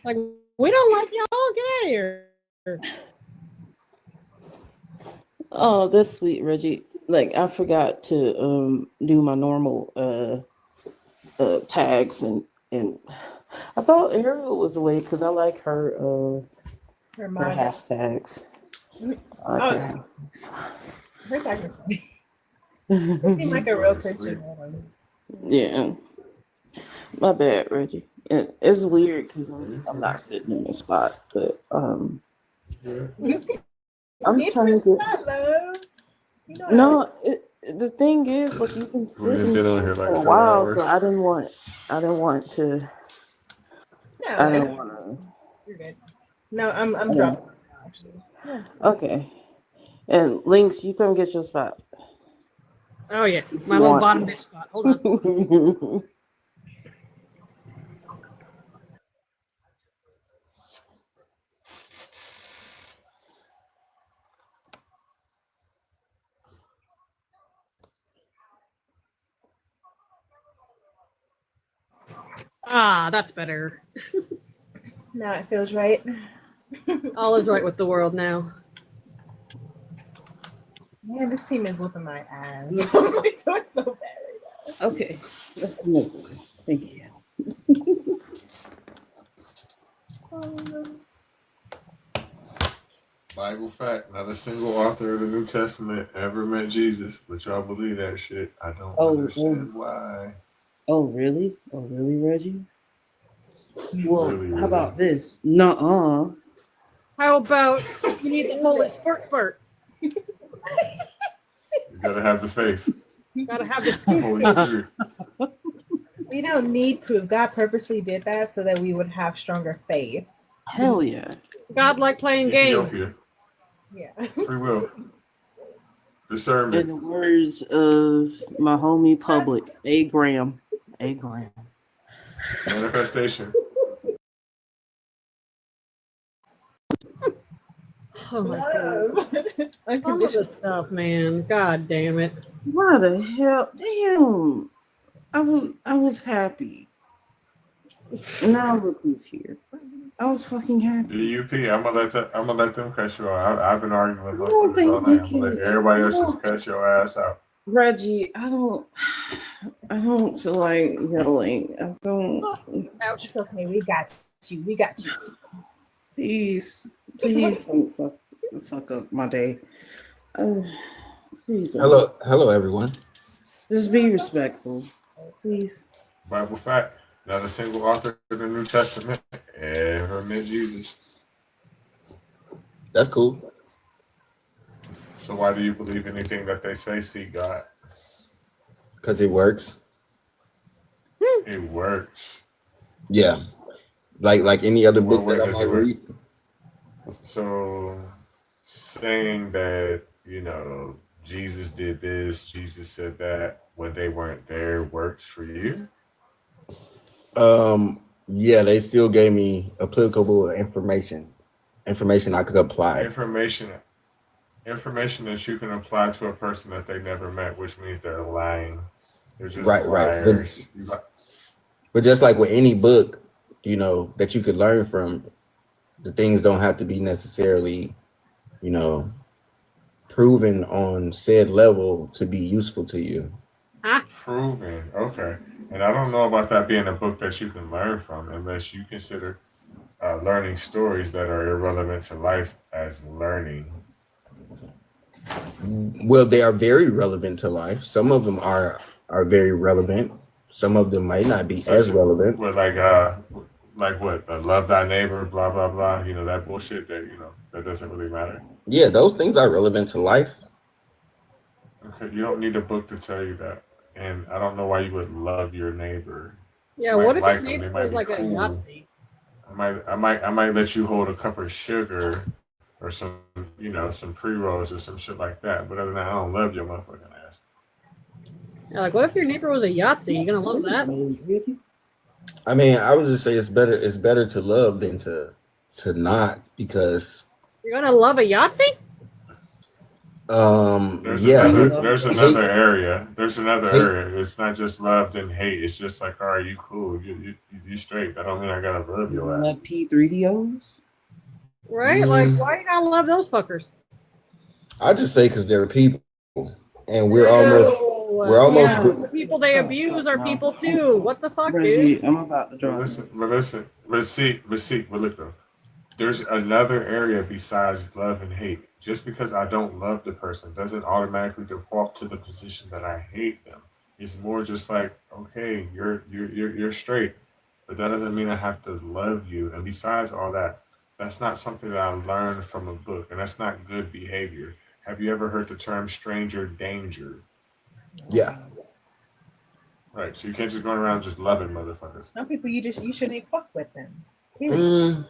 Like we don't like y'all. Get out of here. Oh, that's sweet, Reggie. Like I forgot to do my normal tags and I thought Ariel was away because I like her Her hashtags. I like her hashtags. Hers actually funny. You seem like a real Christian woman. Yeah. My bad, Reggie. It's weird because I'm not sitting in the spot, but I'm trying to get. No, the thing is, like you've been sitting here for a while, so I didn't want to. No, I didn't want to. You're good. No, I'm dropping now, actually. Yeah. Okay. And Lynx, you come get your spot. Oh yeah, my little bottom bitch spot. Hold on. Ah, that's better. Now it feels right. All is right with the world now. Man, this team is whooping my ass. I'm doing so bad right now. Okay, let's move on. Thank you. Bible fact: not a single author of the New Testament ever met Jesus, but y'all believe that shit. I don't understand why. Oh, really? Oh, really, Reggie? Well, Really, how about this? Nuh-uh. How about you need the Holy Spurt? You gotta have the faith. You gotta have the Holy Spirit. We don't need proof. God purposely did that so that we would have stronger faith. Hell yeah. God like playing games. Ethiopia. Yeah. Free will. Discernment. In the words of my homie Public, A. Graham. A. Graham. Manifestation. Oh my god. Unconditional stuff, man. God damn it. Why the hell? Damn. I was happy. Now look who's here. I was fucking happy. The UP. I'm gonna let them cuss you out. I've been arguing with don't motherfuckers think all they night. I'm can- gonna let everybody else I just don't- cuss your ass out. Reggie, I don't feel like yelling. I don't. Ouch. It's okay. We got you. We got you. Please don't fuck up my day. Please. Hello, everyone. Just be respectful, please. Bible fact: not a single author of the New Testament ever met Jesus. That's cool. So why do you believe anything that they say? See God. Because it works. It works. Yeah. Like any other book Well, that I wait, might read. So saying that, Jesus did this, Jesus said that when they weren't there works for you? Yeah, they still gave me applicable information I could apply. Information that you can apply to a person that they never met, which means they're lying. They're just Right. liars. But just like with any book, that you could learn from, The things don't have to be necessarily, you know, proven on said level to be useful to you. Proven. Okay. And I don't know about that being a book that you can learn from unless you consider learning stories that are irrelevant to life as learning. Well, they are very relevant to life. Some of them are very relevant. Some of them might not be as relevant. But like what? Love thy neighbor, blah blah blah. You know that bullshit that that doesn't really matter. Yeah, those things are relevant to life. Okay, you don't need a book to tell you that. And I don't know why you would love your neighbor. Yeah, what if your neighbor was like a Yahtzee? I might let you hold a cup of sugar or some some pre-rolls or some shit like that. But other than that, I don't love your motherfucking ass. Yeah, like what if your neighbor was a Yahtzee? You gonna love that? I mean, I would just say it's better to love than to not, because You're gonna love a Yahtzee? There's another area. There's another area. It's not just love and hate. It's just like, all right, you cool, you straight. That don't mean I gotta love your ass. Love P3DOs? Right? Like, why you gotta love those fuckers? I just say because they're people, and we're almost good. The people they abuse are people too. What the fuck, Reggie, dude? I'm about to draw. But look though. There's another area besides love and hate. Just because I don't love the person doesn't automatically default to the position that I hate them. It's more just like, okay, you're straight, but that doesn't mean I have to love you. And besides all that, that's not something that I learned from a book, and that's not good behavior. Have you ever heard the term stranger danger? Yeah. Right. So you can't just go around just loving motherfuckers. Some people you shouldn't fuck with them. Period.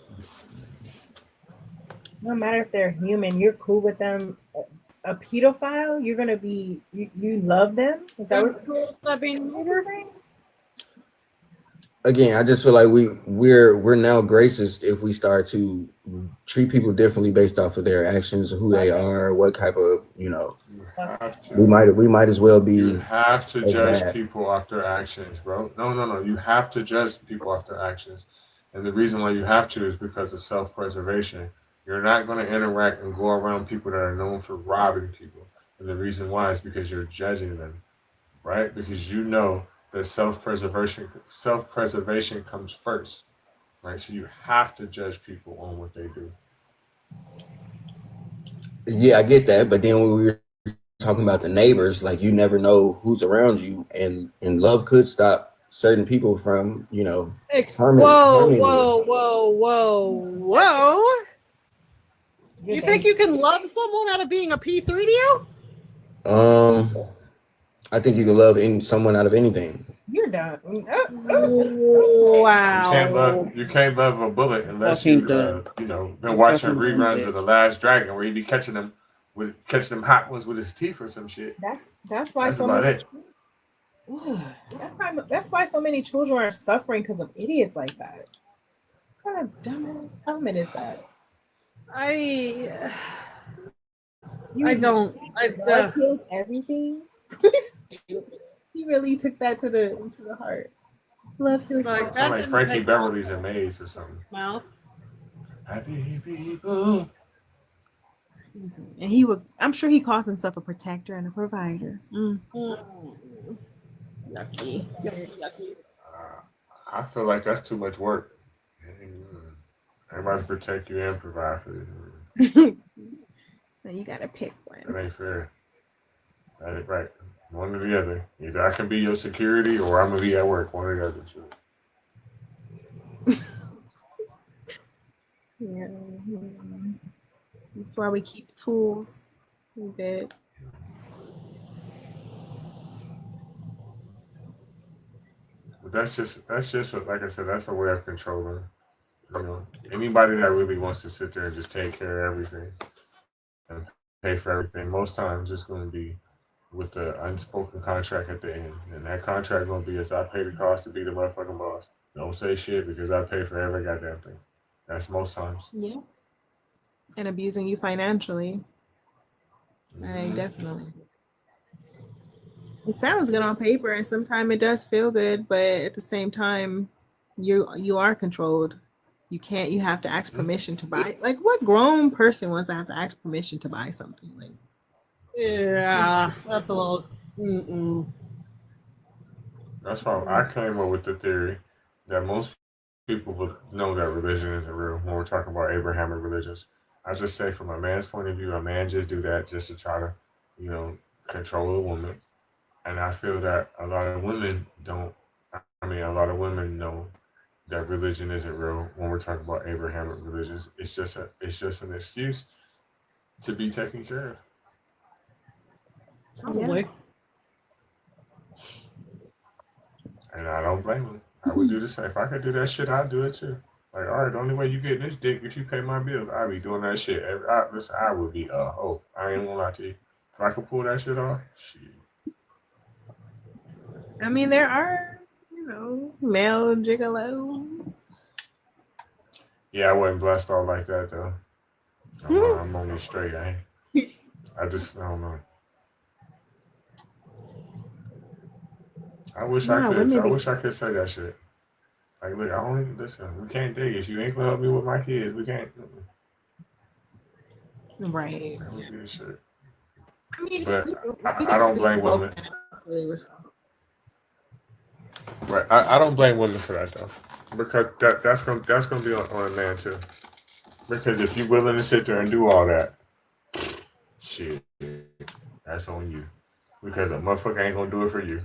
No matter if they're human, you're cool with them. A pedophile, you're gonna be you love them. Is that what cool with being saying? Again, I just feel like we're now gracious if we start to treat people differently based off of their actions, who they are, what type of we might as well be. You have to judge bad. people off their actions, bro. No. You have to judge people off their actions, and the reason why you have to is because of self-preservation. You're not going to interact and go around people that are known for robbing people, and the reason why is because you're judging them, right? Because you know that self-preservation comes first, right? So you have to judge people on what they do. Yeah, I get that, but then when we were talking about the neighbors, like you never know who's around you, and love could stop certain people from, harming Whoa. You think you can love someone out of being a P3DO? I think you can love someone out of anything. You're done. Wow. You can't love a bullet unless you been watching reruns of The Last Dragon where you be catching them hot ones with his teeth or some shit. That's why that's why so many children are suffering because of idiots like that. What kind of dumbass comment is that? Love heals everything. Stupid. He really took that to the heart. Love heals. Sound like Frankie Beverly's in Maze or something. Mouth. Happy people. And I'm sure he calls himself a protector and a provider. Yucky. I feel like that's too much work. Everybody protect you and provide for you. You gotta pick one. That ain't fair. That ain't right. One or the other. Either I can be your security or I'm gonna be at work. One or the other. Yeah. That's why we keep tools. We did. But that's just like I said, that's a way of controlling. Anybody that really wants to sit there and just take care of everything and pay for everything, most times it's going to be with the unspoken contract at the end. And that contract going to be, is I pay the cost to be the motherfucking boss. Don't say shit because I pay for every goddamn thing. That's most times. Yeah. And abusing you financially. Definitely. It sounds good on paper, and sometimes it does feel good, but at the same time, you are controlled. You have to ask permission to buy. Like, what grown person wants to have to ask permission to buy something? Like, Yeah, that's a little. Mm-mm. That's why I came up with the theory that most people would know that religion isn't real when we're talking about Abrahamic religions. I just say, from a man's point of view, a man just do that just to try to, control a woman. And I feel that a lot of women don't. I mean, a lot of women know that religion isn't real when we're talking about Abrahamic religions. It's just an excuse to be taken care of. Probably. And I don't blame them. I would do the same. If I could do that shit, I'd do it too. Like, all right, the only way you get this dick if you pay my bills. I'd be doing that shit. Listen, I would be a hoe. I ain't gonna lie to you. If I could pull that shit off, shit. I mean, there are, male gigolos. Yeah, I wasn't blessed all like that though. I'm only straight. I don't know. I wish I could say that shit. Like, look, we can't date if you ain't gonna help me with my kids. We can't. Right. That would be the shit. I mean, But I don't blame women. Right, I don't blame women for that though, because that's gonna be on a man too. Because if you're willing to sit there and do all that, shit, that's on you. Because a motherfucker ain't gonna do it for you.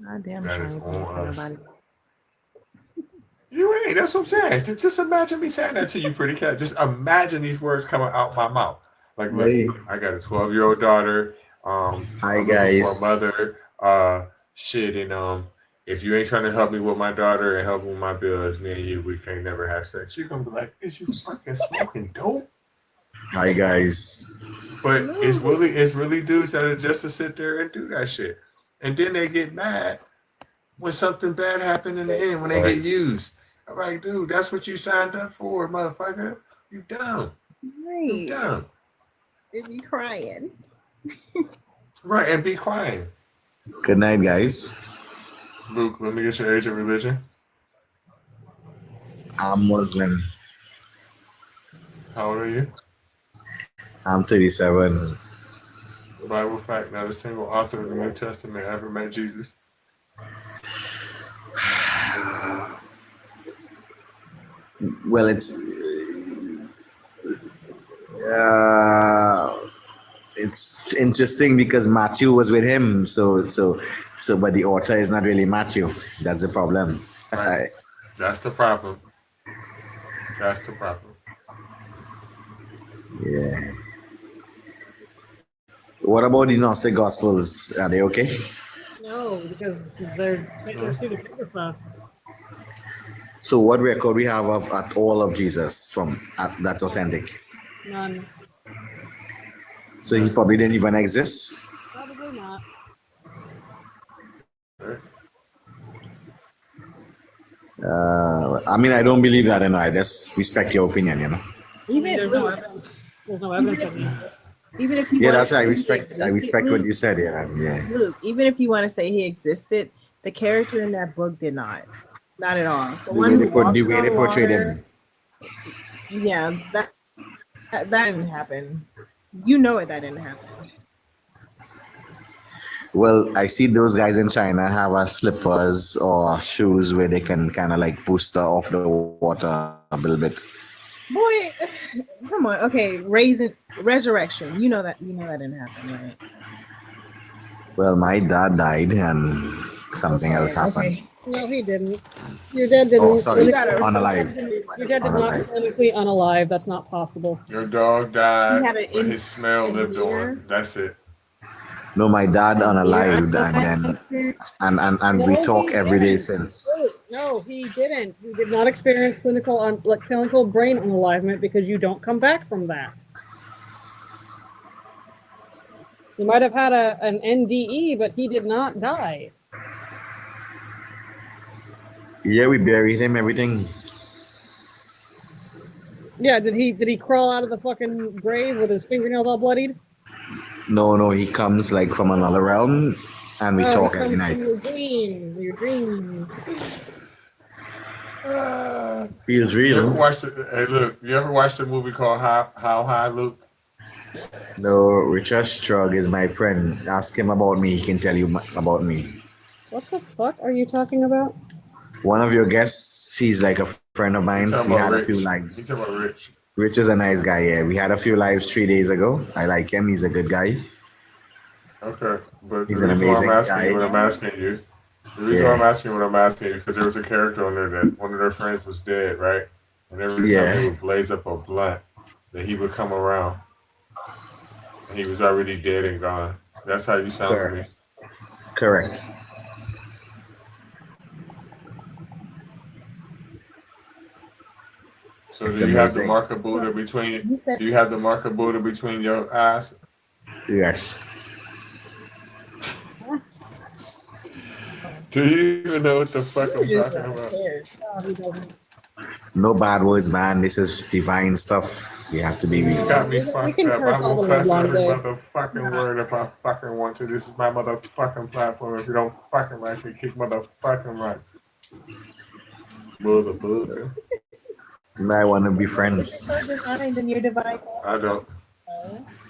I damn That sure is ain't on paying for us. nobody. You ain't. That's what I'm saying. Just imagine me saying that to you, pretty cat. Just imagine these words coming out my mouth. Like, look, Hey. I got a 12-year-old daughter. Hi, I'm guys. looking for a mother. Shit, and if you ain't trying to help me with my daughter and help with my bills, me and you, we can't never have sex. You're gonna be like, is you fucking smoking dope? Hi, guys. But it's really dudes that are just to sit there and do that shit, and then they get mad when something bad happened in the end when they get used. I'm like, dude, that's what you signed up for, motherfucker. You dumb. You dumb. They be crying. Right, and be crying. Good night, guys. Luke, let me get your age and religion. I'm Muslim. How old are you? I'm 37. Bible fact, not a single author of the New Testament ever met Jesus. Well, it's interesting because Matthew was with him, so but the author is not really Matthew. That's the problem. Right. That's the problem. That's the problem. Yeah. What about the Gnostic Gospels? Are they okay? No, because they're pseudepigrapha. So, what record we have of at all of Jesus that's authentic? None. So he probably didn't even exist. Probably not. I mean, I don't believe that, and I just respect your opinion. Even there's no evidence. There's no evidence of it. Even if you Yeah, wanna that's I say he respect. I existed, respect what Luke, you said. Yeah. Luke, even if you want to say he existed, the character in that book did not at all. The The way they portrayed him. Yeah, that didn't happen. You know it. That didn't happen. Well, I see those guys in China have slippers or shoes where they can kind of like booster off the water a little bit. Boy, come on. Okay, resurrection. You know that didn't happen, right? Well, my dad died and something else happened. Okay. No, he didn't. Your dad didn't. Oh, sorry. Unalive. Your dad did not clinically unalive. That's not possible. Your dog died, He had but his smell lived on. That's it. No, my dad unalived, and we talk every day since. No, he didn't. He did not experience clinical brain unalivement because you don't come back from that. He might have had an NDE, but he did not die. Yeah, we buried him. Everything. Yeah, did he crawl out of the fucking grave with his fingernails all bloodied? No, he comes like from another realm, and we Oh, he talk every comes from night. your dream. Your dream. Feels You ever real. watched it? Hey, look, you ever watched a movie called How High, Luke? No, Richard Strug is my friend. Ask him about me. He can tell you about me. What the fuck are you talking about? One of your guests, he's like a friend of You mine. talking We about had a few Rich? You lives. talking about Rich? Rich is a nice guy, yeah. We had a few lives 3 days ago. I like him. He's a good guy. Okay, but the He's an reason why I'm amazing asking you guy. what I'm asking you, the reason why I'm Yeah. asking you what I'm asking you, because there was a character on there that one of their friends was dead, right? And every time they Yeah. would blaze up a blunt, that he would come around, and he was already dead and gone. That's how you sound to me. Correct. So It's do you have the amazing. mark of Buddha between? Do you have the mark of Buddha between your eyes? Yes. Do you even know what the fuck I'm talking about? No, he doesn't. No bad words, man. This is divine stuff. You have to be You got me We fucked can up. I curse all will the live cuss long every day. motherfucking word if I fucking want to. This is my motherfucking platform. If you don't fucking like it, kick motherfucking rights. Motherfucker. I want to be friends. I don't.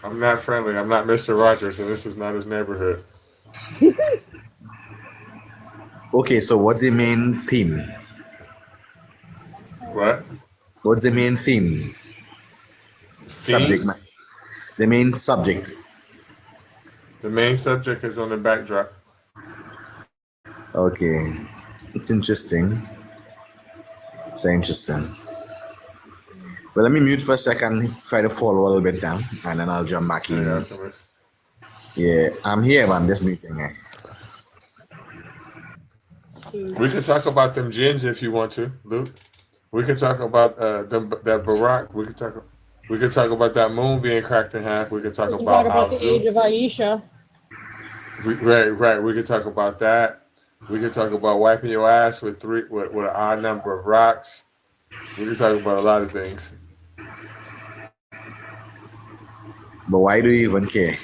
I'm not friendly. I'm not Mr. Rogers, and this is not his neighborhood. Okay, so what's the main theme? What? What's the main theme? Subject. Theme? The main subject. The main subject is on the backdrop. Okay. It's interesting. It's very interesting. Well, let me mute for a second, try to follow a little bit down, and then I'll jump back in. Yeah, I'm here, but I'm just muting. We can talk about them gins if you want to, Luke. We can talk about that Barack. We could talk about that moon being cracked in half. We could talk We can about talk about the age of Aisha. Right. We could talk about that. We could talk about wiping your ass with an odd number of rocks. We could talk about a lot of things. But why do you even care?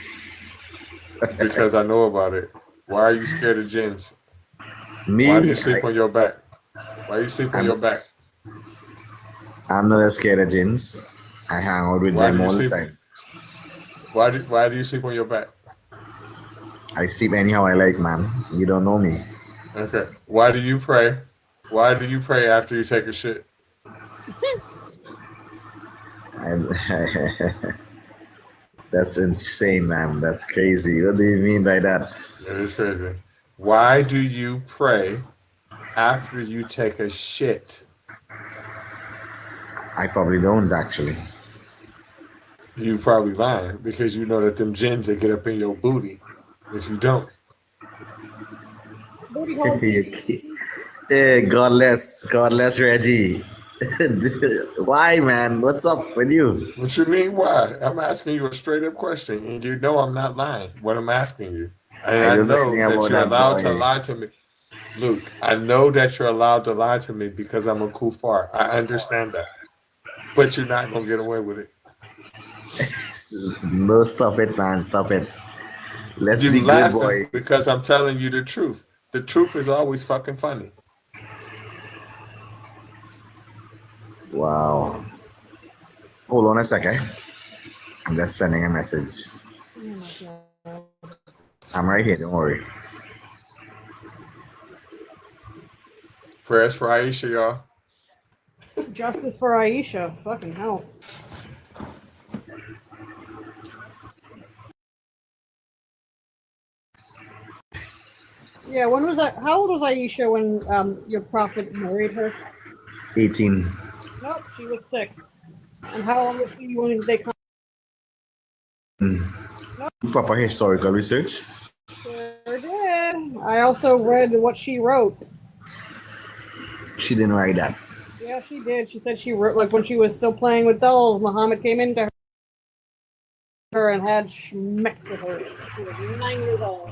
Because I know about it. Why are you scared of gins? Me? Why do you sleep on your back? Why you sleep on your back? I'm not scared of gins. I hang out with them all the time. Why do you sleep on your back? I sleep anyhow I like, man. You don't know me. Okay. Why do you pray? Why do you pray after you take a shit? That's insane, man. That's crazy. What do you mean by that? It is crazy. Why do you pray after you take a shit? I probably don't, actually. You probably lying because you know that them gins that get up in your booty if you don't. Hey, godless Reggie. Why, man? What's up with you? What you mean? Why? I'm asking you a straight up question, and you know I'm not lying. What I'm asking you, and I don't know know anything that about you're that allowed boy. to lie to me, Luke. I know that you're allowed to lie to me because I'm a kuffar. I understand that, but you're not gonna get away with it. No, stop it, man. Stop it. Let's You be good, laughing boy. because I'm telling you the truth. The truth is always fucking funny. Wow. Hold on a second. I'm just sending a message. I'm right here. Don't worry. Prayers for Aisha, y'all. Justice for Aisha. Fucking hell. Yeah, when was that? How old was Aisha when your prophet married her? 18. Nope, she was 6. And how old was she when they come? Proper historical research. Sure did. I also read what she wrote. She didn't write that. Yeah, she did. She said she wrote, like, when she was still playing with dolls, Muhammad came into her and had schmecks with her. She was 9 years old.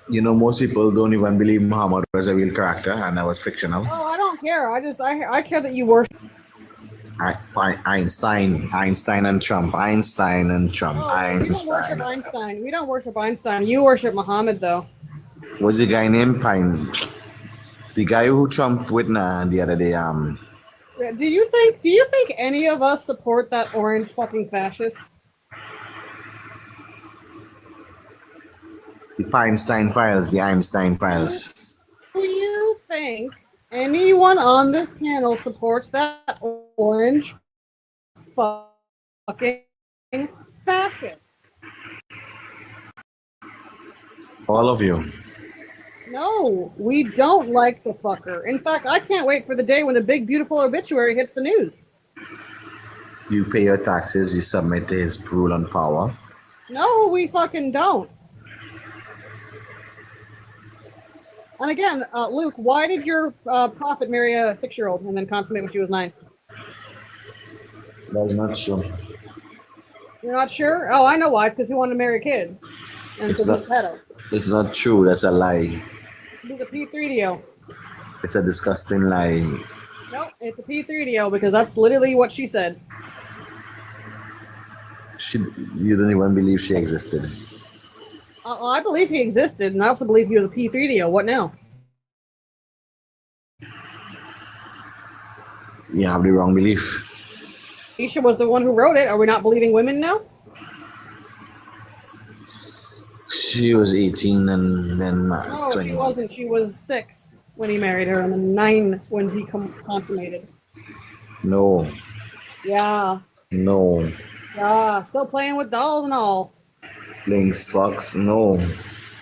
You know, most people don't even believe Muhammad was a real character and that was fictional. Oh, I don't care. I care that you worship. Einstein and Trump. Einstein and Trump. Oh, we don't worship Einstein. Einstein. We don't worship Einstein. You worship Muhammad, though. What's the guy named Pine? The guy who Trump with the other day. Do you think any of us support that orange fucking fascist? The Einstein files. The Einstein files. Do you think anyone on this panel supports that orange fucking fascist? All of you. No, we don't like the fucker. In fact, I can't wait for the day when the big, beautiful obituary hits the news. You pay your taxes. You submit to his rule and power. No, we fucking don't. And again, Luke, why did your prophet marry a 6-year-old and then consummate when she was 9? That's not true. You're not sure? Oh, I know why. It's because he wanted to marry a kid. And It's because not, he's a pedo. it's not true. That's a lie. He's a P3DO. It's a disgusting lie. Nope, it's a P3DO because that's literally what she said. You don't even believe she existed. I believe he existed, and I also believe he was a P3DO. What now? You have the wrong belief. Isha was the one who wrote it. Are we not believing women now? She was 18 and then No, 21. she wasn't. She was 6 when he married her, and then 9 when he consummated. No. Yeah. No. Yeah. Still playing with dolls and all. Links Fox. No.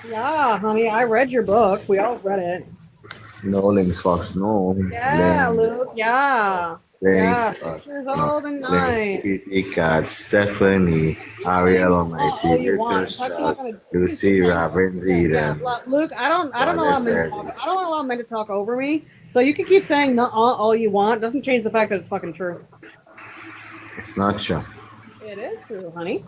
Yeah, honey. I read your book. We all read it. No, Links Fox. No. Yeah, Links. Luke. Yeah. Yeah. 6 years old and 9. Links Cat, Stephanie, Ariel Almighty, all you want. Richard That's not gonna- Lucy, Ravenzy, Yeah, Luke, I don't allow men to talk. I don't allow men to talk over me. So you can keep saying all you want. Doesn't change the fact that it's fucking true. It's not true. It is true, honey.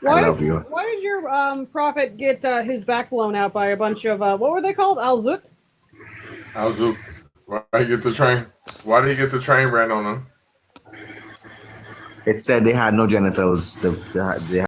I love you. Why did your prophet get his back blown out by a bunch of what were they called? Al-Zut? Al-Zut. Why did he get the train? Why did he get the train ran on him? It said they had no genitals. They